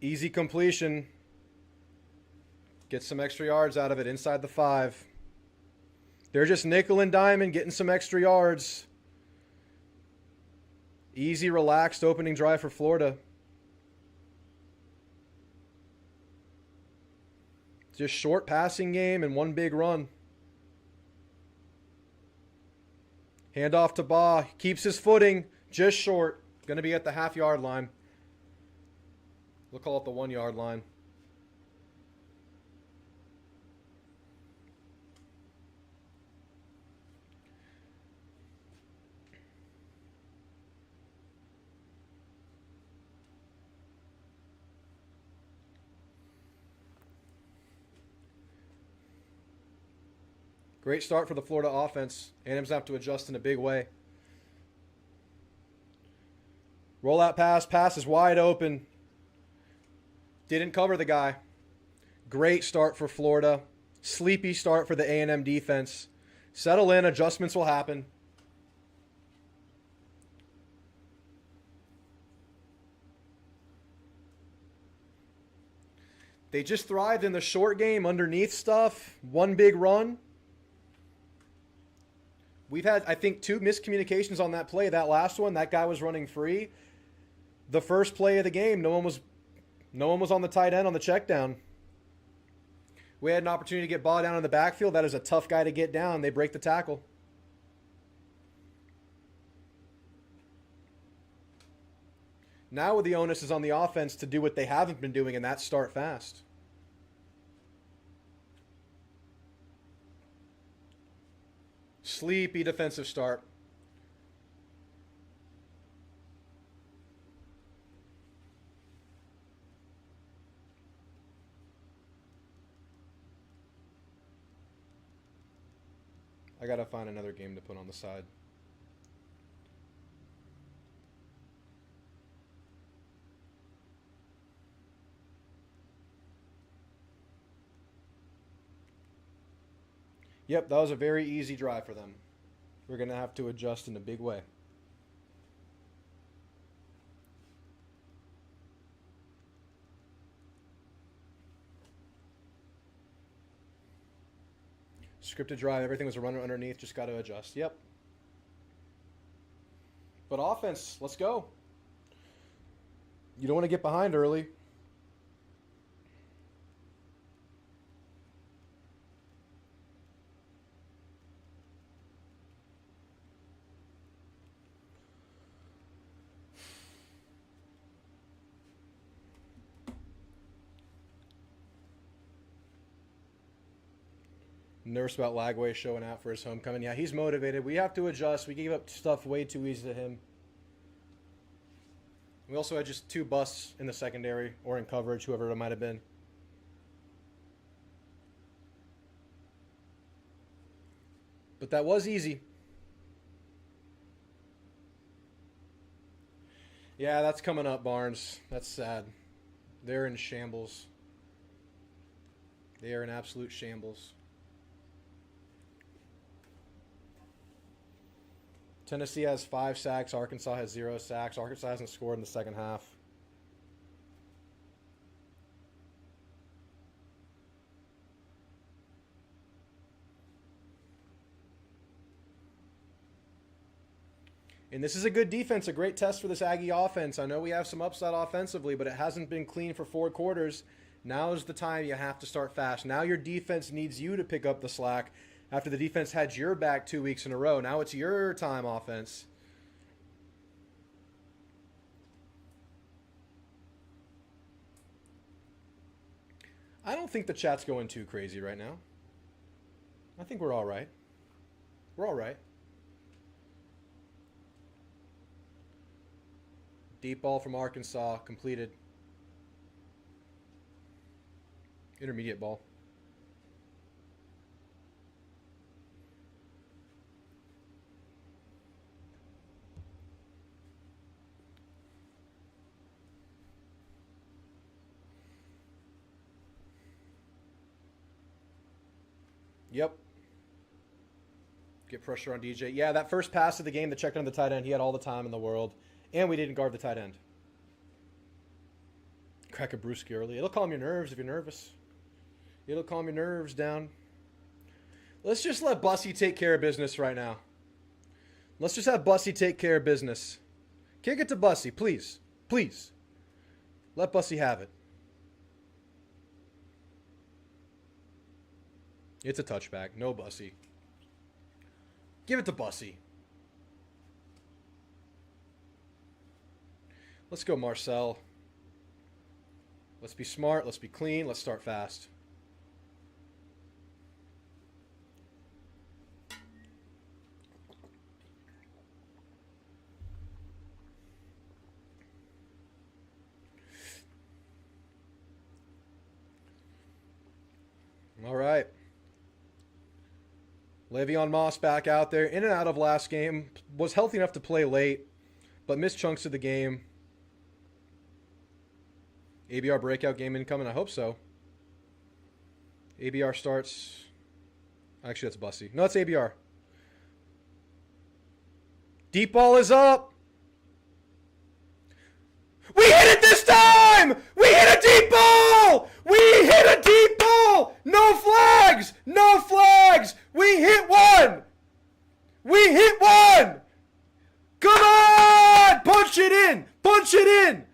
Easy completion. Get some extra yards out of it inside the 5. They're just nickel and diamond, getting some extra yards. Easy, relaxed opening drive for Florida. Just short passing game and one big run. Hand off to Baugh. Keeps his footing. Just short. Going to be at the half-yard line. We'll call it the 1-yard line. Great start for the Florida offense. A&M's have to adjust in a big way. Rollout pass. Pass is wide open. Didn't cover the guy. Great start for Florida. Sleepy start for the A&M defense. Settle in. Adjustments will happen. They just thrived in the short game underneath stuff. One big run. We've had, I think, 2 miscommunications on that play. That last one, that guy was running free. The first play of the game, no one was on the tight end on the check down. We had an opportunity to get Baugh down in the backfield. That is a tough guy to get down. They break the tackle. Now the onus is on the offense to do what they haven't been doing, and that's start fast. Sleepy defensive start. I gotta find another game to put on the side. Yep, that was a very easy drive for them. We're going to have to adjust in a big way. Scripted drive, everything was a runner underneath, just got to adjust. Yep. But offense, let's go. You don't want to get behind early. Nervous about Lagway showing out for his homecoming. Yeah, he's motivated. We have to adjust. We gave up stuff way too easy to him. We also had just 2 busts in the secondary or in coverage, whoever it might have been. But that was easy. Yeah, that's coming up, Barnes. That's sad. They're in shambles. They are in absolute shambles. Tennessee has 5 sacks. Arkansas has 0 sacks. Arkansas hasn't scored in the second half. And this is a good defense, a great test for this Aggie offense. I know we have some upside offensively, but it hasn't been clean for 4 quarters. Now is the time you have to start fast. Now your defense needs you to pick up the slack. After the defense had your back 2 weeks in a row. Now it's your time, offense. I don't think the chat's going too crazy right now. I think we're all right. We're all right. Deep ball from Arkansas, completed. Intermediate ball. Yep. Get pressure on DJ. Yeah, that first pass of the game that checked on the tight end, he had all the time in the world. And we didn't guard the tight end. Crack a brewski early. It'll calm your nerves if you're nervous. It'll calm your nerves down. Let's just let Bussy take care of business right now. Let's just have Bussy take care of business. Kick it to Bussy, please. Please. Let Bussy have it. It's a touchback. No Bussy. Give it to Bussy. Let's go, Marcel. Let's be smart. Let's be clean. Let's start fast. All right. Le'Veon Moss back out there, in and out of last game. Was healthy enough to play late, but missed chunks of the game. ABR breakout game incoming? I hope so. ABR starts... Actually, that's Bussy. No, it's ABR. Deep ball is up. We hit it this time! We hit a deep ball! We hit a deep ball! No flags! No flags! We hit one! We hit one! Come on! Punch it in! Punch it in!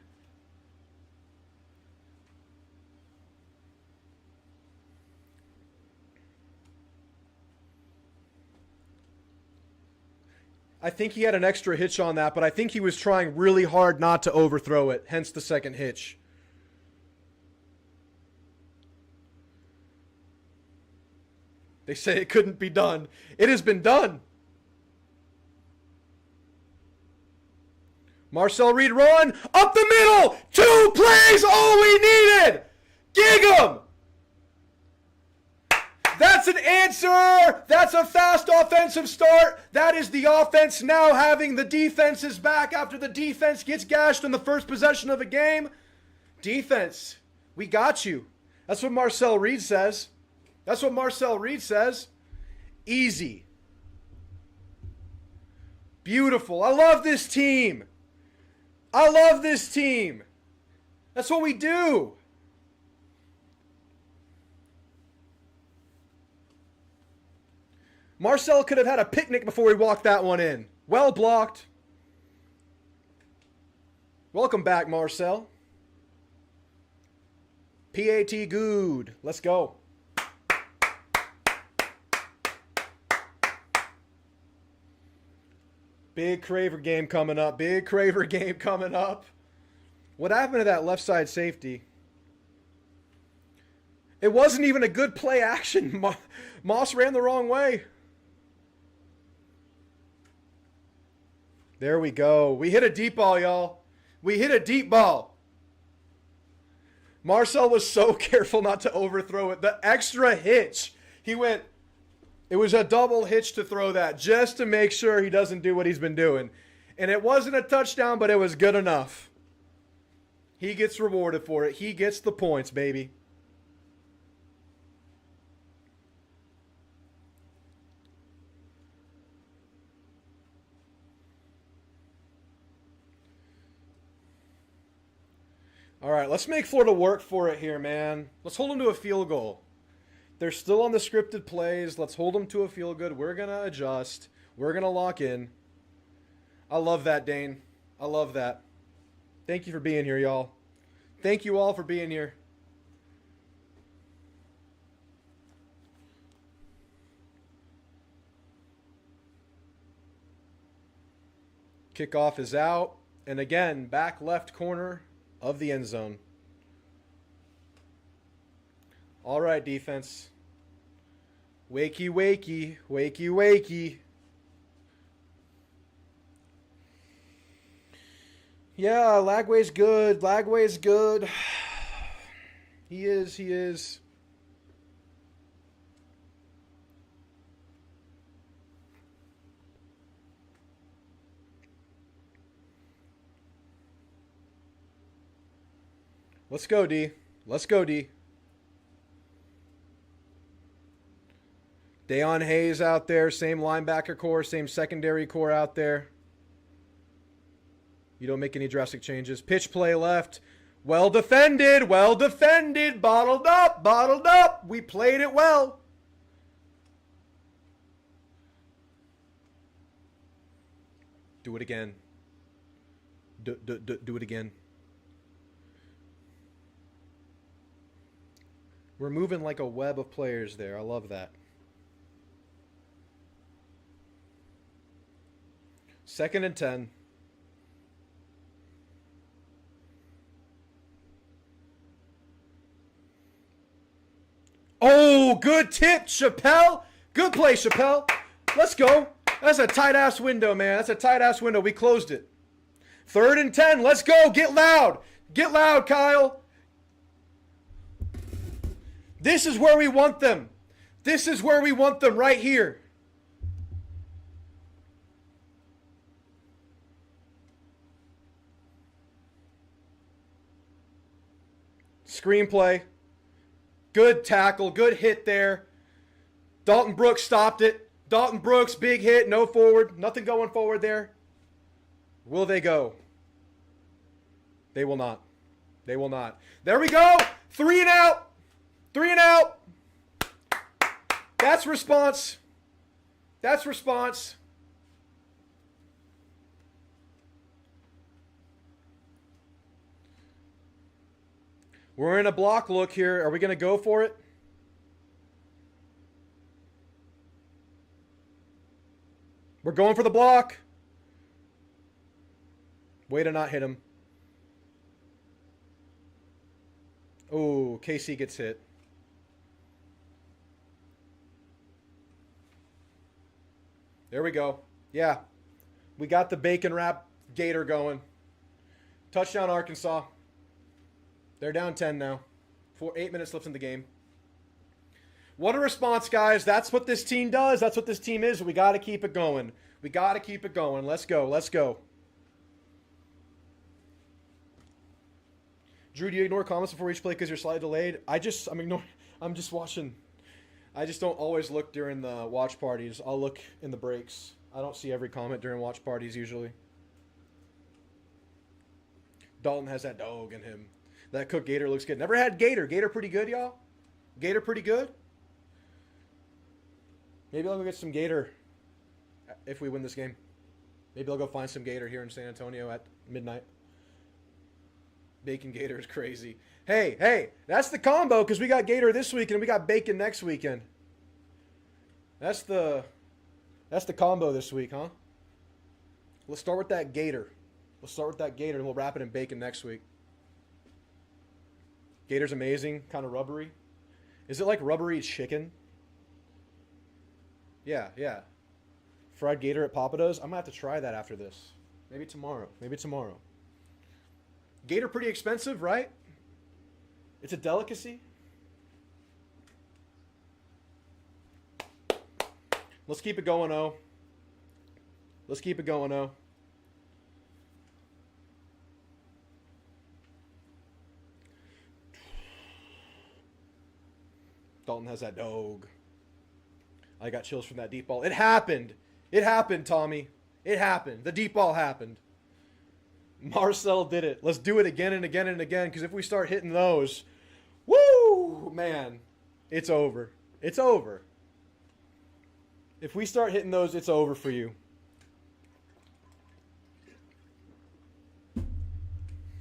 I think he had an extra hitch on that, but I think he was trying really hard not to overthrow it, hence the second hitch. They say it couldn't be done. It has been done. Marcel Reed run up the middle. 2 plays, all we needed. Gig 'em. That's an answer. That's a fast offensive start. That is the offense now having the defense's back after the defense gets gashed on the first possession of a game. Defense, we got you. That's what Marcel Reed says. That's what Marcel Reed says. Easy. Beautiful. I love this team. I love this team. That's what we do. Marcel could have had a picnic before he walked that one in. Well blocked. Welcome back, Marcel. PAT good. Let's go. Big Craver game coming up. Big Craver game coming up. What happened to that left side safety? It wasn't even a good play action. Moss ran the wrong way. There we go. We hit a deep ball, y'all. We hit a deep ball. Marcel was so careful not to overthrow it. The extra hitch. He went, it was a double hitch to throw that just to make sure he doesn't do what he's been doing. And it wasn't a touchdown, but it was good enough. He gets rewarded for it. He gets the points, baby. All right, let's make Florida work for it here, man. Let's hold them to a field goal. They're still on the scripted plays. Let's hold them to a field goal. We're going to adjust. We're going to lock in. I love that, Dane. I love that. Thank you for being here, y'all. Thank you all for being here. Kickoff is out. And again, back left corner of the end zone. All right, defense. Wakey, wakey, wakey, wakey. Yeah, Lagway's good. Lagway's good. He is, he is. Let's go, D. Let's go, D. Dayon Hayes out there. Same linebacker core. Same secondary core out there. You don't make any drastic changes. Pitch play left. Well defended. Well defended. Bottled up. Bottled up. We played it well. Do it again. Do it again. We're moving like a web of players there. I love that. Second and 10. Oh, good tip, Chappelle. Good play, Chappelle. Let's go. That's a tight-ass window, man. That's a tight-ass window. We closed it. Third and 10. Let's go. Get loud. Get loud, Kyle. This is where we want them. This is where we want them, right here. Screenplay. Good tackle. Good hit there. Dalton Brooks stopped it. Dalton Brooks, big hit. No forward. Nothing going forward there. Will they go? They will not. They will not. There we go. 3 and out. 3 and out. That's response. That's response. We're in a block look here. Are we going to go for it? We're going for the block. Way to not hit him. Oh, KC gets hit. There we go. Yeah. We got the bacon wrap gator going. Touchdown, Arkansas. They're down 10 now. 8 minutes left in the game. What a response, guys. That's what this team does. That's what this team is. We got to keep it going. We got to keep it going. Let's go. Let's go. Drew, do you ignore comments before each play because you're slightly delayed? I'm ignoring. I'm just watching. I just don't always look during the watch parties. I'll look in the breaks. I don't see every comment during watch parties usually. Dalton has that dog in him. That Cook Gator looks good. Never had Gator. Gator pretty good, y'all? Gator pretty good? Maybe I'll go get some gator if we win this game. Maybe I'll go find some gator here in San Antonio at midnight. Bacon gator is crazy. Hey, that's the combo because we got gator this weekend and we got bacon next weekend. That's the combo this week, huh? Let's start with that gator. And we'll wrap it in bacon next week. Gator's amazing, kind of rubbery. Is it like rubbery chicken? Yeah. Fried gator at Papados. I'm going to have to try that after this. Maybe tomorrow. Gator pretty expensive, right? It's a delicacy. Let's keep it going, O. Dalton has that dog. I got chills from that deep ball. It happened, Tommy. It happened. The deep ball happened. Marcel did it. Let's do it again and again and again, because if we start hitting those, woo, man, it's over. If we start hitting those, it's over for you.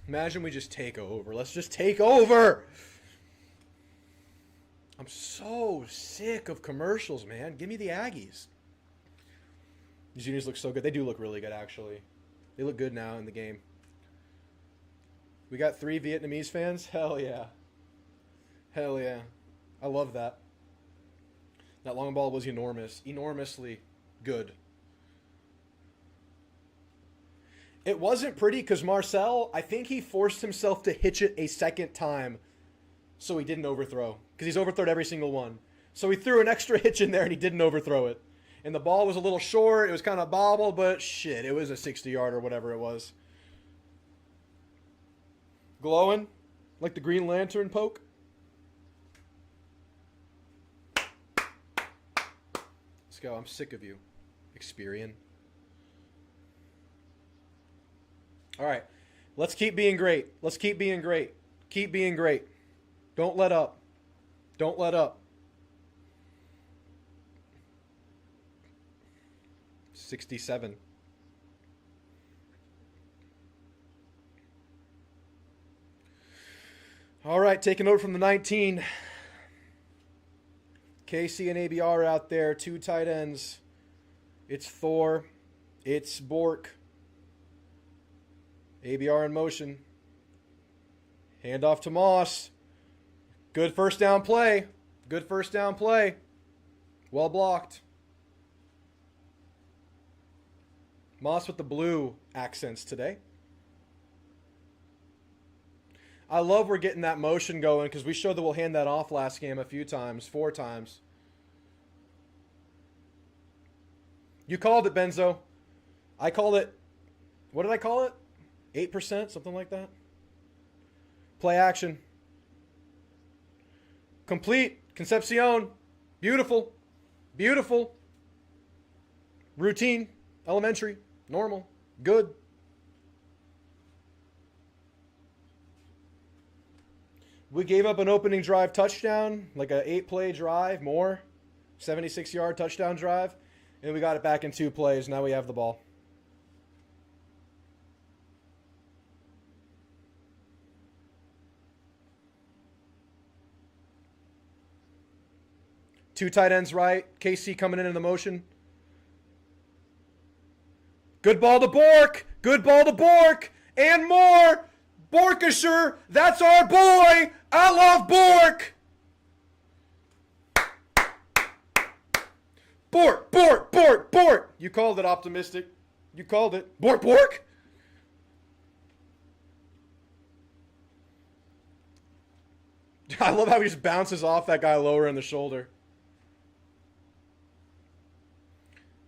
Imagine we just take over. Let's just take over. I'm so sick of commercials, man. Give me the Aggies. These juniors look so good. They do look really good, actually. They look good now in the game. We got 3 Vietnamese fans? Hell yeah. I love that. That long ball was enormously good. It wasn't pretty because Marcel, I think he forced himself to hitch it a second time so he didn't overthrow. Because he's overthrown every single one. So he threw an extra hitch in there and he didn't overthrow it. And the ball was a little short. It was kind of bobbled, but shit, it was a 60-yard or whatever it was. Glowing like the Green Lantern poke. Let's go. I'm sick of you, Experian. All right. Let's keep being great. Keep being great. Don't let up. 67. All right, taking over from the 19. KC and ABR out there, 2 tight ends. It's Thor. It's Bork. ABR in motion. Hand off to Moss. Good first down play. Well blocked. Moss with the blue accents today. I love we're getting that motion going because we showed that we'll hand that off last game a few times, 4 times. You called it, Benzo. I called it, what did I call it? 8%, something like that. Play action. Complete. Concepcion. Beautiful. Routine. Elementary. Normal. Good. We gave up an opening drive touchdown, like an 8-play drive, more. 76-yard touchdown drive. And we got it back in 2 plays. Now we have the ball. Two tight ends right. KC coming in the motion. Good ball to Bork. And more. Borkisher. That's our boy. I love Bork. Bork. You called it optimistic. You called it. Bork. I love how he just bounces off that guy lower in the shoulder.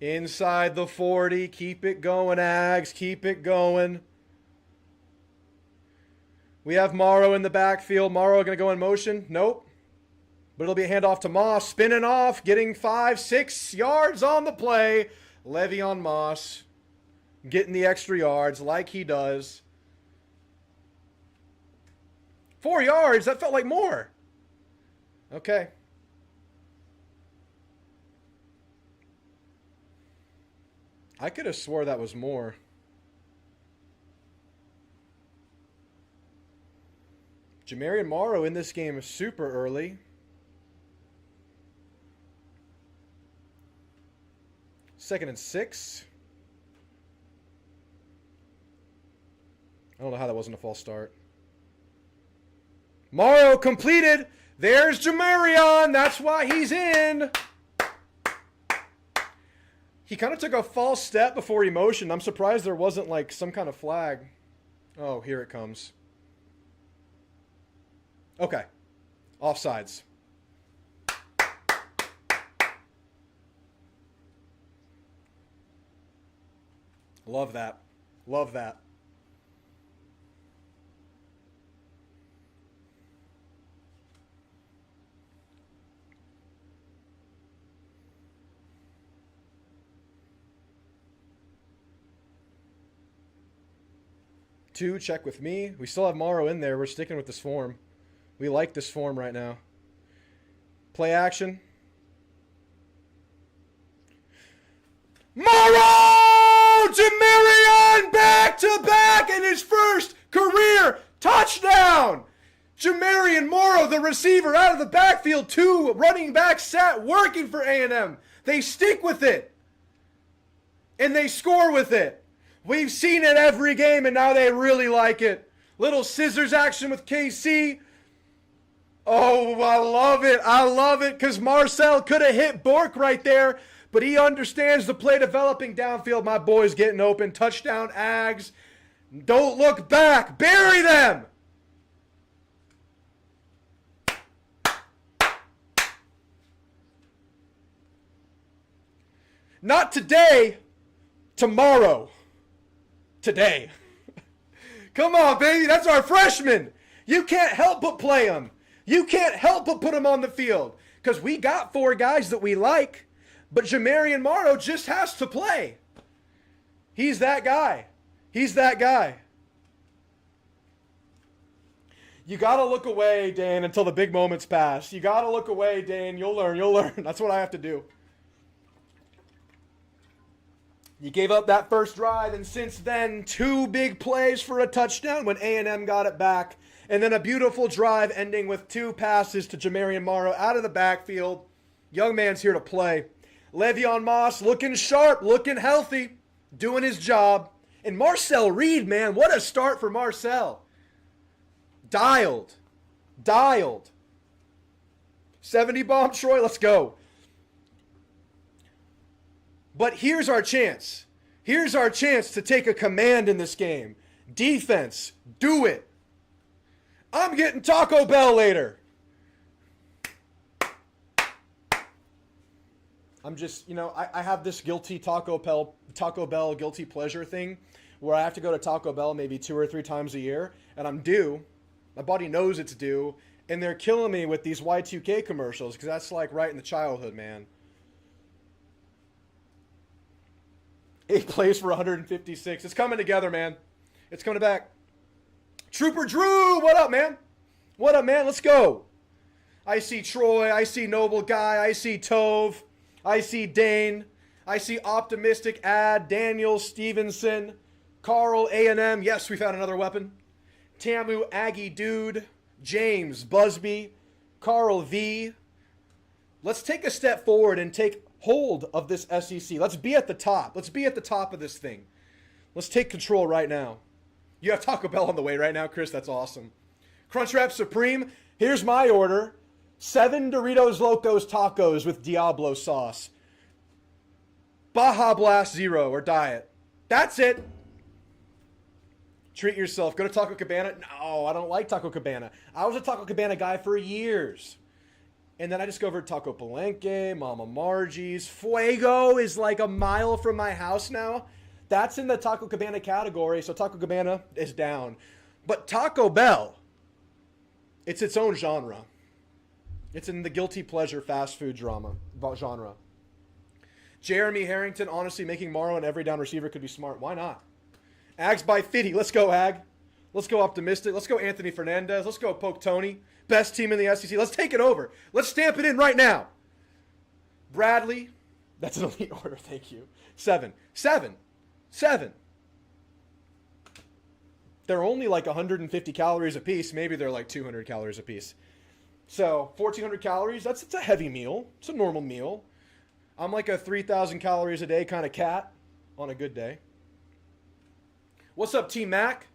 Inside the 40. Keep it going, Ags. Keep it going. We have Morrow in the backfield. Morrow going to go in motion? Nope. But it'll be a handoff to Moss. Spinning off. Getting 5-6 yards on the play. Le'Veon Moss. Getting the extra yards like he does. 4 yards? That felt like more. Okay. I could have swore that was more. Jamarian Morrow in this game is super early. Second and 6. I don't know how that wasn't a false start. Morrow completed. There's Jamarian. That's why he's in. He kind of took a false step before he motioned. I'm surprised there wasn't like some kind of flag. Oh, here it comes. Okay. Offsides. Love that. Love that. Two, check with me. We still have Morrow in there. We're sticking with this form. We like this form right now. Play action. Morrow! Jamarian back-to-back in his first career touchdown! Jamarian Morrow, the receiver, out of the backfield. 2 running back set working for A&M. They stick with it. And they score with it. We've seen it every game, and now they really like it. Little scissors action with KC. Oh, I love it. I love it because Marcel could have hit Bork right there, but he understands the play developing downfield. My boy's getting open. Touchdown, Ags. Don't look back. Bury them. Not today. Tomorrow. Today. Come on, baby. That's our freshman. You can't help but play him. You can't help but put him on the field. Because we got 4 guys that we like. But Jamarian Morrow just has to play. He's that guy. He's that guy. You got to look away, Dan, until the big moments pass. You got to look away, Dan. You'll learn. You'll learn. That's what I have to do. You gave up that first drive, and since then, 2 big plays for a touchdown when A&M got it back. And then a beautiful drive ending with 2 passes to Jamarian Morrow out of the backfield. Young man's here to play. Le'Veon Moss looking sharp, looking healthy, doing his job. And Marcel Reed, man, what a start for Marcel. Dialed. 70 bomb Troy, let's go. But here's our chance. Here's our chance to take a command in this game. Defense, do it. I'm getting Taco Bell later. I'm just, I have this guilty Taco Bell guilty pleasure thing where I have to go to Taco Bell maybe 2 or 3 times a year, and I'm due. My body knows it's due, and they're killing me with these Y2K commercials because that's like right in the childhood, man. 8 plays for 156. It's coming together, man. It's coming back. Trooper Drew, what up, man? What up, man? Let's go. I see Troy. I see Noble Guy. I see Tove. I see Dane. I see Optimistic Ad. Daniel Stevenson. Carl A&M. Yes, we found another weapon. Tamu Aggie Dude. James Busby. Carl V. Let's take a step forward and take hold of this SEC. Let's be at the top. Let's be at the top of this thing. Let's take control right now. You have Taco Bell on the way right now, Chris. That's awesome. Crunchwrap Supreme. Here's my order. 7 Doritos Locos tacos with Diablo sauce. Baja Blast Zero or Diet. That's it. Treat yourself. Go to Taco Cabana. No, I don't like Taco Cabana. I was a Taco Cabana guy for years. And then I discovered Taco Palenque, Mama Margie's. Fuego is like a mile from my house now. That's in the Taco Cabana category, so Taco Cabana is down. But Taco Bell, it's its own genre. It's in the guilty pleasure fast food genre. Jeremy Harrington, honestly, making Morrow an every down receiver could be smart. Why not? Ags by Fitty. Let's go, Ag. Let's go Optimistic. Let's go Anthony Fernandez. Let's go Poke Tony. Best team in the SEC. Let's take it over. Let's stamp it in right now. Bradley, That's an elite order, thank you. 7. 7. 7. They're only like 150 calories a piece. Maybe they're like 200 calories a piece. So 1,400 calories, it's a heavy meal. It's a normal meal. I'm like a 3,000 calories a day kind of cat on a good day. What's up, Team Mac?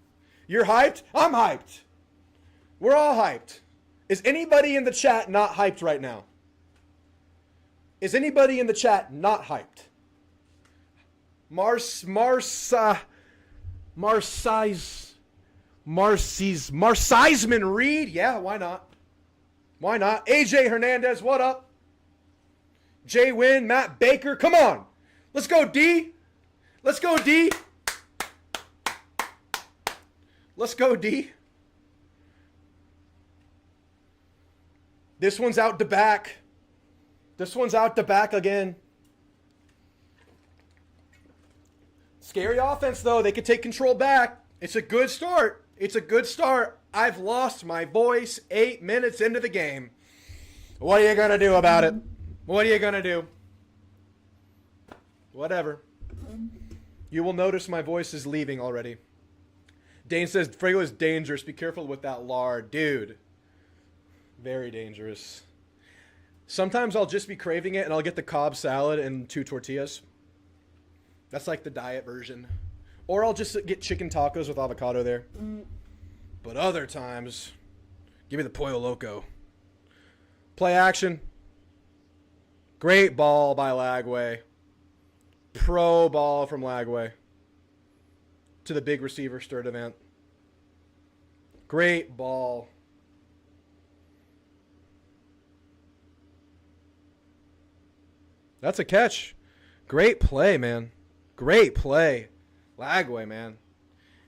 You're hyped? I'm hyped. We're all hyped. Is anybody in the chat not hyped right now? Is anybody in the chat not hyped? Marciesman Reed? Yeah, why not? Why not? AJ Hernandez, what up? Jay Wynn, Matt Baker, come on. Let's go, D. Let's go, D. Let's go, D. This one's out to back. This one's out to back again. Scary offense, though. They could take control back. It's a good start. It's a good start. I've lost my voice 8 minutes into the game. What are you going to do about it? What are you going to do? Whatever. You will notice my voice is leaving already. Dane says, Frago is dangerous. Be careful with that lard. Dude. Very dangerous. Sometimes I'll just be craving it and I'll get the Cobb salad and 2 tortillas. That's like the diet version. Or I'll just get chicken tacos with avocado there. But other times, give me the Pollo Loco. Play action. Great ball by Lagway. Pro ball from Lagway. To the big receiver Sturdivant. Great ball. That's a catch. Great play, man. Great play. Lagway, man.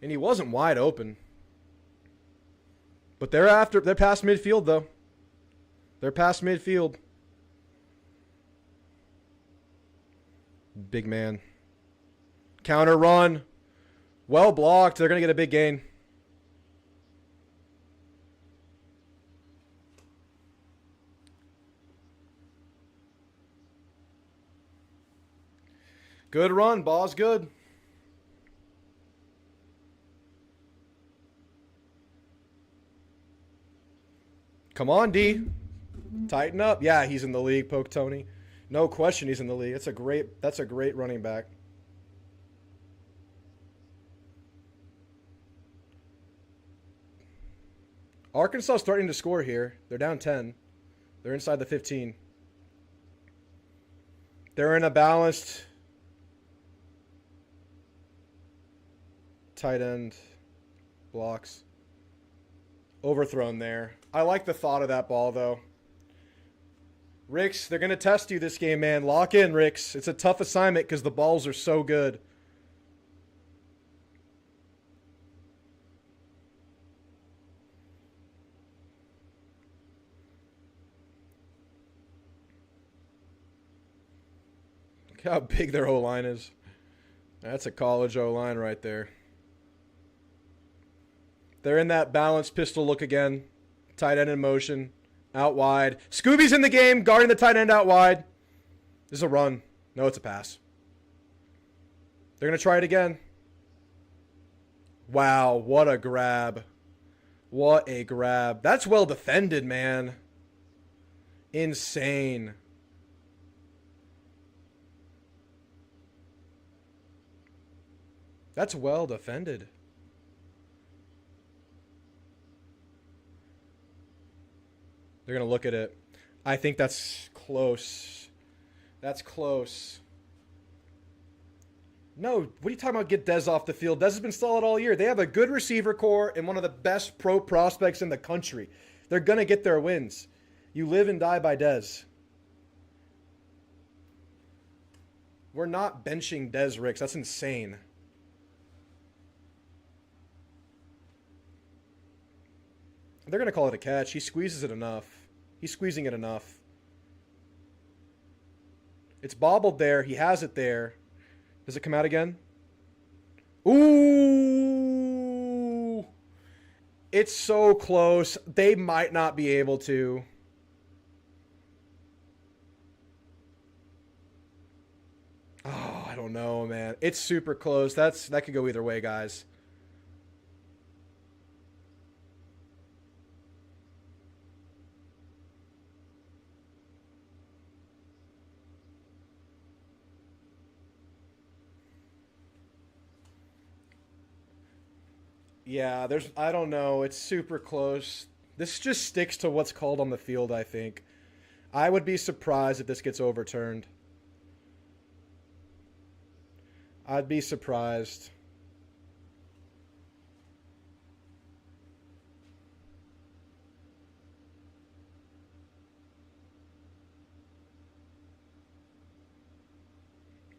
And he wasn't wide open. But they're past midfield, though. They're past midfield. Big man. Counter run. Well blocked. They're going to get a big gain. Good run. Ball's good. Come on, D. Tighten up. Yeah, he's in the league, Poke Tony. No question he's in the league. That's a great running back. Arkansas starting to score here. They're down 10. They're inside the 15. They're in a balanced tight end blocks. Overthrown there. I like the thought of that ball, though. Ricks, they're going to test you this game, man. Lock in, Ricks. It's a tough assignment because the balls are so good. Look how big their O-line is. That's a college O-line right there. They're in that balanced pistol look again. Tight end in motion. Out wide. Scooby's in the game, guarding the tight end out wide. This is a run. No, it's a pass. They're going to try it again. Wow, what a grab. What a grab. That's well defended, man. Insane. That's well defended. They're going to look at it. I think that's close. That's close. No, what are you talking about? Get Dez off the field. Dez has been solid all year. They have a good receiver core and one of the best pro prospects in the country. They're going to get their wins. You live and die by Dez. We're not benching Dez Ricks. That's insane. They're going to call it a catch. He squeezes it enough. He's squeezing it enough. It's bobbled there. He has it there. Does it come out again? Ooh! It's so close. They might not be able to. don't know, man. It's super close. That could go either way, guys. Yeah, I don't know. It's super close. This just sticks to what's called on the field, I think. I would be surprised if this gets overturned. I'd be surprised.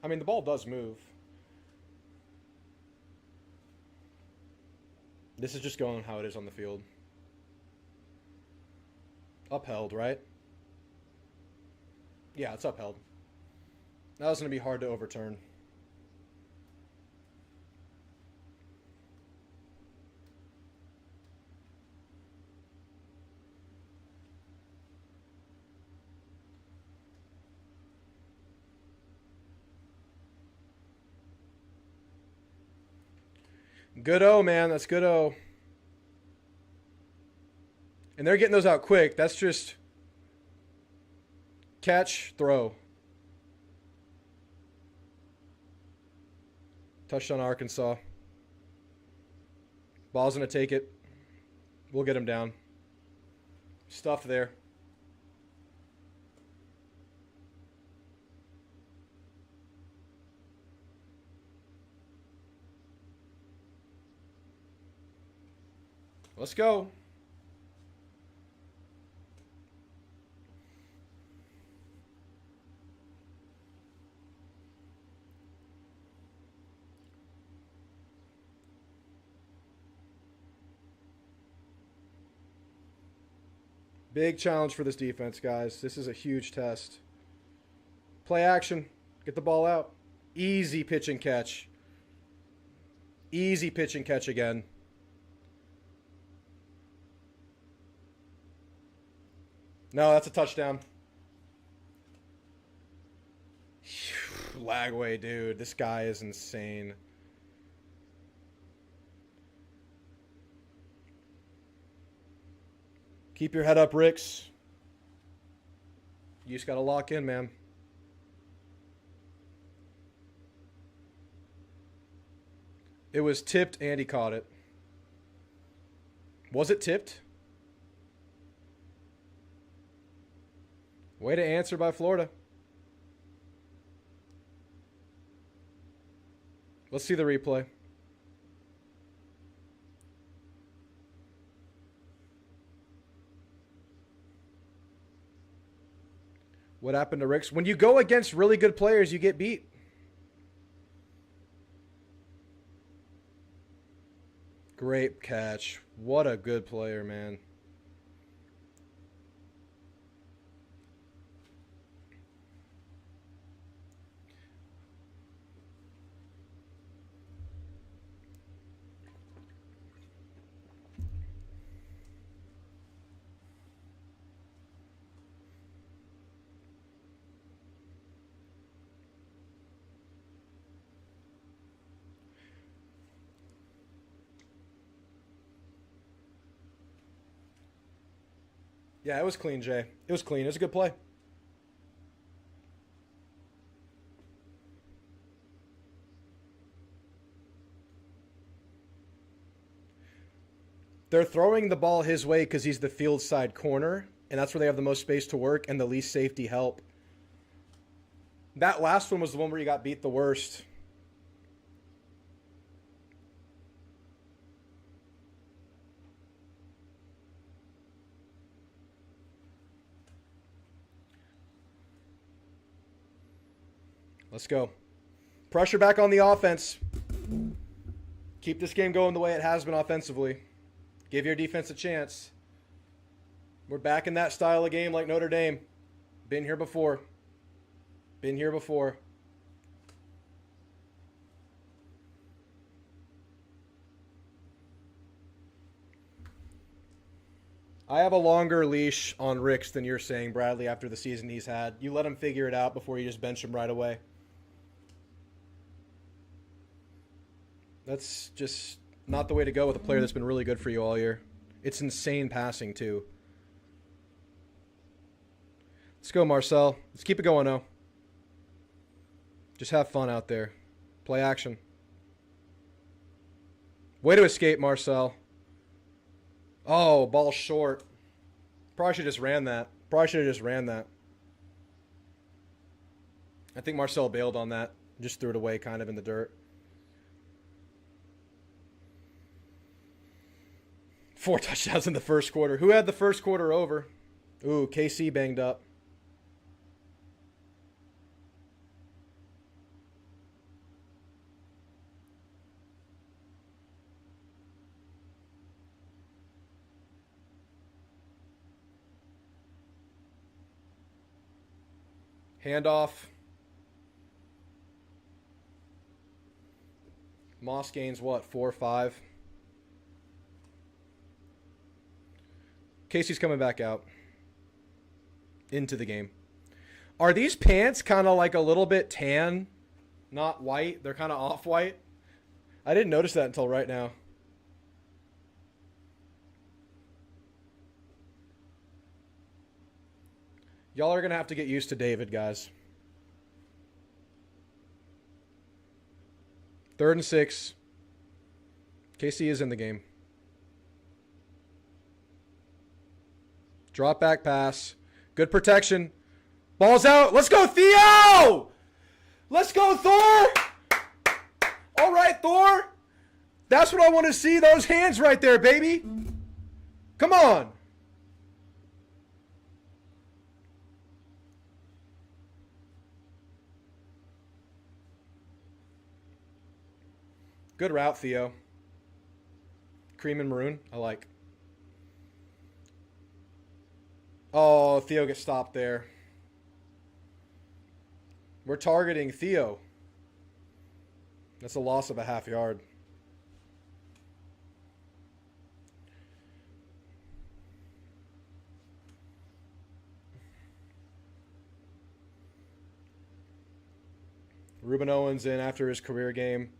I mean, the ball does move. This is just going how it is on the field. Upheld, right? Yeah, it's upheld. That was going to be hard to overturn. Good O, man. That's good O. And they're getting those out quick. That's just catch, throw. Touchdown Arkansas. Ball's going to take it. We'll get him down. Stuff there. Let's go. Big challenge for this defense, guys. This is a huge test. Play action. Get the ball out. Easy pitch and catch. Easy pitch and catch again. No, that's a touchdown. Lagway, dude. This guy is insane. Keep your head up, Ricks. You just got to lock in, man. It was tipped and he caught it. Was it tipped? Way to answer by Florida. Let's see the replay. What happened to Ricks? When you go against really good players, you get beat. Great catch. What a good player, man. Yeah, it was clean, Jay. It was clean. It was a good play. They're throwing the ball his way because he's the field side corner, and that's where they have the most space to work and the least safety help. That last one was the one where you got beat the worst. Let's go. Pressure back on the offense. Keep this game going the way it has been offensively. Give your defense a chance. We're back in that style of game like Notre Dame. Been here before. Been here before. I have a longer leash on Ricks than you're saying, Bradley, after the season he's had. You let him figure it out before you just bench him right away. That's just not the way to go with a player that's been really good for you all year. It's insane passing, too. Let's go, Marcel. Let's keep it going, though. Just have fun out there. Play action. Way to escape, Marcel. Oh, ball short. Probably should have just ran that. I think Marcel bailed on that. Just threw it away kind of in the dirt. 4 touchdowns in the first quarter. Who had the first quarter over? Ooh, KC banged up. Handoff. Moss gains what? 4 or 5. Casey's coming back out into the game. Are these pants kind of like a little bit tan, not white? They're kind of off-white. I didn't notice that until right now. Y'all are going to have to get used to David, guys. 3rd and 6. KC is in the game. Drop back pass. Good protection. Ball's out. Let's go, Theo! Let's go, Thor! All right, Thor. That's what I want to see. Those hands right there, baby. Come on. Good route, Theo. Cream and maroon. I like. Oh, Theo gets stopped there. We're targeting Theo. That's a loss of a half yard. Ruben Owens in after his career game.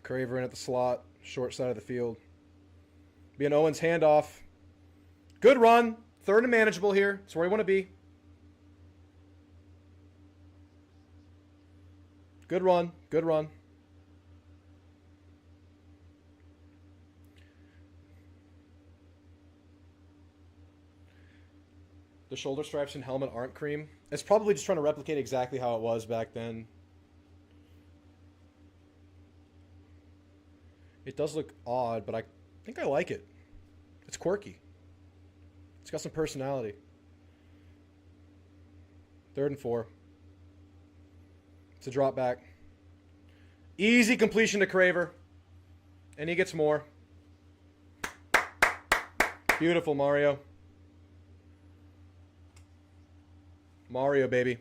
Craver in at the slot, short side of the field. Be an Owens handoff. Good run. 3rd and manageable here. That's where we want to be. Good run. Good run. The shoulder stripes and helmet aren't cream. It's probably just trying to replicate exactly how it was back then. It does look odd, but I think I like it. It's quirky. It's got some personality. 3rd and 4. It's a drop back. Easy completion to Craver. And he gets more. Beautiful, Mario. Mario, baby.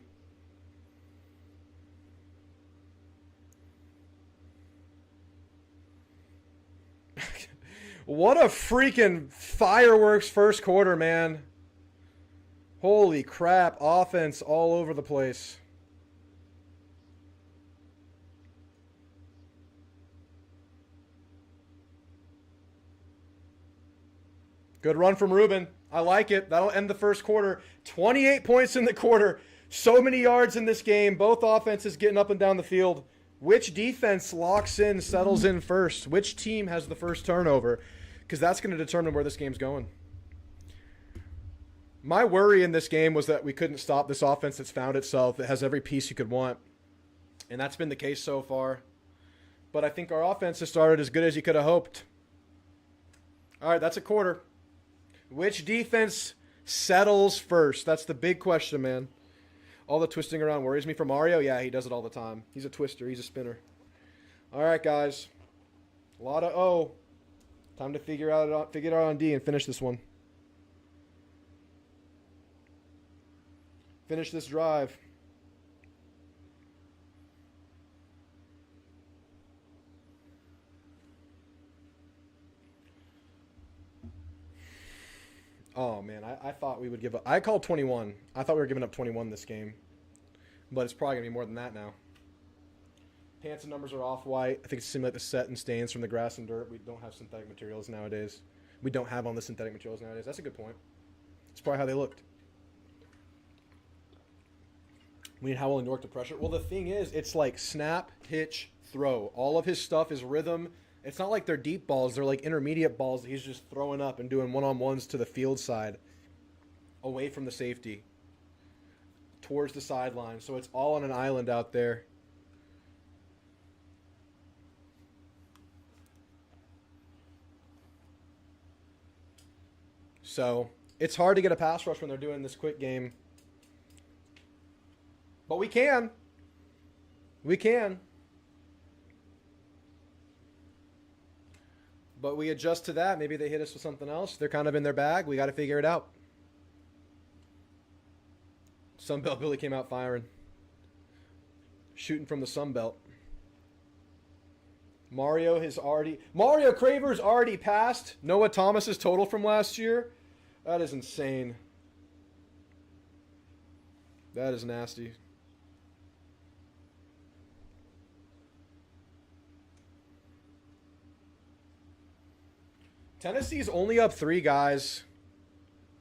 What a freaking fireworks first quarter, man. Holy crap. Offense all over the place. Good run from Ruben. I like it. That'll end the first quarter. 28 points in the quarter. So many yards in this game. Both offenses getting up and down the field. Which defense locks in, settles in first? Which team has the first turnover? Because that's going to determine where this game's going. My worry in this game was that we couldn't stop this offense that's found itself. It has every piece you could want. And that's been the case so far. But I think our offense has started as good as you could have hoped. All right, that's a quarter. Which defense settles first? That's the big question, man. All the twisting around worries me. For Mario, yeah, he does it all the time. He's a twister. He's a spinner. All right, guys. A lot of O. Time to figure it out on D and finish this one. Finish this drive. Oh, man, I thought we would give up. I called 21. I thought we were giving up 21 this game. But it's probably going to be more than that now. Pants and numbers are off-white. I think it's similar to set and stains from the grass and dirt. We don't have synthetic materials nowadays. We don't have on the synthetic materials nowadays. That's a good point. That's probably how they looked. We need Howell and York to pressure. Well, the thing is, it's like snap, hitch, throw. All of his stuff is rhythm. It's not like they're deep balls. They're like intermediate balls that he's just throwing up and doing one-on-ones to the field side, away from the safety, towards the sideline. So it's all on an island out there. So it's hard to get a pass rush when they're doing this quick game. But we can. We can. But we adjust to that. Maybe they hit us with something else. They're kind of in their bag. We got to figure it out. Sunbelt Billy came out firing. Shooting from the Sunbelt. Mario Craver's already passed Noah Thomas's total from last year. That is insane. That is nasty. Tennessee's only up 3, guys.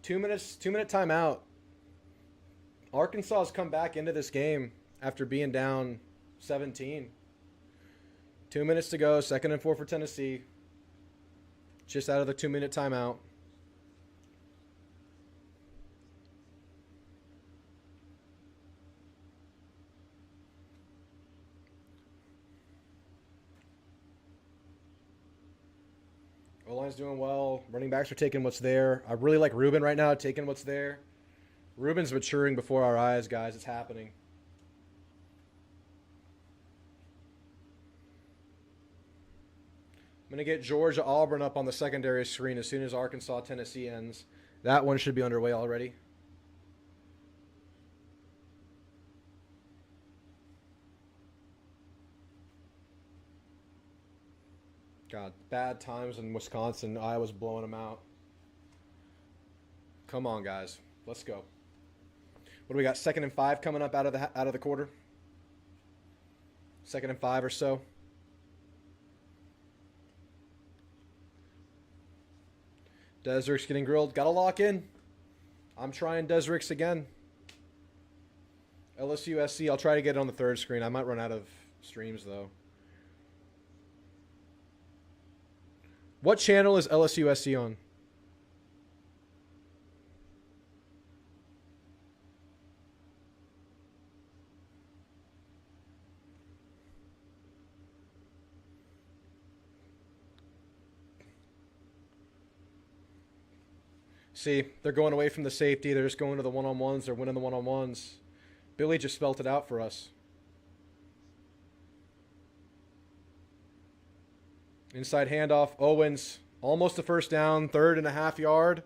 2-minute timeout. Arkansas has come back into this game after being down 17. 2 minutes to go. 2nd and 4 for Tennessee. Just out of the 2-minute timeout. O-line's doing well. Running backs are taking what's there. I really like Ruben right now, taking what's there. Ruben's maturing before our eyes, guys. It's happening. I'm going to get Georgia Auburn up on the secondary screen as soon as Arkansas Tennessee ends. That one should be underway already. God, bad times in Wisconsin. Iowa's blowing them out. Come on, guys. Let's go. What do we got? 2nd and 5 coming up out of the quarter. 2nd and 5 or so. Desrick's getting grilled. Got to lock in. I'm trying Desrick's again. LSU SC. I'll try to get it on the 3rd screen. I might run out of streams, though. What channel is LSU SC on? See, they're going away from the safety. They're just going to the one-on-ones. They're winning the one-on-ones. Billy just spelt it out for us. Inside handoff. Owens. Almost a first down. 3rd and a half yard.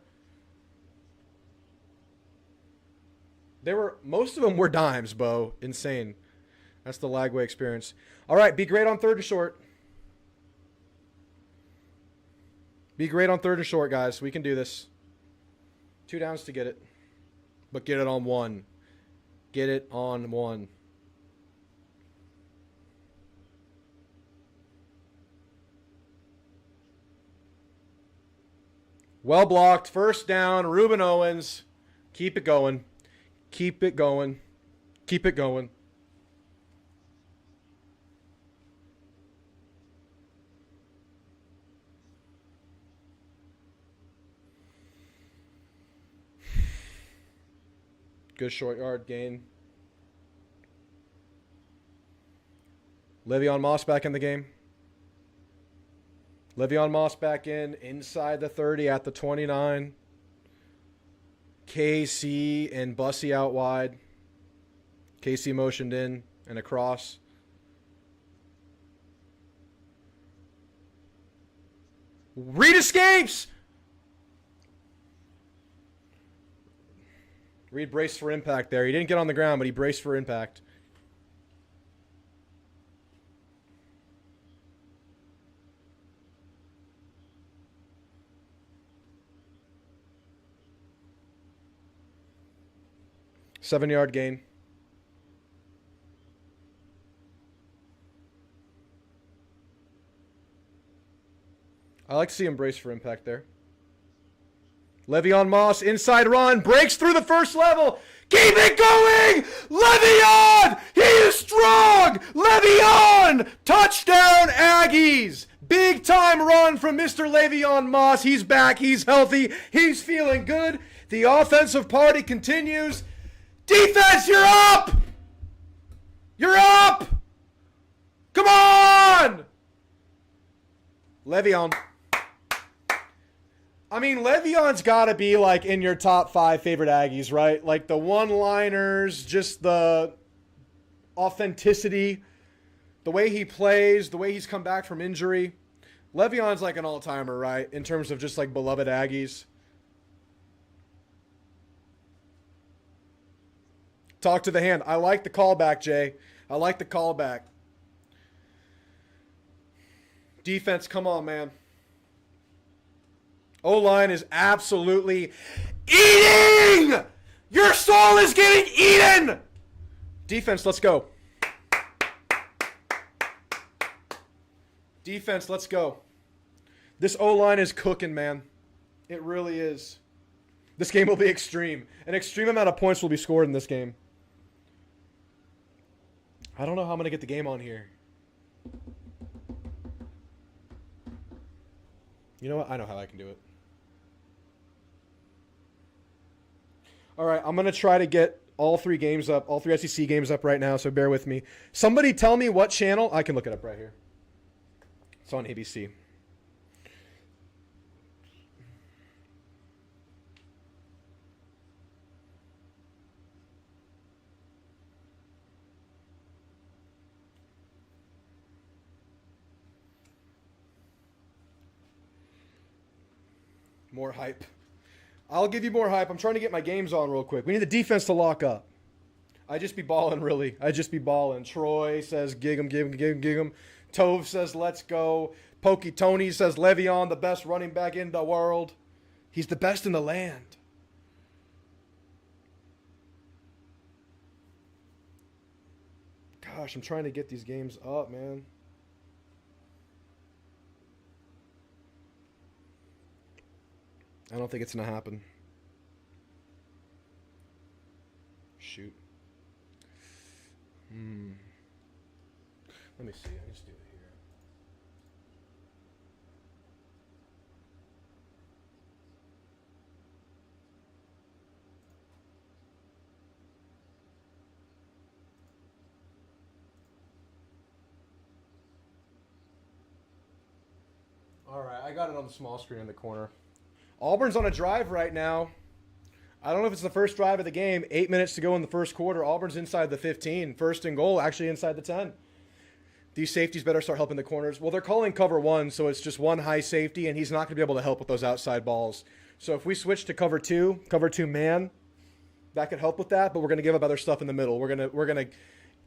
Most of them were dimes, Bo. Insane. That's the Lagway experience. All right, be great on 3rd and short. Be great on 3rd and short, guys. We can do this. 2 downs to get it. But get it on 1. Get it on 1. Well blocked. First down. Ruben Owens. Keep it going. Keep it going. Keep it going. Good short yard gain. Le'Veon Moss back in the game. Le'Veon Moss back inside the 30 at the 29. KC and Bussy out wide. KC motioned in and across. Reed escapes! Reed braced for impact there. He didn't get on the ground, but he braced for impact. 7-yard gain. I like to see him brace for impact there. Le'Veon Moss, inside run, breaks through the first level. Keep it going! Le'Veon! He is strong! Le'Veon! Touchdown, Aggies! Big time run from Mr. Le'Veon Moss. He's back. He's healthy. He's feeling good. The offensive party continues. Defense, you're up! You're up! Come on! Le'Veon. I mean, Le'Veon's got to be, like, in your top 5 favorite Aggies, right? Like, the one-liners, just the authenticity, the way he plays, the way he's come back from injury. Le'Veon's like an all-timer, right, in terms of just, like, beloved Aggies. Talk to the hand. I like the callback, Jay. I like the callback. Defense, come on, man. O-line is absolutely eating! Your soul is getting eaten! Defense, let's go. Defense, let's go. This O-line is cooking, man. It really is. This game will be extreme. An extreme amount of points will be scored in this game. I don't know how I'm going to get the game on here. You know what? I know how I can do it. All right, I'm going to try to get all 3 games up, all 3 SEC games up right now, so bear with me. Somebody tell me what channel. I can look it up right here. It's on ABC. More hype. I'll give you more hype. I'm trying to get my games on real quick. We need the defense to lock up. I just be balling, really. I just be balling. Troy says, gig 'em, gig 'em, gig 'em, gig 'em. Tove says, let's go. Pokey Tony says, Le'Veon, the best running back in the world. He's the best in the land. Gosh, I'm trying to get these games up, man. I don't think it's going to happen. Shoot. Let me see. I just do it here. All right, I got it on the small screen in the corner. Auburn's on a drive right now. I don't know if it's the first drive of the game. 8 minutes to go in the first quarter. Auburn's inside the 15. First and goal, actually inside the 10. These safeties better start helping the corners. Well, they're calling cover 1, so it's just one high safety, and he's not going to be able to help with those outside balls. So if we switch to cover 2 man, that could help with that, but we're going to give up other stuff in the middle. We're going to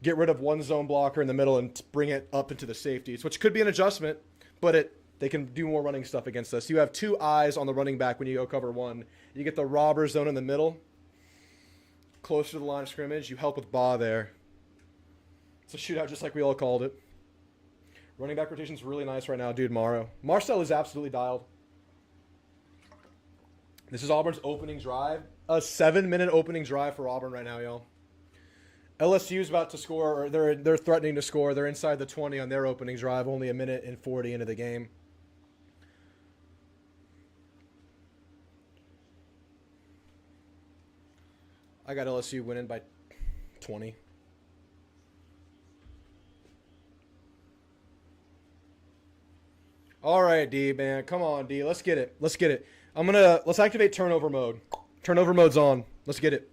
get rid of one zone blocker in the middle and bring it up into the safeties, which could be an adjustment, but they can do more running stuff against us. You have 2 eyes on the running back when you go cover 1. You get the robber zone in the middle, close to the line of scrimmage. You help with Ba there. It's a shootout just like we all called it. Running back rotation's really nice right now, dude. Marcel is absolutely dialed. This is Auburn's opening drive. A 7-minute opening drive for Auburn right now, y'all. LSU's about to score, or they're threatening to score. They're inside the 20 on their opening drive, only 1 minute and 40 into the game. I got LSU winning by 20. All right, D, man. Come on, D. Let's get it. Let's get it. Let's activate turnover mode. Turnover mode's on. Let's get it.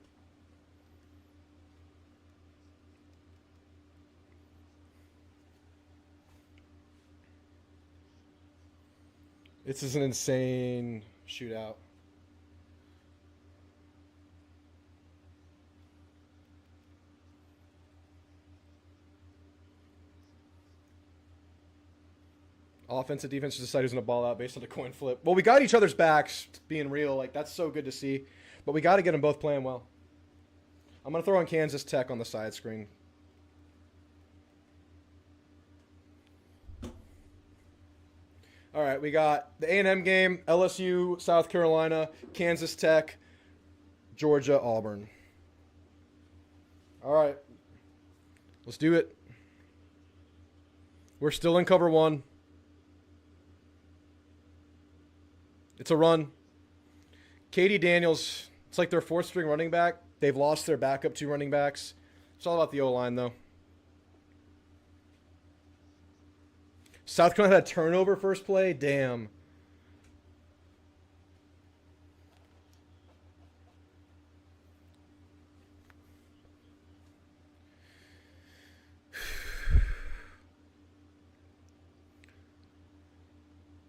This is an insane shootout. Offensive defense just decide who's going to ball out based on the coin flip. Well, we got each other's backs, being real. Like, that's so good to see. But we got to get them both playing well. I'm going to throw on Kansas Tech on the side screen. All right, we got the A&M game, LSU, South Carolina, Kansas Tech, Georgia, Auburn. All right, let's do it. We're still in cover one. It's a run. Katie Daniels, it's like their fourth-string running back. They've lost their backup 2 running backs. It's all about the O-line, though. South Carolina had a turnover first play. Damn.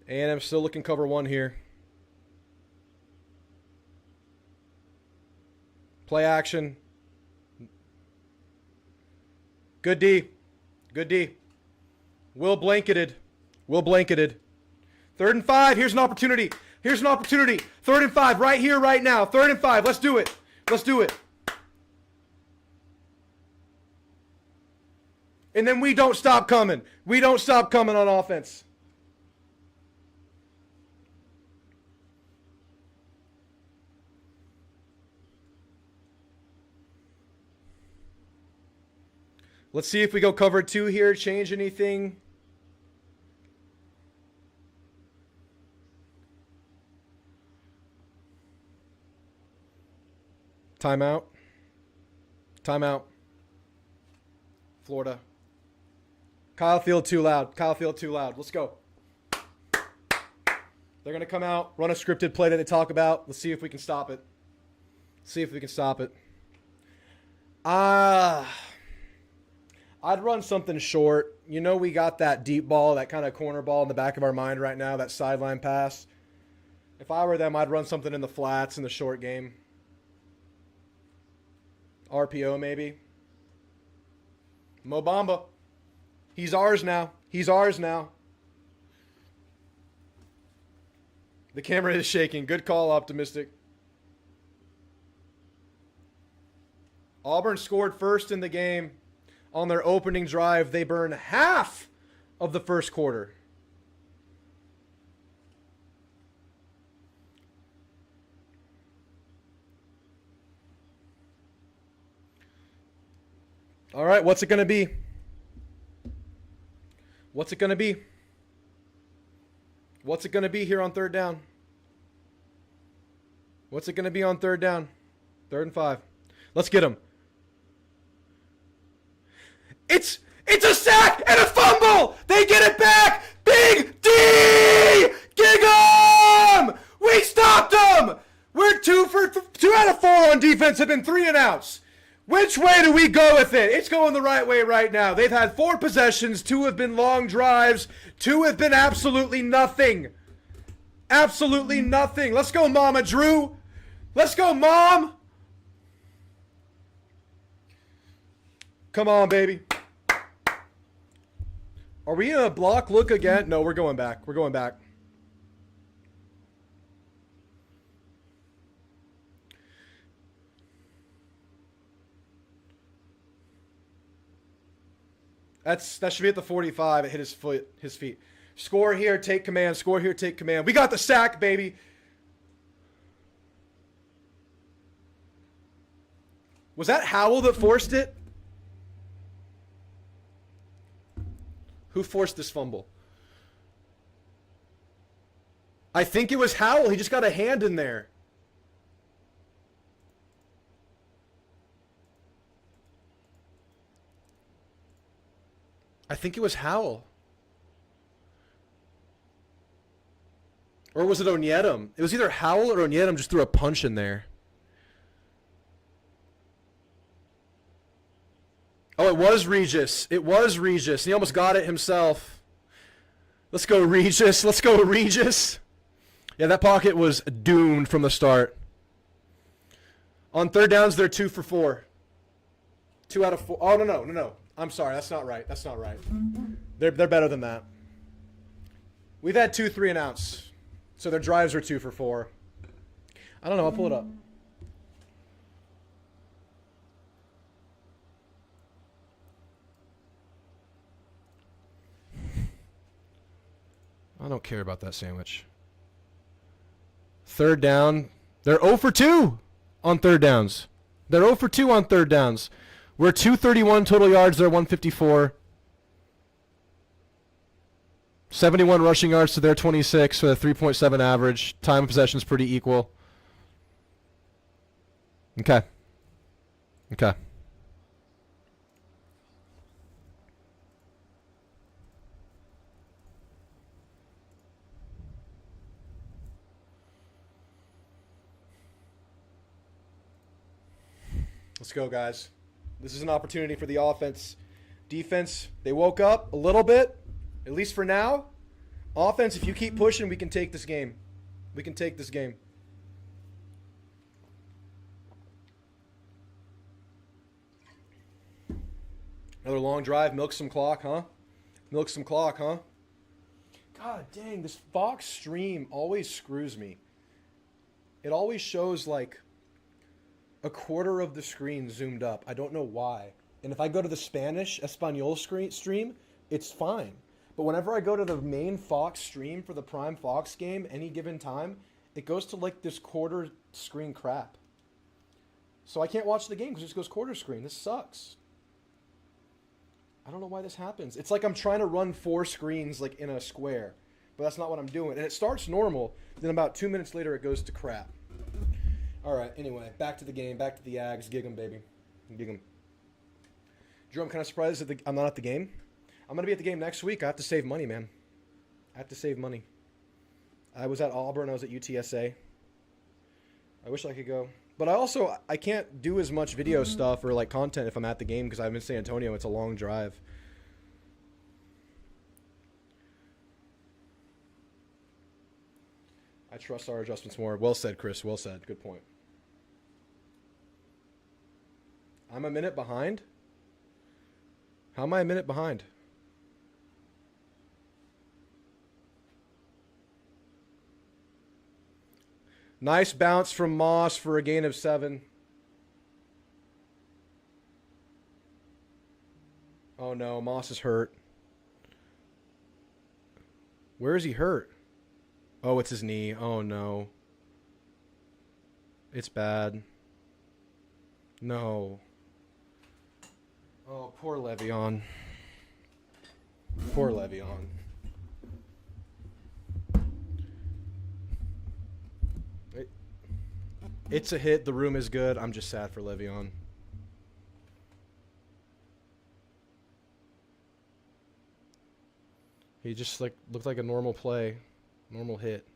A&M still looking cover one here. Play action. Good D. Good D. Will blanketed. Will blanketed. 3rd and 5. Here's an opportunity. Here's an opportunity. 3rd and 5 right here, right now. 3rd and 5. Let's do it. Let's do it. And then we don't stop coming. We don't stop coming on offense. Let's see if we go cover 2 here. Change anything. Timeout. Timeout. Florida. Kyle Field too loud. Kyle Field too loud. Let's go. They're going to come out, run a scripted play that they talk about. Let's see if we can stop it. See if we can stop it. I'd run something short. You know, we got that deep ball, that kind of corner ball in the back of our mind right now, that sideline pass. If I were them, I'd run something in the flats in the short game. RPO maybe. Mo Bamba. He's ours now. He's ours now. The camera is shaking. Good call, optimistic. Auburn scored first in the game. On their opening drive, they burn half of the first quarter. All right, what's it going to be? What's it going to be? What's it going to be here on 3rd down? What's it going to be on 3rd down? 3rd and 5. Let's get him. It's a sack and a fumble. They get it back. Big D. Gig 'em. We stopped them. We're 2 out of 4 on defense have been 3 and outs. Which way do we go with it? It's going the right way right now. They've had 4 possessions. 2 have been long drives. 2 have been absolutely nothing. Absolutely nothing. Let's go, Mama Drew. Let's go, Mom. Come on, baby. Are we in a block look again? No, we're going back. We're going back. That should be at the 45. It hit his feet. Score here, take command. Score here, take command. We got the sack, baby. Was that Howell that forced it? Who forced this fumble? I think it was Howell. He just got a hand in there. I think it was Howell. Or was it Onyedem? It was either Howell or Onyedem just threw a punch in there. Oh, it was Regis. It was Regis. He almost got it himself. Let's go, Regis. Let's go, Regis. Yeah, that pocket was doomed from the start. On 3rd downs, they're 2 for 4. 2 out of 4. Oh, no. I'm sorry. That's not right. That's not right. They're better than that. We've had 2 3 and outs. So their drives are 2 for 4. I don't know. I'll pull it up. I don't care about that sandwich. Third down. They're 0 for 2 on third downs. They're 0 for 2 on third downs. We're 231 total yards. They're 154. 71 rushing yards to their 26 with a 3.7 average. Time of possession is pretty equal. Okay. Okay. Let's go, guys. This is an opportunity for the offense. Defense, they woke up a little bit, at least for now. Offense, if you keep pushing, we can take this game. We can take this game. Another long drive, milk some clock, huh? Milk some clock, huh? God dang, this Fox stream always screws me. It always shows like a quarter of the screen zoomed up. I don't know why. And if I go to the Spanish Espanol stream, it's fine. But whenever I go to the main Fox stream for the Prime Fox game, any given time, it goes to like this quarter screen crap. So I can't watch the game because it just goes quarter screen. This sucks. I don't know why this happens. It's like I'm trying to run 4 screens like in a square. But that's not what I'm doing. And it starts normal. Then about 2 minutes later, it goes to crap. All right, anyway, back to the game, back to the Ags. Gig 'em, baby. Gig 'em. Drew, I'm kind of surprised that I'm not at the game. I'm going to be at the game next week. I have to save money, man. I have to save money. I was at Auburn. I was at UTSA. I wish I could go. But I can't do as much video stuff or like content if I'm at the game because I'm in San Antonio. It's a long drive. I trust our adjustments more. Well said, Chris. Well said. Good point. I'm a minute behind? How am I a minute behind? Nice bounce from Moss for a gain of 7. Oh no, Moss is hurt. Where is he hurt? Oh, it's his knee. Oh no. It's bad. No. Oh, poor Le'Veon. Poor Le'Veon. It's a hit. The room is good. I'm just sad for Le'Veon. He just like looked like a normal play, normal hit.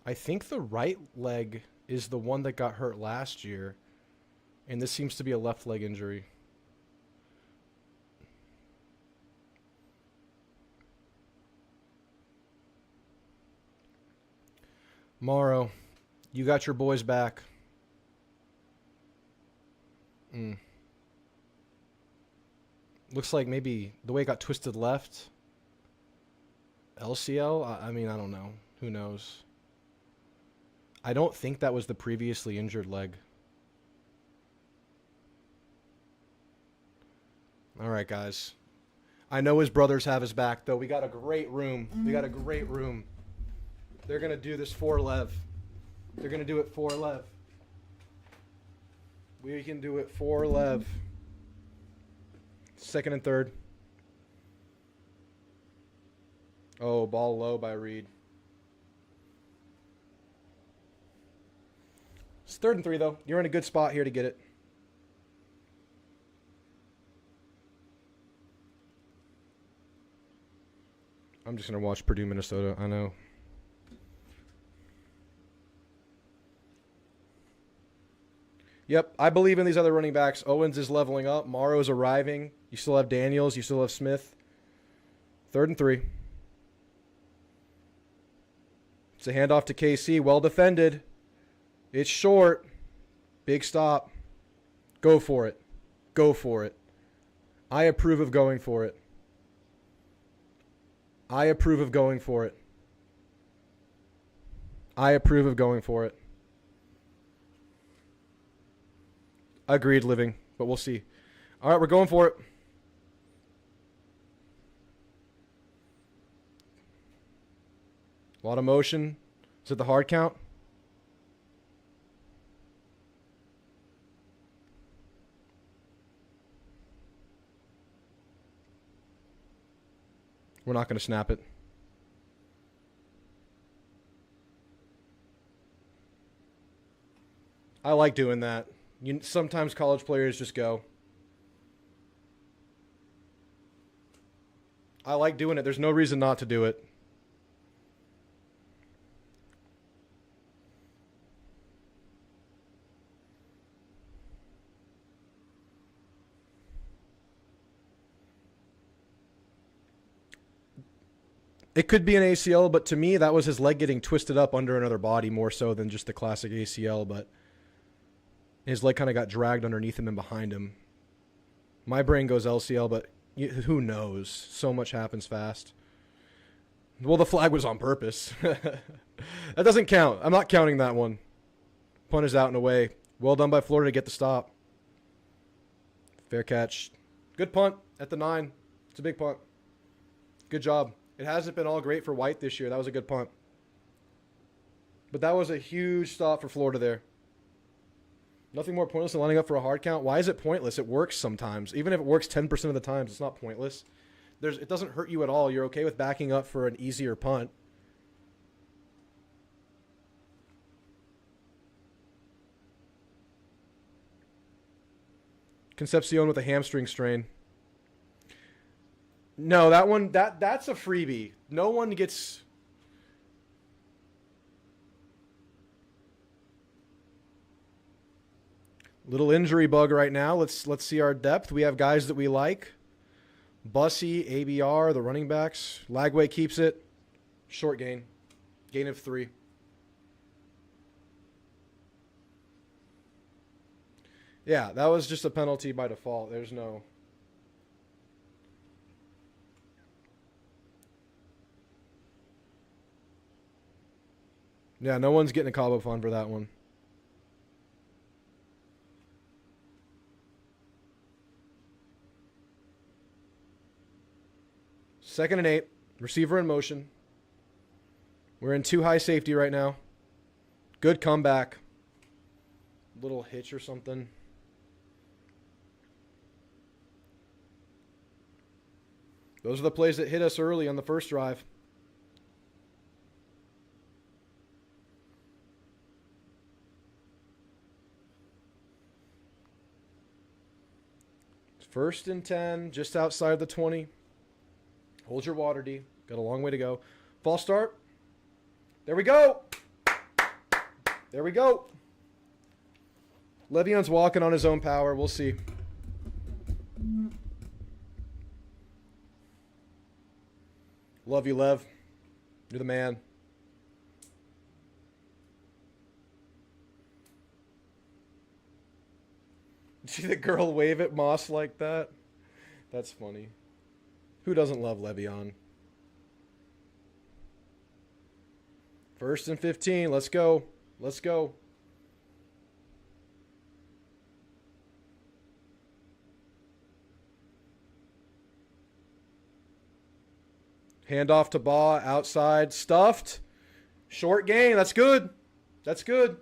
I think the right leg is the one that got hurt last year, and this seems to be a left leg injury. Morrow, you got your boys back. Looks like maybe the way it got twisted left. LCL? I mean, I don't know. Who knows? I don't think that was the previously injured leg. All right, guys. I know his brothers have his back, though. We got a great room. We got a great room. They're going to do this for Lev. They're going to do it for Lev. We can do it for Lev. Second and third. Oh, ball low by Reed. It's 3rd and 3, though. You're in a good spot here to get it. I'm just going to watch Purdue, Minnesota. I know. Yep, I believe in these other running backs. Owens is leveling up. Morrow's arriving. You still have Daniels. You still have Smith. 3rd and 3. It's a handoff to KC. Well defended. It's short. Big stop. Go for it. Go for it. I approve of going for it. I approve of going for it. I approve of going for it. Agreed, living, but we'll see. All right, we're going for it. A lot of motion. Is it the hard count? We're not going to snap it. I like doing that. Sometimes college players just go. I like doing it. There's no reason not to do it. It could be an ACL, but to me, that was his leg getting twisted up under another body more so than just the classic ACL, but his leg kind of got dragged underneath him and behind him. My brain goes LCL, but who knows? So much happens fast. Well, the flag was on purpose. That doesn't count. I'm not counting that one. Punt is out and away. Well done by Florida to get the stop. Fair catch. Good punt at the 9. It's a big punt. Good job. It hasn't been all great for White this year. That was a good punt. But that was a huge stop for Florida there. Nothing more pointless than lining up for a hard count. Why is it pointless? It works sometimes. Even if it works 10% of the times, it's not pointless. It doesn't hurt you at all. You're okay with backing up for an easier punt. Concepcion with a hamstring strain. No, that one that's a freebie. No one gets little injury bug right now. Let's see our depth. We have guys that we like. Bussy, ABR, the running backs. Lagway keeps it. Short gain. Gain of 3. Yeah, that was just a penalty by default. There's no... Yeah, no one's getting a Cabo fund for that one. Second and 8. Receiver in motion. We're in 2 high safety right now. Good comeback. Little hitch or something. Those are the plays that hit us early on the first drive. First and 10, just outside the 20. Hold your water, D. Got a long way to go. False start. There we go. There we go. Le'Veon's walking on his own power. We'll see. Love you, Lev. You're the man. See the girl wave at Moss like that? That's funny. Who doesn't love Le'Veon? First and 15. Let's go. Let's go. Handoff to Baugh. Outside. Stuffed. Short gain. That's good. That's good.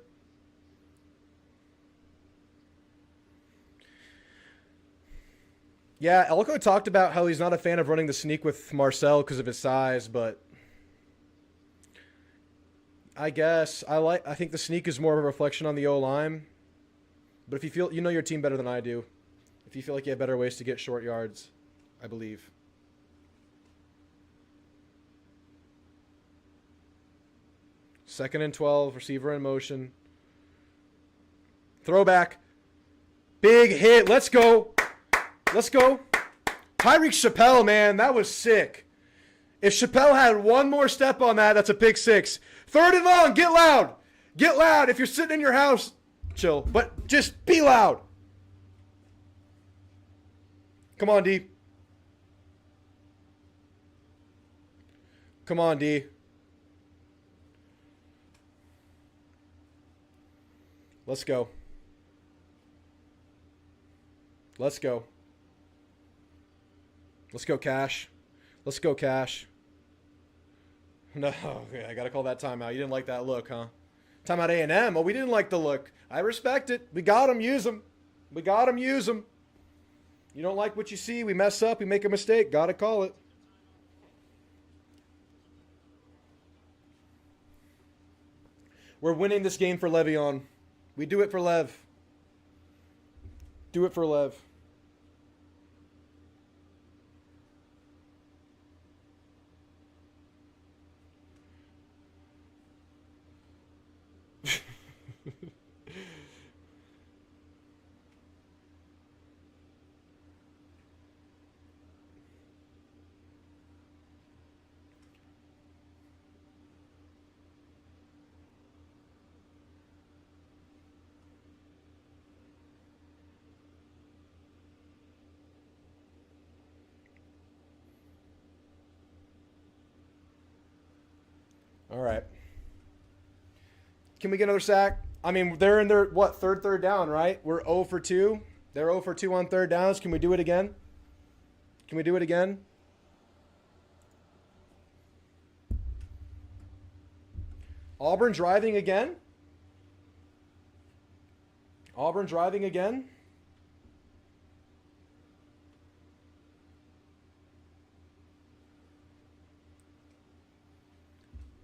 Yeah, Elko talked about how he's not a fan of running the sneak with Marcel because of his size, but I guess I think the sneak is more of a reflection on the O-line. But if you feel, you know your team better than I do. If you feel like you have better ways to get short yards, I believe. Second and 12, receiver in motion. Throwback. Big hit. Let's go. Let's go. Tyreek Chappelle, man, that was sick. If Chappelle had one more step on that, that's a pick 6. Third and long, get loud. Get loud. If you're sitting in your house, chill. But just be loud. Come on, D. Come on, D. Let's go. Let's go. Let's go, Cash. Let's go, Cash. No, okay, I got to call that timeout. You didn't like that look, huh? Timeout A&M. Oh, we didn't like the look. I respect it. We got him. Use him. We got him. Use him. You don't like what you see. We mess up. We make a mistake. Got to call it. We're winning this game for Le'Veon. We do it for Lev. Do it for Lev. All right. Can we get another sack? I mean, they're in their, what, third down, right? We're 0 for 2. They're 0 for 2 on third downs. Can we do it again? Can we do it again? Auburn driving again? Auburn driving again?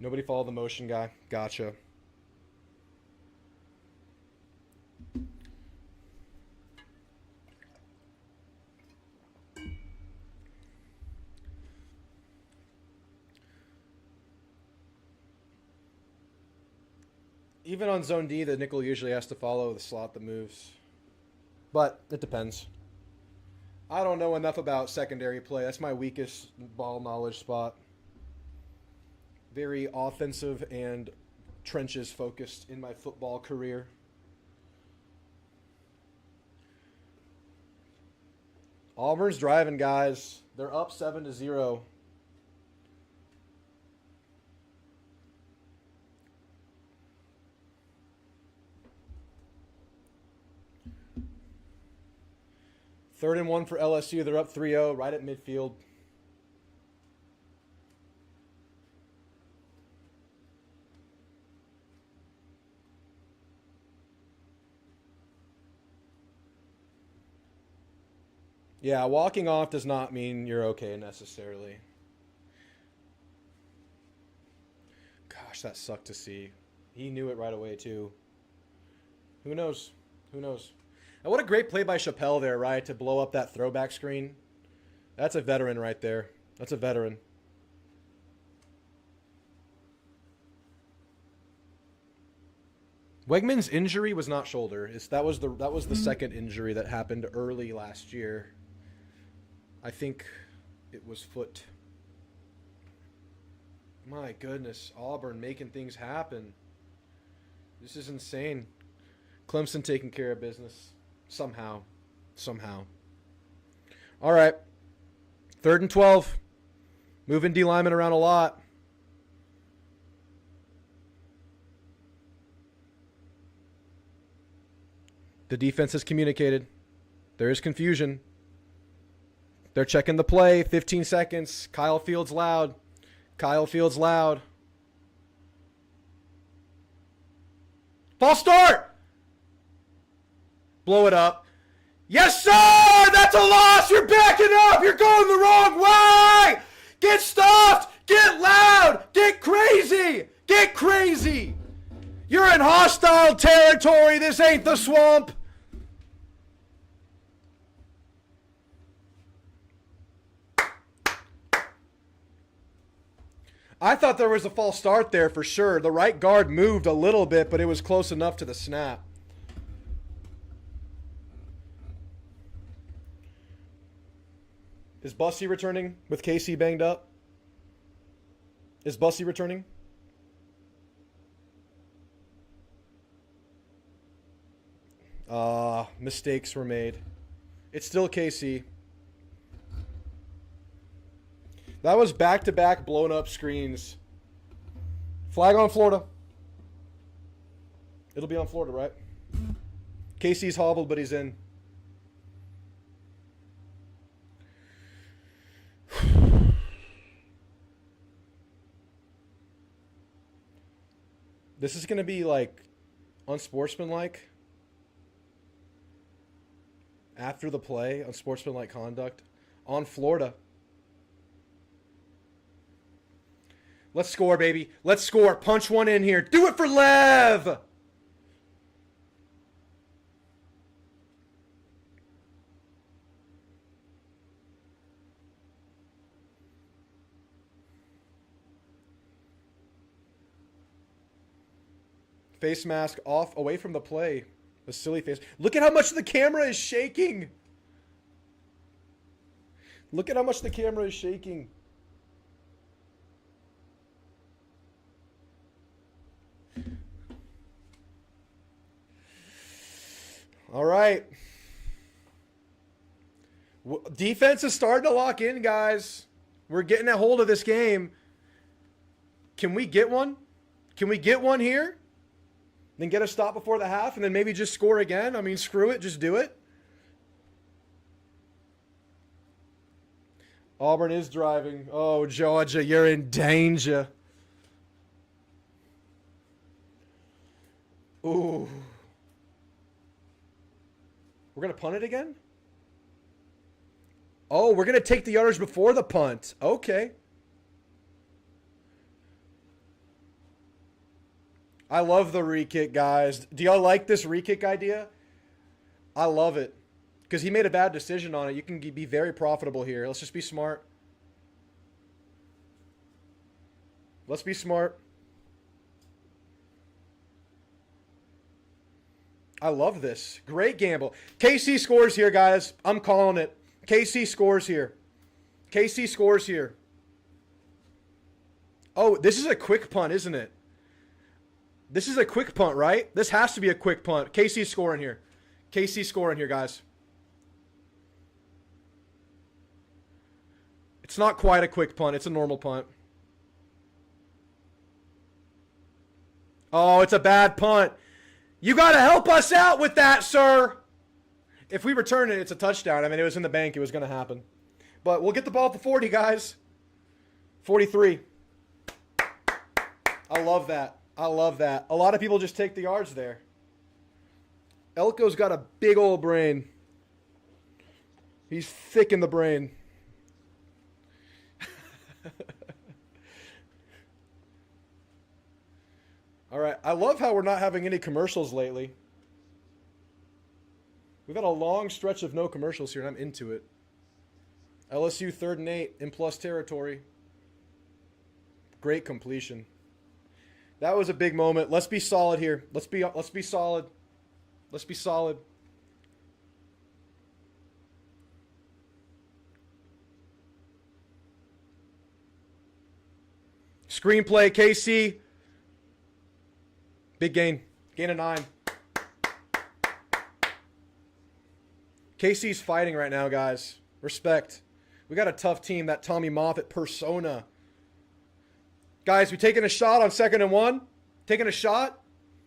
Nobody followed the motion guy. Gotcha. Even on Zone D, the nickel usually has to follow the slot that moves. But it depends. I don't know enough about secondary play. That's my weakest ball knowledge spot. Very offensive and trenches focused in my football career. Auburn's driving, guys. They're up 7-0. Third and 1 for LSU. They're up 3-0 right at midfield. Yeah, walking off does not mean you're okay necessarily. Gosh, that sucked to see. He knew it right away, too. Who knows? Who knows? And what a great play by Chappelle there, right? To blow up that throwback screen. That's a veteran right there. That's a veteran. Wegman's injury was not shoulder. That was the second injury that happened early last year. I think it was foot. My goodness, Auburn making things happen. This is insane. Clemson taking care of business. Somehow. All right. 3rd and 12. Moving D lineman around a lot. The defense has communicated. There is confusion. They're checking the play. 15 seconds. Kyle Fields loud. False start! Blow it up. Yes, sir! That's a loss! You're backing up! You're going the wrong way! Get stuffed! Get loud! Get crazy! Get crazy! You're in hostile territory! This ain't the swamp! I thought there was a false start there for sure. The right guard moved a little bit, but it was close enough to the snap. Is Bussy returning with KC banged up? Is Bussy returning? Mistakes were made. It's still KC. That was back-to-back blown up screens. Flag on Florida. It'll be on Florida, right? KC's hobbled, but he's in. This is going to be like unsportsmanlike. After the play, unsportsmanlike conduct on Florida. Let's score, baby. Let's score. Punch one in here. Do it for Lev. Face mask off, away from the play. A silly face. Look at how much the camera is shaking. Look at how much the camera is shaking. All right. Defense is starting to lock in, guys. We're getting a hold of this game. Can we get one? Can we get one here? Then get a stop before the half and then maybe just score again? I mean, screw it. Just do it. Auburn is driving. Oh, Georgia, you're in danger. Ooh. We're going to punt it again? Oh, we're going to take the yardage before the punt. Okay. I love the re-kick, guys. Do y'all like this re-kick idea? I love it. Because he made a bad decision on it. You can be very profitable here. Let's just be smart. Let's be smart. I love this. Great gamble. KC scores here, guys. I'm calling it. KC scores here. KC scores here. Oh, this is a quick punt, isn't it? This is a quick punt, right? This has to be a quick punt. KC scoring here. KC scoring here, guys. It's not quite a quick punt. It's a normal punt. Oh, it's a bad punt. You got to help us out with that, sir. If we return it, it's a touchdown. I mean, it was in the bank. It was going to happen. But we'll get the ball at the 40, guys. 43. I love that. I love that. A lot of people just take the yards there. Elko's got a big old brain. He's thick in the brain. All right. I love how we're not having any commercials lately. We've had a long stretch of no commercials here, and I'm into it. LSU 3rd and 8 in plus territory. Great completion. That was a big moment. Let's be solid here. Let's be solid. Let's be solid. Screenplay, KC. Big gain. Gain of 9. KC's fighting right now, guys. Respect. We got a tough team. That Tommy Moffitt persona. Guys, we taking a shot on 2nd and 1? Taking a shot?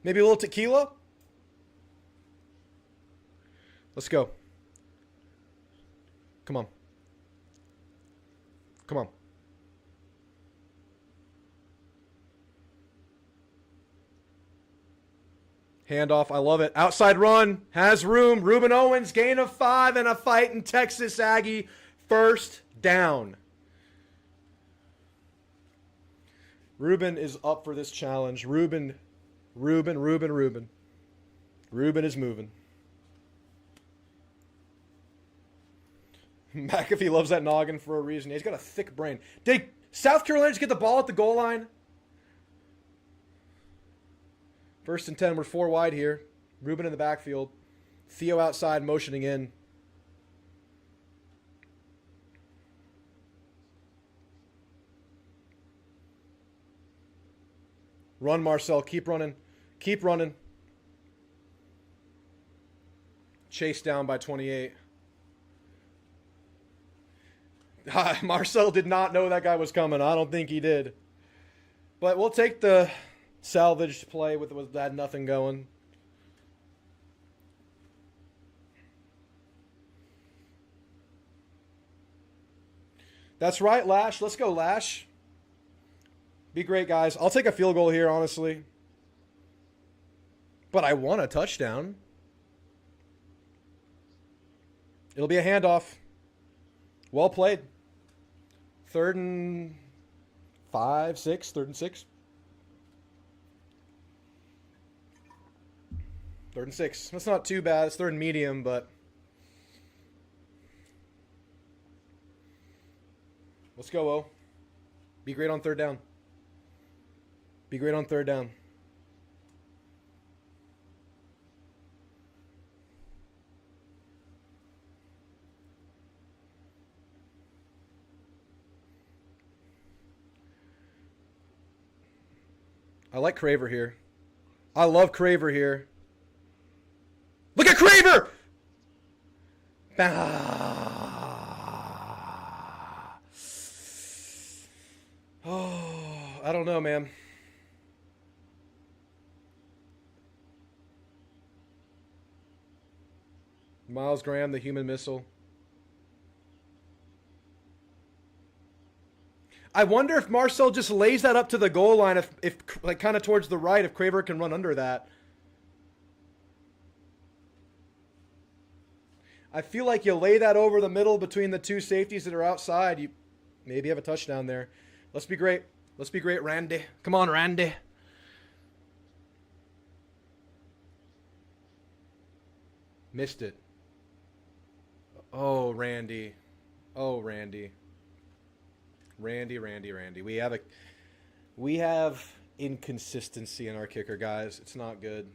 Maybe a little tequila? Let's go. Come on. Come on. Handoff. I love it. Outside run. Has room. Ruben Owens. Gain of 5 and a fight in Texas Aggie. First down. Ruben is up for this challenge. Ruben is moving. McAfee loves that noggin for a reason. He's got a thick brain. Did South Carolina just get the ball at the goal line? 1st and 10. We're 4 wide here. Ruben in the backfield. Theo outside motioning in. Run, Marcel. Keep running. Keep running. Chased down by 28. Marcel did not know that guy was coming. I don't think he did. But we'll take the salvaged play with that nothing going. That's right, Lash. Let's go, Lash. Be great, guys. I'll take a field goal here, honestly. But I want a touchdown. It'll be a handoff. Well played. 3rd and 5, 6. 3rd and 6. 3rd and 6. That's not too bad. It's 3rd and medium, but... Let's go, O. Be great on 3rd down. Be great on 3rd down. I like Craver here. I love Craver here. Look at Craver! Oh, I don't know, man. Miles Graham, the human missile. I wonder if Marcel just lays that up to the goal line, if like kind of towards the right, if Craver can run under that. I feel like you lay that over the middle between the two safeties that are outside. You maybe have a touchdown there. Let's be great. Let's be great, Randy. Come on, Randy. Missed it. Oh, Randy. Oh, Randy. Randy. We have inconsistency in our kicker, guys. It's not good.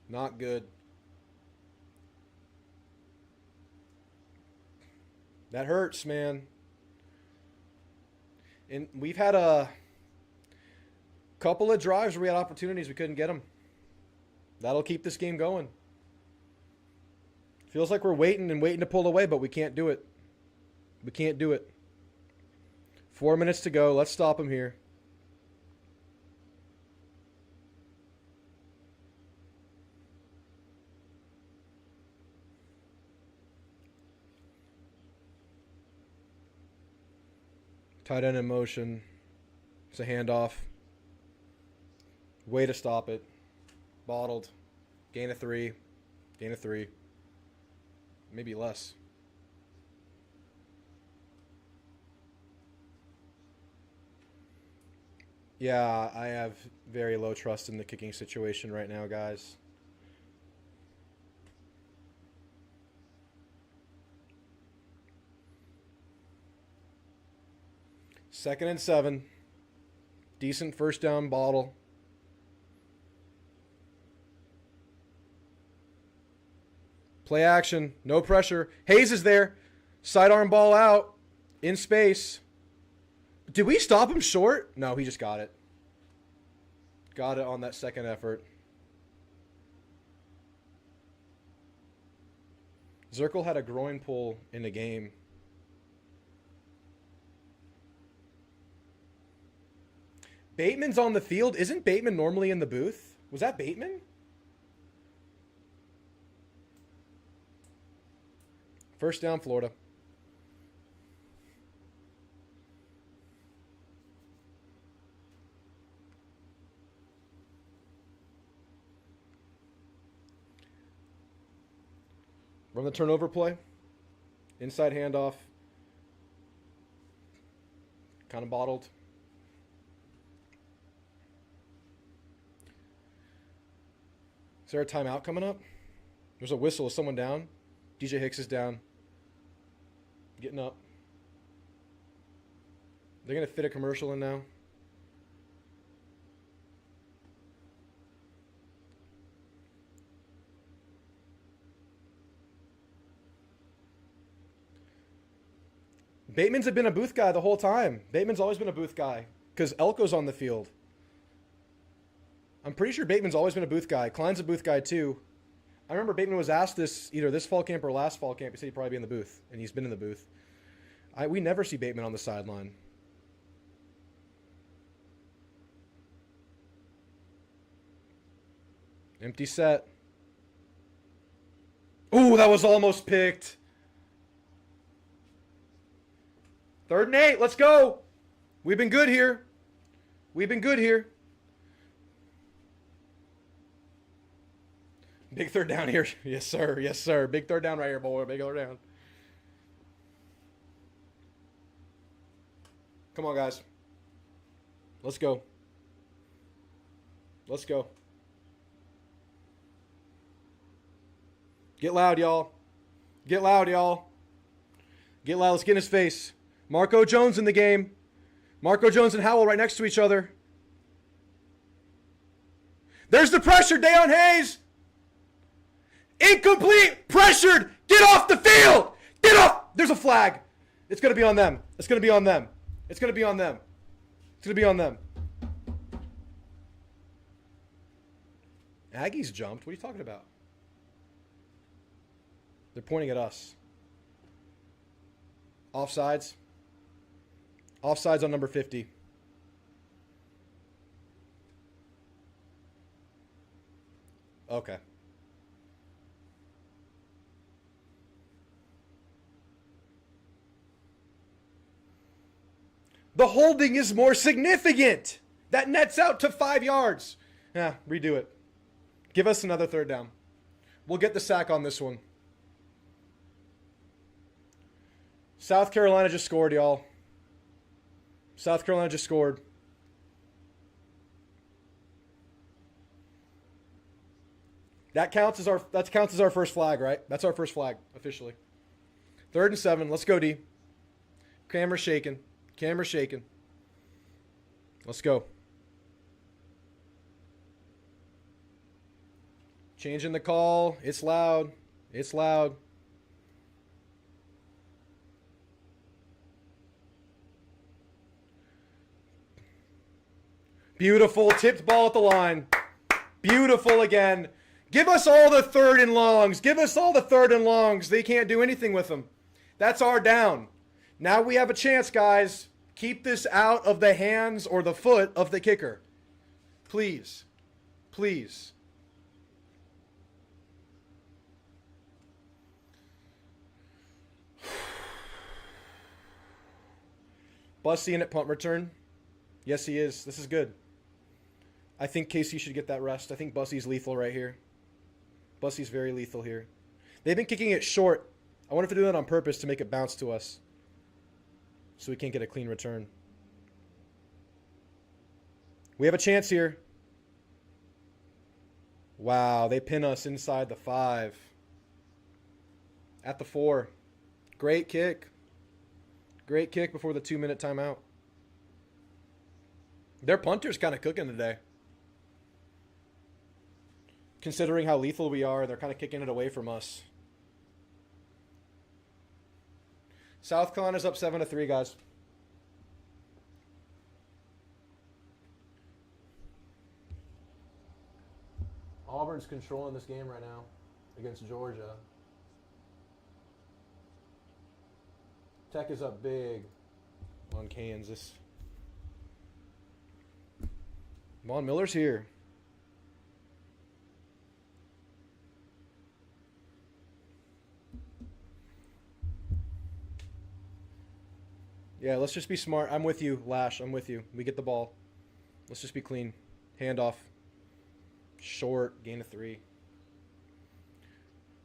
Not good. That hurts, man. And we've had a couple of drives where we had opportunities, we couldn't get them. That'll keep this game going. Feels like we're waiting to pull away, but we can't do it. We can't do it. 4 minutes to go. Let's stop him here. Tight end in motion. It's a handoff. Way to stop it. Bottled. Gain of 3. Gain of 3. Maybe less. Yeah, I have very low trust in the kicking situation right now, guys. Second and 7. Decent first down bottle. Play action. No pressure. Hayes is there. Sidearm ball out. In space. Did we stop him short? No, he just got it. Got it on that second effort. Zirkle had a groin pull in the game. Bateman's on the field. Isn't Bateman normally in the booth? Was that Bateman? First down, Florida. Run the turnover play. Inside handoff. Kind of bottled. Is there a timeout coming up? There's a whistle. Is someone down? DJ Hicks is down. Getting up. They're going to fit a commercial in now. Bateman's been a booth guy the whole time. Bateman's always been a booth guy because Elko's on the field. I'm pretty sure Bateman's always been a booth guy. Klein's a booth guy too. I remember Bateman was asked this either this fall camp or last fall camp. He said he'd probably be in the booth, and he's been in the booth. We never see Bateman on the sideline. Empty set. Ooh, that was almost picked. 3rd and 8. Let's go. We've been good here. We've been good here. Big 3rd down here. Yes, sir. Yes, sir. Big 3rd down right here, boy. Big 3rd down. Come on, guys. Let's go. Let's go. Get loud, y'all. Get loud, y'all. Get loud. Let's get in his face. Marco Jones in the game. Marco Jones and Howell right next to each other. There's the pressure, Deion Hayes. Incomplete. Pressured. Get off the field. Get off. There's a flag. It's going to be on them. It's going to be on them. It's going to be on them. It's going to be on them. Aggies jumped. What are you talking about? They're pointing at us. Offsides. Offsides on number 50. Okay. The holding is more significant. That nets out to 5 yards. Yeah, redo it. Give us another 3rd down. We'll get the sack on this one. South Carolina just scored, y'all. South Carolina just scored. That counts as our first flag, right? That's our first flag officially. 3rd and 7. Let's go, D. Camera shaking. Camera shaking. Let's go. Changing the call. It's loud. It's loud. Beautiful. Tipped ball at the line. Beautiful again. Give us all the 3rd and longs. Give us all the 3rd and longs. They can't do anything with them. That's our down. Now we have a chance, guys. Keep this out of the hands or the foot of the kicker. Please. Please. Bussy in at punt return. Yes, he is. This is good. I think KC should get that rest. I think Bussy's lethal right here. Bussy's very lethal here. They've been kicking it short. I wonder if they're doing that on purpose to make it bounce to us, so we can't get a clean return. We have a chance here. Wow, they pin us inside the 5. At the 4. Great kick. Great kick before the 2-minute timeout. Their punter's kind of cooking today. Considering how lethal we are, they're kind of kicking it away from us. South Carolina's up 7-3, guys. Auburn's controlling this game right now against Georgia. Tech is up big on Kansas. Von Miller's here. Yeah, let's just be smart. I'm with you, Lash. I'm with you. We get the ball. Let's just be clean. Handoff. Short. Gain of 3.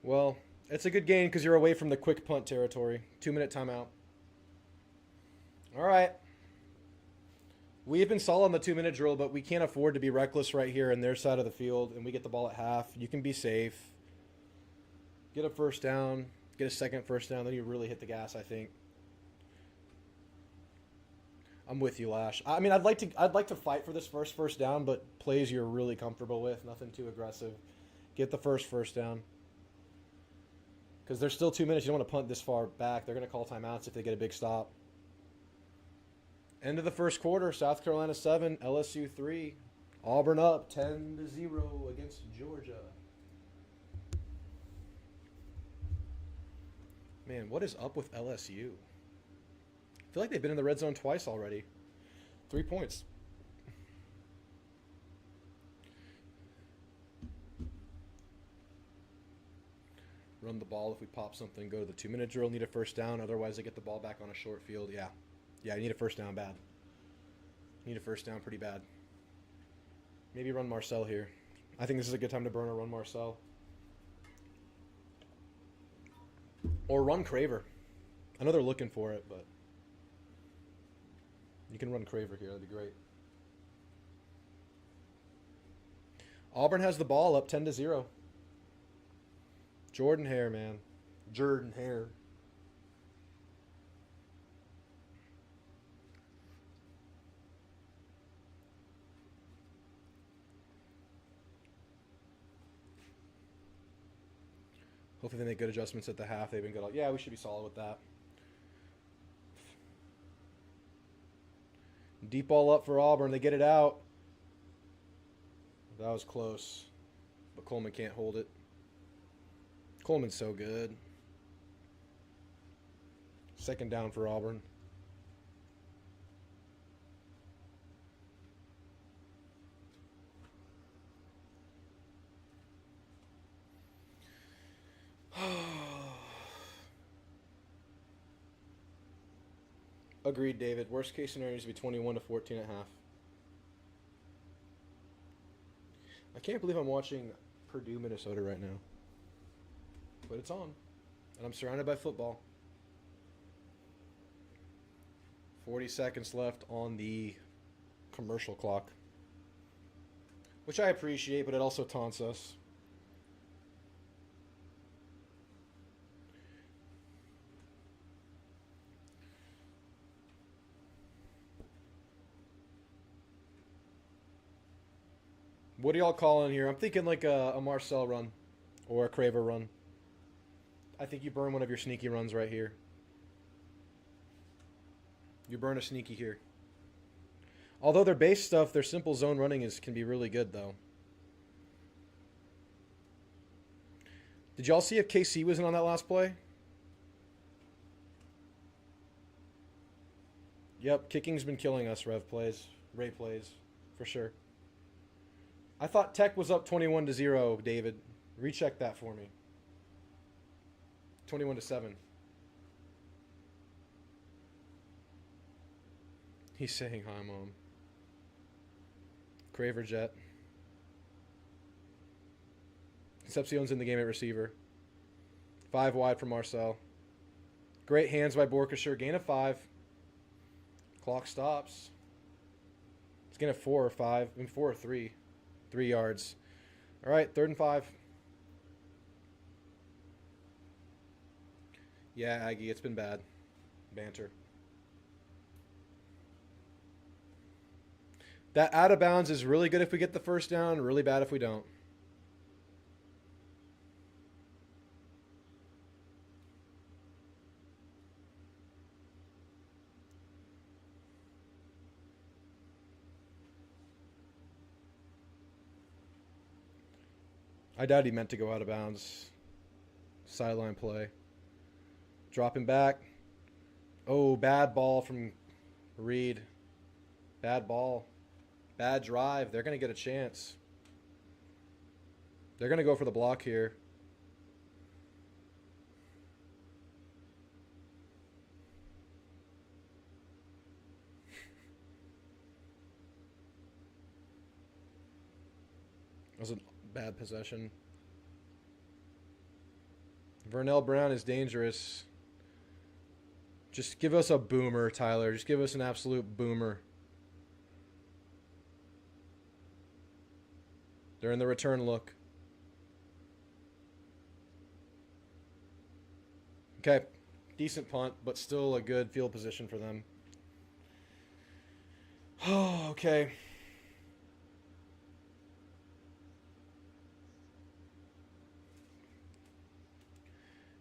Well, it's a good gain because you're away from the quick punt territory. 2-minute timeout. All right. We have been solid on the 2-minute drill, but we can't afford to be reckless right here in their side of the field, and we get the ball at half. You can be safe. Get a first down. Get a second first down. Then you really hit the gas, I think. I'm with you, Lash. I mean, I'd like to fight for this first down, but plays you're really comfortable with. Nothing too aggressive. Get the first down. Because there's still 2 minutes. You don't want to punt this far back. They're going to call timeouts if they get a big stop. End of the first quarter. South Carolina 7, LSU 3. Auburn up 10-0 against Georgia. Man, what is up with LSU? I feel like they've been in the red zone twice already. 3 points. Run run the ball if we pop something, go to the 2-minute drill, need a first down. Otherwise, they get the ball back on a short field. Yeah. Yeah, I need a first down bad. Need a first down pretty bad. Maybe run Marcel here. I think this is a good time to burn or run Marcel. Or run Craver. I know they're looking for it, but you can run Craver here. That'd be great. Auburn has the ball up 10-0. Jordan Hare, man. Jordan Hare. Hopefully they make good adjustments at the half. They've been good. Yeah, we should be solid with that. Deep ball up for Auburn. They get it out. That was close. But Coleman can't hold it. Coleman's so good. Second down for Auburn. Agreed, David. Worst case scenario is to be 21-14 at half. I can't believe I'm watching Purdue, Minnesota right now. But it's on. And I'm surrounded by football. 40 seconds left on the commercial clock. Which I appreciate, but it also taunts us. What do y'all call in here? I'm thinking like a Marcel run or a Craver run. I think you burn one of your sneaky runs right here. You burn a sneaky here. Although their base stuff, their simple zone running can be really good though. Did y'all see if KC was in on that last play? Yep, kicking's been killing us, Ray plays, for sure. I thought Tech was up 21-0, David. Recheck that for me. 21-7. He's saying hi, Mom. Craver Jet. Concepcion's in the game at receiver. 5 wide for Marcel. Great hands by Borkasher. Gain of 5. Clock stops. It's gain of 4 or 5. I mean 4 or 3. 3 yards. All right, 3rd and 5. Yeah, Aggie, it's been bad. Banter. That out of bounds is really good if we get the first down, really bad if we don't. I doubt he meant to go out of bounds. Sideline play. Dropping back. Oh, bad ball from Reed. Bad ball. Bad drive. They're going to get a chance. They're going to go for the block here. That was a bad possession. Vernell Brown is dangerous. Just give us a boomer, Tyler. Just give us an absolute boomer. They're in the return look. Okay. Decent punt, but still a good field position for them. Oh, okay.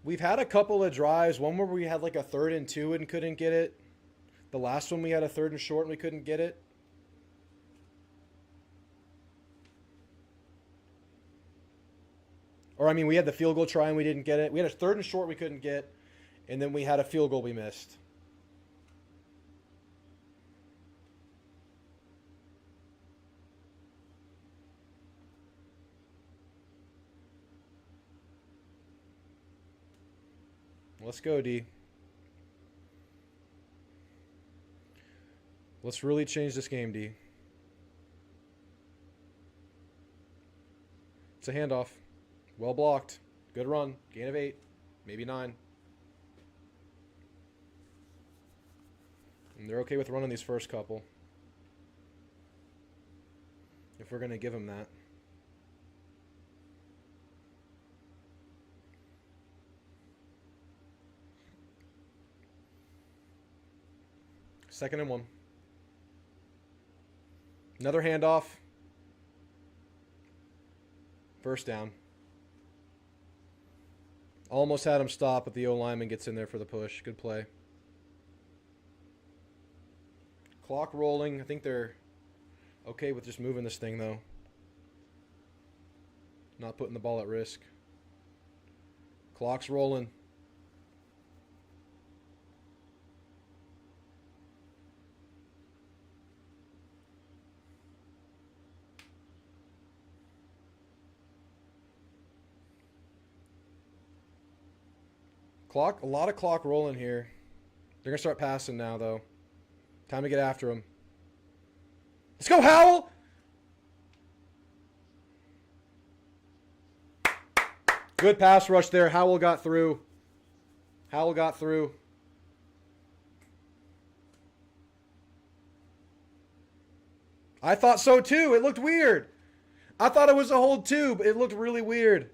We've had a couple of drives. One where we had like a 3rd and 2 and couldn't get it. The last one we had a 3rd and short and we couldn't get it. Or, I mean, we had the field goal try and we didn't get it. We had a 3rd and short we couldn't get. And then we had a field goal we missed. Let's go, D. Let's really change this game, D. It's a handoff. Well blocked. Good run. Gain of 8. Maybe 9. And they're okay with running these first couple. If we're going to give them that. Second and 1. Another handoff. First down. Almost had him stop, but the O-lineman gets in there for the push. Good play. Clock rolling. I think they're okay with just moving this thing, though. Not putting the ball at risk. Clock's rolling. A lot of clock rolling here. They're going to start passing now, though. Time to get after him. Let's go, Howell! Good pass rush there. Howell got through. Howell got through. I thought so, too. It looked weird. I thought it was a hold, too, but it looked really weird.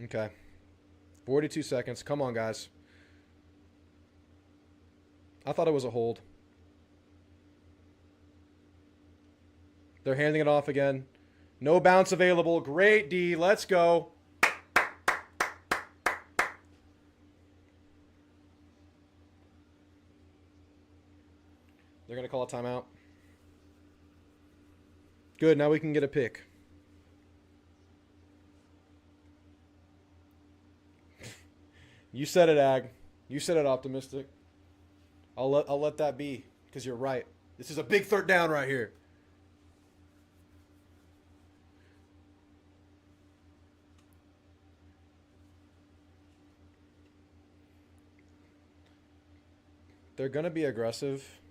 Okay. 42 seconds. Come on, guys. I thought it was a hold. They're handing it off again. No bounce available. Great, D. Let's go. They're going to call a timeout. Good. Now we can get a pick. You said it, Ag. You said it, Optimistic. I'll let that be, because you're right. This is a big third down right here. They're going to be aggressive.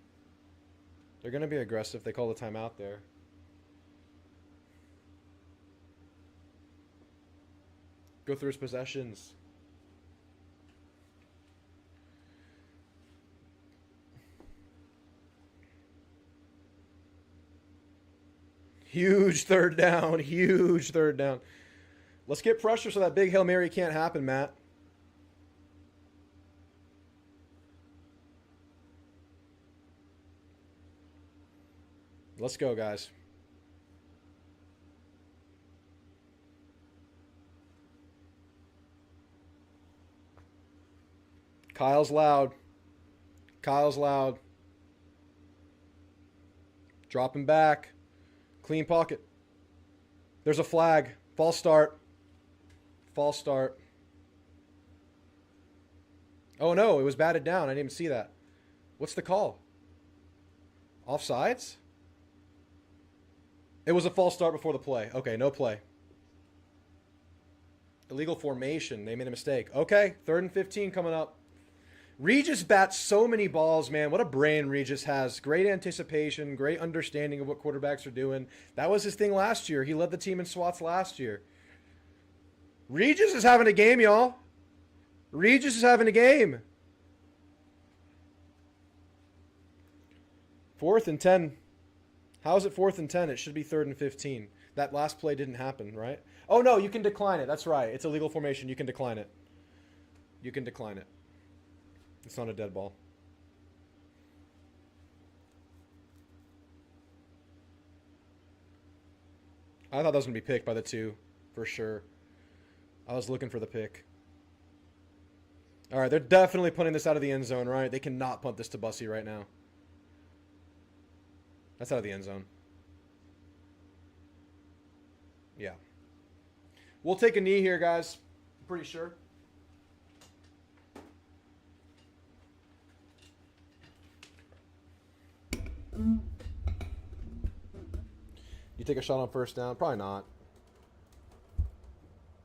They're going to be aggressive. They call the timeout there. Go through his possessions. Huge third down. Huge third down. Let's get pressure so that big Hail Mary can't happen, Matt. Let's go, guys. Kyle's loud. Kyle's loud. Dropping back. Clean pocket. There's a flag. False start. False start. Oh, no. It was batted down. I didn't even see that. What's the call? Offsides? It was a false start before the play. Okay, no play. Illegal formation. They made a mistake. Okay, 3rd and 15 coming up. Regis bats so many balls, man. What a brain Regis has. Great anticipation, great understanding of what quarterbacks are doing. That was his thing last year. He led the team in swats last year. Regis is having a game, y'all. Regis is having a game. 4th and 10. How is it 4th and 10? It should be 3rd and 15. That last play didn't happen, right? Oh, no, you can decline it. That's right. It's a legal formation. You can decline it. You can decline it. It's not a dead ball. I thought that was going to be picked by the 2, for sure. I was looking for the pick. All right, they're definitely punting this out of the end zone, right? They cannot punt this to Bussy right now. That's out of the end zone. Yeah. We'll take a knee here, guys. I'm pretty sure. You take a shot on first down? Probably not.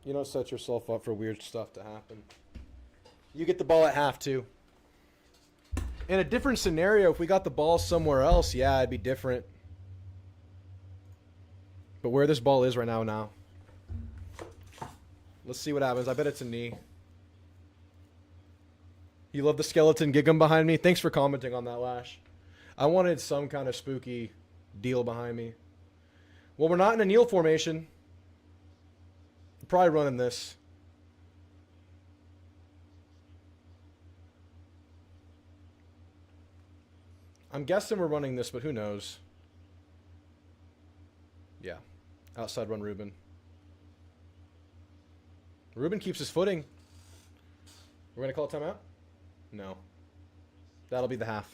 You don't set yourself up for weird stuff to happen. You get the ball at half, too. In a different scenario, if we got the ball somewhere else, yeah, it'd be different. But where this ball is right now. Let's see what happens. I bet it's a knee. You love the skeleton gig 'em behind me? Thanks for commenting on that, Lash. I wanted some kind of spooky deal behind me. Well, we're not in a kneel formation. I'm probably running this. I'm guessing we're running this, but who knows? Yeah. Outside run Ruben. Ruben keeps his footing. We're going to call a timeout? No. That'll be the half.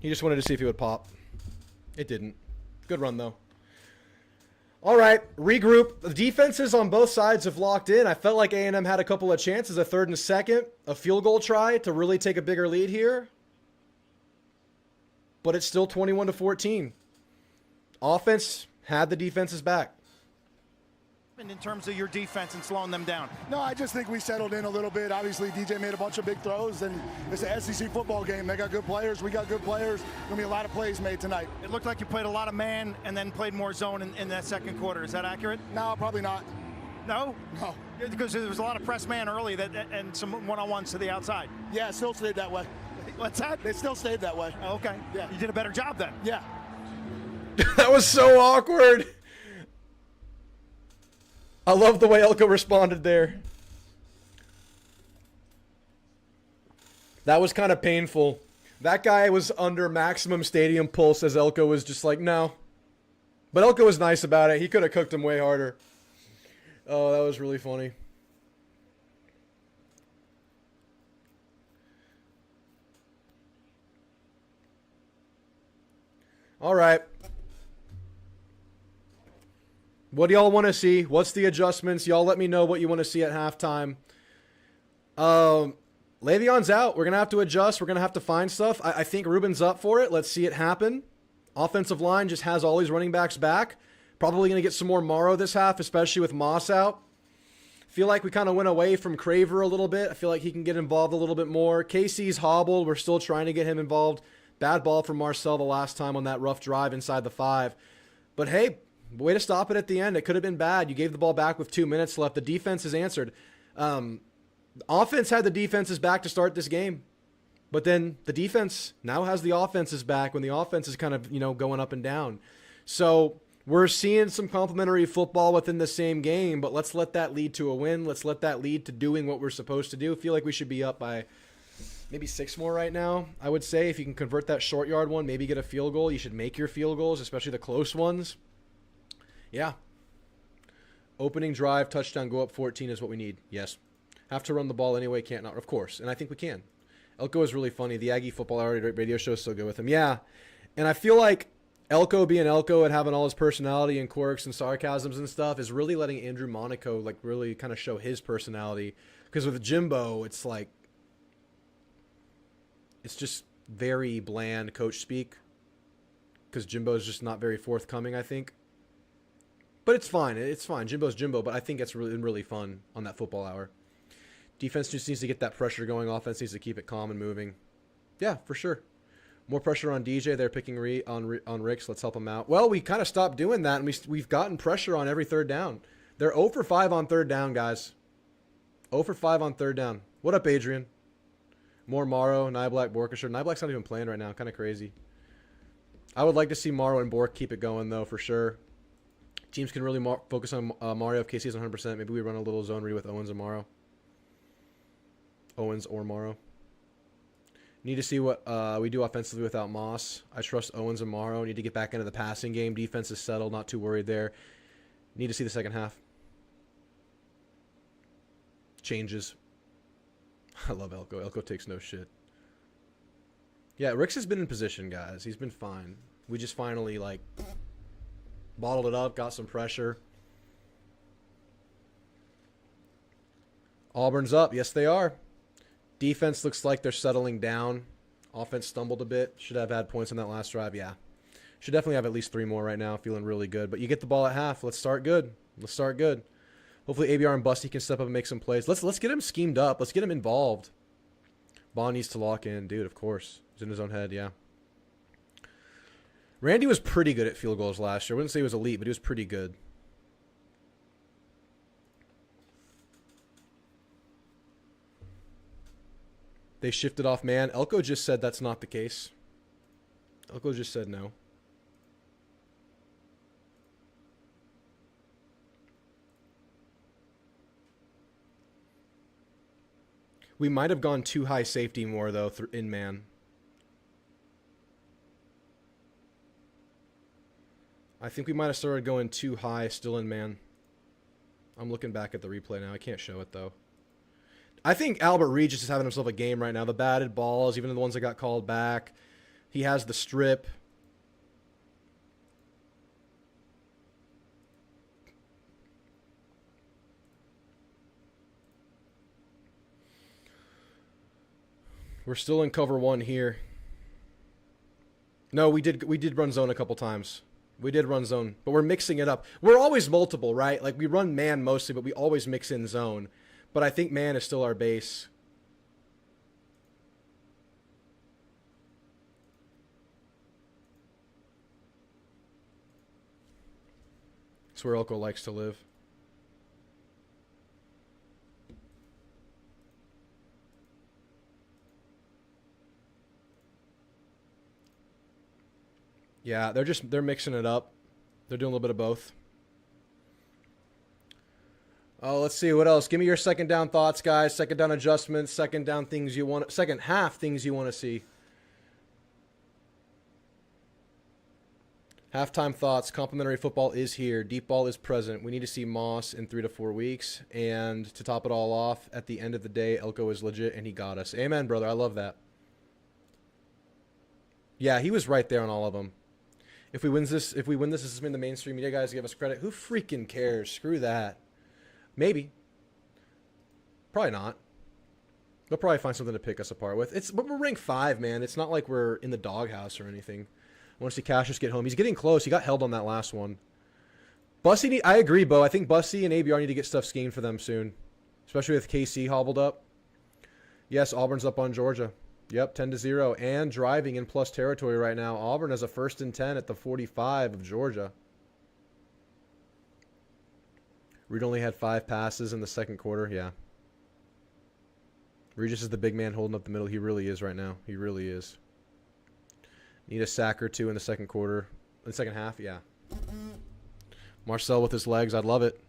He just wanted to see if he would pop. It didn't. Good run, though. All right, regroup. The defenses on both sides have locked in. I felt like A&M had a couple of chances, a third and second, a field goal try to really take a bigger lead here. But it's still 21-14. Offense had the defenses back. In terms of your defense and slowing them down? No, I just think we settled in a little bit. Obviously, DJ made a bunch of big throws, and it's an SEC football game. They got good players. We got good players. Going to be a lot of plays made tonight. It looked like you played a lot of man and then played more zone in that second quarter. Is that accurate? No, probably not. No? No. Because there was a lot of press man early and some one-on-ones to the outside. Yeah, it still stayed that way. What's that? It still stayed that way. Oh, okay. Yeah. You did a better job then. Yeah. That was so awkward. I love the way Elko responded there. That was kind of painful. That guy was under maximum stadium pulse as Elko was just like, no. But Elko was nice about it. He could have cooked him way harder. Oh, that was really funny. All right. What do y'all want to see? What's the adjustments? Y'all let me know what you want to see at halftime. Le'Veon's out. We're going to have to adjust. We're going to have to find stuff. I think Ruben's up for it. Let's see it happen. Offensive line just has all these running backs back. Probably going to get some more Morrow this half, especially with Moss out. Feel like we kind of went away from Craver a little bit. I feel like he can get involved a little bit more. KC's hobbled. We're still trying to get him involved. Bad ball from Marcel the last time on that rough drive inside the 5. But hey, way to stop it at the end. It could have been bad. You gave the ball back with 2 minutes left. The defense has answered. Offense had the defenses back to start this game. But then the defense now has the offenses back when the offense is kind of, going up and down. So we're seeing some complementary football within the same game, but let's let that lead to a win. Let's let that lead to doing what we're supposed to do. I feel like we should be up by maybe 6 more right now, I would say. If you can convert that short yard one, maybe get a field goal. You should make your field goals, especially the close ones. Yeah. Opening drive, touchdown, go up 14 is what we need. Yes. Have to run the ball anyway, can't not. Of course, and I think we can. Elko is really funny. The Aggie Football Hour radio show is so good with him. Yeah, and I feel like Elko being Elko and having all his personality and quirks and sarcasms and stuff is really letting Andrew Monaco really kind of show his personality. Because with Jimbo, it's like, it's just very bland coach speak. Because Jimbo's just not very forthcoming, I think. But it's fine. It's fine. Jimbo's Jimbo, but I think it's really fun on that football hour. Defense just needs to get that pressure going. Offense needs to keep it calm and moving. Yeah, for sure. More pressure on DJ. They're picking on Ricks. Let's help them out. Well, we kind of stopped doing that, and we've gotten pressure on every third down. They're 0 for 5 on third down, guys. 0 for 5 on third down. What up, Adrian? More Morrow, Nyblack, Borkshire. Nyblack's not even playing right now. Kind of crazy. I would like to see Morrow and Bork keep it going, though, for sure. Teams can really focus on Mario if KC is 100%. Maybe we run a little zone read with Owens and Morrow. Owens or Morrow. Need to see what we do offensively without Moss. I trust Owens and Morrow. Need to get back into the passing game. Defense is settled. Not too worried there. Need to see the second half. Changes. I love Elko. Elko takes no shit. Yeah, Ricks has been in position, guys. He's been fine. We just finally, bottled it up, got some pressure. Auburn's up. Yes, they are. Defense looks like they're settling down. Offense stumbled a bit. Should have had points on that last drive. Yeah. Should definitely have at least 3 more right now. Feeling really good. But you get the ball at half. Let's start good. Let's start good. Hopefully ABR and Busty can step up and make some plays. Let's get him schemed up. Let's get him involved. Bond needs to lock in. Dude, of course. He's in his own head, yeah. Randy was pretty good at field goals last year. I wouldn't say he was elite, but he was pretty good. They shifted off man. Elko just said that's not the case. Elko just said no. We might have gone too high safety more, though, in man. I think we might have started going too high still in man. I'm looking back at the replay now. I can't show it, though. I think Albert Regis is having himself a game right now. The batted balls, even the ones that got called back. He has the strip. We're still in cover 1 here. No, we did run zone a couple times. We did run zone, but we're mixing it up. We're always multiple, right? Like, we run man mostly, but we always mix in zone. But I think man is still our base. That's where Elko likes to live. Yeah, they're mixing it up. They're doing a little bit of both. Oh, let's see what else. Give me your second down thoughts, guys. Second down adjustments, second down things you want, second half things you want to see. Halftime thoughts. Complimentary football is here. Deep ball is present. We need to see Moss in 3 to 4 weeks. And to top it all off, at the end of the day, Elko is legit and he got us. Amen, brother. I love that. Yeah, he was right there on all of them. If we win this, this is when the mainstream media guys give us credit. Who freaking cares? Screw that. Maybe. Probably not. They'll probably find something to pick us apart with. But we're ranked 5, man. It's not like we're in the doghouse or anything. I want to see Cassius get home. He's getting close. He got held on that last one. I agree, Bo. I think Bussy and ABR need to get stuff schemed for them soon. Especially with KC hobbled up. Yes, Auburn's up on Georgia. Yep, 10-0. And driving in plus territory right now. Auburn has a 1st and 10 at the 45 of Georgia. Reed only had 5 passes in the second quarter. Yeah. Regis is the big man holding up the middle. He really is right now. He really is. Need a sack or 2 in the second quarter. In the second half, yeah. Marcel with his legs. I'd love it.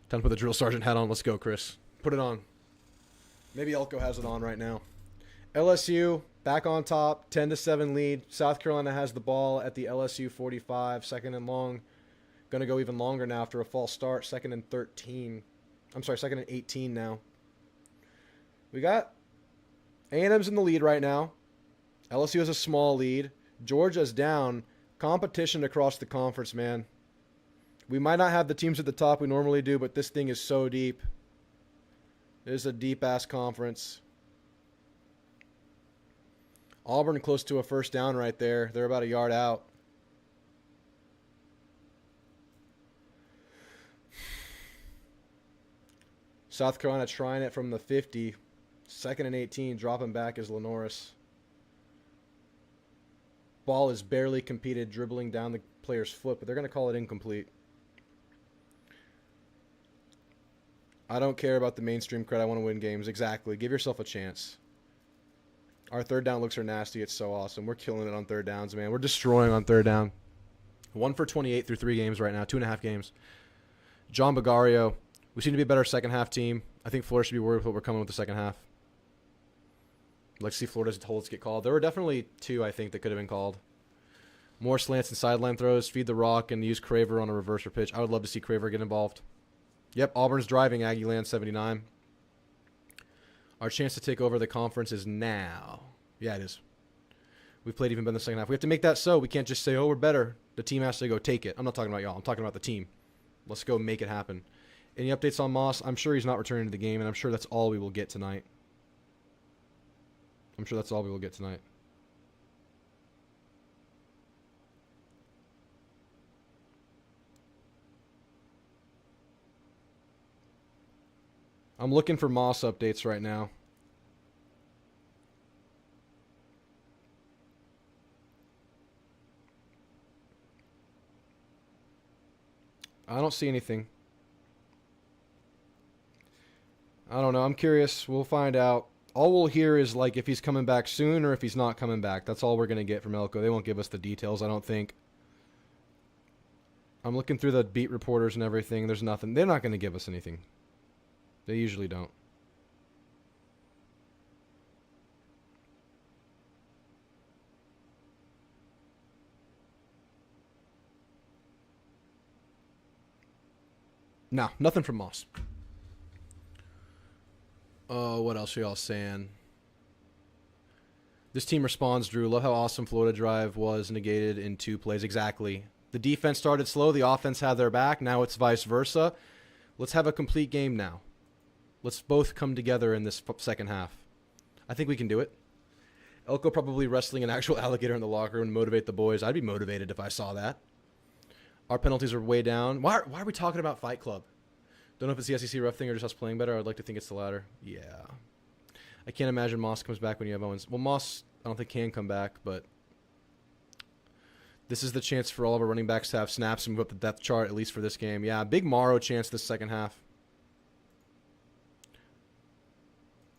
Time to put the drill sergeant hat on. Let's go, Chris. Put it on. Maybe Elko has it on right now. LSU back on top. 10-7 lead. South Carolina has the ball at the LSU 45. Second and long. Going to go even longer now after a false start. Second and 13. I'm sorry, second and 18 now. We got A&M's in the lead right now. LSU has a small lead. Georgia's down. Competition across the conference, man. We might not have the teams at the top we normally do, but this thing is so deep. It is a deep-ass conference. Auburn close to a first down right there. They're about a yard out. South Carolina trying it from the 50. Second and 18. Dropping back is Lenoris. Ball is barely competed, dribbling down the player's foot, but they're going to call it incomplete. I don't care about the mainstream credit. I want to win games. Exactly. Give yourself a chance. Our third down looks are nasty. It's so awesome. We're killing it on third downs, man. We're destroying on third down. 1 for 28 through 3 games right now. 2.5 games. John Bagario. We seem to be a better second half team. I think Florida should be worried with what we're coming with the second half. Let's see Florida's holds get called. There were definitely 2, I think, that could have been called. More slants and sideline throws. Feed the rock and use Craver on a reverser pitch. I would love to see Craver get involved. Yep, Auburn's driving. Aggie Land 79. Our chance to take over the conference is now. Yeah, it is. We've played even better in the second half. We have to make that so. We can't just say, oh, we're better. The team has to go take it. I'm not talking about y'all. I'm talking about the team. Let's go make it happen. Any updates on Moss? I'm sure he's not returning to the game, and I'm sure that's all we will get tonight. I'm looking for Moss updates right now. I don't see anything. I don't know. I'm curious. We'll find out. All we'll hear is like if he's coming back soon or if he's not coming back. That's all we're going to get from Elko. They won't give us the details, I don't think. I'm looking through the beat reporters and everything. There's nothing. They're not going to give us anything. They usually don't. No, nothing from Moss. What else are y'all saying? This team responds, Drew. Love how awesome Florida drive was negated in 2 plays. Exactly. The defense started slow. The offense had their back. Now it's vice versa. Let's have a complete game now. Let's both come together in this second half. I think we can do it. Elko probably wrestling an actual alligator in the locker room to motivate the boys. I'd be motivated if I saw that. Our penalties are way down. Why are we talking about Fight Club? Don't know if it's the SEC ref thing or just us playing better. I'd like to think it's the latter. Yeah. I can't imagine Moss comes back when you have Owens. Well, Moss, I don't think can come back, but this is the chance for all of our running backs to have snaps and move up the depth chart, at least for this game. Yeah, big Morrow chance this second half.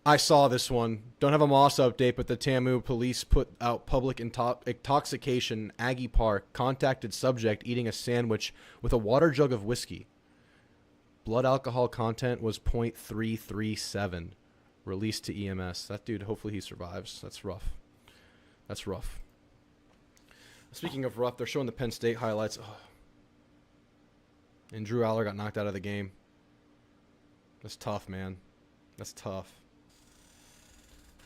I saw this one. Don't have a Moss update, but the Tamu police put out public intoxication, Aggie Park, contacted subject eating a sandwich with a water jug of whiskey. Blood alcohol content was 0.337. Released to EMS. That dude, hopefully he survives. That's rough. That's rough. Speaking of rough, they're showing the Penn State highlights. Oh. And Drew Aller got knocked out of the game. That's tough, man. That's tough.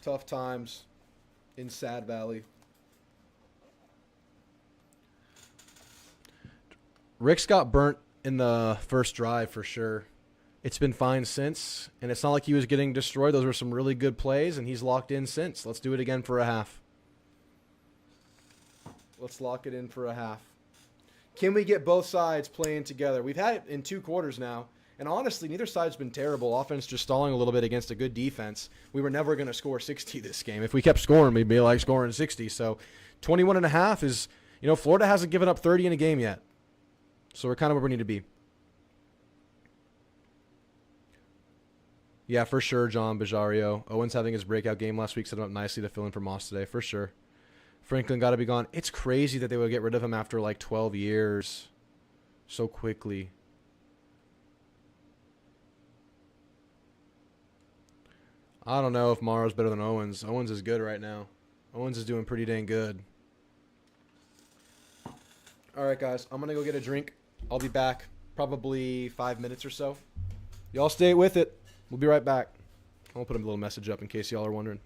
Tough times in Sad Valley. Rick's got burnt in the first drive for sure. It's been fine since, and it's not like he was getting destroyed. Those were some really good plays, and he's locked in since. Let's do it again for a half. Let's lock it in for a half. Can we get both sides playing together? We've had it in 2 quarters now, and honestly, neither side's been terrible. Offense just stalling a little bit against a good defense. We were never going to score 60 this game. If we kept scoring, we'd be like scoring 60. So 21.5 is, Florida hasn't given up 30 in a game yet. So we're kind of where we need to be. Yeah, for sure, John Bajario. Owens having his breakout game last week set him up nicely to fill in for Moss today, for sure. Franklin got to be gone. It's crazy that they would get rid of him after like 12 years so quickly. I don't know if Morrow's better than Owens. Owens is good right now. Owens is doing pretty dang good. All right, guys. I'm going to go get a drink. I'll be back probably 5 minutes or so. Y'all stay with it. We'll be right back. I'll put a little message up in case y'all are wondering.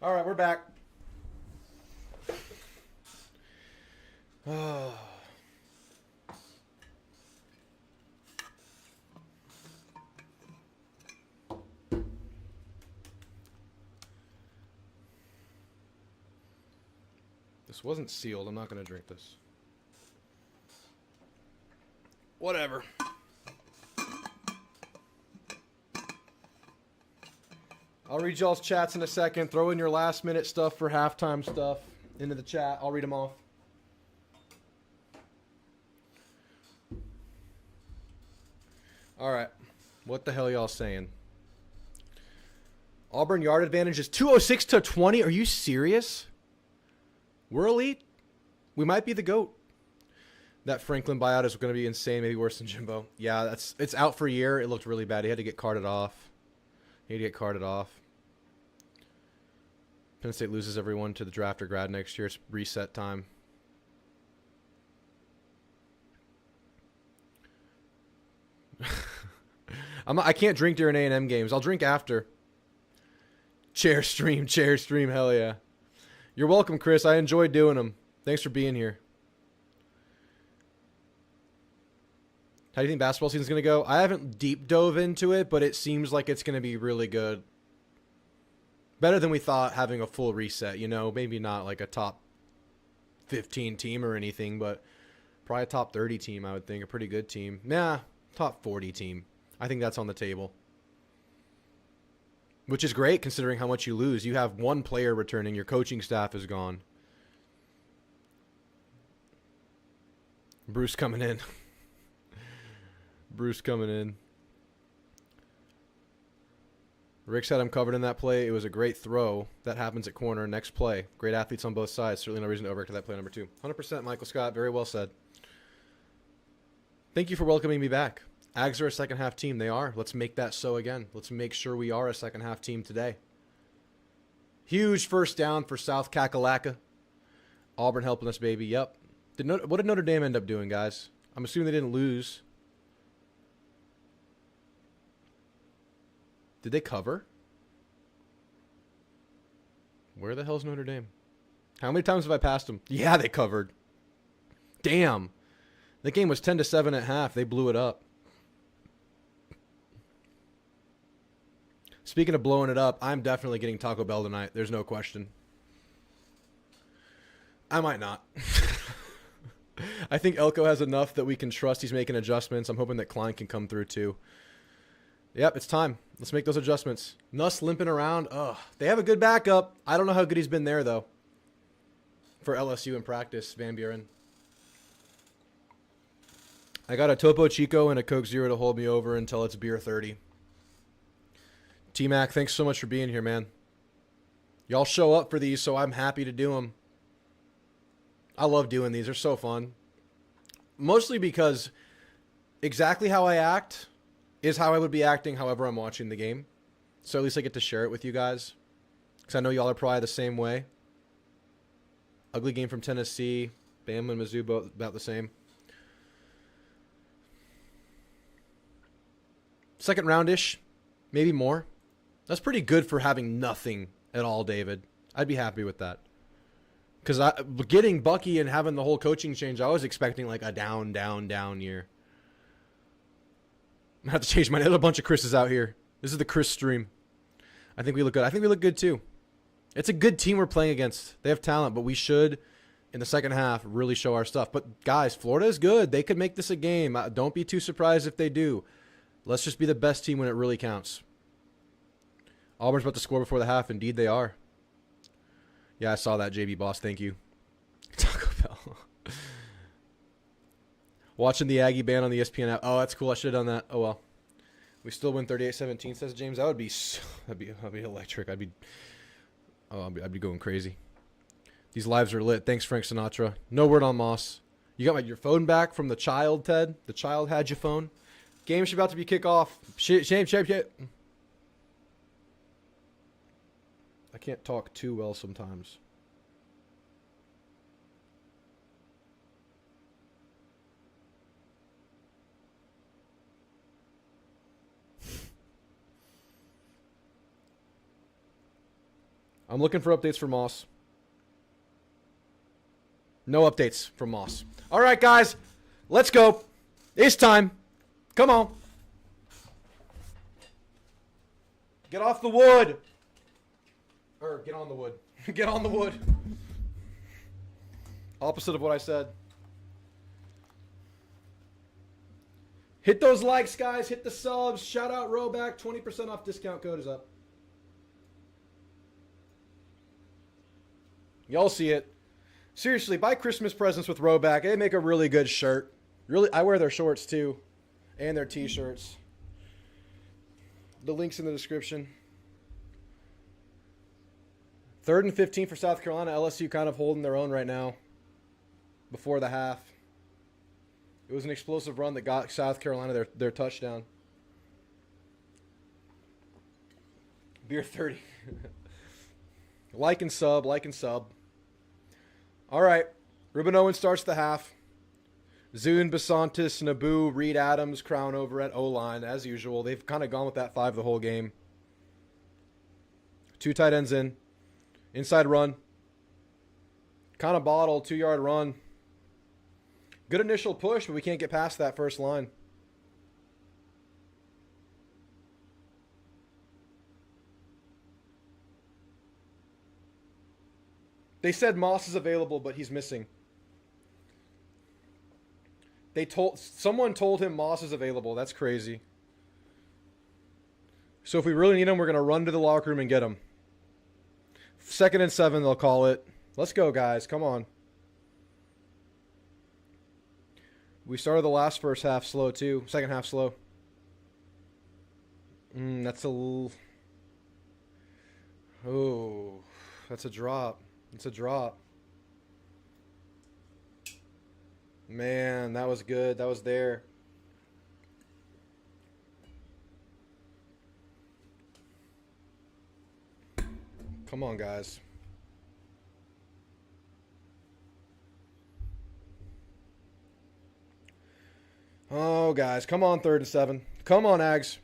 All right, we're back. Oh. This wasn't sealed. I'm not going to drink this. Whatever. I'll read y'all's chats in a second. Throw in your last minute stuff for halftime stuff into the chat. I'll read them off. All right. What the hell y'all saying? Auburn yard advantage is 206 to 20. Are you serious? We're elite. We might be the GOAT. That Franklin buyout is going to be insane. Maybe worse than Jimbo. Yeah, it's out for a year. It looked really bad. He had to get carted off. Penn State loses everyone to the draft or grad next year. It's reset time. I can't drink during A&M games. I'll drink after. Chair stream. Hell yeah. You're welcome, Chris. I enjoyed doing them. Thanks for being here. How do you think basketball season's going to go? I haven't deep dove into it, but it seems like it's going to be really good. Better than we thought, having a full reset, you know. Maybe not like a top 15 team or anything, but probably a top 30 team, I would think. A pretty good team. Nah, top 40 team. I think that's on the table. Which is great considering how much you lose. You have one player returning. Your coaching staff is gone. Bruce coming in. Rick said I'm covered in that play. It was a great throw. That happens at corner. Next play. Great athletes on both sides. Certainly no reason to overreact to that play number 2. 100% Michael Scott. Very well said. Thank you for welcoming me back. Ags are a second half team. They are. Let's make that so again. Let's make sure we are a second half team today. Huge first down for South Kakalaka. Auburn helping us, baby. Yep. What did Notre Dame end up doing, guys? I'm assuming they didn't lose. Did they cover? Where the hell's Notre Dame? How many times have I passed them? Yeah, they covered. Damn. The game was 10-7 at half. They blew it up. Speaking of blowing it up, I'm definitely getting Taco Bell tonight. There's no question. I might not. I think Elko has enough that we can trust he's making adjustments. I'm hoping that Klein can come through too. Yep, it's time. Let's make those adjustments. Nuss limping around. Ugh. They have a good backup. I don't know how good he's been there, though. For LSU in practice, Van Buren. I got a Topo Chico and a Coke Zero to hold me over until it's beer 30. T-Mac, thanks so much for being here, man. Y'all show up for these, so I'm happy to do them. I love doing these. They're so fun. Mostly because exactly how I act is how I would be acting however I'm watching the game. So at least I get to share it with you guys. Because I know y'all are probably the same way. Ugly game from Tennessee. Bama and Mizzou both about the same. Second round-ish. Maybe more. That's pretty good for having nothing at all, David. I'd be happy with that. Because getting Bucky and having the whole coaching change, I was expecting like a down year. I have to change mine. There's a bunch of Chris's out here. This is the Chris stream. I think we look good. I think we look good too. It's a good team we're playing against. They have talent, but we should, in the second half, really show our stuff. But guys, Florida is good. They could make this a game. Don't be too surprised if they do. Let's just be the best team when it really counts. Auburn's about to score before the half. Indeed, they are. Yeah, I saw that, JB Boss. Thank you. Taco Bell. Watching the Aggie band on the ESPN app. Oh, that's cool. I should have done that. Oh, well. We still win 38-17, says James. That would be that'd be electric. I'd be going crazy. These lives are lit. Thanks, Frank Sinatra. No word on Moss. You got your phone back from the child, Ted? The child had your phone? Game's about to be kick off. Shame. I can't talk too well sometimes. I'm looking for updates for Moss. No updates from Moss. All right, guys. Let's go. It's time. Come on. Get off the wood. Or get on the wood. Get on the wood. Opposite of what I said. Hit those likes, guys. Hit the subs. Shout out RHOBACK. 20% off discount code is up. Y'all see it. Seriously, buy Christmas presents with RHOBACK. They make a really good shirt. Really, I wear their shorts too. And their t-shirts. The link's in the description. 3rd and 15 for South Carolina. LSU kind of holding their own right now. Before the half. It was an explosive run that got South Carolina their touchdown. Beer 30. Like and sub, like and sub. All right. Ruben Owens starts the half. Zune, Basantis, Naboo, Reed Adams, Crown over at O-line, as usual. They've kind of gone with that 5 the whole game. 2 tight ends in. Inside run. Kind of bottle, 2-yard run. Good initial push, but we can't get past that first line. They said Moss is available, but he's missing. Someone told him Moss is available. That's crazy. So if we really need him, we're going to run to the locker room and get him. 2nd and 7, they'll call it. Let's go, guys. Come on. We started the first half slow, too. Second half slow. That's a little... Oh, that's a drop. It's a drop. Man, that was good. That was there. Come on, guys. Oh, guys. Come on, 3rd and 7. Come on, Ags.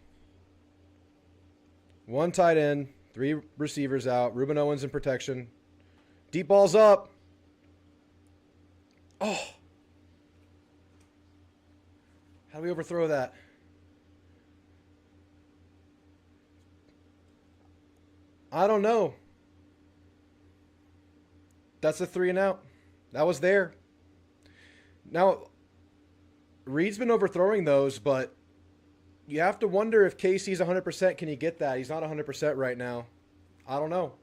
1 tight end. 3 receivers out. Ruben Owens in protection. Deep ball's up. Oh. How do we overthrow that? I don't know. That's a 3 and out. That was there. Now, Reed's been overthrowing those, but you have to wonder if Casey's 100%. Can he get that? He's not 100% right now. I don't know.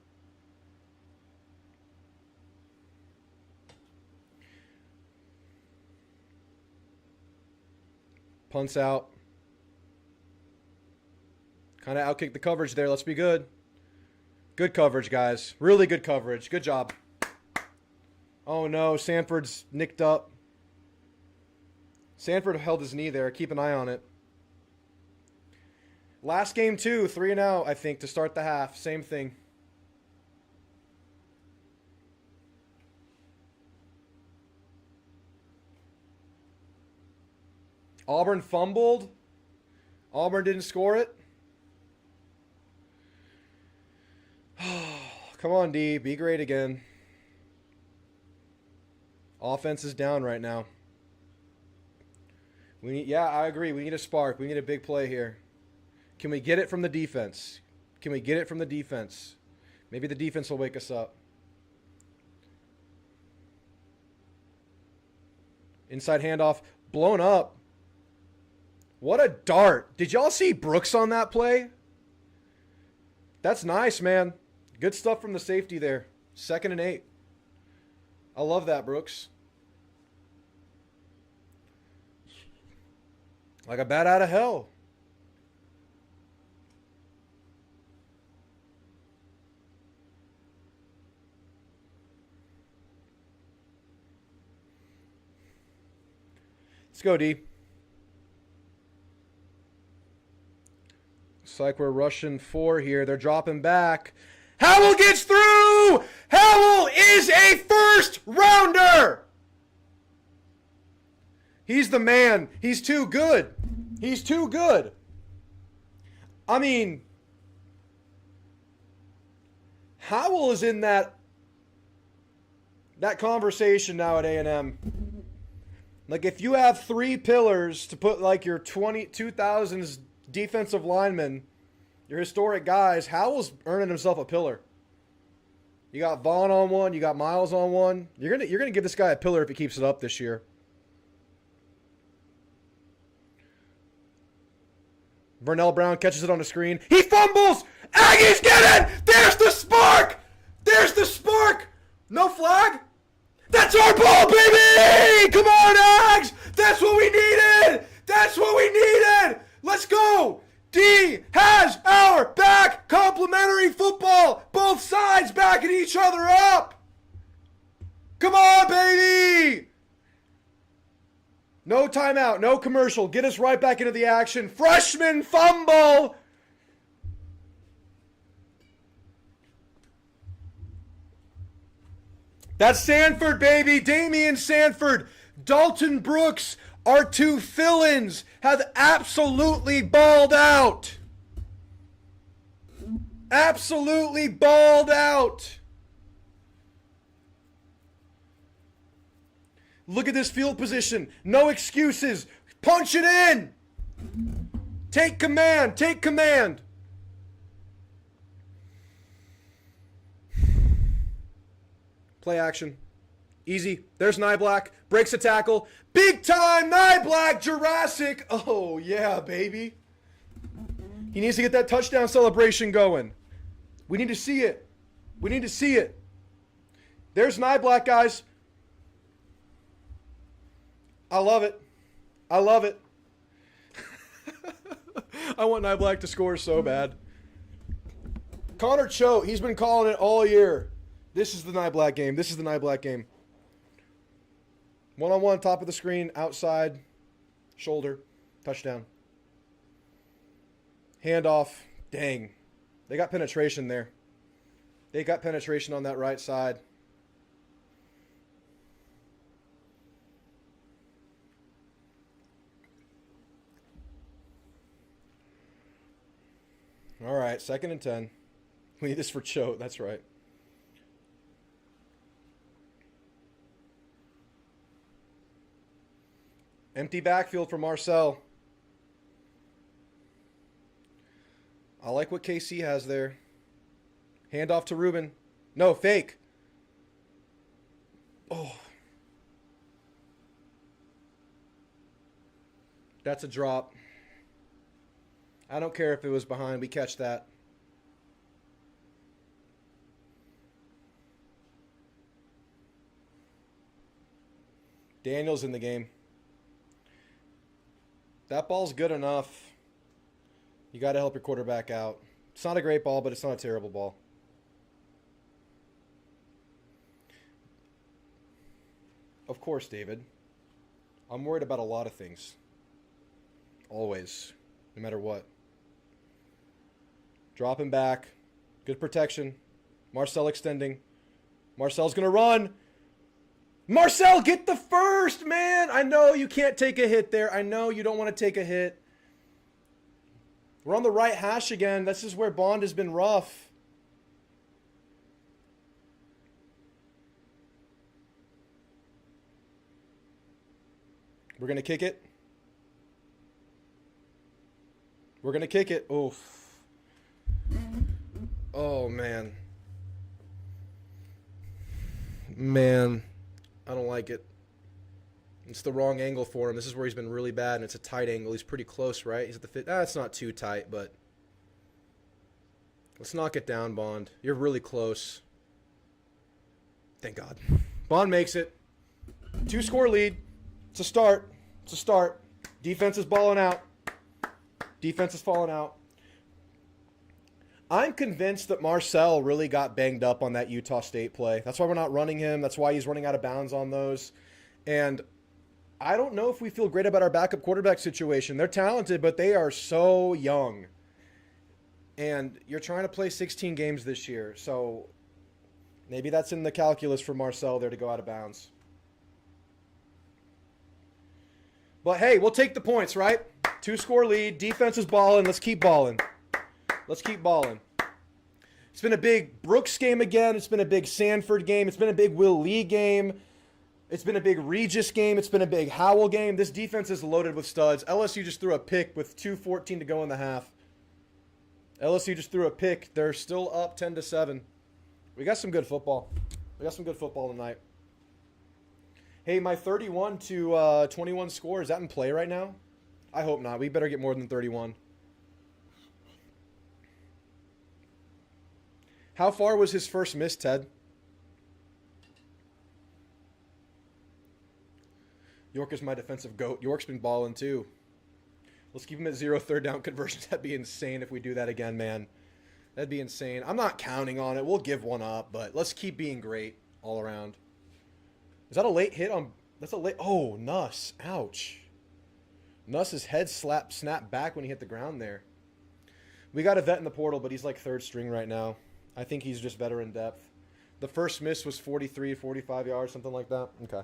Punts out. Kind of outkicked the coverage there. Let's be good. Good coverage, guys. Really good coverage. Good job. Oh, no. Sanford's nicked up. Sanford held his knee there. Keep an eye on it. Last game, too. 3 and out, I think, to start the half. Same thing. Auburn fumbled. Auburn didn't score it. Come on, D. Be great again. Offense is down right now. Yeah, I agree. We need a spark. We need a big play here. Can we get it from the defense? Can we get it from the defense? Maybe the defense will wake us up. Inside handoff. Blown up. What a dart. Did y'all see Brooks on that play? That's nice, man. Good stuff from the safety there. 2nd and 8. I love that, Brooks. Like a bat out of hell. Let's go, D. Looks like we're rushing 4 here. They're dropping back. Howell gets through! Howell is a first rounder! He's the man. He's too good. He's too good. I mean, Howell is in that conversation now at A&M. Like, if you have 3 pillars to put, like, your 2000s defensive linemen, your historic guys, Howell's earning himself a pillar. You got Vaughn on one. You got Miles on one. You're gonna give this guy a pillar if he keeps it up this year. Vernell Brown catches it on the screen. He fumbles! Aggies get it! There's the spark! There's the spark! No flag? That's our ball, baby! Come on, Ags! That's what we needed! That's what we needed! Let's go! D has our back! Complimentary football! Both sides backing each other up! Come on, baby! No timeout, no commercial. Get us right back into the action. Freshman fumble! That's Sanford, baby. Damian Sanford. Dalton Brooks, our 2 fill-ins, have absolutely balled out. Absolutely balled out. Look at this field position. No excuses. Punch it in. Take command. Take command. Play action. Easy. There's Nyblack. Breaks a tackle. Big time Nyblack. Jurassic. Oh, yeah, baby. He needs to get that touchdown celebration going. We need to see it. We need to see it. There's Nyblack, guys. I love it. I love it. I want Nyblack to score so bad. Connor Choate, he's been calling it all year. This is the Nyblack game. This is the Nyblack game. One-on-one, top of the screen, outside, shoulder, touchdown. Handoff. Dang. They got penetration there. They got penetration on that right side. All right, 2nd and 10. We need this for Choate. That's right. Empty backfield for Marcel. I like what KC has there. Handoff to Ruben. No, fake. Oh. That's a drop. I don't care if it was behind. We catch that. Daniel's in the game. That ball's good enough. You got to help your quarterback out. It's not a great ball, but it's not a terrible ball. Of course, David. I'm worried about a lot of things. Always. No matter what. Dropping back. Good protection. Marcel extending. Marcel's going to run. Marcel, get the first, man. I know you can't take a hit there. I know you don't want to take a hit. We're on the right hash again. This is where Bond has been rough. We're going to kick it. We're going to kick it. Oof. Oh, man. Man. I don't like it. It's the wrong angle for him. This is where he's been really bad, and it's a tight angle. He's pretty close, right? He's at the fit. It's not too tight, but let's knock it down, Bond. You're really close. Thank God. Bond makes it. 2-score lead. It's a start. It's a start. Defense is balling out. Defense is falling out. I'm convinced that Marcel really got banged up on that Utah State play. That's why we're not running him. That's why he's running out of bounds on those. And I don't know if we feel great about our backup quarterback situation. They're talented, but they are so young. And you're trying to play 16 games this year. So maybe that's in the calculus for Marcel there to go out of bounds. But hey, we'll take the points, right? 2-score lead. Defense is balling. Let's keep balling. Let's keep balling. It's been a big Brooks game again. It's been a big Sanford game. It's been a big Will Lee game. It's been a big Regis game. It's been a big Howell game. This defense is loaded with studs. LSU just threw a pick with 2:14 to go in the half. LSU just threw a pick. They're still up 10-7. We got some good football. We got some good football tonight. Hey, my 31-21 score, is that in play right now? I hope not. We better get more than 31. How far was his first miss, Ted? York is my defensive goat. York's been balling too. Let's keep him at 0 third down conversions. That'd be insane if we do that again, man. That'd be insane. I'm not counting on it. We'll give one up, but let's keep being great all around. Is that a late hit on... That's a late... Oh, Nuss. Ouch. Nuss's head snapped back when he hit the ground there. We got a vet in the portal, but he's like third string right now. I think he's just veteran depth. The first miss was 43, 45 yards, something like that. Okay.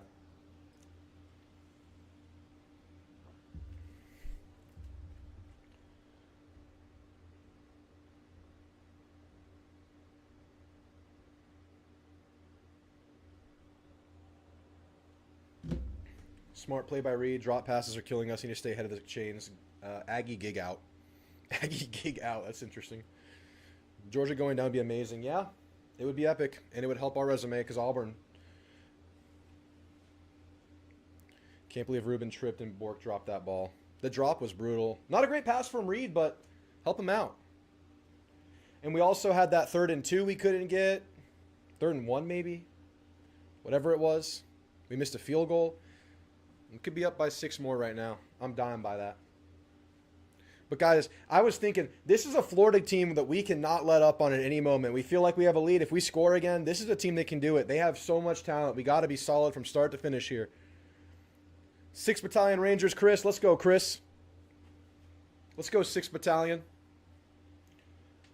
Smart play by Reed. Drop passes are killing us. Need to stay ahead of the chains. Aggie gig out. Aggie gig out. That's interesting. Georgia going down would be amazing. Yeah, it would be epic, and it would help our resume because Auburn. Can't believe Ruben tripped and Bork dropped that ball. The drop was brutal. Not a great pass from Reed, but help him out. And we also had that 3rd and 2 we couldn't get. 3rd and 1 maybe. Whatever it was. We missed a field goal. We could be up by 6 more right now. I'm dying by that. But guys, I was thinking, this is a Florida team that we cannot let up on at any moment. We feel like we have a lead. If we score again, this is a team that can do it. They have so much talent. We got to be solid from start to finish here. 6th Battalion Rangers, Chris. Let's go, Chris. Let's go, 6th Battalion.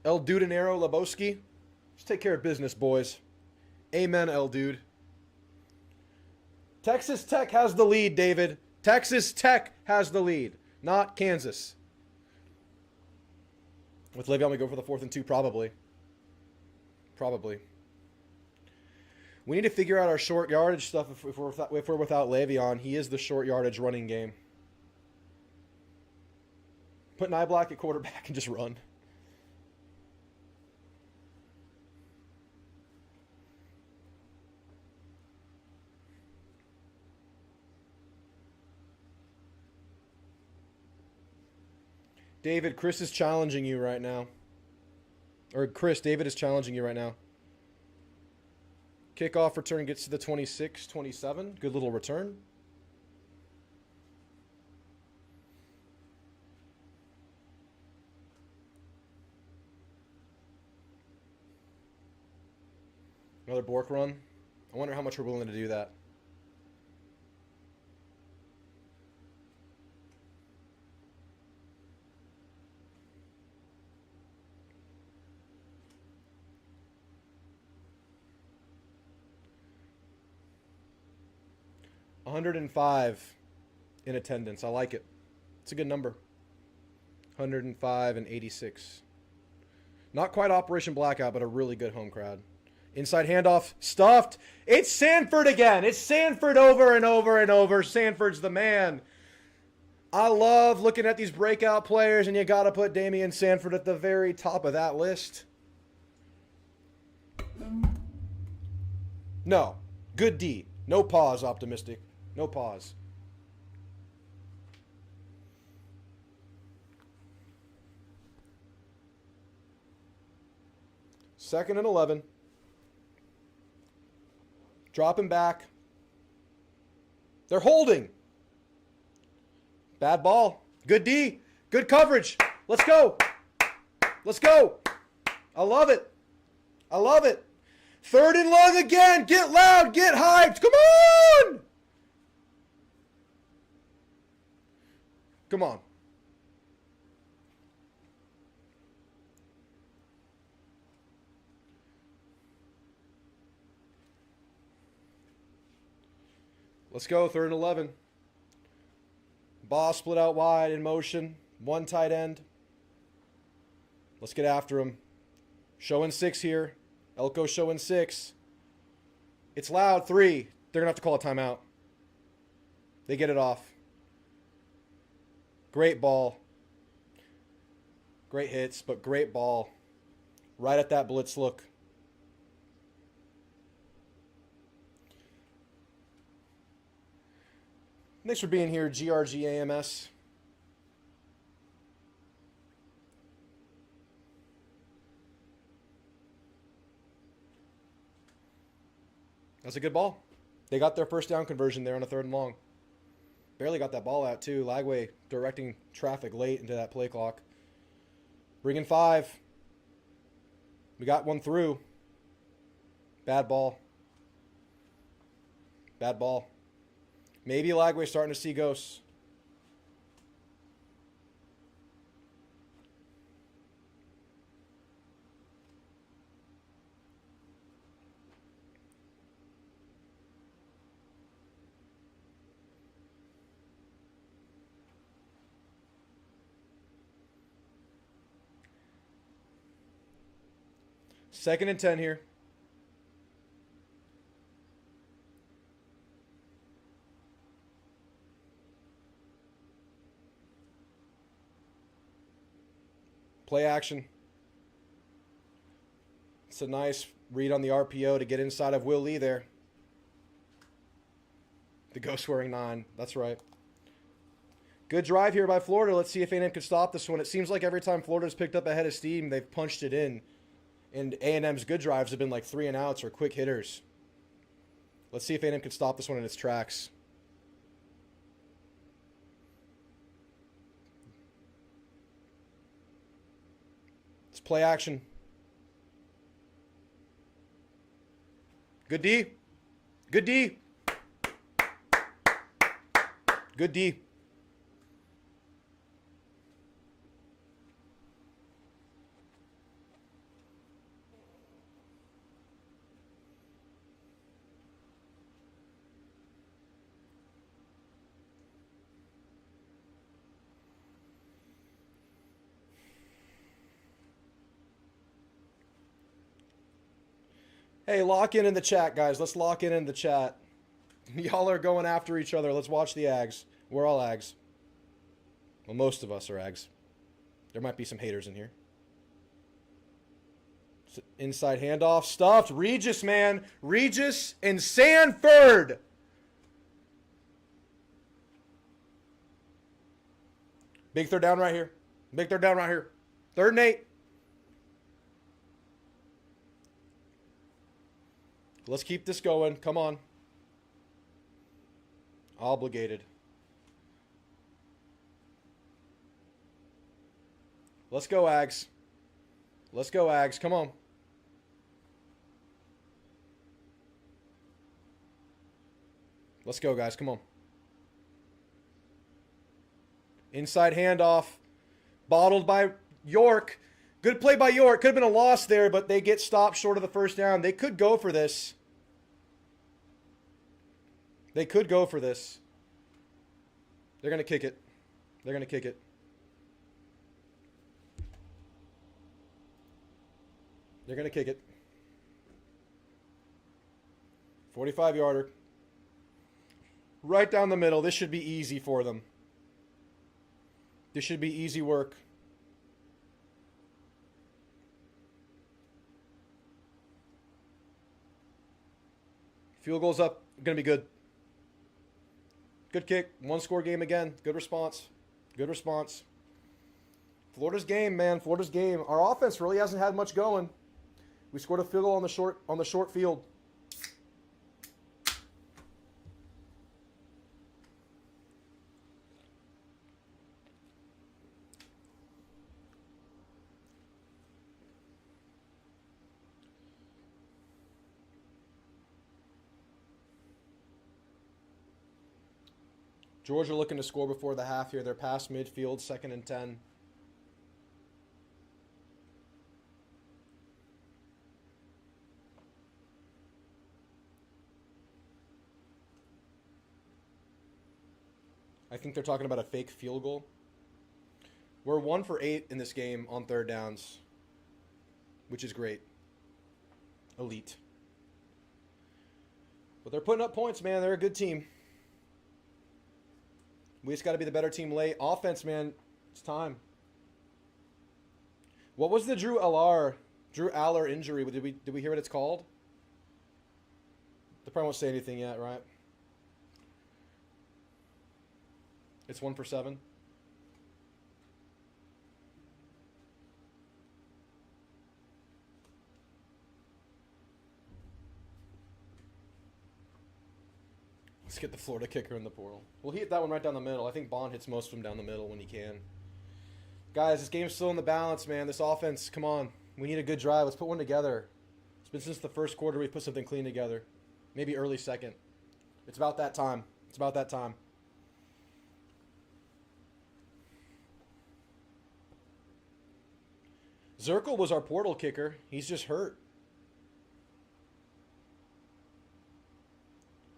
El Dudenero Lebowski. Let's take care of business, boys. Amen, El Dude. Texas Tech has the lead, David. Texas Tech has the lead, not Kansas. With Le'Veon, we go for the 4th and 2, probably. Probably. We need to figure out our short yardage stuff if we're without Le'Veon. He is the short yardage running game. Put Nyblack at quarterback and just run. David, Chris is challenging you right now. Or Chris, David is challenging you right now. Kickoff return gets to the 26, 27. Good little return. Another Bork run. I wonder how much we're willing to do that. $105 in attendance. I like it. It's a good number. 105 and 86. Not quite Operation Blackout, but a really good home crowd. Inside handoff, stuffed. It's Sanford again. It's Sanford over and over and over. Sanford's the man. I love looking at these breakout players, and you got to put Damian Sanford at the very top of that list. No. Good D. No pause, optimistic. No pause. Second and 11. Dropping back. They're holding. Bad ball. Good D. Good coverage. Let's go. Let's go. I love it. I love it. 3rd and long again. Get loud. Get hyped. Come on. Come on. Let's go. 3rd and 11. Ball split out wide in motion. One tight end. Let's get after him. Showing 6 here. Elko showing 6. It's loud. 3. They're going to have to call a timeout. They get it off. Great ball. Great hits, but great ball. Right at that blitz look. Thanks for being here, GRGAMS. That's a good ball. They got their first down conversion there on a 3rd and long. Barely got that ball out, too. Lagway directing traffic late into that play clock. Bringing 5. We got one through. Bad ball. Bad ball. Maybe Lagway's starting to see ghosts. Second and 10 here. Play action. It's a nice read on the RPO to get inside of Will Lee there. The ghost wearing 9. That's right. Good drive here by Florida. Let's see if A&M can stop this one. It seems like every time Florida's picked up a head of steam, they've punched it in. And A&M's good drives have been like 3 and outs or quick hitters. Let's see if A&M can stop this one in its tracks. It's play action. Good D. Good D. Good D. Hey, lock in the chat, guys. Let's lock in the chat. Y'all are going after each other. Let's watch the Ags. We're all Ags. Well, most of us are Ags. There might be some haters in here. Inside handoff. Stuffed. Regis, man. Regis and Sanford. Big 3rd down right here. Big 3rd down right here. 3rd and 8. Let's keep this going. Come on. Obligated. Let's go, Ags. Let's go, Ags. Come on. Let's go, guys. Come on. Inside handoff. Bottled by York. Good play by York. Could have been a loss there, but they get stopped short of the 1st down. They could go for this. They could go for this. They're going to kick it. They're going to kick it. They're going to kick it. 45-yarder. Right down the middle. This should be easy for them. This should be easy work. Field goal's up. Going to be good. Good kick. 1-score game again. Good response. Good response. Florida's game, man. Florida's game. Our offense really hasn't had much going. We scored a field goal on the short field. Georgia looking to score before the half here. They're past midfield, 2nd and 10. I think they're talking about a fake field goal. We're 1 for 8 in this game on 3rd downs. which is great. Elite. But they're putting up points, man. They're a good team. We just got to be the better team late. Offense, man. It's time. What was the Drew Aller injury? Did we hear what it's called? They probably won't say anything yet, right? It's 1 for 7. Let's get the Florida kicker in the portal. We'll hit that one right down the middle. I think Bond hits most of them down the middle when he can. Guys, this game's still in the balance, man. This offense, come on. We need a good drive. Let's put one together. It's been since the first quarter we put something clean together. Maybe early second. It's about that time. It's about that time. Zirkle was our portal kicker. He's just hurt.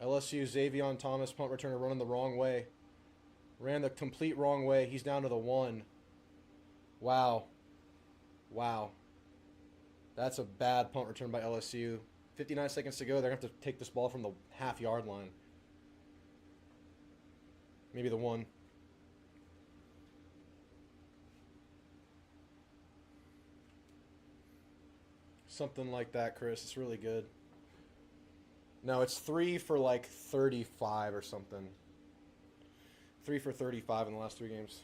LSU Xavion Thomas, punt returner, running the wrong way. Ran the complete wrong way. He's down to the 1. Wow. Wow. That's a bad punt return by LSU. 59 seconds to go. They're going to have to take this ball from the half-yard line. Maybe the 1. Something like that, Chris. It's really good. No, it's 3 for like 35 or something. 3 for 35 in the last 3 games.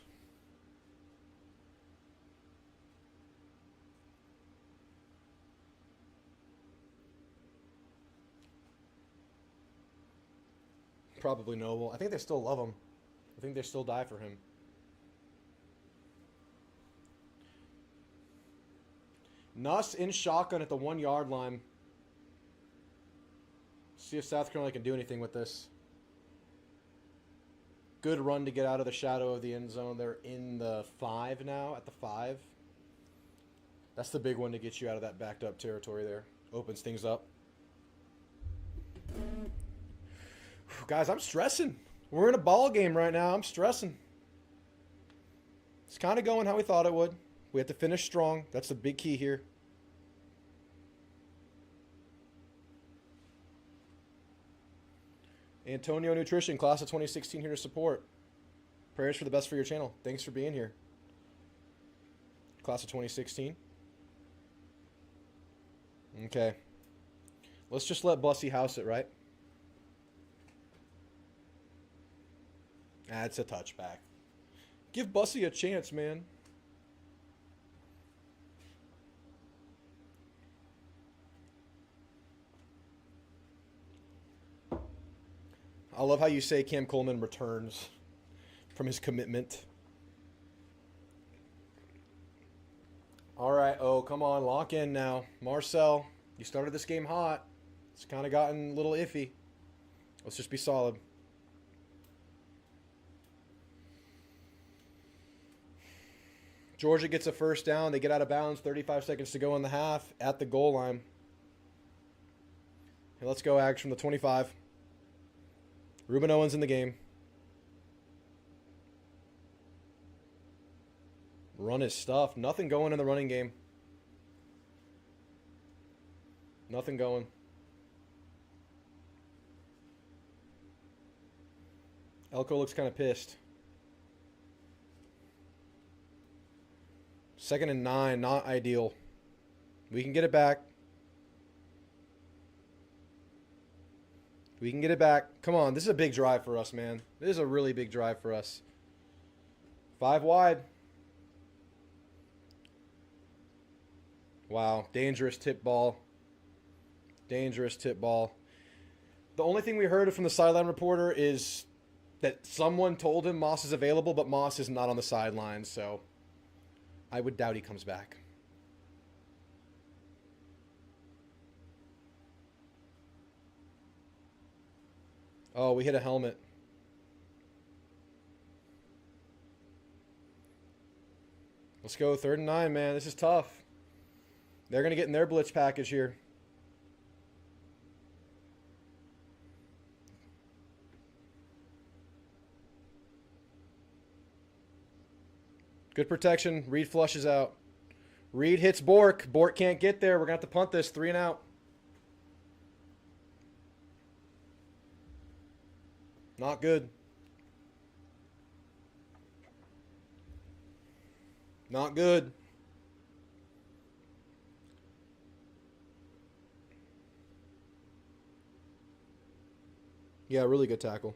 Probably Noble. I think they still love him. I think they still die for him. Nuss in shotgun at the 1-yard line. See if South Carolina can do anything with this. Good run to get out of the shadow of the end zone. They're in the 5 now, at the 5. That's the big one to get you out of that backed up territory there. Opens things up. Guys, I'm stressing. We're in a ball game right now. I'm stressing. It's kind of going how we thought it would. We have to finish strong. That's the big key here. Antonio Nutrition, class of 2016 here to support. Prayers for the best for your channel. Thanks for being here. Class of 2016. Okay. Let's just let Bussy house it, right? It's a touchback. Give Bussy a chance, man. I love how you say Cam Coleman returns from his commitment. All right, come on, lock in now. Marcel, you started this game hot. It's kind of gotten a little iffy. Let's just be solid. Georgia gets a first down. They get out of bounds. 35 seconds to go in the half at the goal line. Okay, let's go, Ags, from the 25. Ruben Owens in the game. Run his stuff. Nothing going in the running game. Nothing going. Elko looks kind of pissed. 2nd and 9, not ideal. We can get it back. We can get it back. Come on, this is a big drive for us, man. This is a really big drive for us. 5 wide. Wow, dangerous tip ball. Dangerous tip ball. The only thing we heard from the sideline reporter is that someone told him Moss is available, but Moss is not on the sidelines, so I would doubt he comes back. Oh, we hit a helmet. Let's go 3rd and 9, man. This is tough. They're going to get in their blitz package here. Good protection. Reed flushes out. Reed hits Bork. Bork can't get there. We're going to have to punt this. 3 and out. Not good. Not good. Yeah, really good tackle.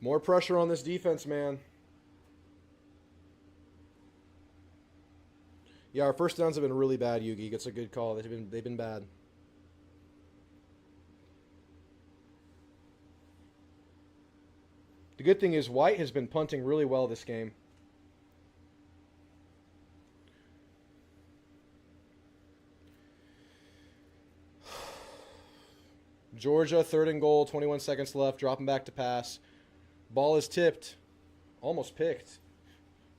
More pressure on this defense, man. Yeah, our first downs have been really bad, Yugi. Gets a good call. They've been bad. The good thing is White has been punting really well this game. Georgia, 3rd and goal, 21 seconds left, dropping back to pass. Ball is tipped. Almost picked.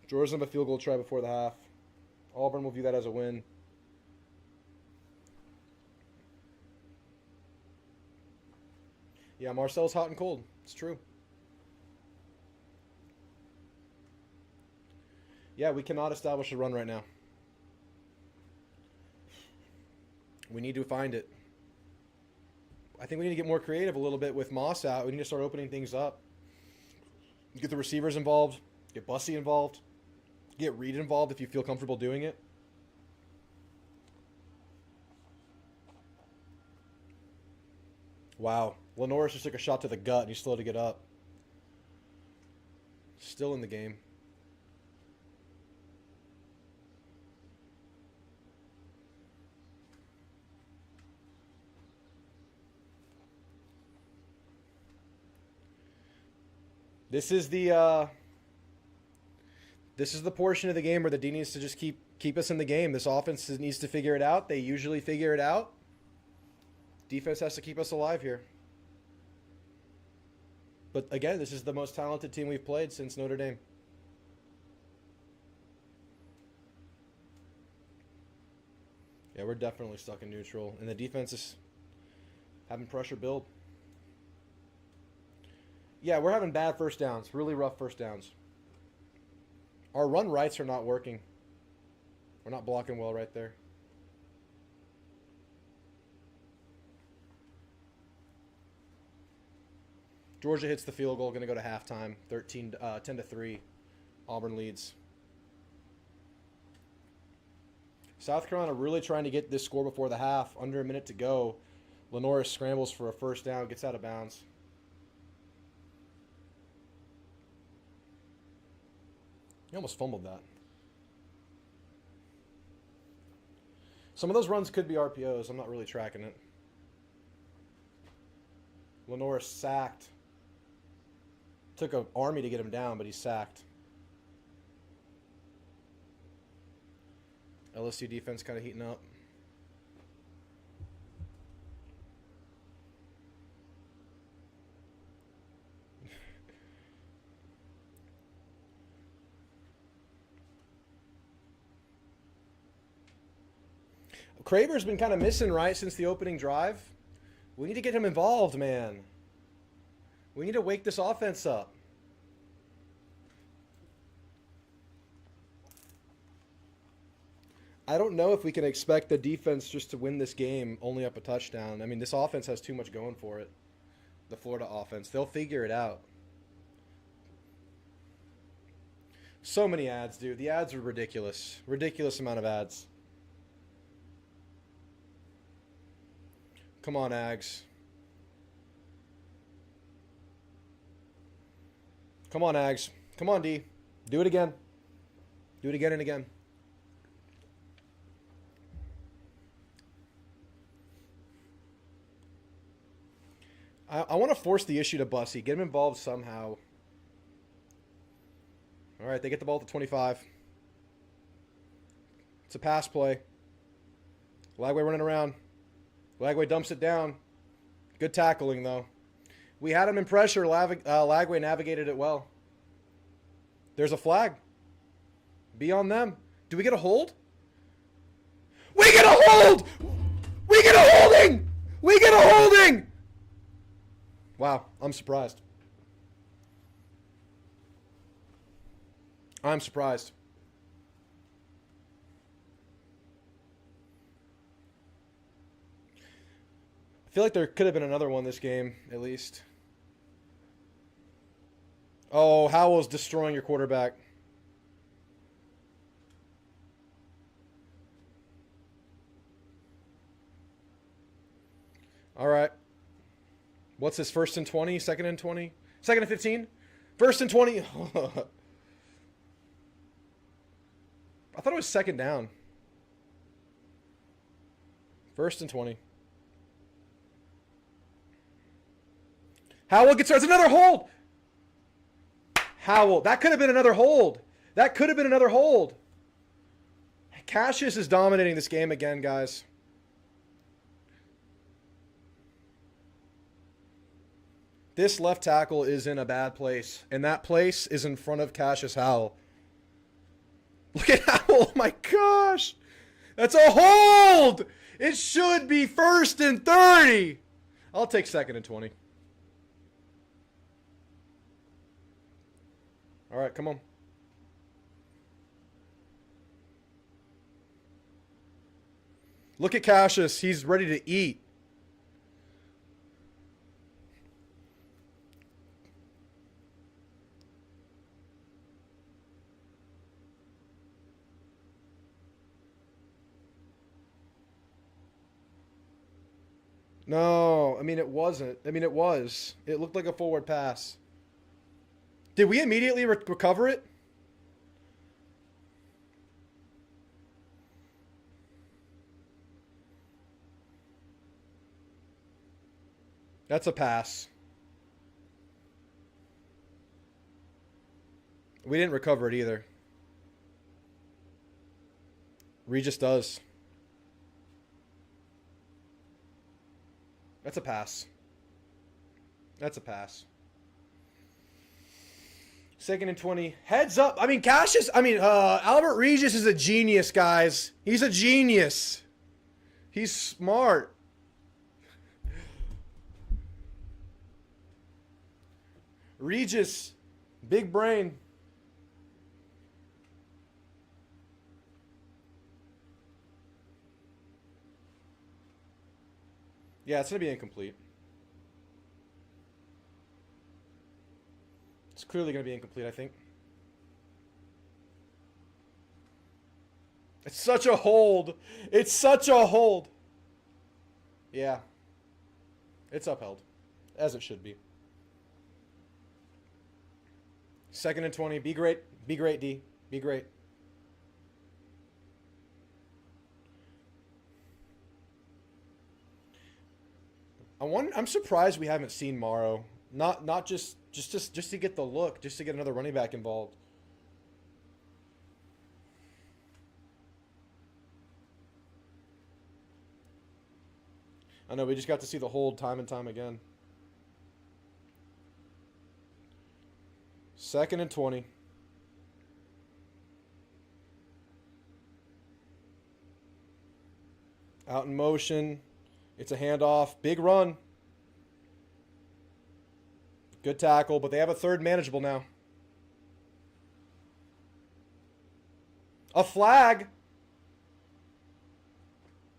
Georgia's on a field goal try before the half. Auburn will view that as a win. Yeah, Marcel's hot and cold. It's true. Yeah, we cannot establish a run right now. We need to find it. I think we need to get more creative a little bit with Moss out. We need to start opening things up. Get the receivers involved. Get Bussy involved. Get Reed involved if you feel comfortable doing it. Wow. Lenoris just took a shot to the gut and he's slow to get up. Still in the game. This is the portion of the game where the D needs to just keep us in the game. This offense needs to figure it out. They usually figure it out. Defense has to keep us alive here. But again, this is the most talented team we've played since Notre Dame. Yeah, we're definitely stuck in neutral. And the defense is having pressure build. Yeah, we're having bad first downs. Really rough first downs. Our run rights are not working. We're not blocking well right there. Georgia hits the field goal. Going to go to halftime. 10-3. Auburn leads. South Carolina really trying to get this score before the half. Under a minute to go. Lenoris scrambles for a first down. Gets out of bounds. He almost fumbled that. Some of those runs could be RPOs. I'm not really tracking it. Lenoris sacked. Took an army to get him down, but he's sacked. LSU defense kind of heating up. Kraber's been kind of missing, right, since the opening drive. We need to get him involved, man. We need to wake this offense up. I don't know if we can expect the defense just to win this game only up a touchdown. I mean, this offense has too much going for it. The Florida offense. They'll figure it out. So many ads, dude. The ads are ridiculous. Ridiculous amount of ads. Come on, Ags. Come on, Ags. Come on, D. Do it again. Do it again and again. I want to force the issue to Bussy. Get him involved somehow. All right, they get the ball at the 25. It's a pass play. Lagway running around. Lagway dumps it down. Good tackling, though. We had him in pressure. Lagway navigated it well. There's a flag. Be on them. Do we get a hold? We get a hold! We get a holding! We get a holding! Wow, I'm surprised. I'm surprised. I feel like there could have been another one this game, at least. Oh, Howell's destroying your quarterback. All right. What's this? First and 20? Second and 20? Second and 15? First and 20? I thought it was second down. First and 20. Howell gets... It's another hold! Howell. That could have been another hold. That could have been another hold. Cassius is dominating this game again, guys. This left tackle is in a bad place. And that place is in front of Cassius Howell. Look at Howell. Oh my gosh. That's a hold. It should be first and 30. I'll take second and 20. All right, come on. Look at Cassius. He's ready to eat. No, I mean, it wasn't. I mean, it was. It looked like a forward pass. Did we immediately recover it? That's a pass. We didn't recover it either. Regis does. That's a pass. That's a pass. Second and 20. Heads up. I mean, Cassius. I mean, Albert Regis is a genius, guys. He's a genius. He's smart. Regis, big brain. Yeah, it's going to be incomplete. It's clearly going to be incomplete, I think. It's such a hold. It's such a hold. Yeah. It's upheld. As it should be. Second and 20. Be great. Be great, D. Be great. I'm surprised we haven't seen Morrow. Not just to get the look, just to get another running back involved. I know, we just got to see the hold time and time again. Second and 20. Out in motion. It's a handoff. Big run. Good tackle, but they have a third manageable now. A flag.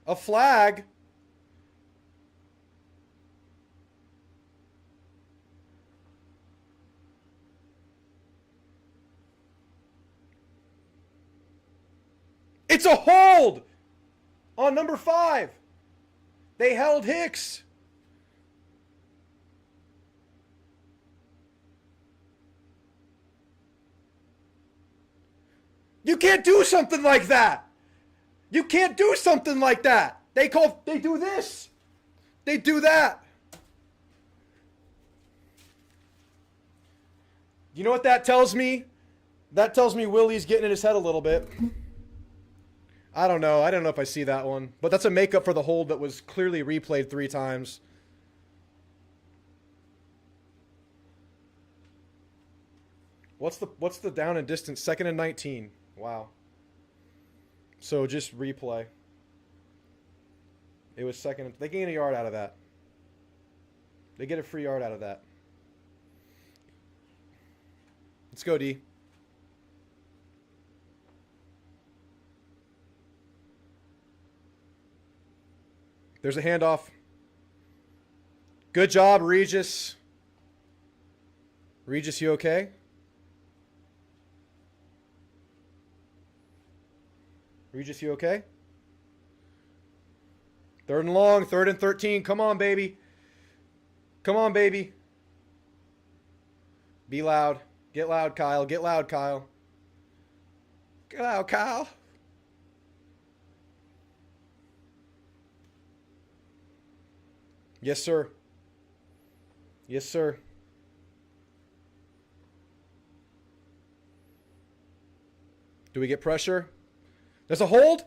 A flag. It's a hold on number 5. They held Hicks. You can't do something like that. You can't do something like that. They do this. They do that. You know what that tells me? That tells me Willie's getting in his head a little bit. I don't know. I don't know if I see that one. But that's a makeup for the hold that was clearly replayed 3 times. What's the down and distance? Second and 19. Wow. So just replay. It was second. They gain a yard out of that. They get a free yard out of that. Let's go, D. There's a handoff. Good job, Regis. Regis, you okay? Regis, you okay? 3rd and long, 3rd and 13. Come on, baby. Come on, baby. Be loud. Get loud, Kyle. Get loud, Kyle. Get loud, Kyle. Yes, sir. Yes, sir. Do we get pressure? There's a hold.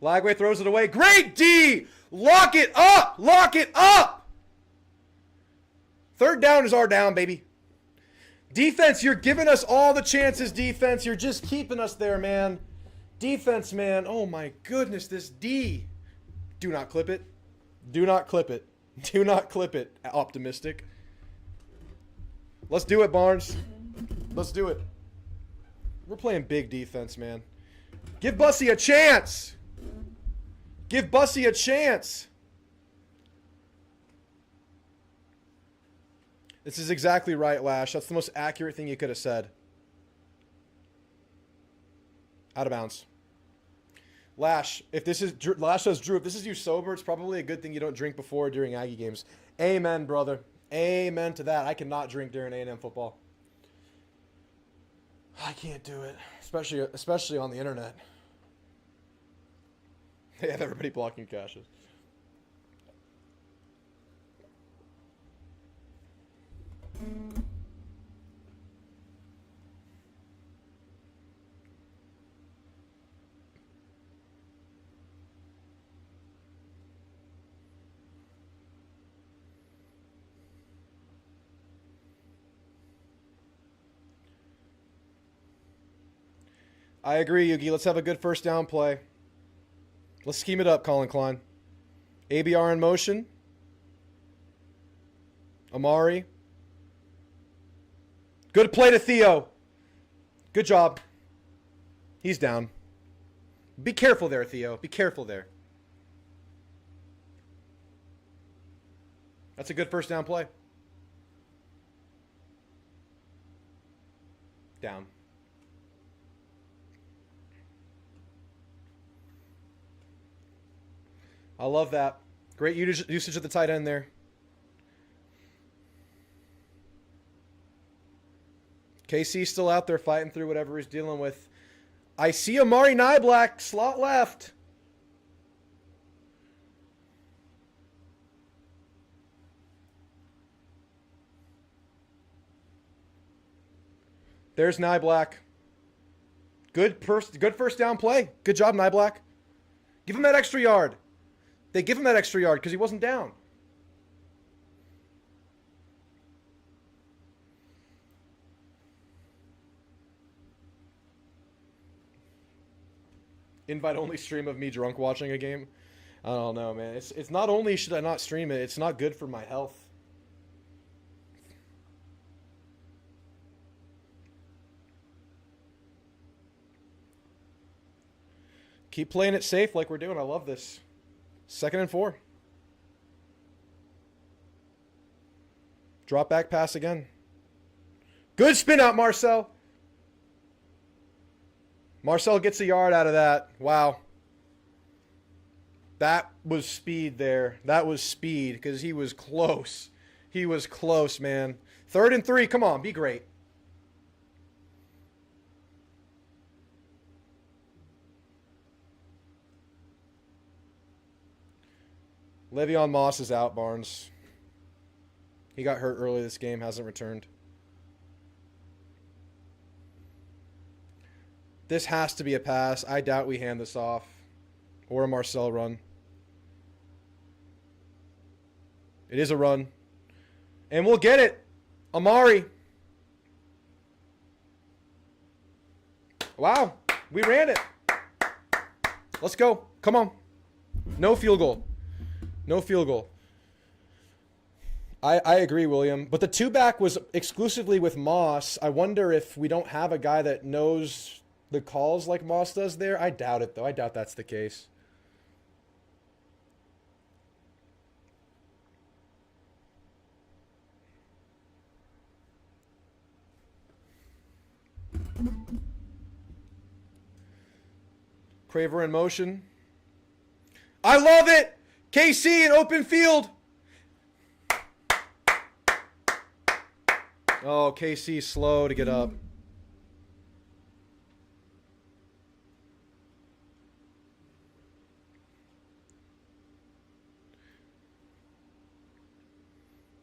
Lagway throws it away. Great D! Lock it up! Lock it up! 3rd down is our down, baby. Defense, you're giving us all the chances, defense. You're just keeping us there, man. Defense, man. Oh, my goodness, this D. Do not clip it. Do not clip it. Do not clip it, optimistic. Let's do it, Barnes. Let's do it. We're playing big defense, man. Give Bussy a chance. Give Bussy a chance. This is exactly right, Lash. That's the most accurate thing you could have said. Out of bounds. Lash, if this is Lash says, Drew, if this is you sober, it's probably a good thing you don't drink before or during Aggie games. Amen, brother. Amen to that. I cannot drink during A&M football. I can't do it, especially on the internet. They have everybody blocking caches. I agree, Yugi. Let's have a good 1st down play. Let's scheme it up, Colin Klein. ABR in motion. Amari. Good play to Theo. Good job. He's down. Be careful there, Theo. Be careful there. That's a good 1st down play. Down. I love that. Great usage of the tight end there. KC still out there fighting through whatever he's dealing with. I see Amari Nyblack, slot left. There's Nyblack. Good first down play. Good job, Nyblack. Give him that extra yard. They give him that extra yard because he wasn't down. Invite only stream of me drunk watching a game. I don't know, man. It's not only should I not stream it, it's not good for my health. Keep playing it safe like we're doing. I love this. 2nd and 4. Drop back pass again. Good spin out, Marcel. Marcel gets a yard out of that. Wow. That was speed there. That was speed because he was close. He was close, man. 3rd and 3. Come on, be great. Le'Veon Moss is out, Barnes. He got hurt early this game, hasn't returned. This has to be a pass. I doubt we hand this off. Or a Marcel run. It is a run. And we'll get it. Amari. Wow. We ran it. Let's go. Come on. No field goal. No field goal. I agree, William. But the 2-back was exclusively with Moss. I wonder if we don't have a guy that knows the calls like Moss does there. I doubt it, though. I doubt that's the case. Craver in motion. I love it! KC in open field. Oh, KC slow to get up.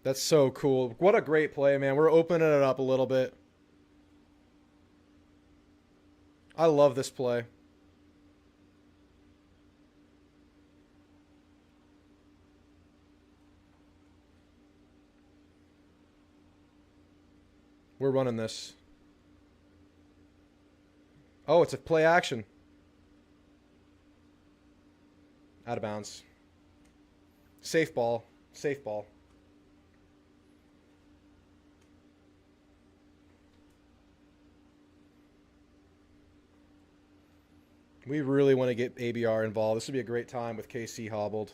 That's so cool. What a great play, man. We're opening it up a little bit. I love this play. We're running this. Oh, it's a play action. Out of bounds. Safe ball. Safe ball. We really want to get ABR involved. This would be a great time with KC hobbled.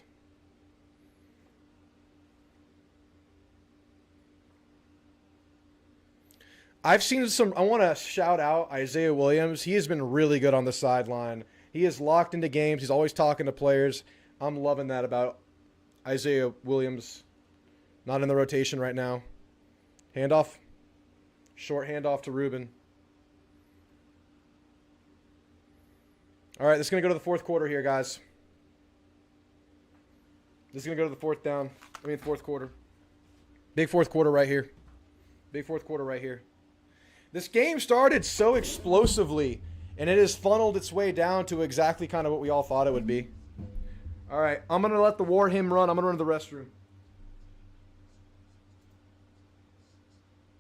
I've seen some. I want to shout out Isaiah Williams. He has been really good on the sideline. He is locked into games. He's always talking to players. I'm loving that about Isaiah Williams. Not in the rotation right now. Handoff. Short handoff to Ruben. All right, this is going to go to the fourth quarter here, guys. This is going to go to the fourth quarter. Big fourth quarter right here. Big fourth quarter right here. This game started so explosively, and it has funneled its way down to exactly kind of what we all thought it would be. All right, I'm going to let the war hymn run. I'm going to run to the restroom.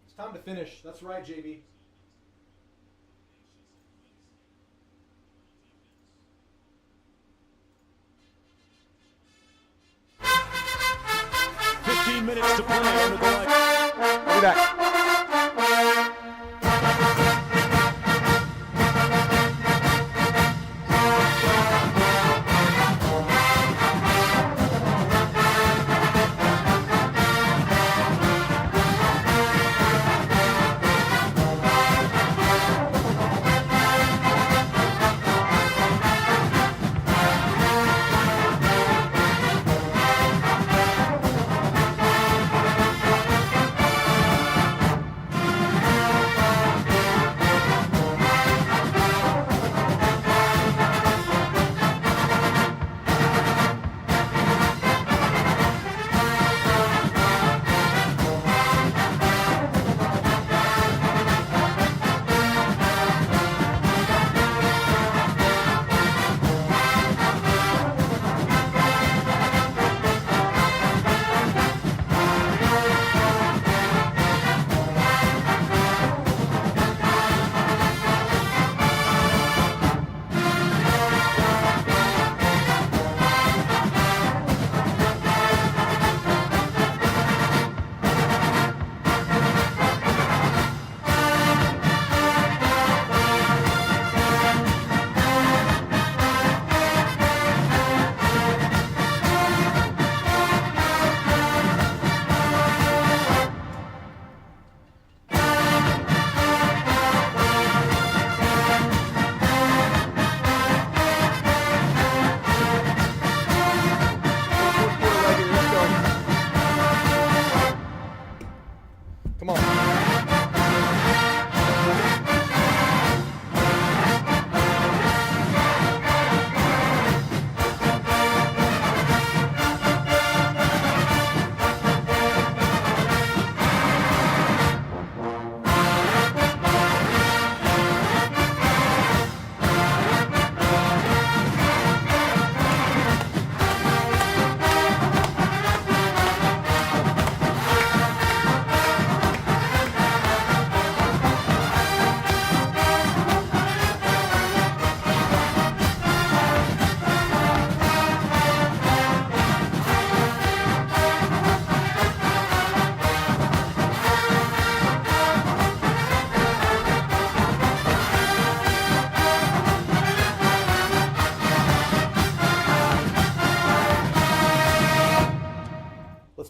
It's time to finish. That's right, JB. Minutes to play under the light. I'll be back.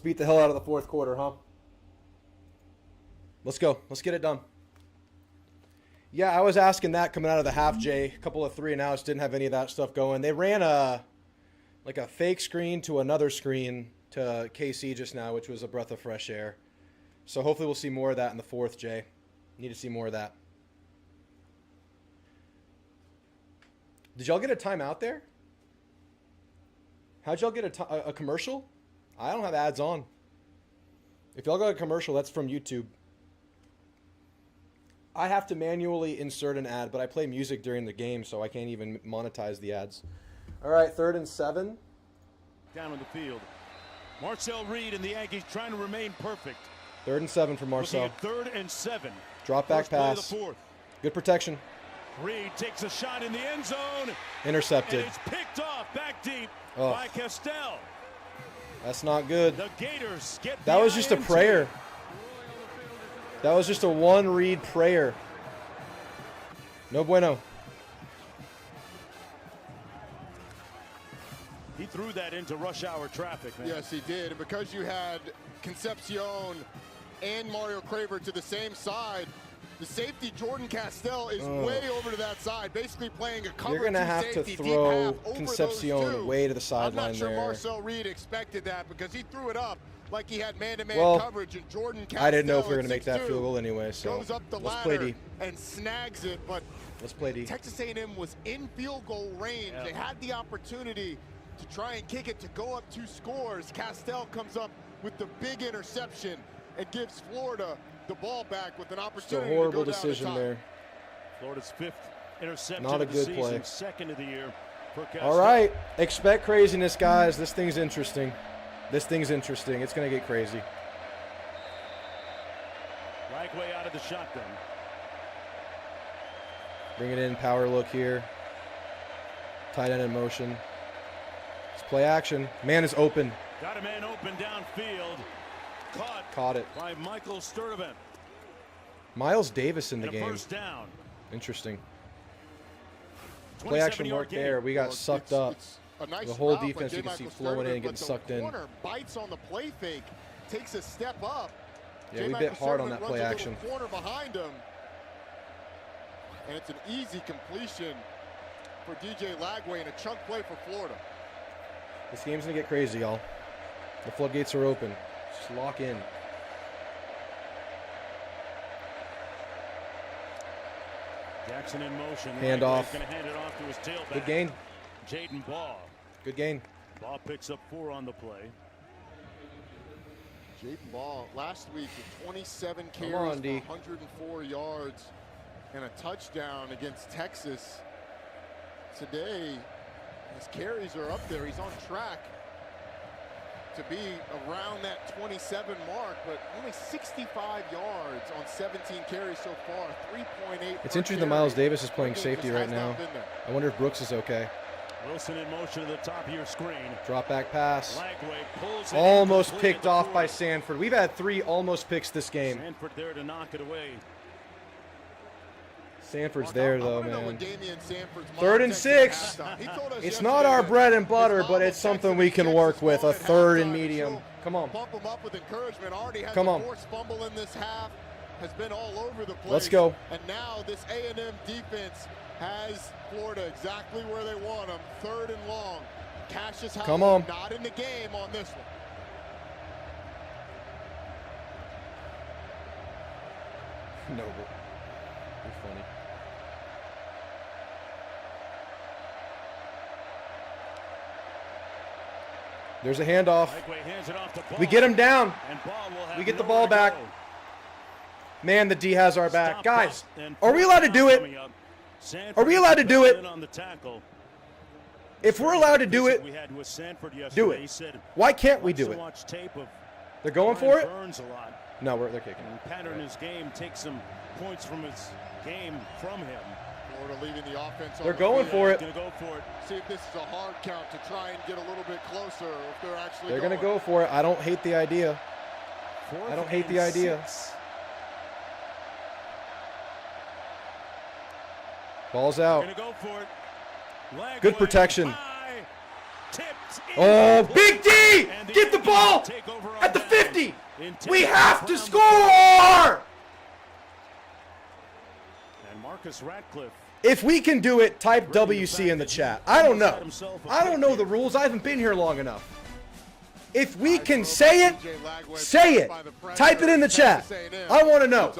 Beat the hell out of the fourth quarter, huh? Let's go. Let's get it done. Yeah, I was asking that coming out of the half, Jay. A couple of 3-and-outs, didn't have any of that stuff going. They ran a fake screen to another screen to KC just now, which was a breath of fresh air. So hopefully we'll see more of that in the fourth, Jay. Need to see more of that. Did y'all get a timeout there? How'd y'all get a commercial? I don't have ads on. If y'all got a commercial, that's from YouTube. I have to manually insert an ad, but I play music during the game, so I can't even monetize the ads. All right, 3rd and 7. Down on the field. Marcel Reed and the Yankees trying to remain perfect. 3rd and 7 for Marcel. Looking at 3rd and 7. Drop back First play of pass. the 4th. Good protection. Reed takes a shot in the end zone. Intercepted. And it's picked off back deep Oh. by Castell. That's not good. The Gators get That was just a INT. prayer. That was just a one-read prayer. No bueno. He threw that into rush hour traffic, man. Yes, he did. And because you had Concepcion and Mario Craver to the same side, the safety, Jordan Castell, is way over to that side, basically playing a cover You're going to have to safety, throw deep half over Concepcion those two. way to the I'm sideline not sure there. Marcel Reed expected that because he threw it up like he had man-to-man coverage, and Jordan Castell, I didn't know if we were going at to make that 6'2", field goal anyway, so goes up the let's play ladder D. and snags it, but Let's play D. Texas A&M was in field goal range. Yeah. They had the opportunity to try and kick it to go up 2 scores. Castell comes up with the big interception and gives Florida the ball back with an Just a opportunity horrible to go down the decision top. there. Florida's 5th interception Not a of the good season, play. 2nd of the year for Castell. All right. Expect craziness, guys. This thing's interesting. This thing's interesting. It's going to get crazy. Lagway out of the shotgun. Bring it in. Power look here. Tight end in motion. Let's play action. Man is open. Got a man open downfield. Caught it. By Michael Sturdivant. Miles Davis in the And a game. first down. Interesting. Play action 27-yard work gain. there. We got Well, sucked it's- up. it's a nice The whole route by defense you J. can see Michael flowing in and Sturdivant, getting but sucked the in. corner bites on the play fake, takes a step up. Yeah, J. we Michael bit hard on Sturdivant that runs play a little action. corner behind him. And it's an easy completion for DJ Lagway and a chunk play for Florida. This game's going to get crazy, y'all. The floodgates are open. Just lock in. Jackson in motion. Hand Lagway's off. Gonna hand it off to his tailback. Good gain. Jaden Ball. Good gain. Ball picks up 4 on the play. Jaden Ball last week with 27 Come carries on, D. for 104 yards and a touchdown against Texas. Today, his carries are up there. He's on track to be around that 27 mark, but only 65 yards on 17 carries so far, 3.8. It's per interesting that carry. Miles Davis is playing That safety just right has not now. been there. I wonder if Brooks is okay. Wilson in motion to the top of your screen. Drop back pass. Lagway pulls it Almost incomplete picked at the off by 40. Sanford. We've had 3 almost picks this game. Sanford there to knock it away. Sanford's Mark, there, I though, wanna know what man. Damian Sanford's 3rd and mindset 6. at halftime. He told us It's not our yesterday bread that and butter, his but mom it's texted something him we to can check work his with. phone A at 3rd and halftime. medium. She'll Come on. Pump him up with encouragement. Already has Come a on. forced fumble in this half. Has been all over the place. Let's go. And now this A&M defense has Florida exactly where they want them. 3rd and long. Cassius Come Howard on. not in the game on this one. No. You're funny. There's a handoff. Lagway hands it off to Ball. We get him down. And Ball will have We get the nowhere ball to back. go. Man, the D has our back. Stop Guys, up and are we first allowed to down do it? coming up. Sanford Are we allowed to do it? in on the tackle. If we're allowed to do Visit it, we had with Sanford yesterday. do it. He said, why can't we "Wants do to it? watch tape of They're going Brian for it? Burns a lot. No, they're kicking. And pattern his game, take some points from his game from him. Florida leaving the offense. They're going for it. Gonna go for it. See if this is a hard count to try and get a little bit closer, or if they're actually They're going to go for it. I don't hate the idea. Fourth I don't hate and the idea. 6. Ball's out. Gonna go for it. Lagway Good protection. high, tipped, Oh, incomplete. Big D! And the Get the Yankees ball take over on at the down. 50! Intent We have to around the score! And Mark Marcus Ratcliffe. If we can do it, type WC in the chat. I don't know. I don't know the rules. I haven't been here long enough. If we can say it, say it. Type it in the chat. I want to know.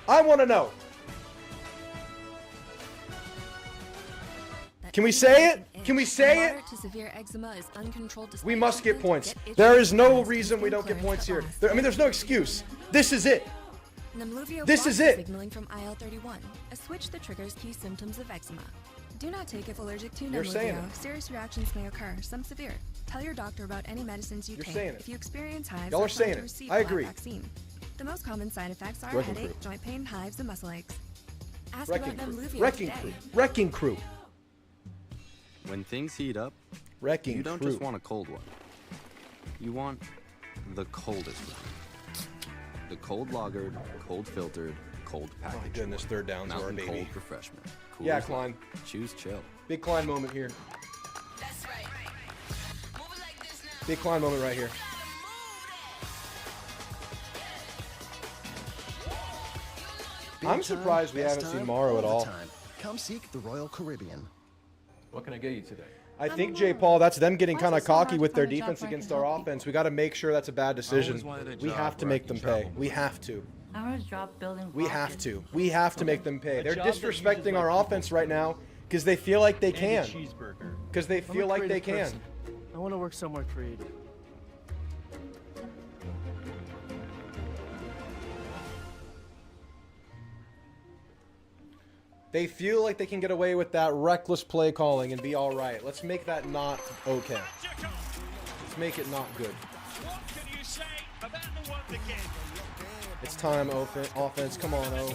I want to know. Can we say it? Can we say it? We must get points. There is no reason we don't get points here. I mean, there's no excuse. This is it. This is it. Signaling from IL-31, a switch that triggers key symptoms of eczema. Do not take if allergic to You're saying Nemluvio. it. Serious reactions may occur, some severe. Tell your doctor about any medicines you You're take saying it. if you experience hives Y'all or are saying plan to it. receive I live agree. vaccine. The most common side effects are Wrecking headache, crew. joint pain, hives, and muscle aches. Ask Wrecking about crew. Nemluvio Wrecking today. crew. Wrecking crew. When things heat up, Wrecking you don't crew. just want a cold one. You want the coldest one. The cold lagered, cold filtered, cold Oh packaged. my goodness, third downs are our Mountain baby. Cold refreshment. Cool Yeah, as Klein. life. Choose chill. Big Klein moment here. Big Klein moment right here. I'm surprised we haven't seen Morrow at all. Come seek the Royal Caribbean. What can I get you today? I think, J. Paul, that's them getting kind of cocky with their defense against our offense. We got to make sure that's a bad decision. We have to make them pay. We have to. I want to drop building. We have to. We have to make them pay. They're disrespecting our offense right now because they feel like they can. Because they feel like they can. I want to work somewhere creative. They feel like they can get away with that reckless play calling and be all right. Let's make that not okay. Let's make it not good. It's time, offense. Come on, O.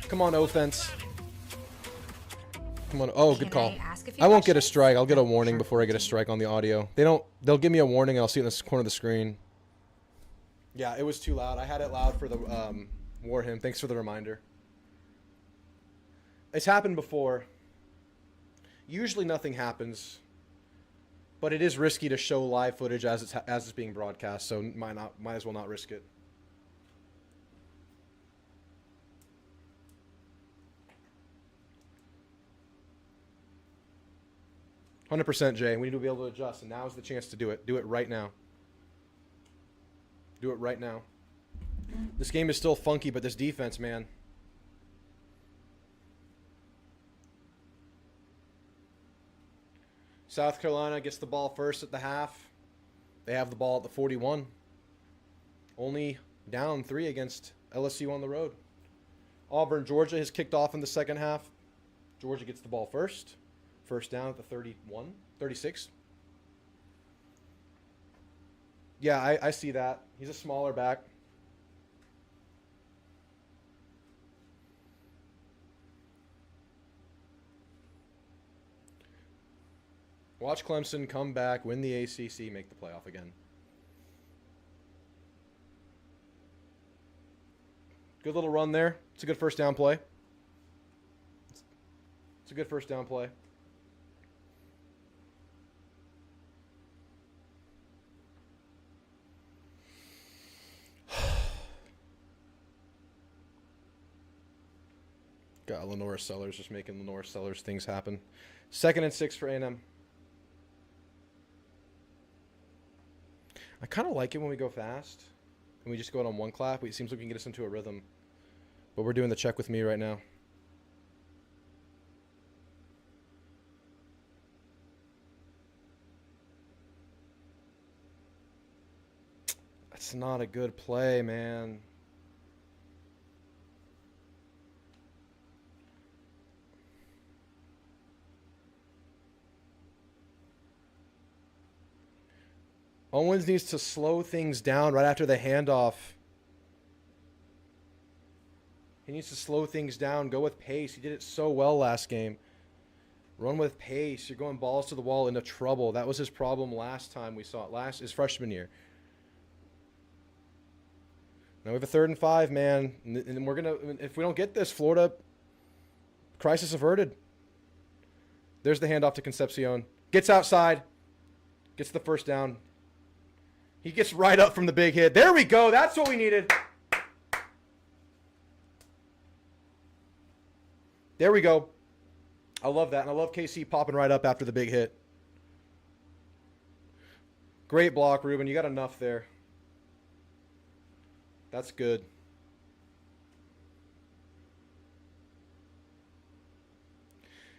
Come on, offense. Come on. Oh, good call. I won't get a strike. I'll get a warning before I get a strike on the audio. They'll give me a warning. I'll see it in the corner of the screen. Yeah, it was too loud. I had it loud for the War Hymn. Thanks for the reminder. It's happened before. Usually nothing happens, but it is risky to show live footage as it's being broadcast. So might as well not risk it. %, Jay. We need to be able to adjust, and now is the chance to do it. Do it right now. Do it right now. This game is still funky, but this defense, man. South Carolina gets the ball first at the half. They have the ball at the 41. Only down 3 against LSU on the road. Auburn, Georgia has kicked off in the second half. Georgia gets the ball first. First down at the 31, 36. Yeah, I see that. He's a smaller back. Watch Clemson come back, win the ACC, make the playoff again. Good little run there. It's a good first down play. It's a good first down play. Got Lenore Sellers just making Lenore Sellers things happen. 2nd and 6 for A&M. I kind of like it when we go fast and we just go out on one clap. It seems like we can get us into a rhythm. But we're doing the check with me right now. That's not a good play, man. Owens needs to slow things down right after the handoff. He needs to slow things down, go with pace. He did it so well last game. Run with pace. You're going balls to the wall into trouble. That was his problem last time we saw it, his freshman year. Now we have a 3rd and 5, man. And we're going to, if we don't get this, Florida, crisis averted. There's the handoff to Concepcion. Gets outside. Gets the first down. He gets right up from the big hit. There we go. That's what we needed. There we go. I love that. And I love KC popping right up after the big hit. Great block, Ruben. You got enough there. That's good.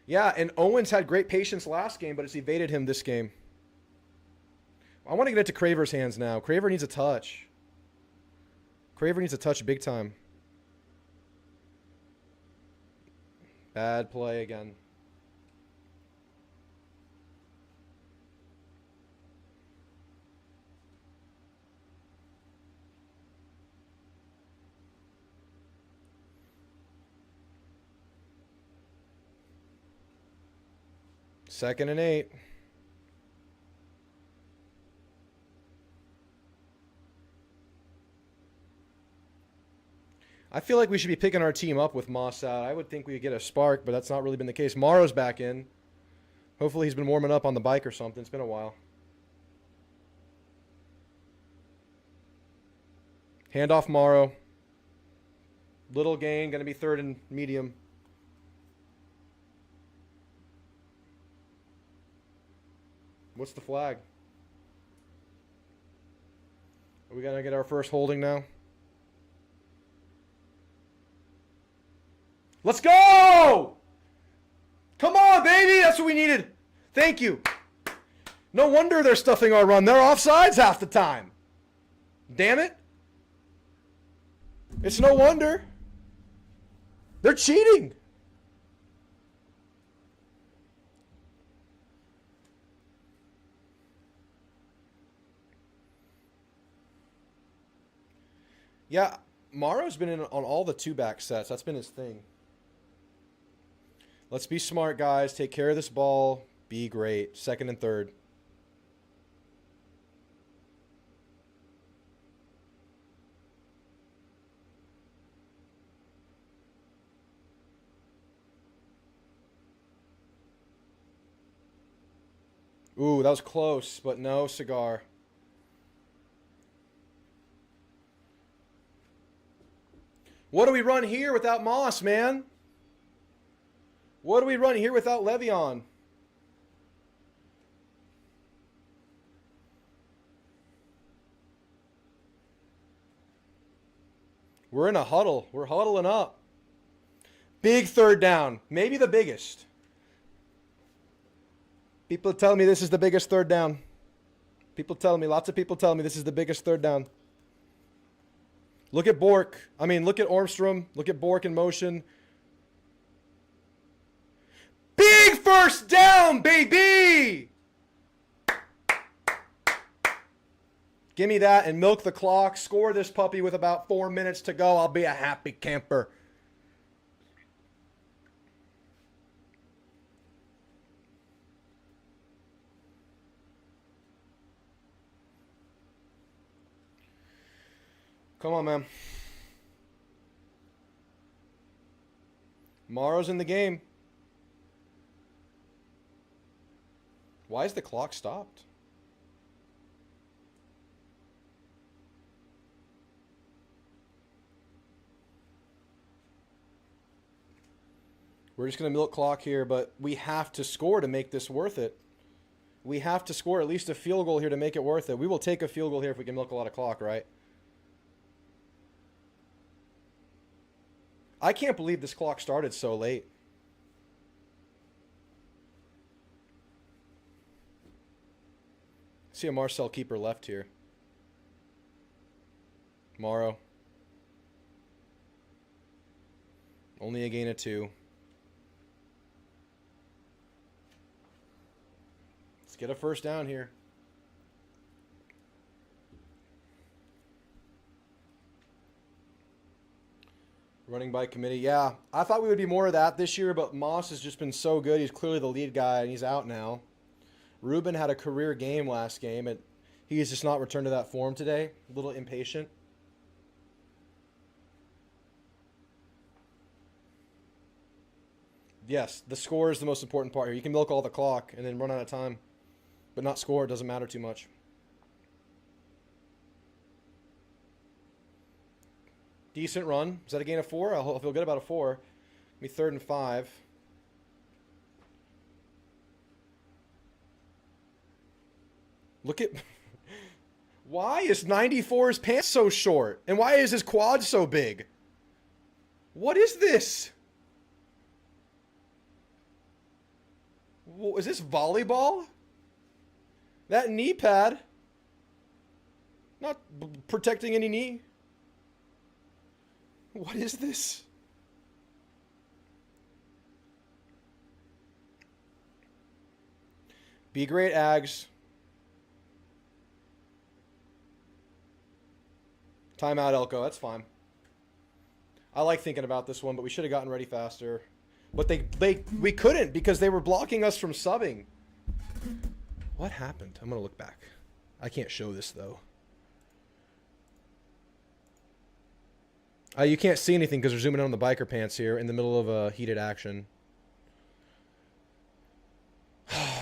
Yeah, and Owens had great patience last game, but it's evaded him this game. I want to get it to Craver's hands now. Craver needs a touch. Craver needs a touch big time. Bad play again. Second and 8. I feel like we should be picking our team up with Moss out. I would think we'd get a spark, but that's not really been the case. Morrow's back in. Hopefully he's been warming up on the bike or something. It's been a while. Hand off Morrow. Little gain, going to be third and medium. What's the flag? Are we going to get our first holding now? Let's go! Come on, baby! That's what we needed. Thank you. No wonder they're stuffing our run. They're offsides half the time. Damn it. It's no wonder. They're cheating. Yeah, Morrow's been in on all the two-back sets. That's been his thing. Let's be smart, guys. Take care of this ball. Be great. Second and third. Ooh, that was close, but no cigar. What do we run here without Moss, man? What do we run here without Le'Veon? We're in a huddle. We're huddling up. Big third down. Maybe the biggest. People tell me this is the biggest third down. People tell me, lots of people tell me this is the biggest third down. Look at Bork. I mean, look at Ormstrom. Look at Bork in motion. Big first down, baby! Give me that and milk the clock. Score this puppy with about 4 minutes to go. I'll be a happy camper. Come on, man. Morrow's in the game. Why is the clock stopped? We're just going to milk clock here, but we have to score to make this worth it. We have to score at least a field goal here to make it worth it. We will take a field goal here if we can milk a lot of clock, right? I can't believe this clock started so late. See a Marcel keeper left here. Morrow. Only a gain of 2. Let's get a first down here. Running by committee. Yeah, I thought we would be more of that this year, but Moss has just been so good. He's clearly the lead guy, and he's out now. Ruben had a career game last game, and he's just not returned to that form today. A little impatient. Yes, the score is the most important part here. You can milk all the clock and then run out of time, but not score. It doesn't matter too much. Decent run. Is that a gain of 4? I'll feel good about a 4. Be 3rd and 5. Look at... Why is 94's pants so short? And why is his quad so big? What is this? Is this volleyball? That knee pad. Not protecting any knee. What is this? Be great, Ags. Timeout, Elko. That's fine. I like thinking about this one, but we should have gotten ready faster. But we couldn't because they were blocking us from subbing. What happened? I'm going to look back. I can't show this, though. You can't see anything because we're zooming in on the biker pants here in the middle of a heated action.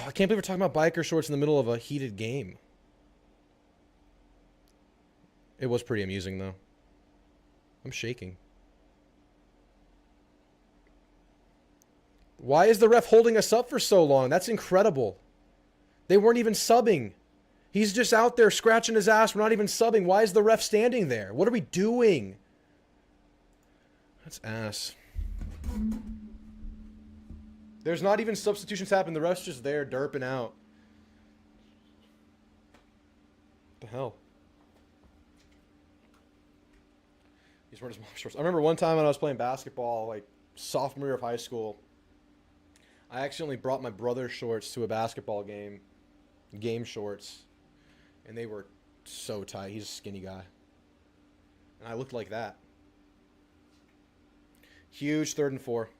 I can't believe we're talking about biker shorts in the middle of a heated game. It was pretty amusing, though. I'm shaking. Why is the ref holding us up for so long? That's incredible. They weren't even subbing. He's just out there scratching his ass. We're not even subbing. Why is the ref standing there? What are we doing? That's ass. There's not even substitutions happening. The ref's just there derping out. What the hell? He's wearing his mom's shorts. I remember one time when I was playing basketball, like sophomore year of high school, I accidentally brought my brother's shorts to a basketball game shorts, and they were so tight. He's a skinny guy. And I looked like that. Huge 3rd and 4.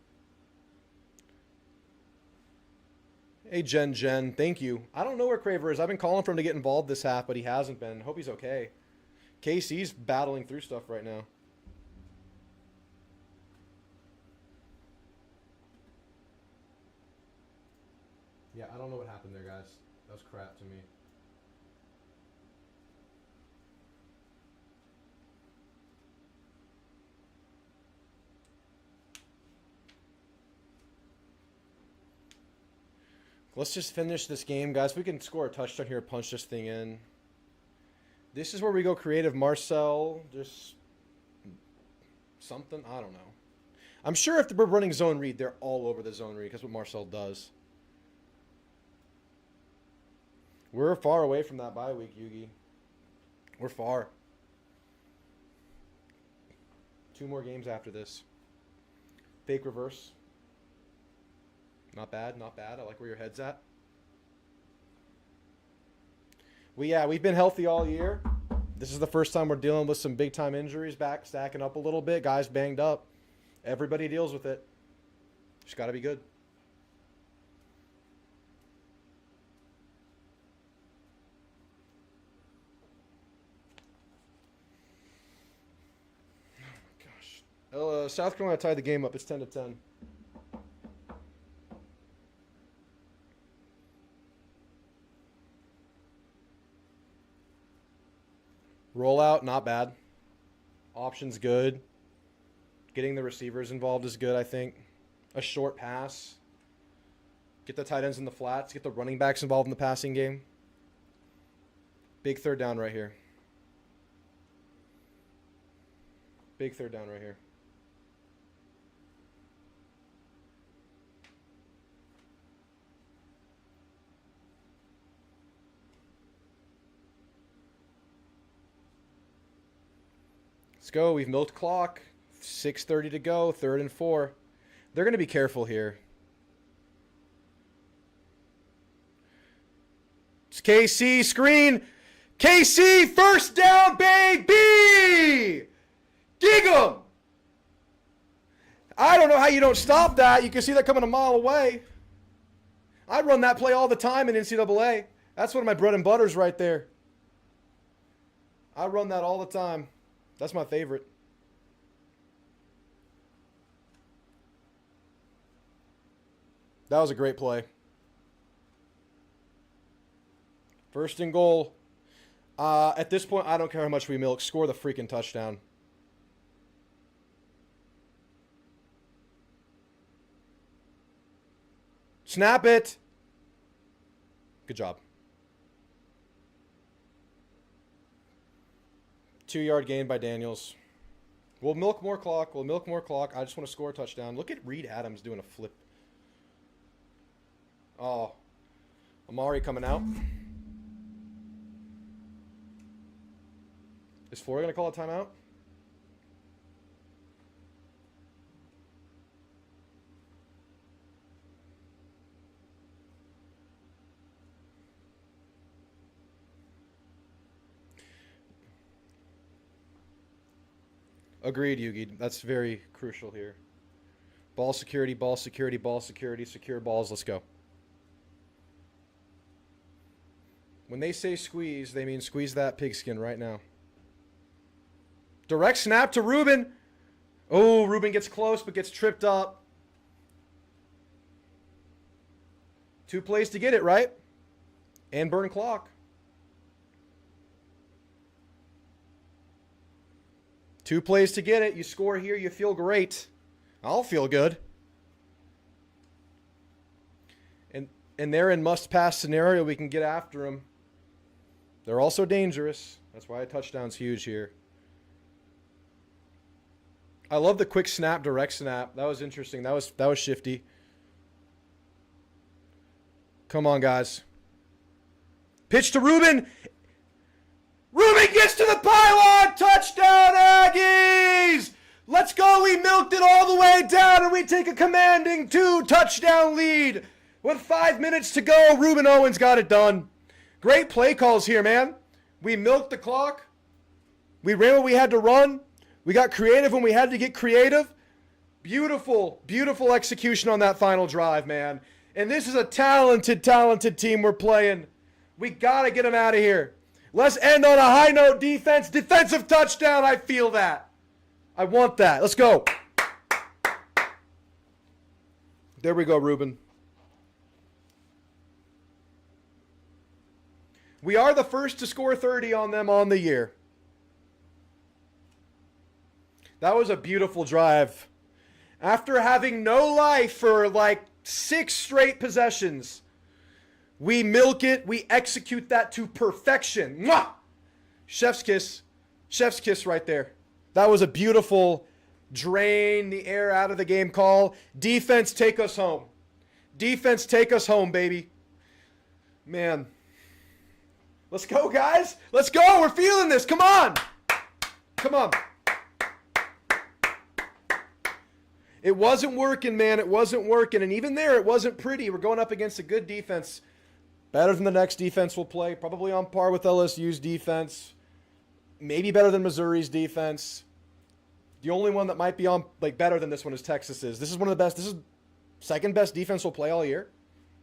Hey, Jen, thank you. I don't know where Craver is. I've been calling for him to get involved this half, but he hasn't been. Hope he's okay. KC's battling through stuff right now. Yeah, I don't know what happened there, guys. That was crap to me. Let's just finish this game, guys. We can score a touchdown here, punch this thing in. This is where we go creative. Marcel, just something. I don't know. I'm sure if we're running zone read, they're all over the zone read. That's what Marcel does. We're far away from that bye week, Yugi. We're far. 2 more games after this. Fake reverse. Not bad, not bad. I like where your head's at. We've been healthy all year. This is the first time we're dealing with some big time injuries back, stacking up a little bit. Guys banged up. Everybody deals with it. Just got to be good. Oh my gosh. South Carolina tied the game up. It's 10-10. Rollout, not bad. Options, good. Getting the receivers involved is good, I think. A short pass. Get the tight ends in the flats. Get the running backs involved in the passing game. Big 3rd down right here. Big 3rd down right here. Let's go. We've milked clock. 6:30 to go. 3rd and 4. They're going to be careful here. It's KC. Screen. KC. First down, baby. Dig 'em. I don't know how you don't stop that. You can see that coming a mile away. I run that play all the time in NCAA. That's one of my bread and butters right there. I run that all the time. That's my favorite. That was a great play. 1st and goal. At this point, I don't care how much we milk. Score the freaking touchdown. Snap it. Good job. 2-yard gain by Daniels. We'll milk more clock. We'll milk more clock. I just want to score a touchdown. Look at Reed Adams doing a flip. Oh. Amari coming out. Is Florida going to call a timeout? Agreed, Yugi. That's very crucial here. Ball security, ball security, ball security, secure balls. Let's go. When they say squeeze, they mean squeeze that pigskin right now. Direct snap to Ruben. Oh, Ruben gets close but gets tripped up. 2 plays to get it, right? And burn clock. 2 plays to get it. You score here, you feel great. I'll feel good. And they're in must-pass scenario. We can get after them. They're also dangerous. That's why a touchdown's huge here. I love the quick snap, direct snap. That was interesting. That was shifty. Come on, guys. Pitch to Ruben. Ruben gets to the pylon. Touchdown, Aggies! Let's go. We milked it all the way down, and we take a commanding 2-touchdown lead. With 5 minutes to go, Ruben Owens got it done. Great play calls here, man. We milked the clock. We ran what we had to run. We got creative when we had to get creative. Beautiful, beautiful execution on that final drive, man. And this is a talented, talented team we're playing. We got to get them out of here. Let's end on a high note, defense. Defensive touchdown. I feel that. I want that. Let's go. There we go, Ruben. We are the first to score 30 on them on the year. That was a beautiful drive. After having no life for like 6 straight possessions, we milk it. We execute that to perfection. Mwah! Chef's kiss. Chef's kiss right there. That was a beautiful drain the air out of the game call. Defense, take us home. Defense, take us home, baby. Man. Let's go, guys. Let's go. We're feeling this. Come on. Come on. It wasn't working, man. It wasn't working. And even there, it wasn't pretty. We're going up against a good defense. Better than the next defense we'll play. Probably on par with LSU's defense. Maybe better than Missouri's defense. The only one that might be on better than this one is Texas's. This is one of the best. This is second best defense we'll play all year.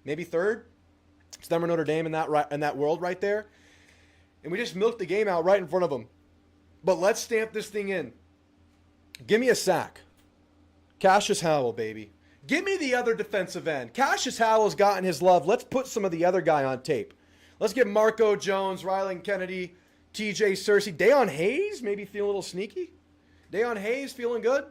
Maybe third. It's them or Notre Dame in that world right there. And we just milked the game out right in front of them. But let's stamp this thing in. Give me a sack. Cassius Howell, baby. Give me the other defensive end. Cassius Howell's gotten his love. Let's put some of the other guy on tape. Let's get Marco Jones, Rylan Kennedy, TJ Searcy. Deion Hayes maybe feeling a little sneaky. Deion Hayes feeling good.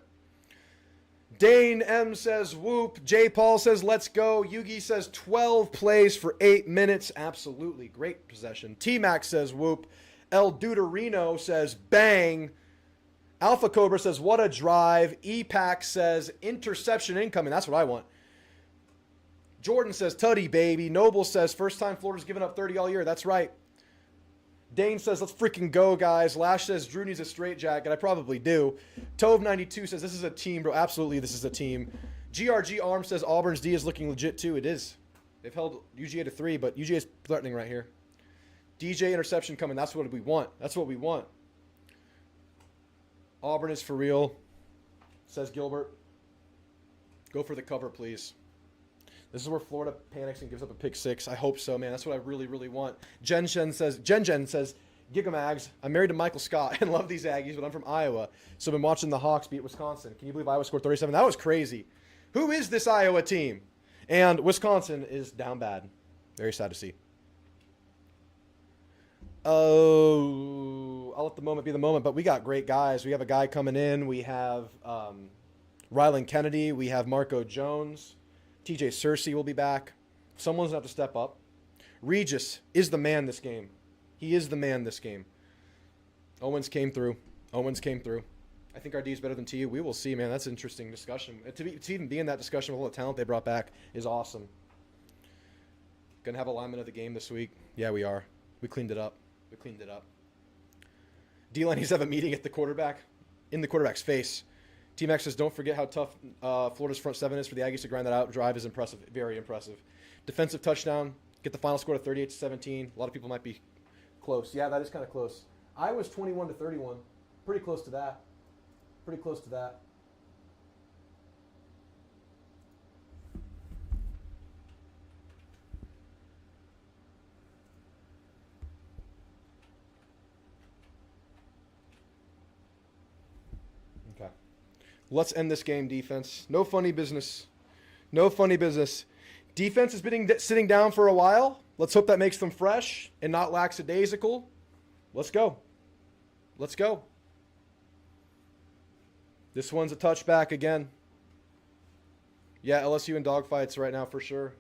Dane M says whoop. J. Paul says let's go. Yugi says 12 plays for 8 minutes. Absolutely. Great possession. T-Mac says whoop. El Deuterino says bang. Alpha Cobra says what a drive. E-Pack says interception incoming. That's what I want. Jordan says tutty baby. Noble says first time Florida's given up 30 all year. That's right. Dane says, let's freaking go, guys. Lash says, Drew needs a straitjacket. I probably do. Tove92 says, this is a team, bro. Absolutely, this is a team. GRG Arm says, Auburn's D is looking legit, too. It is. They've held UGA to 3, but UGA is threatening right here. DJ interception coming. That's what we want. That's what we want. Auburn is for real, says Gilbert. Go for the cover, please. This is where Florida panics and gives up a pick 6. I hope so, man. That's what I really, really want. Jen says, Gigamags, I'm married to Michael Scott and love these Aggies, but I'm from Iowa. So I've been watching the Hawks beat Wisconsin. Can you believe Iowa scored 37? That was crazy. Who is this Iowa team? And Wisconsin is down bad. Very sad to see. Oh, I'll let the moment be the moment, but we got great guys. We have a guy coming in. We have Rylan Kennedy. We have Marco Jones. TJ Searcy will be back. Someone's going to have to step up. Regis is the man this game. He is the man this game. Owens came through. I think our D is better than TU. We will see, man. That's an interesting discussion. To even be in that discussion with all the talent they brought back is awesome. Going to have alignment of the game this week. Yeah, we are. We cleaned it up. D-line needs to have a meeting at the quarterback, in the quarterback's face. T-Max says, don't forget how tough Florida's front seven is for the Aggies to grind that out. Drive is impressive. Very impressive. Defensive touchdown. Get the final score to 38-17. A lot of people might be close. Yeah, that is kind of close. I was 21-31. Pretty close to that. Okay. Let's end this game, defense. No funny business. Defense has been sitting down for a while. Let's hope that makes them fresh and not lackadaisical. Let's go. This one's a touchback again. Yeah, LSU in dogfights right now for sure.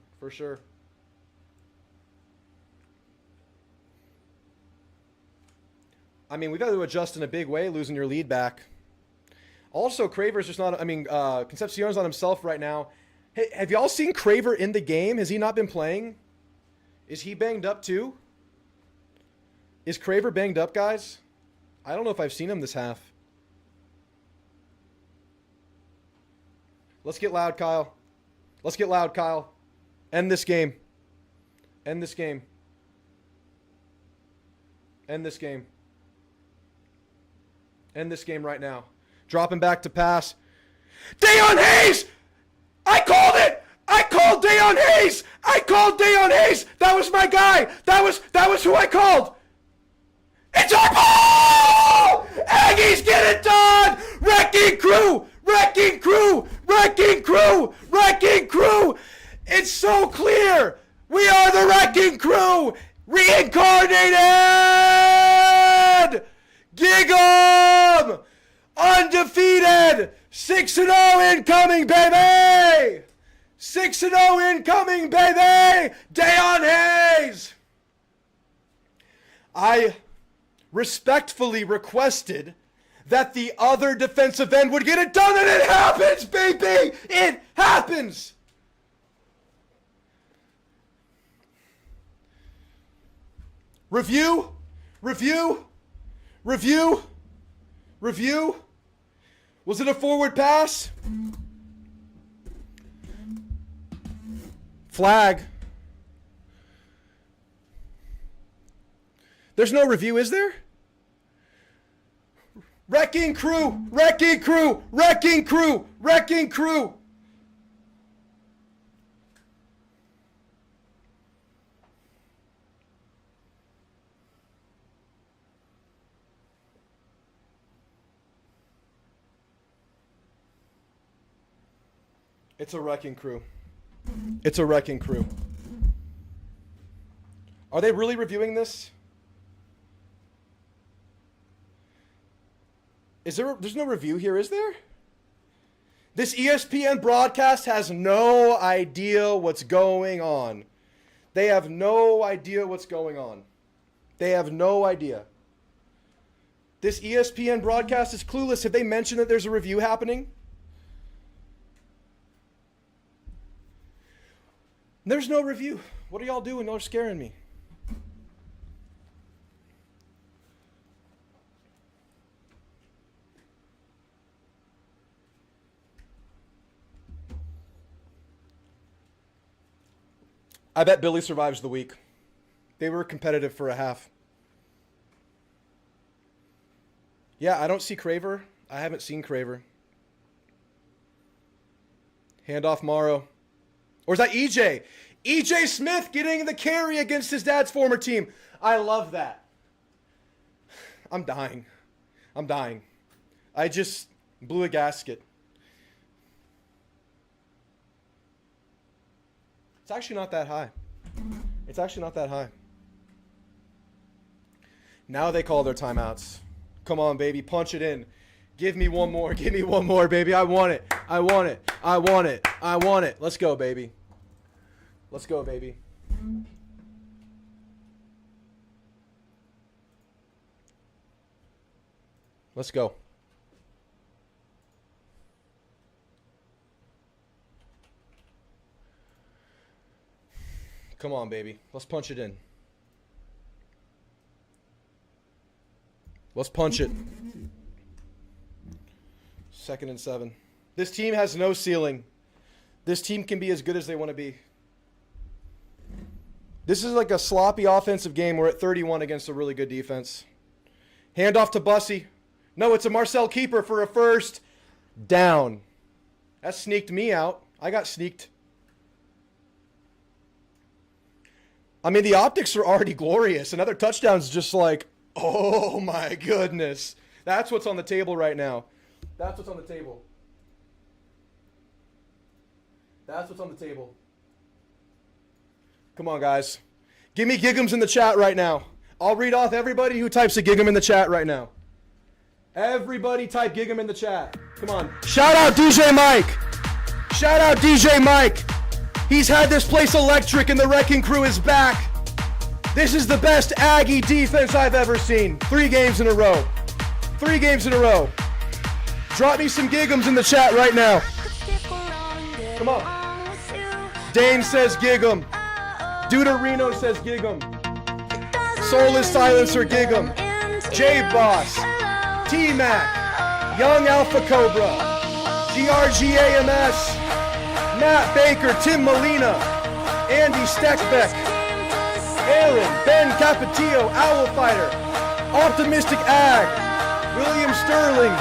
I mean, we've got to adjust in a big way, losing your lead back. Also, Craver's just not, Concepcion's on himself right now. Hey, have y'all seen Craver in the game? Has he not been playing? Is he banged up too? Is Craver banged up, guys? I don't know if I've seen him this half. Let's get loud, Kyle. End this game right now. Dropping back to pass. Deon Hayes! I called it! I called Deon Hayes! That was my guy! That was who I called! It's our ball! Aggies get it done! Wrecking crew! It's so clear! We are the Wrecking Crew! Reincarnated! Gig 'em! Undefeated! 6-0 incoming, baby! 6-0 incoming, baby! Deon Hayes! I respectfully requested that the other defensive end would get it done, and it happens, baby! It happens! Review. Was it a forward pass? Flag. There's no review, is there? Wrecking crew! It's a wrecking crew. Are they really reviewing this? There's no review here, is there? This ESPN broadcast has no idea what's going on. They have no idea what's going on. They have no idea. This ESPN broadcast is clueless. Have they mentioned that there's a review happening? There's no review. What are y'all doing? Y'all are scaring me. I bet Billy survives the week. They were competitive for a half. Yeah, I don't see Craver. I haven't seen Craver. Handoff Morrow. Or is that EJ? EJ Smith getting the carry against his dad's former team. I love that. I'm dying. I just blew a gasket. It's actually not that high. Now they call their timeouts. Come on, baby. Punch it in. Give me one more, baby. I want it. Let's go, baby. Let's go, baby. Let's go. Come on, baby. Let's punch it in. Let's punch it. 2nd and 7. This team has no ceiling. This team can be as good as they want to be. This is like a sloppy offensive game. We're at 31 against a really good defense. Hand off to Bussy. No, it's a Marcel keeper for a first down. That sneaked me out. I got sneaked. I mean, the optics are already glorious. Another touchdown's just like, oh my goodness. That's what's on the table right now. That's what's on the table. That's what's on the table. Come on, guys. Give me Gig'ems in the chat right now. I'll read off everybody who types a Gig'em in the chat right now. Everybody type Gig'em in the chat. Come on. Shout out DJ Mike. Shout out DJ Mike. He's had this place electric and the Wrecking Crew is back. This is the best Aggie defense I've ever seen. 3 games in a row. 3 games in a row. Drop me some Gig'ems in the chat right now. Come on. Dane says Gig'em. Deuterino says Gig'em. Soulless Silencer Gig'em. J-Boss. T-Mac. Young Alpha Cobra. GRGAMS. Matt Baker. Tim Molina. Andy Steckbeck. Aaron. Ben Capatillo. Owl Fighter. Optimistic Ag. William Sterling.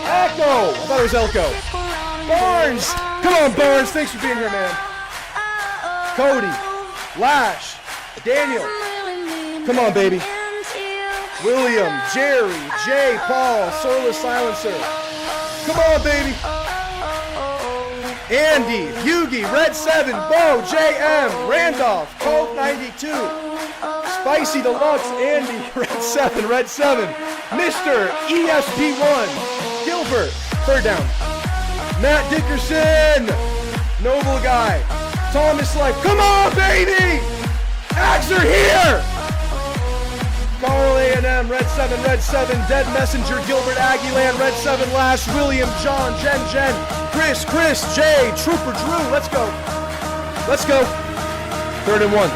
Echo. I thought it was Elko. Barnes. Come on, Barnes. Thanks for being here, man. Cody. Lash. Daniel. Come on, baby. William. Jerry. Jay. Paul. Soulless Silencer. Come on, baby. Andy. Yugi. Red 7. Bo. JM. Randolph. Colt 92. Spicy Deluxe. Andy. Red 7. Red 7. Mr. ESP1. Gilbert. 3rd down. Matt Dickerson. Noble Guy. Thomas Life. Come on, baby! Ags are here! Carl A&M. Red 7. Red 7. Dead Messenger. Gilbert Aguilan. Red 7. Lash. William. John. Jen. Chris. Jay. Trooper Drew. Let's go. Let's go. 3rd and 1.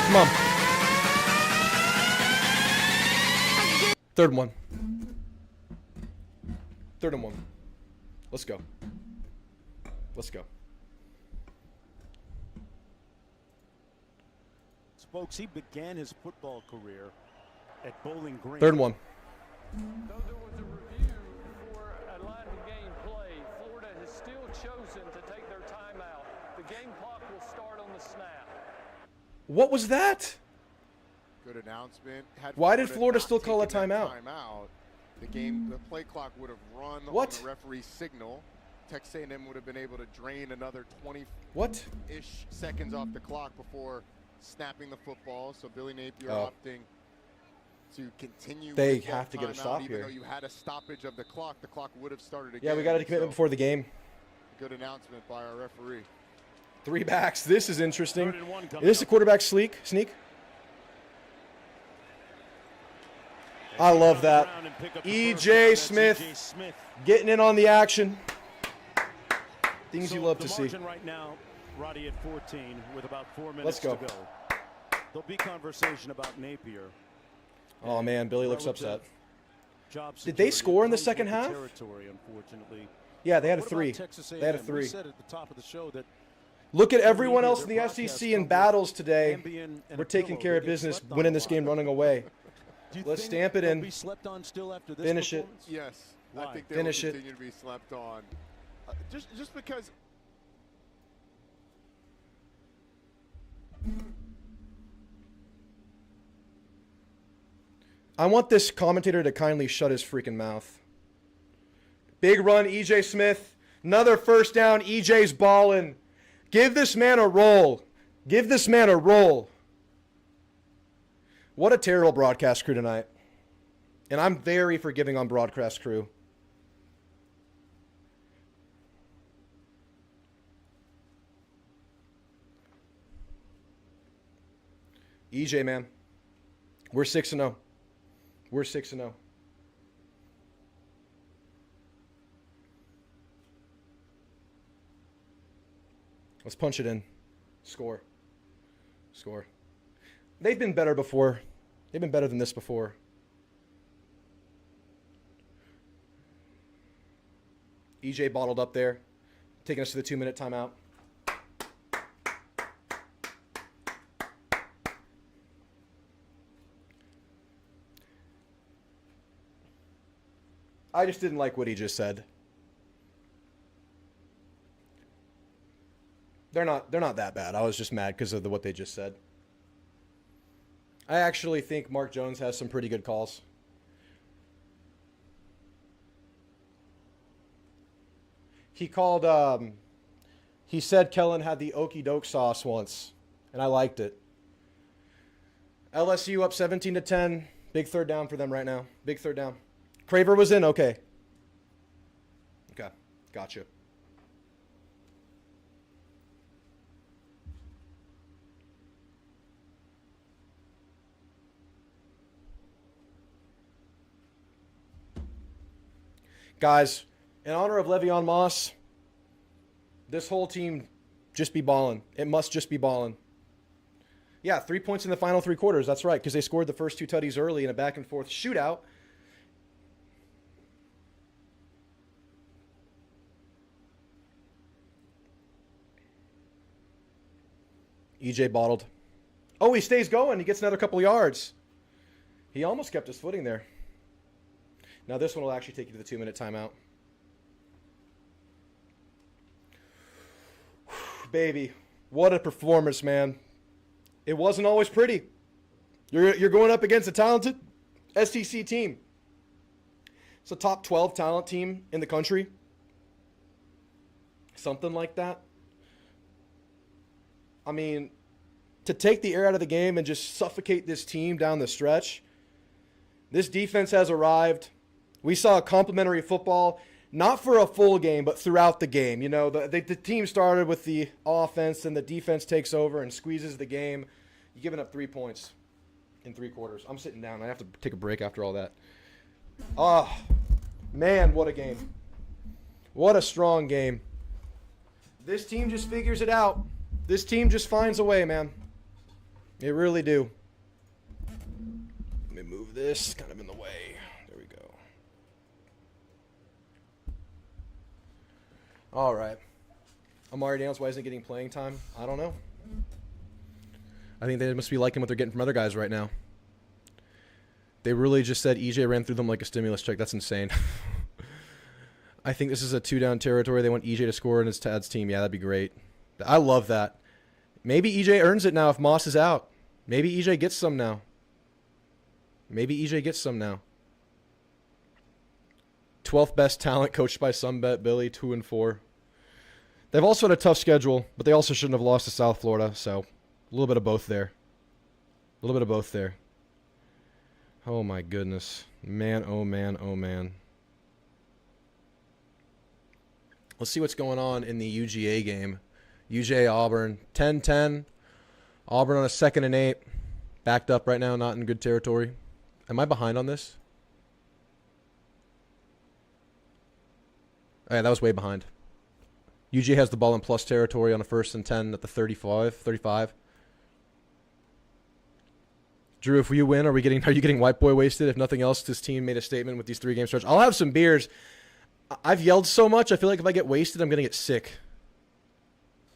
Come on. 3rd and 1. 3rd and 1. Let's go. Let's go. Folks, he began his football career at Bowling Green. 3rd and 1. Though there was a review for a line of game play, Florida has still chosen to take their timeout. The game clock will start on the snap. What was that? Good announcement. Why did Florida still call a timeout? The play clock would have run on the referee's signal. Texas A&M would have been able to drain another 20-ish seconds off the clock before snapping the football. So Billy Napier opting to continue. They have to get a stop even here. Though you had a stoppage of the clock would have started again. Yeah, we got a commitment before the game. Good announcement by our referee. 3 backs. This is interesting. Is this a quarterback sneak? I love that. E.J. Smith getting in on the action. Things you love to see. Right now, Roddy at 14 with about 4 minutes Let's go. to go. There'll be conversation about Napier. Oh man, Billy looks upset. Did they score in the second half? Yeah, they had a 3. They had a 3. Look at everyone else in the SEC in battles today. We're taking care of business, winning this game, running away. Let's stamp it in. Finish it. Yes, I think they Finish will it. continue to be slept on. Just because. I want this commentator to kindly shut his freaking mouth. Big run, E.J. Smith. Another first down. E.J.'s balling. Give this man a roll. Give this man a roll. What a terrible broadcast crew tonight. And I'm very forgiving on broadcast crew. EJ, man. We're 6-0. We're 6-0. Let's punch it in. Score. Score. They've been better before. They've been better than this before. EJ bottled up there, taking us to the 2-minute timeout. I just didn't like what he just said. They're not that bad. I was just mad because of what they just said. I actually think Mark Jones has some pretty good calls. He called, he said Kellen had the okey doke sauce once, and I liked it. LSU up 17-10. Big third down for them right now. Big third down. Craver was in? Okay. Okay. Gotcha. Guys, in honor of Le'Veon Moss, this whole team just be balling. It must just be balling. Yeah, 3 points in the final 3 quarters. That's right, because they scored the first 2 tutties early in a back-and-forth shootout. EJ bottled. Oh, he stays going. He gets another couple yards. He almost kept his footing there. Now this one will actually take you to the 2-minute timeout. Baby, what a performance, man. It wasn't always pretty. You're going up against a talented SEC team. It's a top 12 talent team in the country. Something like that. I mean, to take the air out of the game and just suffocate this team down the stretch. This defense has arrived. We saw complimentary football, not for a full game, but throughout the game. You know, the team started with the offense, and the defense takes over and squeezes the game. You're giving up 3 points in 3 quarters. I'm sitting down. I have to take a break after all that. Oh, man, what a game. What a strong game. This team just figures it out. This team just finds a way, man. They really do. Let me move this kind of in the way. There we go. All right. Amari Daniels, why isn't he getting playing time? I don't know. I think they must be liking what they're getting from other guys right now. They really just said EJ ran through them like a stimulus check. That's insane. I think this is a 2-down territory. They want EJ to score in his Tad's team. Yeah, that'd be great. I love that. Maybe EJ earns it now if Moss is out. Maybe EJ gets some now. Maybe EJ gets some now. 12th best talent, coached by Sunbet Billy, 2-4. They've also had a tough schedule, but they also shouldn't have lost to South Florida, so a little bit of both there. A little bit of both there. Oh my goodness. Man, oh man, oh man. Let's see what's going on in the UGA game. UGA Auburn, 10-10. Auburn on a 2nd and 8. Backed up right now, not in good territory. Am I behind on this? Oh, yeah, that was way behind. UGA has the ball in plus territory on a 1st and 10 at the 35. Drew, if you win, are you getting white boy wasted? If nothing else, this team made a statement with these 3-game stretch. I'll have some beers. I've yelled so much, I feel like if I get wasted, I'm going to get sick.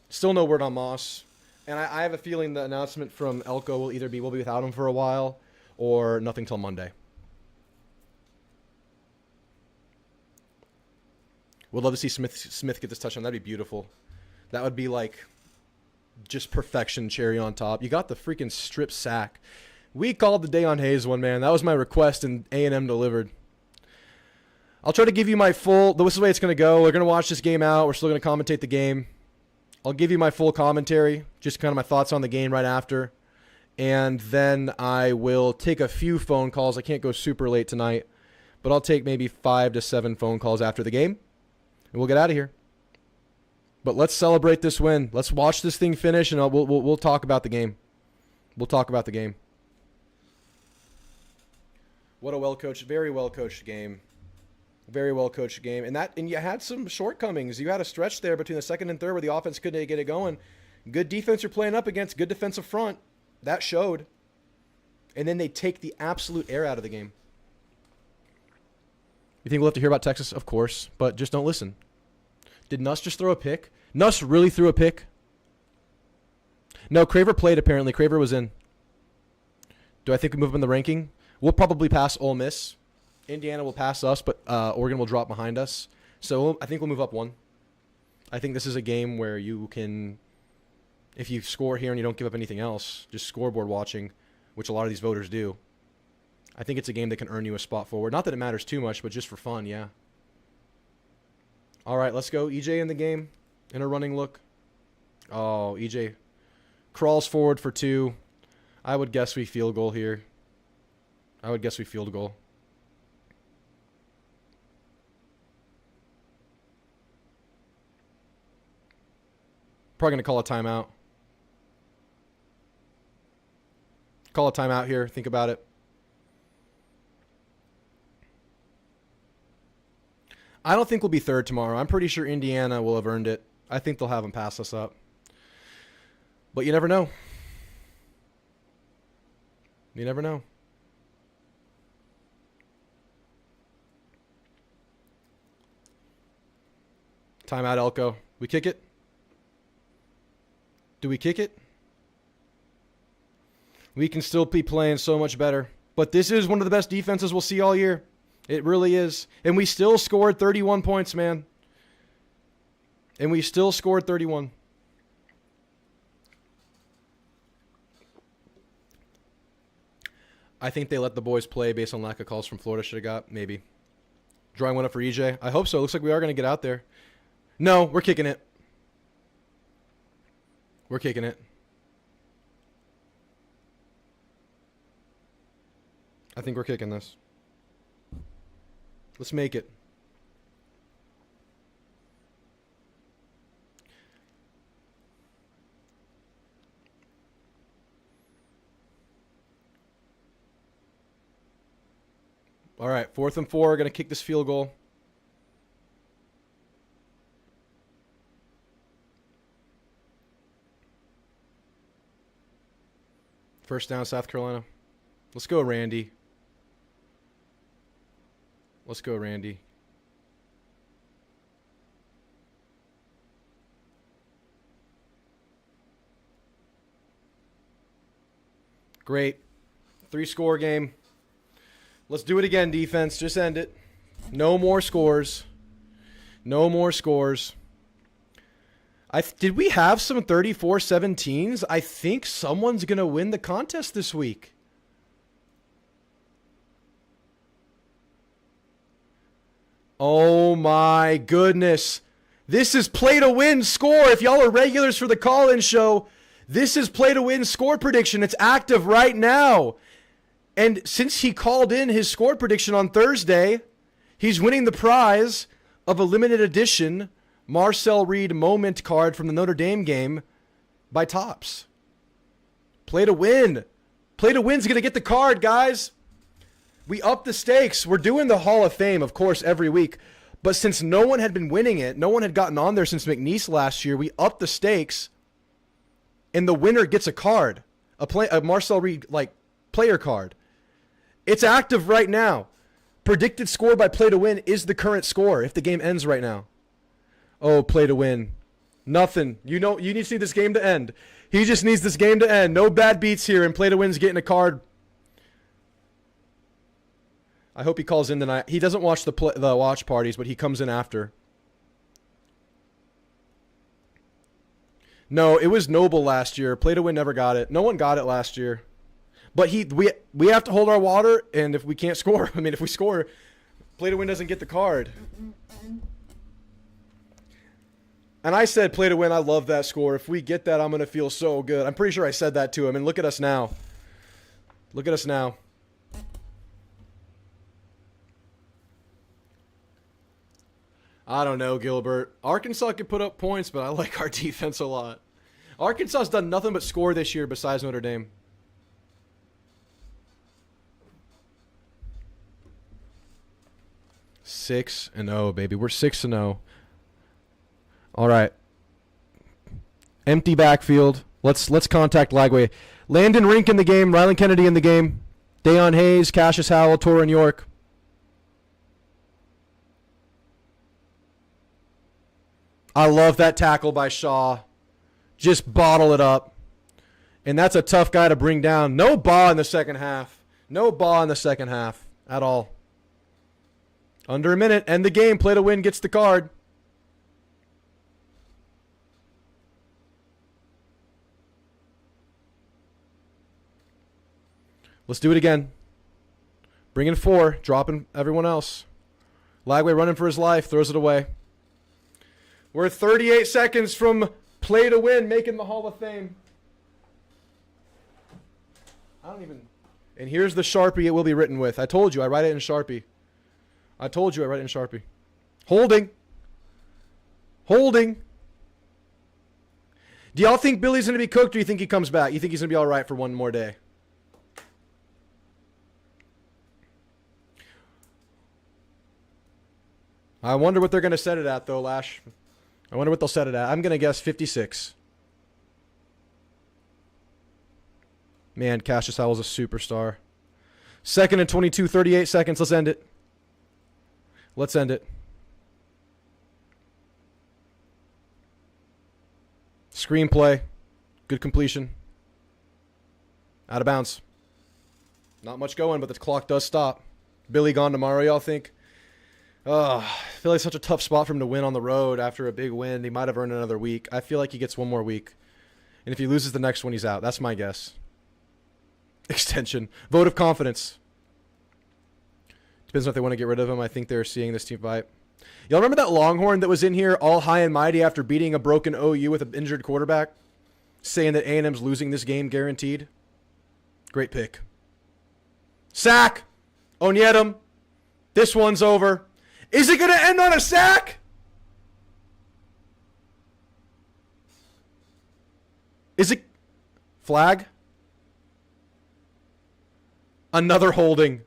Still no word on Moss. And I have a feeling the announcement from Elko will either be we'll be without him for a while or nothing till Monday. Would love to see Smith get this touchdown. That'd be beautiful. That would be like just perfection, cherry on top. You got the freaking strip sack. We called the day on Hayes one, man. That was my request, and A&M delivered. I'll try to give you my full... This is the way it's going to go. We're going to watch this game out. We're still going to commentate the game. I'll give you my full commentary, just kind of my thoughts on the game right after. And then I will take a few phone calls. I can't go super late tonight, but I'll take maybe 5 to 7 phone calls after the game, and we'll get out of here. But let's celebrate this win. Let's watch this thing finish, and we'll talk about the game. We'll talk about the game. What a well-coached, very well-coached game. Very well-coached game. And you had some shortcomings. You had a stretch there between the second and third where the offense couldn't get it going. Good defense you're playing up against. Good defensive front. That showed. And then they take the absolute air out of the game. You think we'll have to hear about Texas? Of course. But just don't listen. Did Nuss just throw a pick? Nuss really threw a pick? No, Craver played apparently. Craver was in. Do I think we move up in the ranking? We'll probably pass Ole Miss. Indiana will pass us, but Oregon will drop behind us. So I think we'll move up one. I think this is a game where you can, if you score here and you don't give up anything else, just scoreboard watching, which a lot of these voters do. I think it's a game that can earn you a spot forward. Not that it matters too much, but just for fun, yeah. All right, let's go. EJ in the game in a running look. Oh, EJ crawls forward for 2. I would guess we field goal here. I would guess we field goal. Probably going to call a timeout. Call a timeout here. Think about it. I don't think we'll be third tomorrow. I'm pretty sure Indiana will have earned it. I think they'll have them pass us up. But you never know. You never know. Timeout, Elko. We kick it? Do we kick it? We can still be playing so much better. But this is one of the best defenses we'll see all year. It really is. And we still scored 31 points, man. And we still scored 31. I think they let the boys play based on lack of calls from Florida. Should have got, maybe. Drawing one up for EJ. I hope so. Looks like we are going to get out there. No, we're kicking it. We're kicking it. I think we're kicking this. Let's make it. All right, 4th and 4. Going to kick this field goal. First down, South Carolina. Let's go, Randy. Let's go, Randy. Great. 3-score game. Let's do it again, defense. Just end it. No more scores. No more scores. Did we have some 34-17s? I think someone's going to win the contest this week. Oh my goodness. This is play to win score. If y'all are regulars for the call-in show, this is play to win score prediction. It's active right now. And since he called in his score prediction on Thursday, he's winning the prize of a limited edition Marcel Reed moment card from the Notre Dame game by Topps. Play to win. Play to win's going to get the card, guys. We upped the stakes. We're doing the Hall of Fame, of course, every week. But since no one had been winning it, no one had gotten on there since McNeese last year, we upped the stakes, and the winner gets a card, a Marcel Reed player card. It's active right now. Predicted score by Play to Win is the current score if the game ends right now. Oh, Play to Win. Nothing. You need to see this game to end. He just needs this game to end. No bad beats here, and Play to Win's getting a card. I hope he calls in tonight. He doesn't watch the watch parties, but he comes in after. No, it was Noble last year. Play to Win never got it. No one got it last year. But we have to hold our water, and if we can't score, if we score, Play to Win doesn't get the card. And I said Play to Win, I love that score. If we get that, I'm going to feel so good. I'm pretty sure I said that to him, and look at us now. Look at us now. I don't know, Gilbert. Arkansas can put up points, but I like our defense a lot. Arkansas's done nothing but score this year besides Notre Dame. 6-0, baby. We're 6-0. All right. Empty backfield. Let's contact Lagway. Landon Rink in the game. Rylan Kennedy in the game. Deion Hayes, Cassius Howell, Torin York. I love that tackle by Shaw. Just bottle it up. And that's a tough guy to bring down. No ball in the second half. No ball in the second half at all. Under a minute. End the game. Play to win gets the card. Let's do it again. Bring in 4. Dropping everyone else. Lagway running for his life. Throws it away. We're 38 seconds from play to win, making the Hall of Fame. I don't even... And here's the Sharpie it will be written with. I told you, I write it in Sharpie. I told you I write it in Sharpie. Holding. Holding. Do y'all think Billy's going to be cooked, or do you think he comes back? You think he's going to be all right for one more day? I wonder what they're going to set it at, though, Lash. I wonder what they'll set it at. I'm going to guess 56. Man, Cassius Howell's a superstar. 2nd and 22, 38 seconds. Let's end it. Let's end it. Screenplay. Good completion. Out of bounds. Not much going, but the clock does stop. Billy gone tomorrow, y'all think? Oh, I feel like such a tough spot for him to win on the road after a big win. He might have earned another week. I feel like he gets one more week. And if he loses the next one, he's out. That's my guess. Extension. Vote of confidence. Depends on if they want to get rid of him. I think they're seeing this team fight. Y'all remember that Longhorn that was in here all high and mighty after beating a broken OU with an injured quarterback? Saying that A&M's losing this game guaranteed? Great pick. Sack! Onyedem. This one's over. Is it going to end on a sack? Is it flag? Another holding.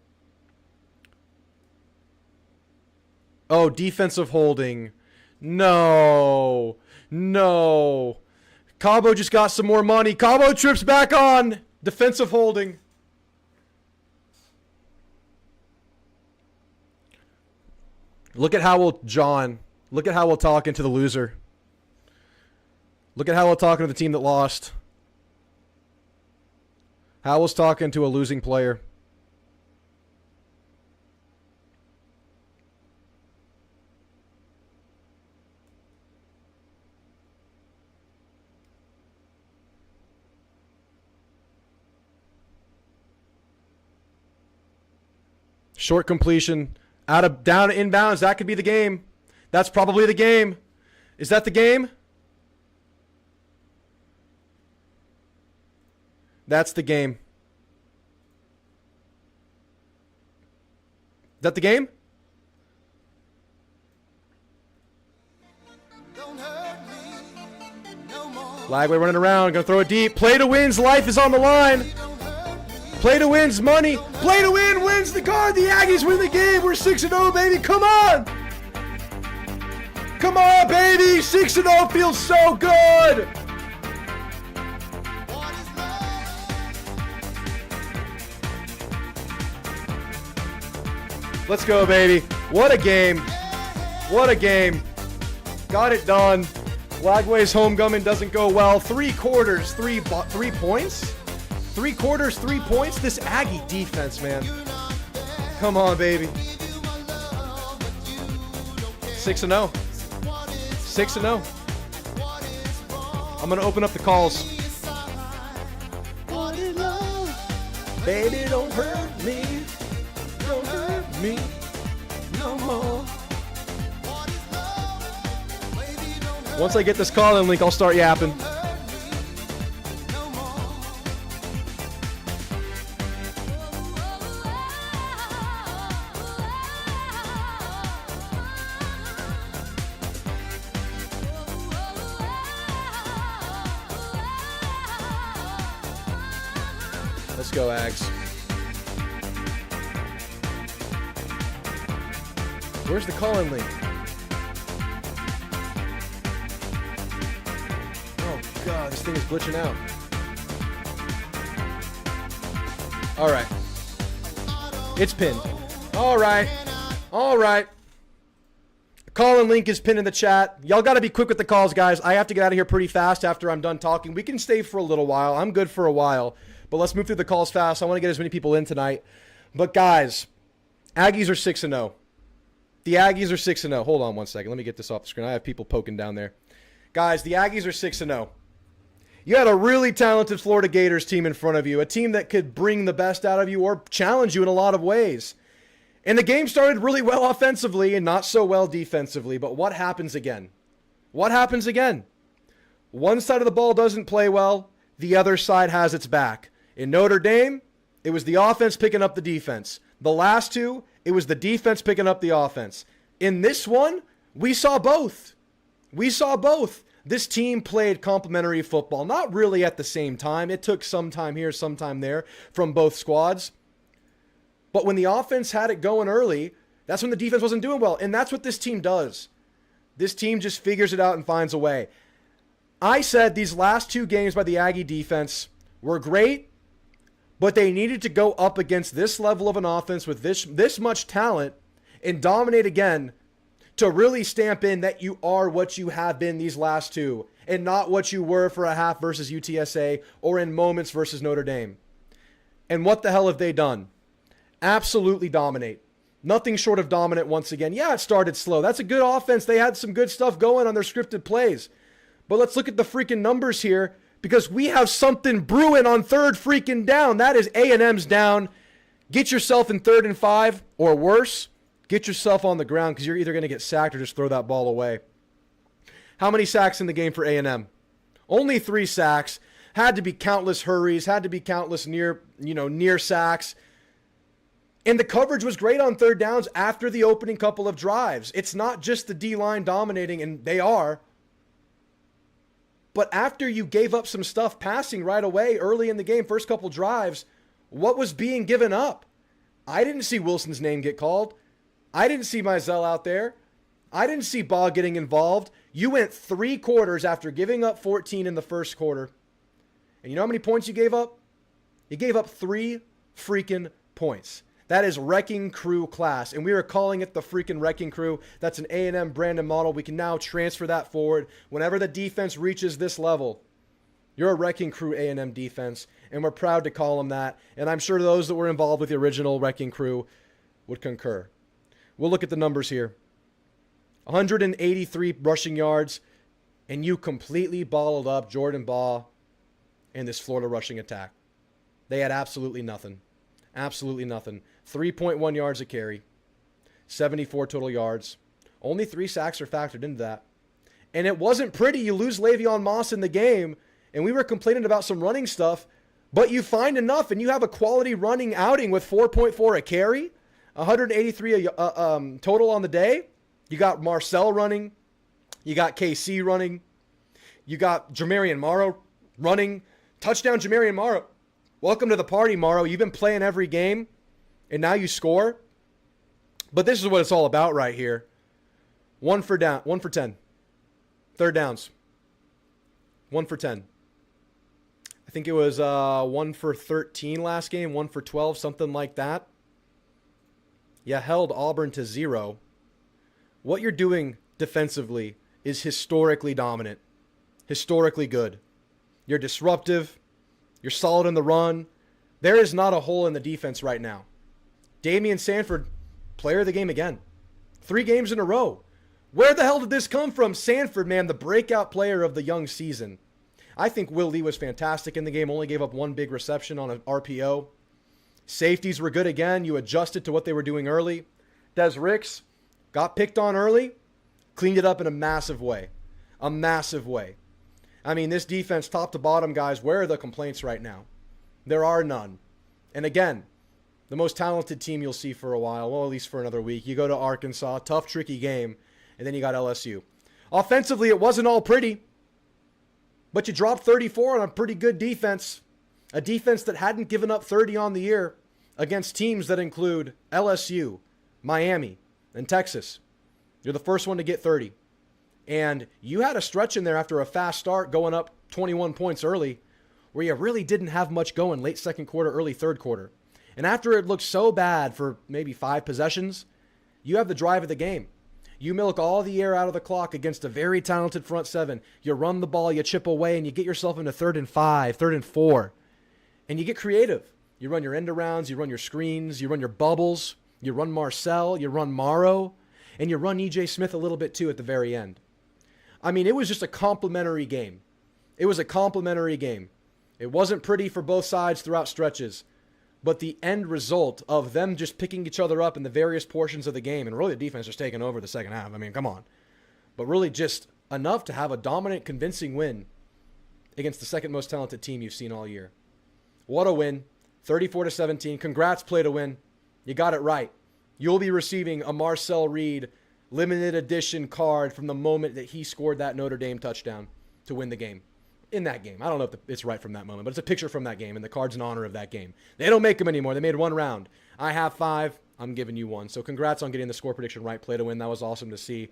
Oh, defensive holding. No. No. Cabo just got some more money. Cabo trips back on. Defensive holding. Look at Howell, John. Look at Howell talking to the loser. Look at Howell talking to the team that lost. Howell's talking to a losing player. Short completion. Out of down inbounds. That could be the game. That's probably the game. Is that the game? That's the game. Is that the game? Lagway running around. Gonna throw it deep. Play to wins. Life is on the line. Play to wins money. Play to win wins the card. The Aggies win the game. We're 6-0, baby. Come on. Come on, baby. 6-0 feels so good. Let's go, baby. What a game. What a game. Got it done. Lagway's homecoming doesn't go well. 3 quarters, 3 points? 3 quarters, 3 points? This Aggie defense, man. Come on, baby. 6-0. 6-0. I'm going to open up the calls. Baby, don't hurt me. Don't hurt me no more. Once I get this call-in link, I'll start yapping. Let's go, Ags. Where's the call-in link? Oh, God, this thing is glitching out. All right. It's pinned. All right. All right. The call-in link is pinned in the chat. Y'all got to be quick with the calls, guys. I have to get out of here pretty fast after I'm done talking. We can stay for a little while. I'm good for a while. But let's move through the calls fast. I want to get as many people in tonight. But, guys, Aggies are 6-0. The Aggies are 6-0. Hold on one second. Let me get this off the screen. I have people poking down there. Guys, the Aggies are 6-0. You had a really talented Florida Gators team in front of you, a team that could bring the best out of you or challenge you in a lot of ways. And the game started really well offensively and not so well defensively. But what happens again? What happens again? One side of the ball doesn't play well. The other side has its back. In Notre Dame, it was the offense picking up the defense. The last two, it was the defense picking up the offense. In this one, we saw both. We saw both. This team played complementary football, not really at the same time. It took some time here, some time there from both squads. But when the offense had it going early, that's when the defense wasn't doing well. And that's what this team does. This team just figures it out and finds a way. I said these last two games by the Aggie defense were great, but they needed to go up against this level of an offense with this much talent and dominate again to really stamp in that you are what you have been these last two and not what you were for a half versus UTSA or in moments versus Notre Dame. And what the hell have they done? Absolutely dominate. Nothing short of dominant once again. Yeah, it started slow. That's a good offense. They had some good stuff going on their scripted plays. But let's look at the freaking numbers here because we have something brewing on third freaking down. That is A&M's down. Get yourself in 3rd and 5 or worse. Get yourself on the ground because you're either going to get sacked or just throw that ball away. How many sacks in the game for A&M? Only 3 sacks. Had to be countless hurries. Had to be countless near sacks. And the coverage was great on 3rd downs after the opening couple of drives. It's not just the D-line dominating, and they are. But after you gave up some stuff passing right away early in the game, first couple drives, what was being given up? I didn't see Wilson's name get called. I didn't see Mizell out there. I didn't see Baugh getting involved. You went 3 quarters after giving up 14 in the first quarter. And you know how many points you gave up? You gave up 3 freaking points. That is Wrecking Crew class, and we are calling it the freaking Wrecking Crew. That's an A&M branded model. We can now transfer that forward. Whenever the defense reaches this level, you're a Wrecking Crew A&M defense, and we're proud to call them that. And I'm sure those that were involved with the original Wrecking Crew would concur. We'll look at the numbers here. 183 rushing yards, and you completely bottled up Jordan Baugh and this Florida rushing attack. They had absolutely nothing. Absolutely nothing. 3.1 yards a carry. 74 total yards. Only 3 sacks are factored into that. And it wasn't pretty. You lose Le'Veon Moss in the game, and we were complaining about some running stuff, but you find enough, and you have a quality running outing with 4.4 a carry, 183 total on the day. You got Marcel running. You got KC running. You got Jamarian Morrow running. Touchdown Jamarian Morrow. Welcome to the party, Morrow. You've been playing every game, and now you score. But this is what it's all about right here. 1 for 10. 3rd downs. 1 for 10. I think it was 1 for 13 last game, 1 for 12, something like that. You held Auburn to 0. What you're doing defensively is historically dominant, historically good. You're disruptive. You're solid in the run. There is not a hole in the defense right now. Damian Sanford, player of the game again. 3 games in a row. Where the hell did this come from? Sanford, man, the breakout player of the young season. I think Will Lee was fantastic in the game. Only gave up 1 big reception on an RPO. Safeties were good again. You adjusted to what they were doing early. Des Ricks got picked on early. Cleaned it up in a massive way. A massive way. I mean, this defense, top to bottom, guys, where are the complaints right now? There are none. And again, the most talented team you'll see for a while, well, at least for another week. You go to Arkansas, tough, tricky game, and then you got LSU. Offensively, it wasn't all pretty, but you dropped 34 on a pretty good defense, a defense that hadn't given up 30 on the year against teams that include LSU, Miami, and Texas. You're the first one to get 30. And you had a stretch in there after a fast start going up 21 points early where you really didn't have much going late second quarter, early third quarter. And after it looked so bad for maybe 5 possessions, you have the drive of the game. You milk all the air out of the clock against a very talented front seven. You run the ball, you chip away, and you get yourself into 3rd and 5, 3rd and 4. And you get creative. You run your end arounds, you run your screens, you run your bubbles, you run Marcel, you run Morrow, and you run E.J. Smith a little bit too at the very end. I mean, it was just a complimentary game. It was a complimentary game. It wasn't pretty for both sides throughout stretches, but the end result of them just picking each other up in the various portions of the game, and really the defense just taking over the second half. I mean, come on. But really just enough to have a dominant, convincing win against the second most talented team you've seen all year. What a win. 34-17. Congrats, Play to Win. You got it right. You'll be receiving a Marcel Reed limited edition card from the moment that he scored that Notre Dame touchdown to win the game. In that game. I don't know if it's right from that moment, but it's a picture from that game, and the card's in honor of that game. They don't make them anymore. They made 1 round. I have 5. I'm giving you 1. So congrats on getting the score prediction right. Play to Win. That was awesome to see.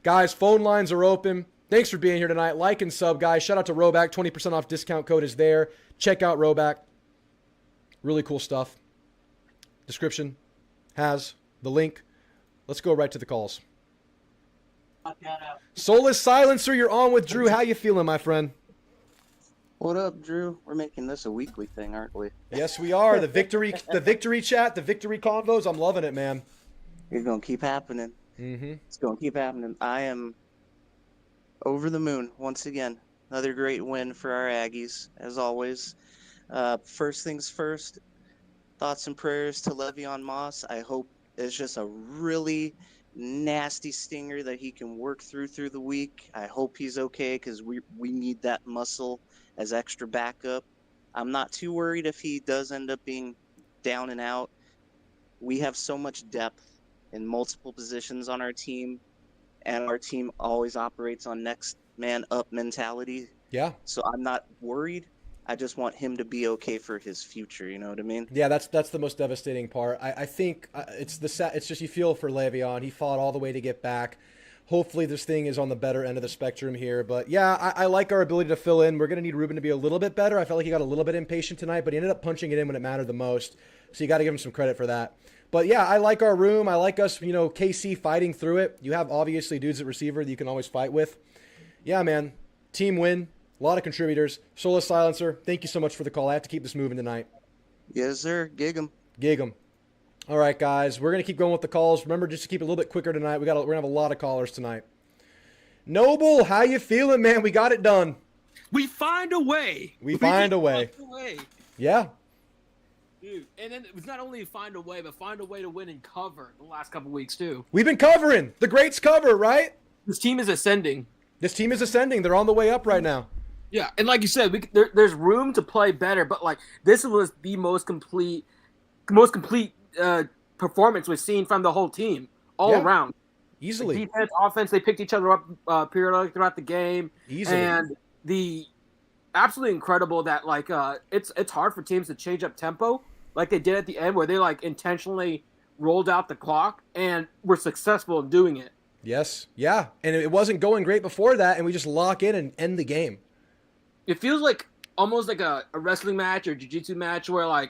Guys, phone lines are open. Thanks for being here tonight. Like and sub, guys. Shout out to RHOBACK. 20% off discount code is there. Check out RHOBACK. Really cool stuff. Description has the link. Let's go right to the calls. Soulless Silencer, you're on with Drew. How you feeling, my friend? What up, Drew? We're making this a weekly thing, aren't we? Yes, we are. The victory chat, the victory convos. I'm loving it, man. It's gonna keep happening. It's gonna keep happening. I am over the moon once again. Another great win for our Aggies, as always. First things first. Thoughts and prayers to Le'Veon Moss. I hope it's just a really nasty stinger that he can work through the week. I hope he's okay because we need that muscle as extra backup. I'm not too worried if he does end up being down and out. We have so much depth in multiple positions on our team, and our team always operates on next man up mentality. Yeah. So I'm not worried. I just want him to be okay for his future. You know what I mean? Yeah, that's the most devastating part. I think it's just you feel for Le'Veon. He fought all the way to get back. Hopefully this thing is on the better end of the spectrum here. But yeah, I like our ability to fill in. We're going to need Ruben to be a little bit better. I felt like he got a little bit impatient tonight, but he ended up punching it in when it mattered the most. So you got to give him some credit for that. But yeah, I like our room. I like us, KC fighting through it. You have obviously dudes at receiver that you can always fight with. Yeah, man. Team win. A lot of contributors. Soulless Silencer, thank you so much for the call. I have to keep this moving tonight. Yes, sir. Gig 'em. Gig 'em. All right, guys. We're going to keep going with the calls. Remember, just to keep it a little bit quicker tonight. We're going to have a lot of callers tonight. Noble, how you feeling, man? We got it done. We find a way. We find a way. Yeah. Dude, and then it was not only find a way, but find a way to win and cover the last couple weeks, too. We've been covering. The greats cover, right? This team is ascending. They're on the way up right now. Yeah, and like you said, there's room to play better, but like this was the most complete performance we've seen from the whole team all around. Easily. The defense, offense, they picked each other up periodically throughout the game. Easily. And the absolutely incredible that it's hard for teams to change up tempo like they did at the end, where they intentionally rolled out the clock and were successful in doing it. Yes. Yeah. And it wasn't going great before that, and we just lock in and end the game. It feels like almost like a wrestling match or jiu-jitsu match where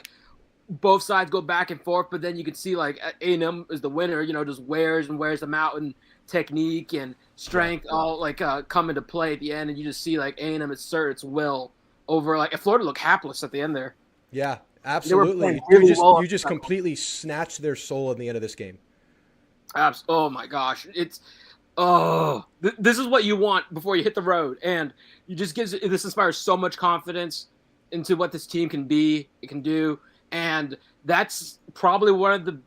both sides go back and forth, but then you can see A&M is the winner, just wears them out, and technique and strength all come into play at the end, and you just see A&M assert its will over Florida looked hapless at the end there. Yeah, absolutely. You just completely snatched their soul at the end of this game. Oh my gosh, this is what you want before you hit the road, and this inspires so much confidence into what this team can be, it can do, and that's probably one of the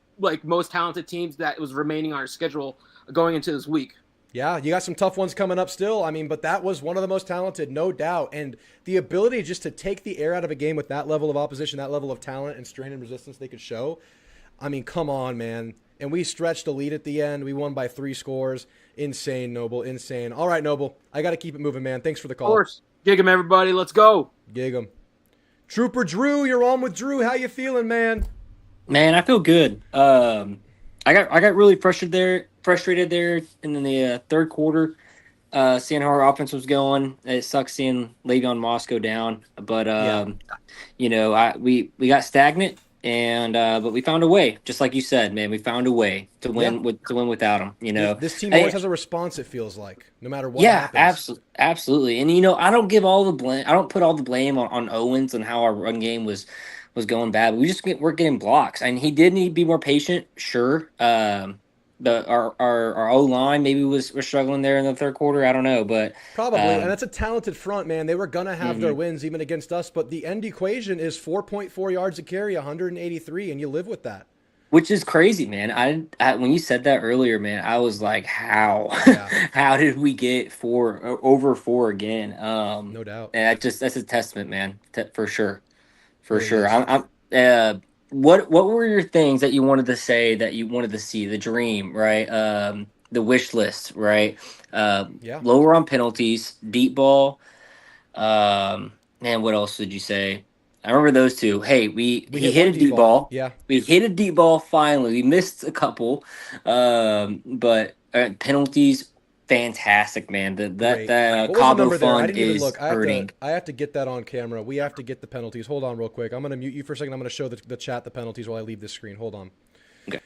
most talented teams that was remaining on our schedule going into this week. Yeah, you got some tough ones coming up still. I mean, but that was one of the most talented, no doubt. And the ability just to take the air out of a game with that level of opposition, that level of talent and strain and resistance they could show. I mean, come on, man. And we stretched a lead at the end. We won by 3 scores. Insane, Noble. Insane. All right, Noble. I got to keep it moving, man. Thanks for the call. Of course. Gig 'em, everybody. Let's go. Gig 'em. Trooper Drew, you're on with Drew. How you feeling, man? Man, I feel good. I got really frustrated there in the third quarter. Seeing how our offense was going, it sucks seeing Le'Veon Moss go down. But we got stagnant, and but we found a way. Just like you said, man, we found a way to win without him. This team always has a response. It feels like no matter what happens. Absolutely. And I don't give all the blame. I don't put all the blame on Owens and how our run game was going bad. We're getting blocks, and he did need to be more patient. Sure. Our O line maybe was struggling there in the third quarter. I don't know, but probably, and that's a talented front, man. They were gonna have their wins even against us, but the end equation is 4.4 yards a carry, 183, and you live with that. Which is crazy, man. I when you said that earlier, man, I was like, how? Yeah. How did we get over 4 again? No doubt. And that's a testament, man, for sure, for sure. What were your things that you wanted to say, that you wanted to see, the dream, right? The wish list, right? Lower on penalties, deep ball. And what else did you say? I remember those two. Hey, we hit a deep ball. Yeah. We hit a deep ball finally. We missed a couple. But penalties, fantastic, man. That Cabo fund is hurting. I have to get that on camera. We have to get the penalties. Hold on real quick. I'm going to mute you for a second. I'm going to show the chat the penalties while I leave this screen. Hold on. Okay.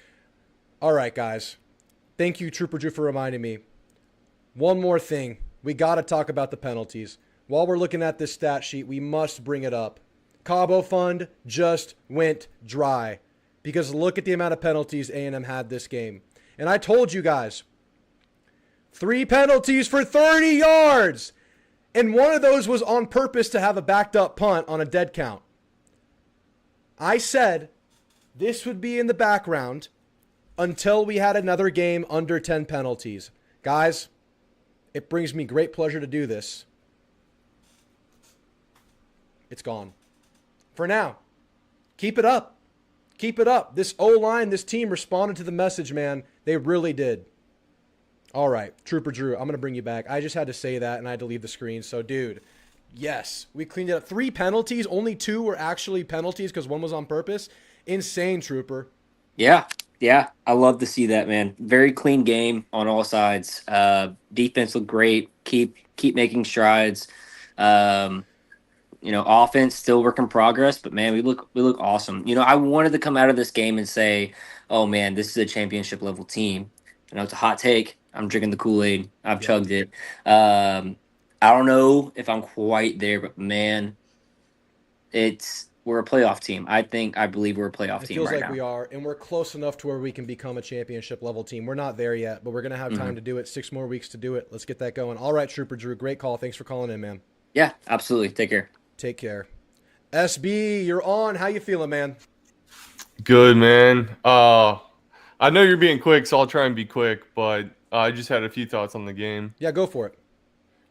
All right, guys. Thank you, Trooper Drew, for reminding me. One more thing. We got to talk about the penalties. While we're looking at this stat sheet, we must bring it up. Cabo Fund just went dry because look at the amount of penalties A&M had this game. And I told you guys, 3 penalties for 30 yards. And one of those was on purpose to have a backed up punt on a dead count. I said this would be in the background until we had another game under 10 penalties. Guys, it brings me great pleasure to do this. It's gone. For now. Keep it up. Keep it up. This O-line, this team responded to the message, man. They really did. All right, Trooper Drew, I'm going to bring you back. I just had to say that, and I had to leave the screen. So, dude, yes, we cleaned it up. 3 penalties. Only 2 were actually penalties because 1 was on purpose. Insane, Trooper. Yeah. I love to see that, man. Very clean game on all sides. Defense looked great. Keep making strides. Offense still work in progress, but man, we look awesome. I wanted to come out of this game and say, oh man, this is a championship level team. It's a hot take. I'm drinking the Kool-Aid. I've chugged it. I don't know if I'm quite there, but man, we're a playoff team. I believe we're a playoff team right now. It feels like we are, and we're close enough to where we can become a championship level team. We're not there yet, but we're going to have time to do it. 6 more weeks to do it. Let's get that going. All right, Trooper Drew, great call. Thanks for calling in, man. Yeah, absolutely. Take care. Take care. SB, you're on. How you feeling, man? Good, man. I know you're being quick, so I'll try and be quick, but I just had a few thoughts on the game. Yeah, go for it.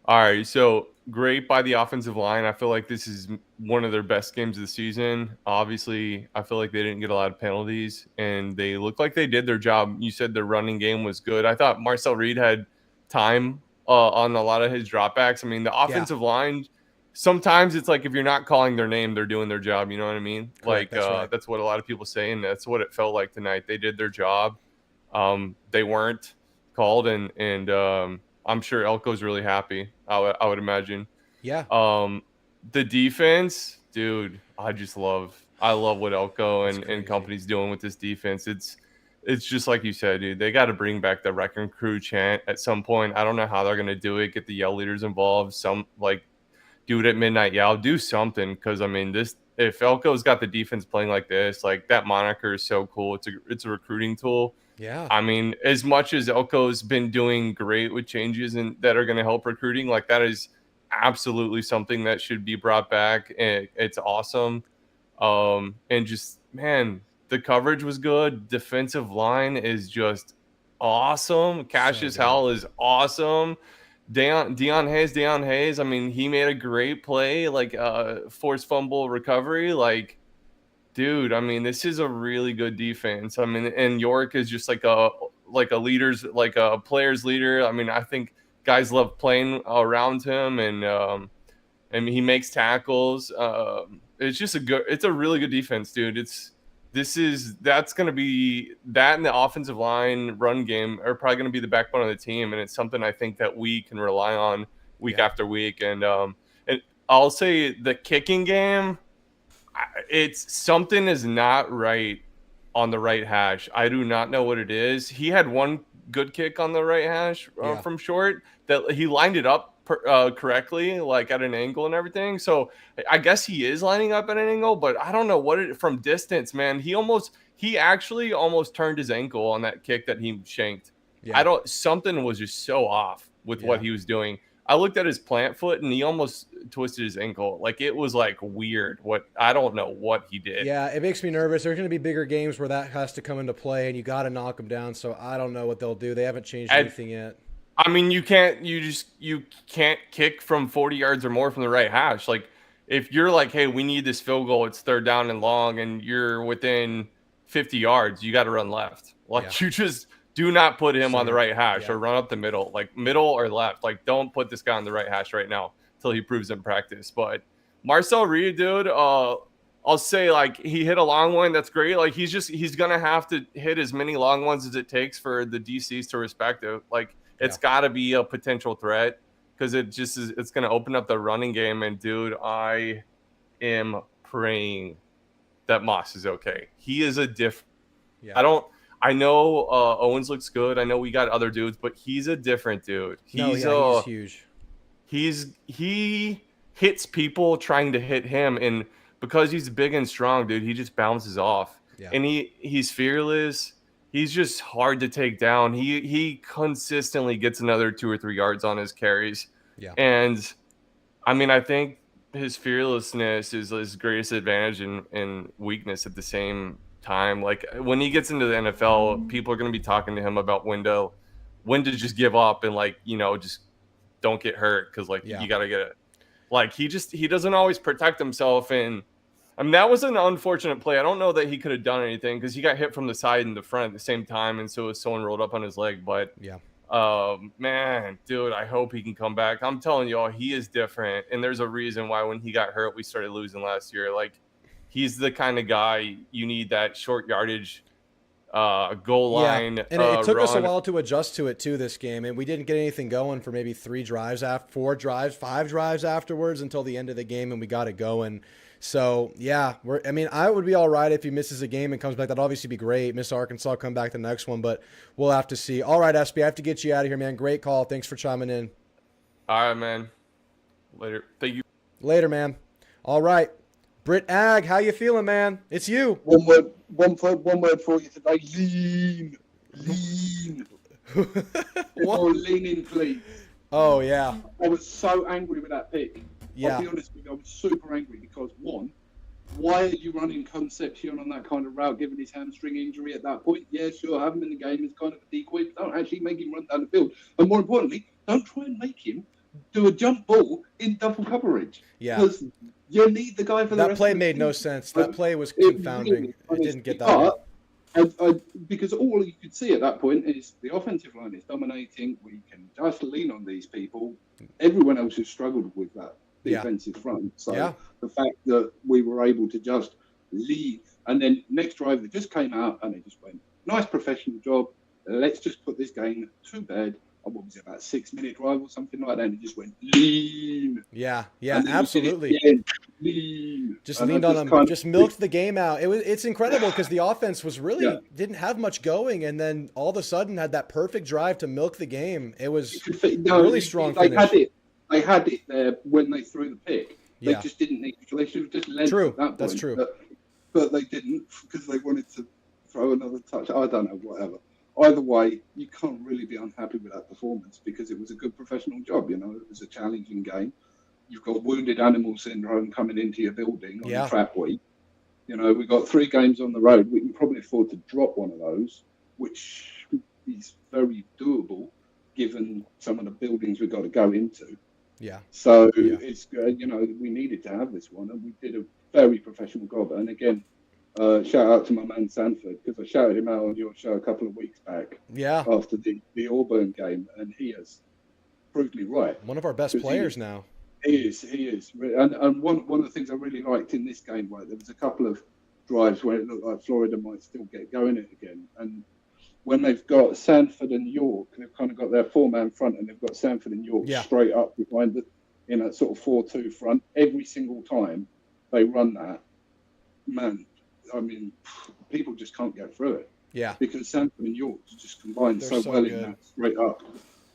All right, so great by the offensive line. I feel like this is one of their best games of the season. Obviously, I feel like they didn't get a lot of penalties, and they looked like they did their job. You said their running game was good. I thought Marcel Reed had time on a lot of his dropbacks. I mean, the offensive line, sometimes it's like if you're not calling their name, they're doing their job. You know what I mean? Correct, That's what a lot of people say, and that's what it felt like tonight. They did their job. They weren't called, and I'm sure Elko's really happy. I would imagine. Yeah. The defense, dude, I love what Elko and company's doing with this defense. It's just like you said, dude. They got to bring back the Wrecking Crew chant at some point. I don't know how they're gonna do it. Get the yell leaders involved. Do it at midnight yell. Do something, because I mean, if Elko's got the defense playing like this, like that moniker is so cool. It's a recruiting tool. Yeah. I mean, as much as Elko's been doing great with changes that are going to help recruiting, like that is absolutely something that should be brought back. And it's awesome. And just, man, the coverage was good. Defensive line is just awesome. Cassius Howell is awesome. Deion Hayes. I mean, he made a great play, like forced fumble recovery. Like, dude, I mean, this is a really good defense. I mean, and York is just like a player's leader. I mean, I think guys love playing around him, and he makes tackles. It's just it's a really good defense, dude. that's going to be that, and the offensive line run game are probably going to be the backbone of the team, and it's something I think that we can rely on week after week. And I'll say the kicking game, it's something is not right on the right hash. I do not know what it is. He had one good kick on the right hash from short that he lined it up correctly, like at an angle and everything. So I guess he is lining up at an angle, but I don't know what it from distance, man. He actually almost turned his ankle on that kick that he shanked. Something was just so off with what he was doing. I looked at his plant foot and he almost twisted his ankle. Like, it was like weird. I don't know what he did. Yeah, it makes me nervous. There's going to be bigger games where that has to come into play, and you got to knock them down. So I don't know what they'll do. They haven't changed anything yet. I mean, you can't kick from 40 yards or more from the right hash. Like, if you're like, hey, we need this field goal, it's 3rd down and long, and you're within 50 yards, you got to run left. Like, you just do not put him on the right hash or run up the middle, like middle or left. Like, don't put this guy on the right hash right now until he proves in practice. But Marcel Reed, dude, I'll say, like, he hit a long one. That's great. Like, he's going to have to hit as many long ones as it takes for the DCs to respect it. Like, it's got to be a potential threat, because it's going to open up the running game. And, dude, I am praying that Moss is okay. He is a I know Owens looks good. I know we got other dudes, but he's a different dude. He's huge. He hits people trying to hit him, and because he's big and strong, dude, he just bounces off. Yeah. And he's fearless. He's just hard to take down. He consistently gets another 2 or 3 yards on his carries. Yeah. And I mean, I think his fearlessness is his greatest advantage and weakness at the same time. Like, when he gets into the NFL, people are going to be talking to him about when to just give up and, like, just don't get hurt, because, like, you got to get it. Like, he doesn't always protect himself. And I mean, that was an unfortunate play. I don't know that he could have done anything, because he got hit from the side and the front at the same time, and so someone rolled up on his leg. But man, dude, I hope he can come back. I'm telling y'all, he is different, and there's a reason why when he got hurt, we started losing last year. Like, he's the kind of guy you need, that short yardage goal line. And it took us a while to adjust to it too this game, and we didn't get anything going for maybe 5 drives afterwards until the end of the game, and we got it going. So yeah, I would be all right if he misses a game and comes back. That'd obviously be great. Miss Arkansas, come back the next one, but we'll have to see. All right, SB, I have to get you out of here, man. Great call. Thanks for chiming in. All right, man. Later. Thank you. Later, man. All right. Britt Ag, how you feeling, man? It's you. One word for you today. Lean. Lean in, please. Oh, yeah. I was so angry with that pick. Yeah. I'll be honest with you, I was super angry because, one, why are you running Concepcion on that kind of route, given his hamstring injury at that point? Yeah, sure, have him in the game as kind of a decoy, but don't actually make him run down the field. And more importantly, don't try and make him do a jump ball in double coverage. Yeah. Because you need the guy for that play made no sense. That play was confounding. It didn't get that. Because all you could see at that point is the offensive line is dominating. We can just lean on these people. Everyone else has struggled with that defensive front. So the fact that we were able to just lead, and then next drive they just came out and they just went, nice professional job. Let's just put this game to bed. What was it, about 6-minute drive or something like that? And it just went lean. Yeah, absolutely. Lean. Just leaned on them. Just milked the game out. It's incredible because the offense was really didn't have much going, and then all of a sudden had that perfect drive to milk the game. It was really strong finish. They had it there when they threw the pick. They just didn't need to. They should have just led at that point. That's true. But they didn't because they wanted to throw another touch. I don't know, whatever. Either way, you can't really be unhappy with that performance because it was a good professional job. It was a challenging game. You've got wounded animal syndrome coming into your building on the trap week. We've got 3 games on the road. We can probably afford to drop one of those, which is very doable given some of the buildings we've got to go into. Yeah. So it's we needed to have this one, and we did a very professional job. And again, shout out to my man Sanford, because I shouted him out on your show a couple of weeks back. Yeah. After the Auburn game, and he has proved me right. One of our best players now. He is. And one of the things I really liked in this game, right, there was a couple of drives where it looked like Florida might still get going it again. And when they've got Sanford and York, they've kind of got their 4-man front, and they've got Sanford and York straight up behind the, in a sort of 4-2 front. Every single time they run that, man, I mean, people just can't get through it. Yeah. Because Sanford and York just combined They're so well good. in that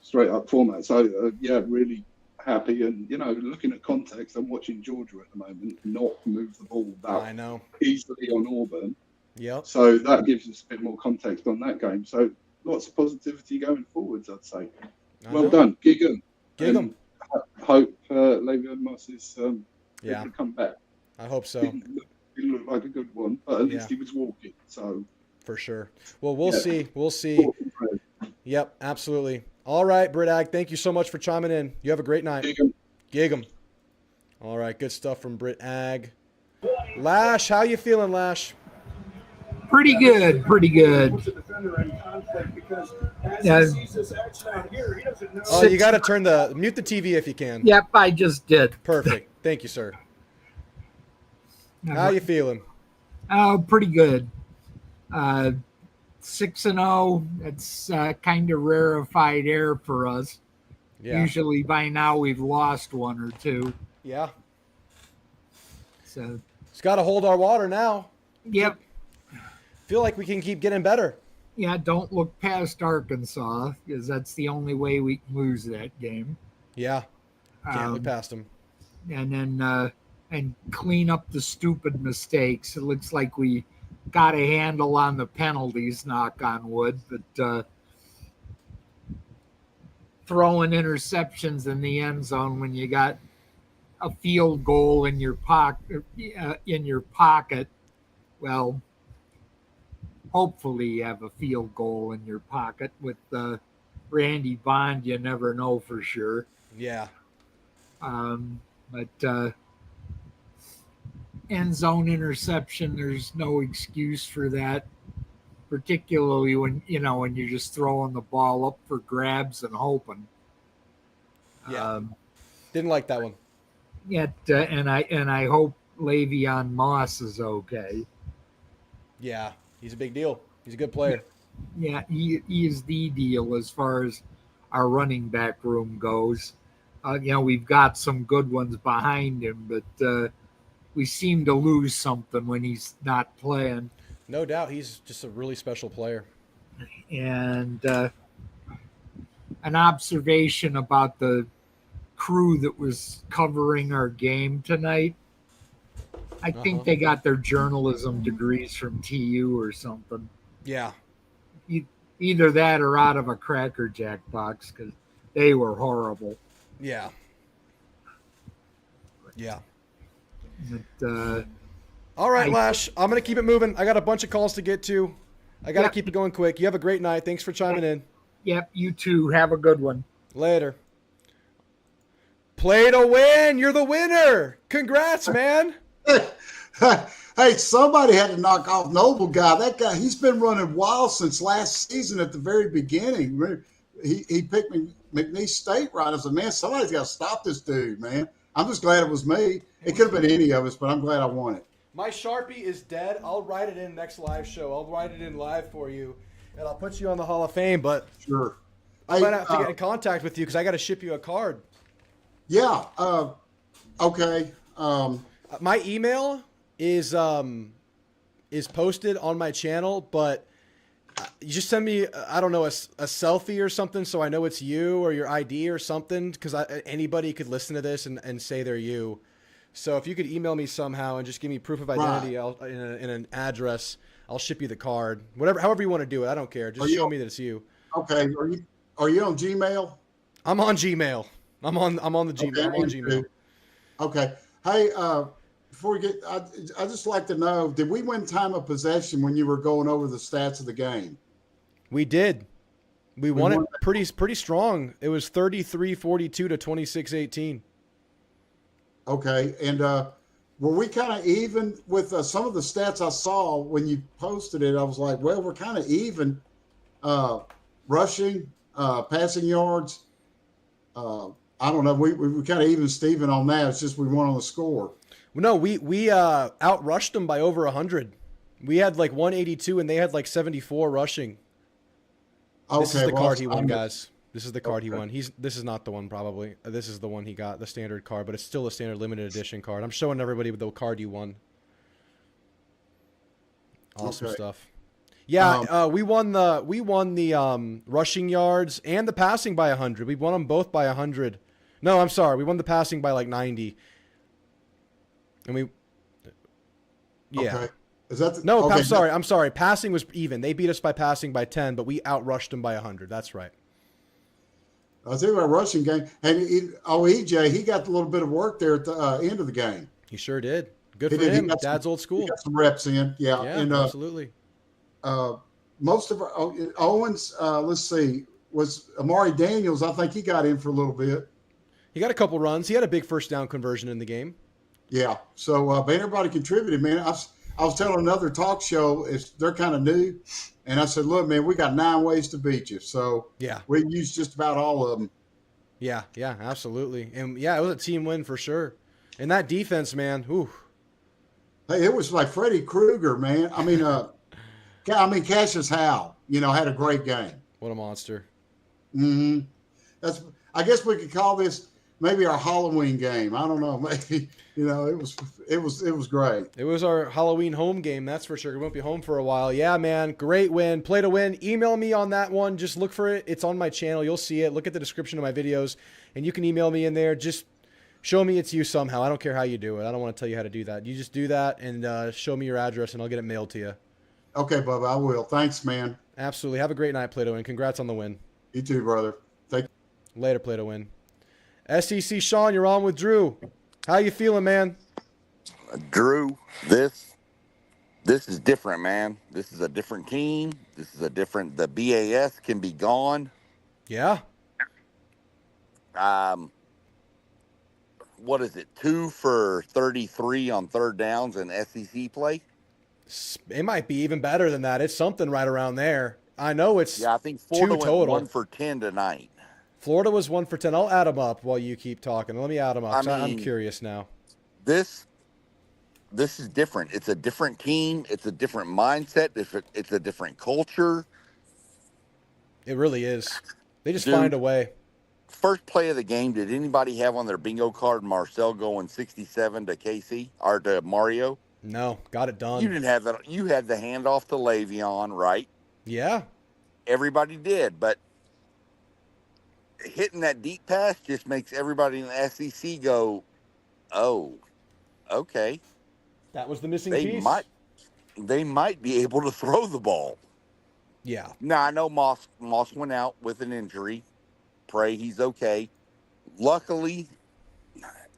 straight up format. So, yeah, really happy. And, you know, looking at context, I'm watching Georgia at the moment not move the ball that easily on Auburn. Yep. So that gives us a bit more context on that game. So lots of positivity going forwards, I'd say. Well done. Gig 'em. Gig 'em. Hope Le'Veon Moss is able to come back. I hope so. Didn't look like a good one, but at least he was walking. So for sure. Well, we'll see. We'll see. Yep, absolutely. All right, Brit Ag, thank you so much for chiming in. You have a great night. Gig 'em. All right, good stuff from Brit Ag. Lash, how you feeling, Lash? Pretty good, pretty good. Oh, you got to mute the TV if you can. Yep, I just did. Perfect. Thank you, sir. How you feeling? Oh, pretty good. 6-0. It's kind of rarefied air for us. Yeah. Usually by now we've lost one or two. Yeah. So it's got to hold our water now. Yep. Feel like we can keep getting better. Yeah, don't look past Arkansas because that's the only way we can lose that game. Yeah. Can't look past them. And then and clean up the stupid mistakes. It looks like we got a handle on the penalties, knock on wood, but throwing interceptions in the end zone when you got a field goal in your pocket, well, hopefully you have a field goal in your pocket. With Randy Bond, you never know for sure. Yeah. But end zone interception, there's no excuse for that, particularly when you're just throwing the ball up for grabs and hoping. Yeah. Didn't like that one. Yet, and I hope Le'Veon Moss is okay. Yeah, he's a big deal. He's a good player. Yeah, he is the deal as far as our running back room goes. We've got some good ones behind him, but we seem to lose something when he's not playing. No doubt, he's just a really special player. And an observation about the crew that was covering our game tonight. I think they got their journalism degrees from TU or something. Yeah. Either that or out of a Cracker Jack box, because they were horrible. Yeah. Yeah. But, all right, Lash. I'm going to keep it moving. I got a bunch of calls to get to. I got to keep it going quick. You have a great night. Thanks for chiming in. Yep, you too. Have a good one. Later. Play to win. You're the winner. Congrats, man. Hey, somebody had to knock off Noble Guy. That guy, he's been running wild since last season at the very beginning. He picked McNeese State right. I said, man, somebody's got to stop this dude, man. I'm just glad it was me. It could have been any of us, but I'm glad I won it. My Sharpie is dead. I'll write it in next live show. I'll write it in live for you, and I'll put you on the Hall of Fame. But sure, I might have to get in contact with you because I got to ship you a card. Yeah. Okay. My email is posted on my channel, but you just send me, I don't know, a selfie or something so I know it's you, or your ID or something, because anybody could listen to this and say they're you. So if you could email me somehow and just give me proof of identity in an address, I'll ship you the card. However you want to do it, I don't care. Just show me that it's you. Okay. Are you on Gmail? I'm on Gmail. I'm on the Gmail. Okay, I'm on Gmail. Okay. Hey, before we get, I just like to know, did we win time of possession when you were going over the stats of the game? We did. We won it pretty strong. It was 33-42 to 26-18. Okay. And were we kind of even with some of the stats I saw when you posted it? I was like, well, we're kind of even rushing, passing yards. I don't know. We kind of even Steven on that. It's just we won on the score. No, we outrushed them by over 100. We had like 182 and they had like 74 rushing. Okay, This is the well, card he won, I'm- guys. This is the card he Okay. won. This is not the one probably. This is the one he got, the standard card, but it's still a standard limited edition card. I'm showing everybody the card you won. Awesome Okay. stuff. Yeah, we won the rushing yards and the passing by 100. We won them both by 100. No, I'm sorry. We won the passing by like 90. And we yeah. Okay. Is that the, No, okay, I'm sorry. Passing was even. They beat us by passing by 10, but we outrushed them by 100. That's right. I was thinking about rushing game, and EJ, he got a little bit of work there at the end of the game. He sure did. Good He for did. He him. got Dad's old school. He got some reps in, yeah. Yeah, And absolutely. most of our Owens, let's see, was Amari Daniels. I think he got in for a little bit. He got a couple runs. He had a big first down conversion in the game. Yeah. So, but everybody contributed, man. I was telling another talk show, they're kind of new, and I said, look, man, we got 9 ways to beat you. So Yeah. we used just about all of them. Yeah, absolutely. And yeah, it was a team win for sure. And that defense, man, whew. Hey, it was like Freddie Krueger, man. I mean, Cassius Howe, had a great game. What a monster. Mm-hmm. I guess we could call this maybe our Halloween game. I don't know. Maybe, it was great. It was our Halloween home game, that's for sure. We won't be home for a while. Yeah, man, great win. Play to win. Email me on that one. Just look for it. It's on my channel. You'll see it. Look at the description of my videos, and you can email me in there. Just show me it's you somehow. I don't care how you do it. I don't want to tell you how to do that. You just do that and show me your address, and I'll get it mailed to you. Okay, Bubba, I will. Thanks, man. Absolutely. Have a great night, Play to Win. Congrats on the win. You too, brother. Thank you. Later, Play to Win. SEC Sean, you're on with Drew. How you feeling, man? Drew, this is different, man. This is a different team. The BAS can be gone. Yeah. What is it? 2 for 33 on third downs in SEC play? It might be even better than that. It's something right around there. I know it's I think Florida 2 went total. 1 for 10 tonight. Florida was 1 for 10. I'll add them up while you keep talking. Let me add them up. I'm mean, curious now. This is different. It's a different team. It's a different mindset. It's a different culture. It really is. They just Dude, find a way. First play of the game, did anybody have on their bingo card Marcel going 67 to Casey or to Mario? No, got it done. You didn't have that. You had the handoff to Le'Veon, right? Yeah. Everybody did, but hitting that deep pass just makes everybody in the SEC go, "Oh, okay." That was the missing They piece. They might be able to throw the ball. Yeah. Now I know Moss went out with an injury. Pray he's okay. Luckily,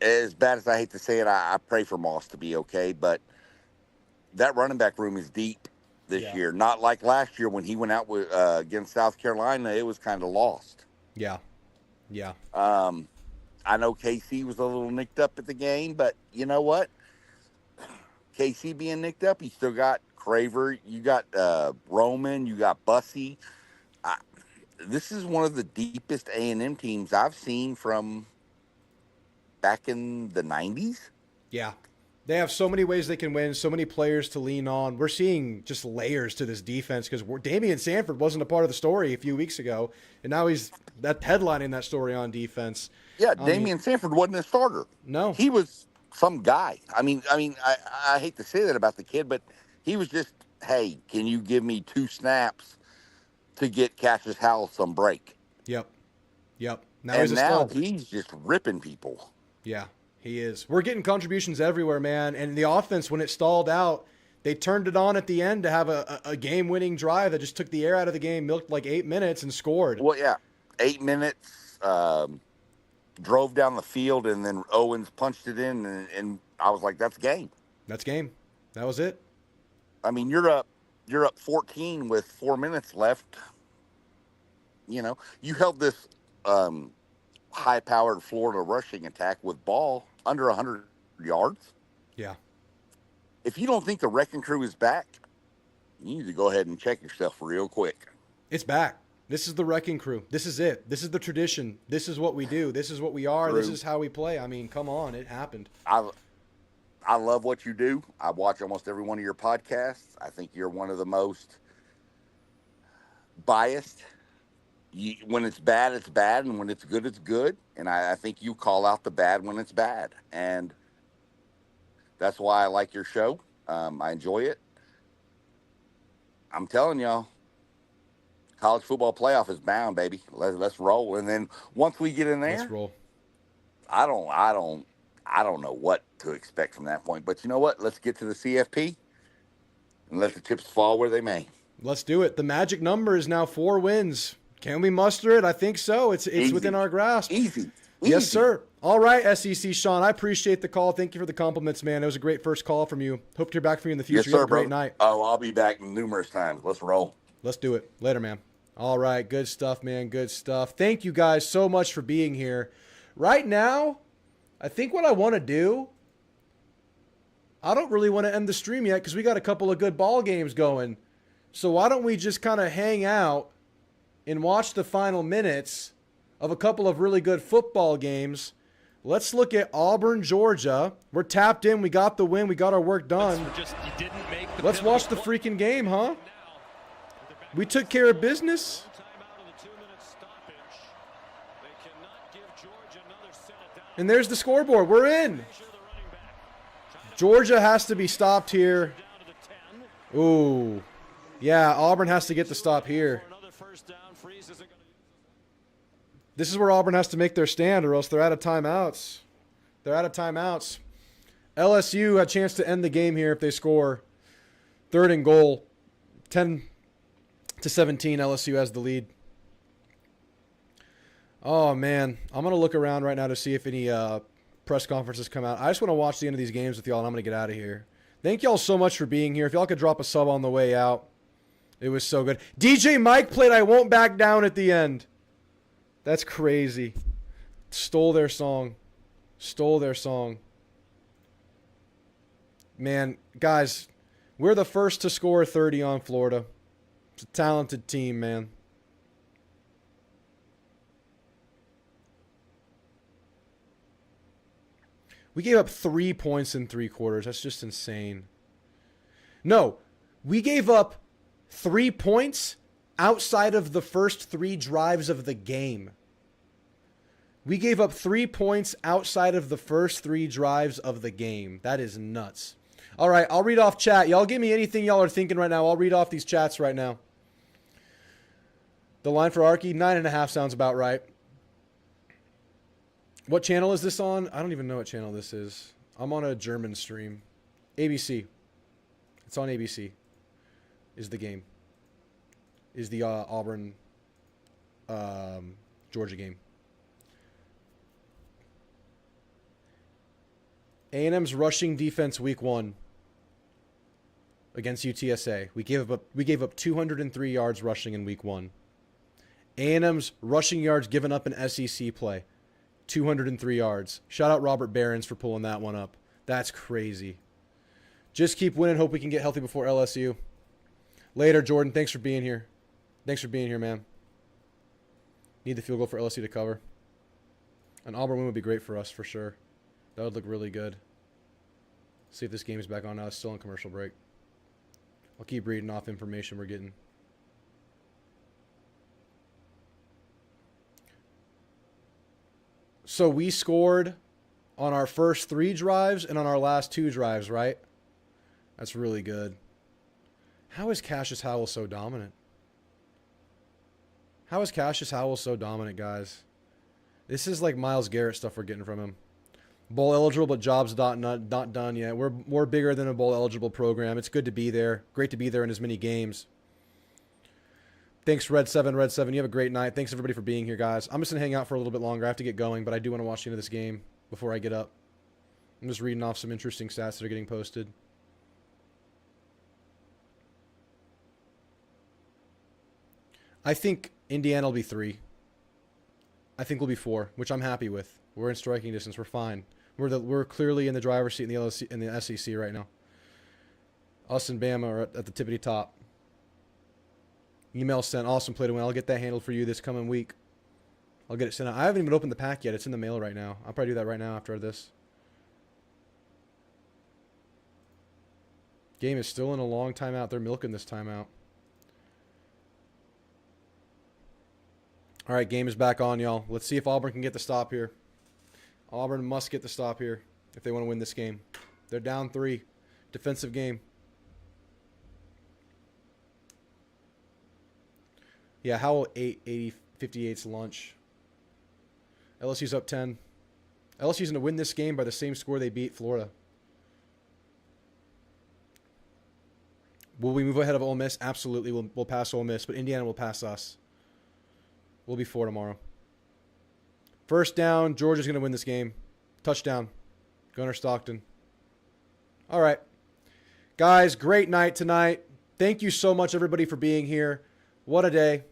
as bad as I hate to say it, I pray for Moss to be okay. But that running back room is deep this year. Not like last year when he went out with against South Carolina. It was kind of lost. Yeah. Yeah. I know KC was a little nicked up at the game, but you know what? KC being nicked up, you still got Craver, you got Roman, you got Bussy. This is one of the deepest A&M teams I've seen from back in the 90s. Yeah. They have so many ways they can win, so many players to lean on. We're seeing just layers to this defense because Damian Sanford wasn't a part of the story a few weeks ago, and now he's headlining that story on defense. Yeah, Damian Sanford wasn't a starter. No. He was some guy. I mean, I hate to say that about the kid, but he was just, hey, can you give me 2 snaps to get Cassius Howell some break? Yep. Now he's just ripping people. Yeah, he is. We're getting contributions everywhere, man. And the offense, when it stalled out, they turned it on at the end to have a game-winning drive that just took the air out of the game, milked like 8 minutes, and scored. Well, yeah, 8 minutes, drove down the field, and then Owens punched it in, and I was like, that's game. That's game. That was it. I mean, you're up 14 with 4 minutes left. You know, you held this high-powered Florida rushing attack with ball under 100 yards. Yeah. If you don't think the wrecking crew is back, you need to go ahead and check yourself real quick. It's back. This is the wrecking crew. This is it. This is the tradition. This is what we do. This is what we are. True. This is how we play. I mean, come on. It happened. I love what you do. I watch almost every one of your podcasts. I think you're one of the most biased. When it's bad, it's bad, and when it's good, it's good. And I think you call out the bad when it's bad, and that's why I like your show. I enjoy it. I'm telling y'all, college football playoff is bound, baby. Let's roll. And then once we get in there, Let's roll. I don't know what to expect from that point. But you know what? Let's get to the CFP and let the chips fall where they may. Let's do it. The magic number is now 4 wins. Can we muster it? I think so. It's within our grasp. Easy. Yes, sir. All right, SEC Sean. I appreciate the call. Thank you for the compliments, man. It was a great first call from you. Hope to hear back from you in the future. Yes, sir, You have a great bro. night. Oh, I'll be back numerous times. Let's roll. Let's do it. Later, man. All right. Good stuff, man. Good stuff. Thank you guys so much for being here. Right now, I think what I want to do, I don't really want to end the stream yet because we got a couple of good ball games going. So why don't we just kind of hang out and watch the final minutes of a couple of really good football games. Let's look at Auburn, Georgia. We're tapped in. We got the win. We got our work done. Let's watch the freaking game, huh? We took care of business. And there's the scoreboard. We're in. Georgia has to be stopped here. Ooh. Yeah, Auburn has to get the stop here. This is where Auburn has to make their stand or else they're out of timeouts. They're out of timeouts. LSU had a chance to end the game here if they score. 3rd and goal. 10-17, LSU has the lead. Oh, man. I'm going to look around right now to see if any press conferences come out. I just want to watch the end of these games with y'all, and I'm going to get out of here. Thank y'all so much for being here. If y'all could drop a sub on the way out. It was so good. DJ Mike played I Won't Back Down at the end. That's crazy. Stole their song. Stole their song. Man, guys, we're the first to score 30 on Florida. It's a talented team, man. We gave up 3 points in 3 quarters. That's just insane. No, we gave up 3 points outside of the first 3 drives of the game. We gave up 3 points outside of the first 3 drives of the game. That is nuts. All right, I'll read off chat. Y'all give me anything y'all are thinking right now. I'll read off these chats right now. The line for Arky, 9.5 sounds about right. What channel is this on? I don't even know what channel this is. I'm on a German stream. ABC. It's on ABC. Is the game. Is the Auburn Georgia game. A&M's rushing defense week 1 against UTSA. We gave up 203 yards rushing in week 1. A&M's rushing yards given up in SEC play. 203 yards. Shout out Robert Behrens for pulling that one up. That's crazy. Just keep winning. Hope we can get healthy before LSU. Later, Jordan. Thanks for being here. Thanks for being here, man. Need the field goal for LSU to cover. An Auburn win would be great for us, for sure. That would look really good. See if this game is back on now. It's still on commercial break. I'll keep reading off information we're getting. So we scored on our first 3 drives and on our last 2 drives, right? That's really good. How is Cassius Howell so dominant? How is Cassius Howell so dominant, guys? This is like Myles Garrett stuff we're getting from him. Bowl eligible, but job's not done yet. We're bigger than a bowl eligible program. It's good to be there. Great to be there in as many games. Thanks, Red7. You have a great night. Thanks, everybody, for being here, guys. I'm just going to hang out for a little bit longer. I have to get going, but I do want to watch the end of this game before I get up. I'm just reading off some interesting stats that are getting posted. I think Indiana will be 3. I think we'll be 4, which I'm happy with. We're in striking distance. We're fine. We're clearly in the driver's seat in the SEC right now. Us and Bama are at the tippity top. Email sent. Awesome. Play to win. I'll get that handled for you this coming week. I'll get it sent out. I haven't even opened the pack yet. It's in the mail right now. I'll probably do that right now after this. Game is still in a long timeout. They're milking this timeout. All right, game is back on, y'all. Let's see if Auburn can get the stop here. Auburn must get the stop here if they want to win this game. They're down 3. Defensive game. Yeah, Howell 58's lunch. LSU's up 10. LSU's going to win this game by the same score they beat Florida. Will we move ahead of Ole Miss? Absolutely. We'll pass Ole Miss, but Indiana will pass us. We'll be 4 tomorrow. First down, Georgia's going to win this game. Touchdown. Gunnar Stockton. All right. Guys, great night tonight. Thank you so much, everybody, for being here. What a day.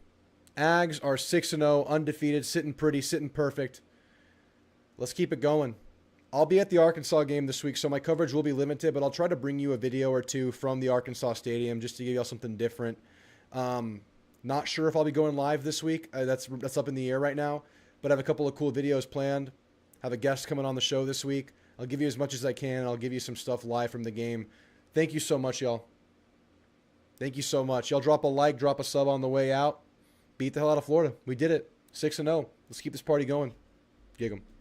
Ags are 6-0, undefeated, sitting pretty, sitting perfect. Let's keep it going. I'll be at the Arkansas game this week, so my coverage will be limited, but I'll try to bring you a video or two from the Arkansas Stadium just to give y'all something different. Not sure if I'll be going live this week. That's up in the air right now, but I have a couple of cool videos planned. Have a guest coming on the show this week. I'll give you as much as I can. I'll give you some stuff live from the game. Thank you so much, y'all. Thank you so much. Y'all drop a like, drop a sub on the way out. Beat the hell out of Florida. We did it. 6-0. Let's keep this party going. Gig 'em.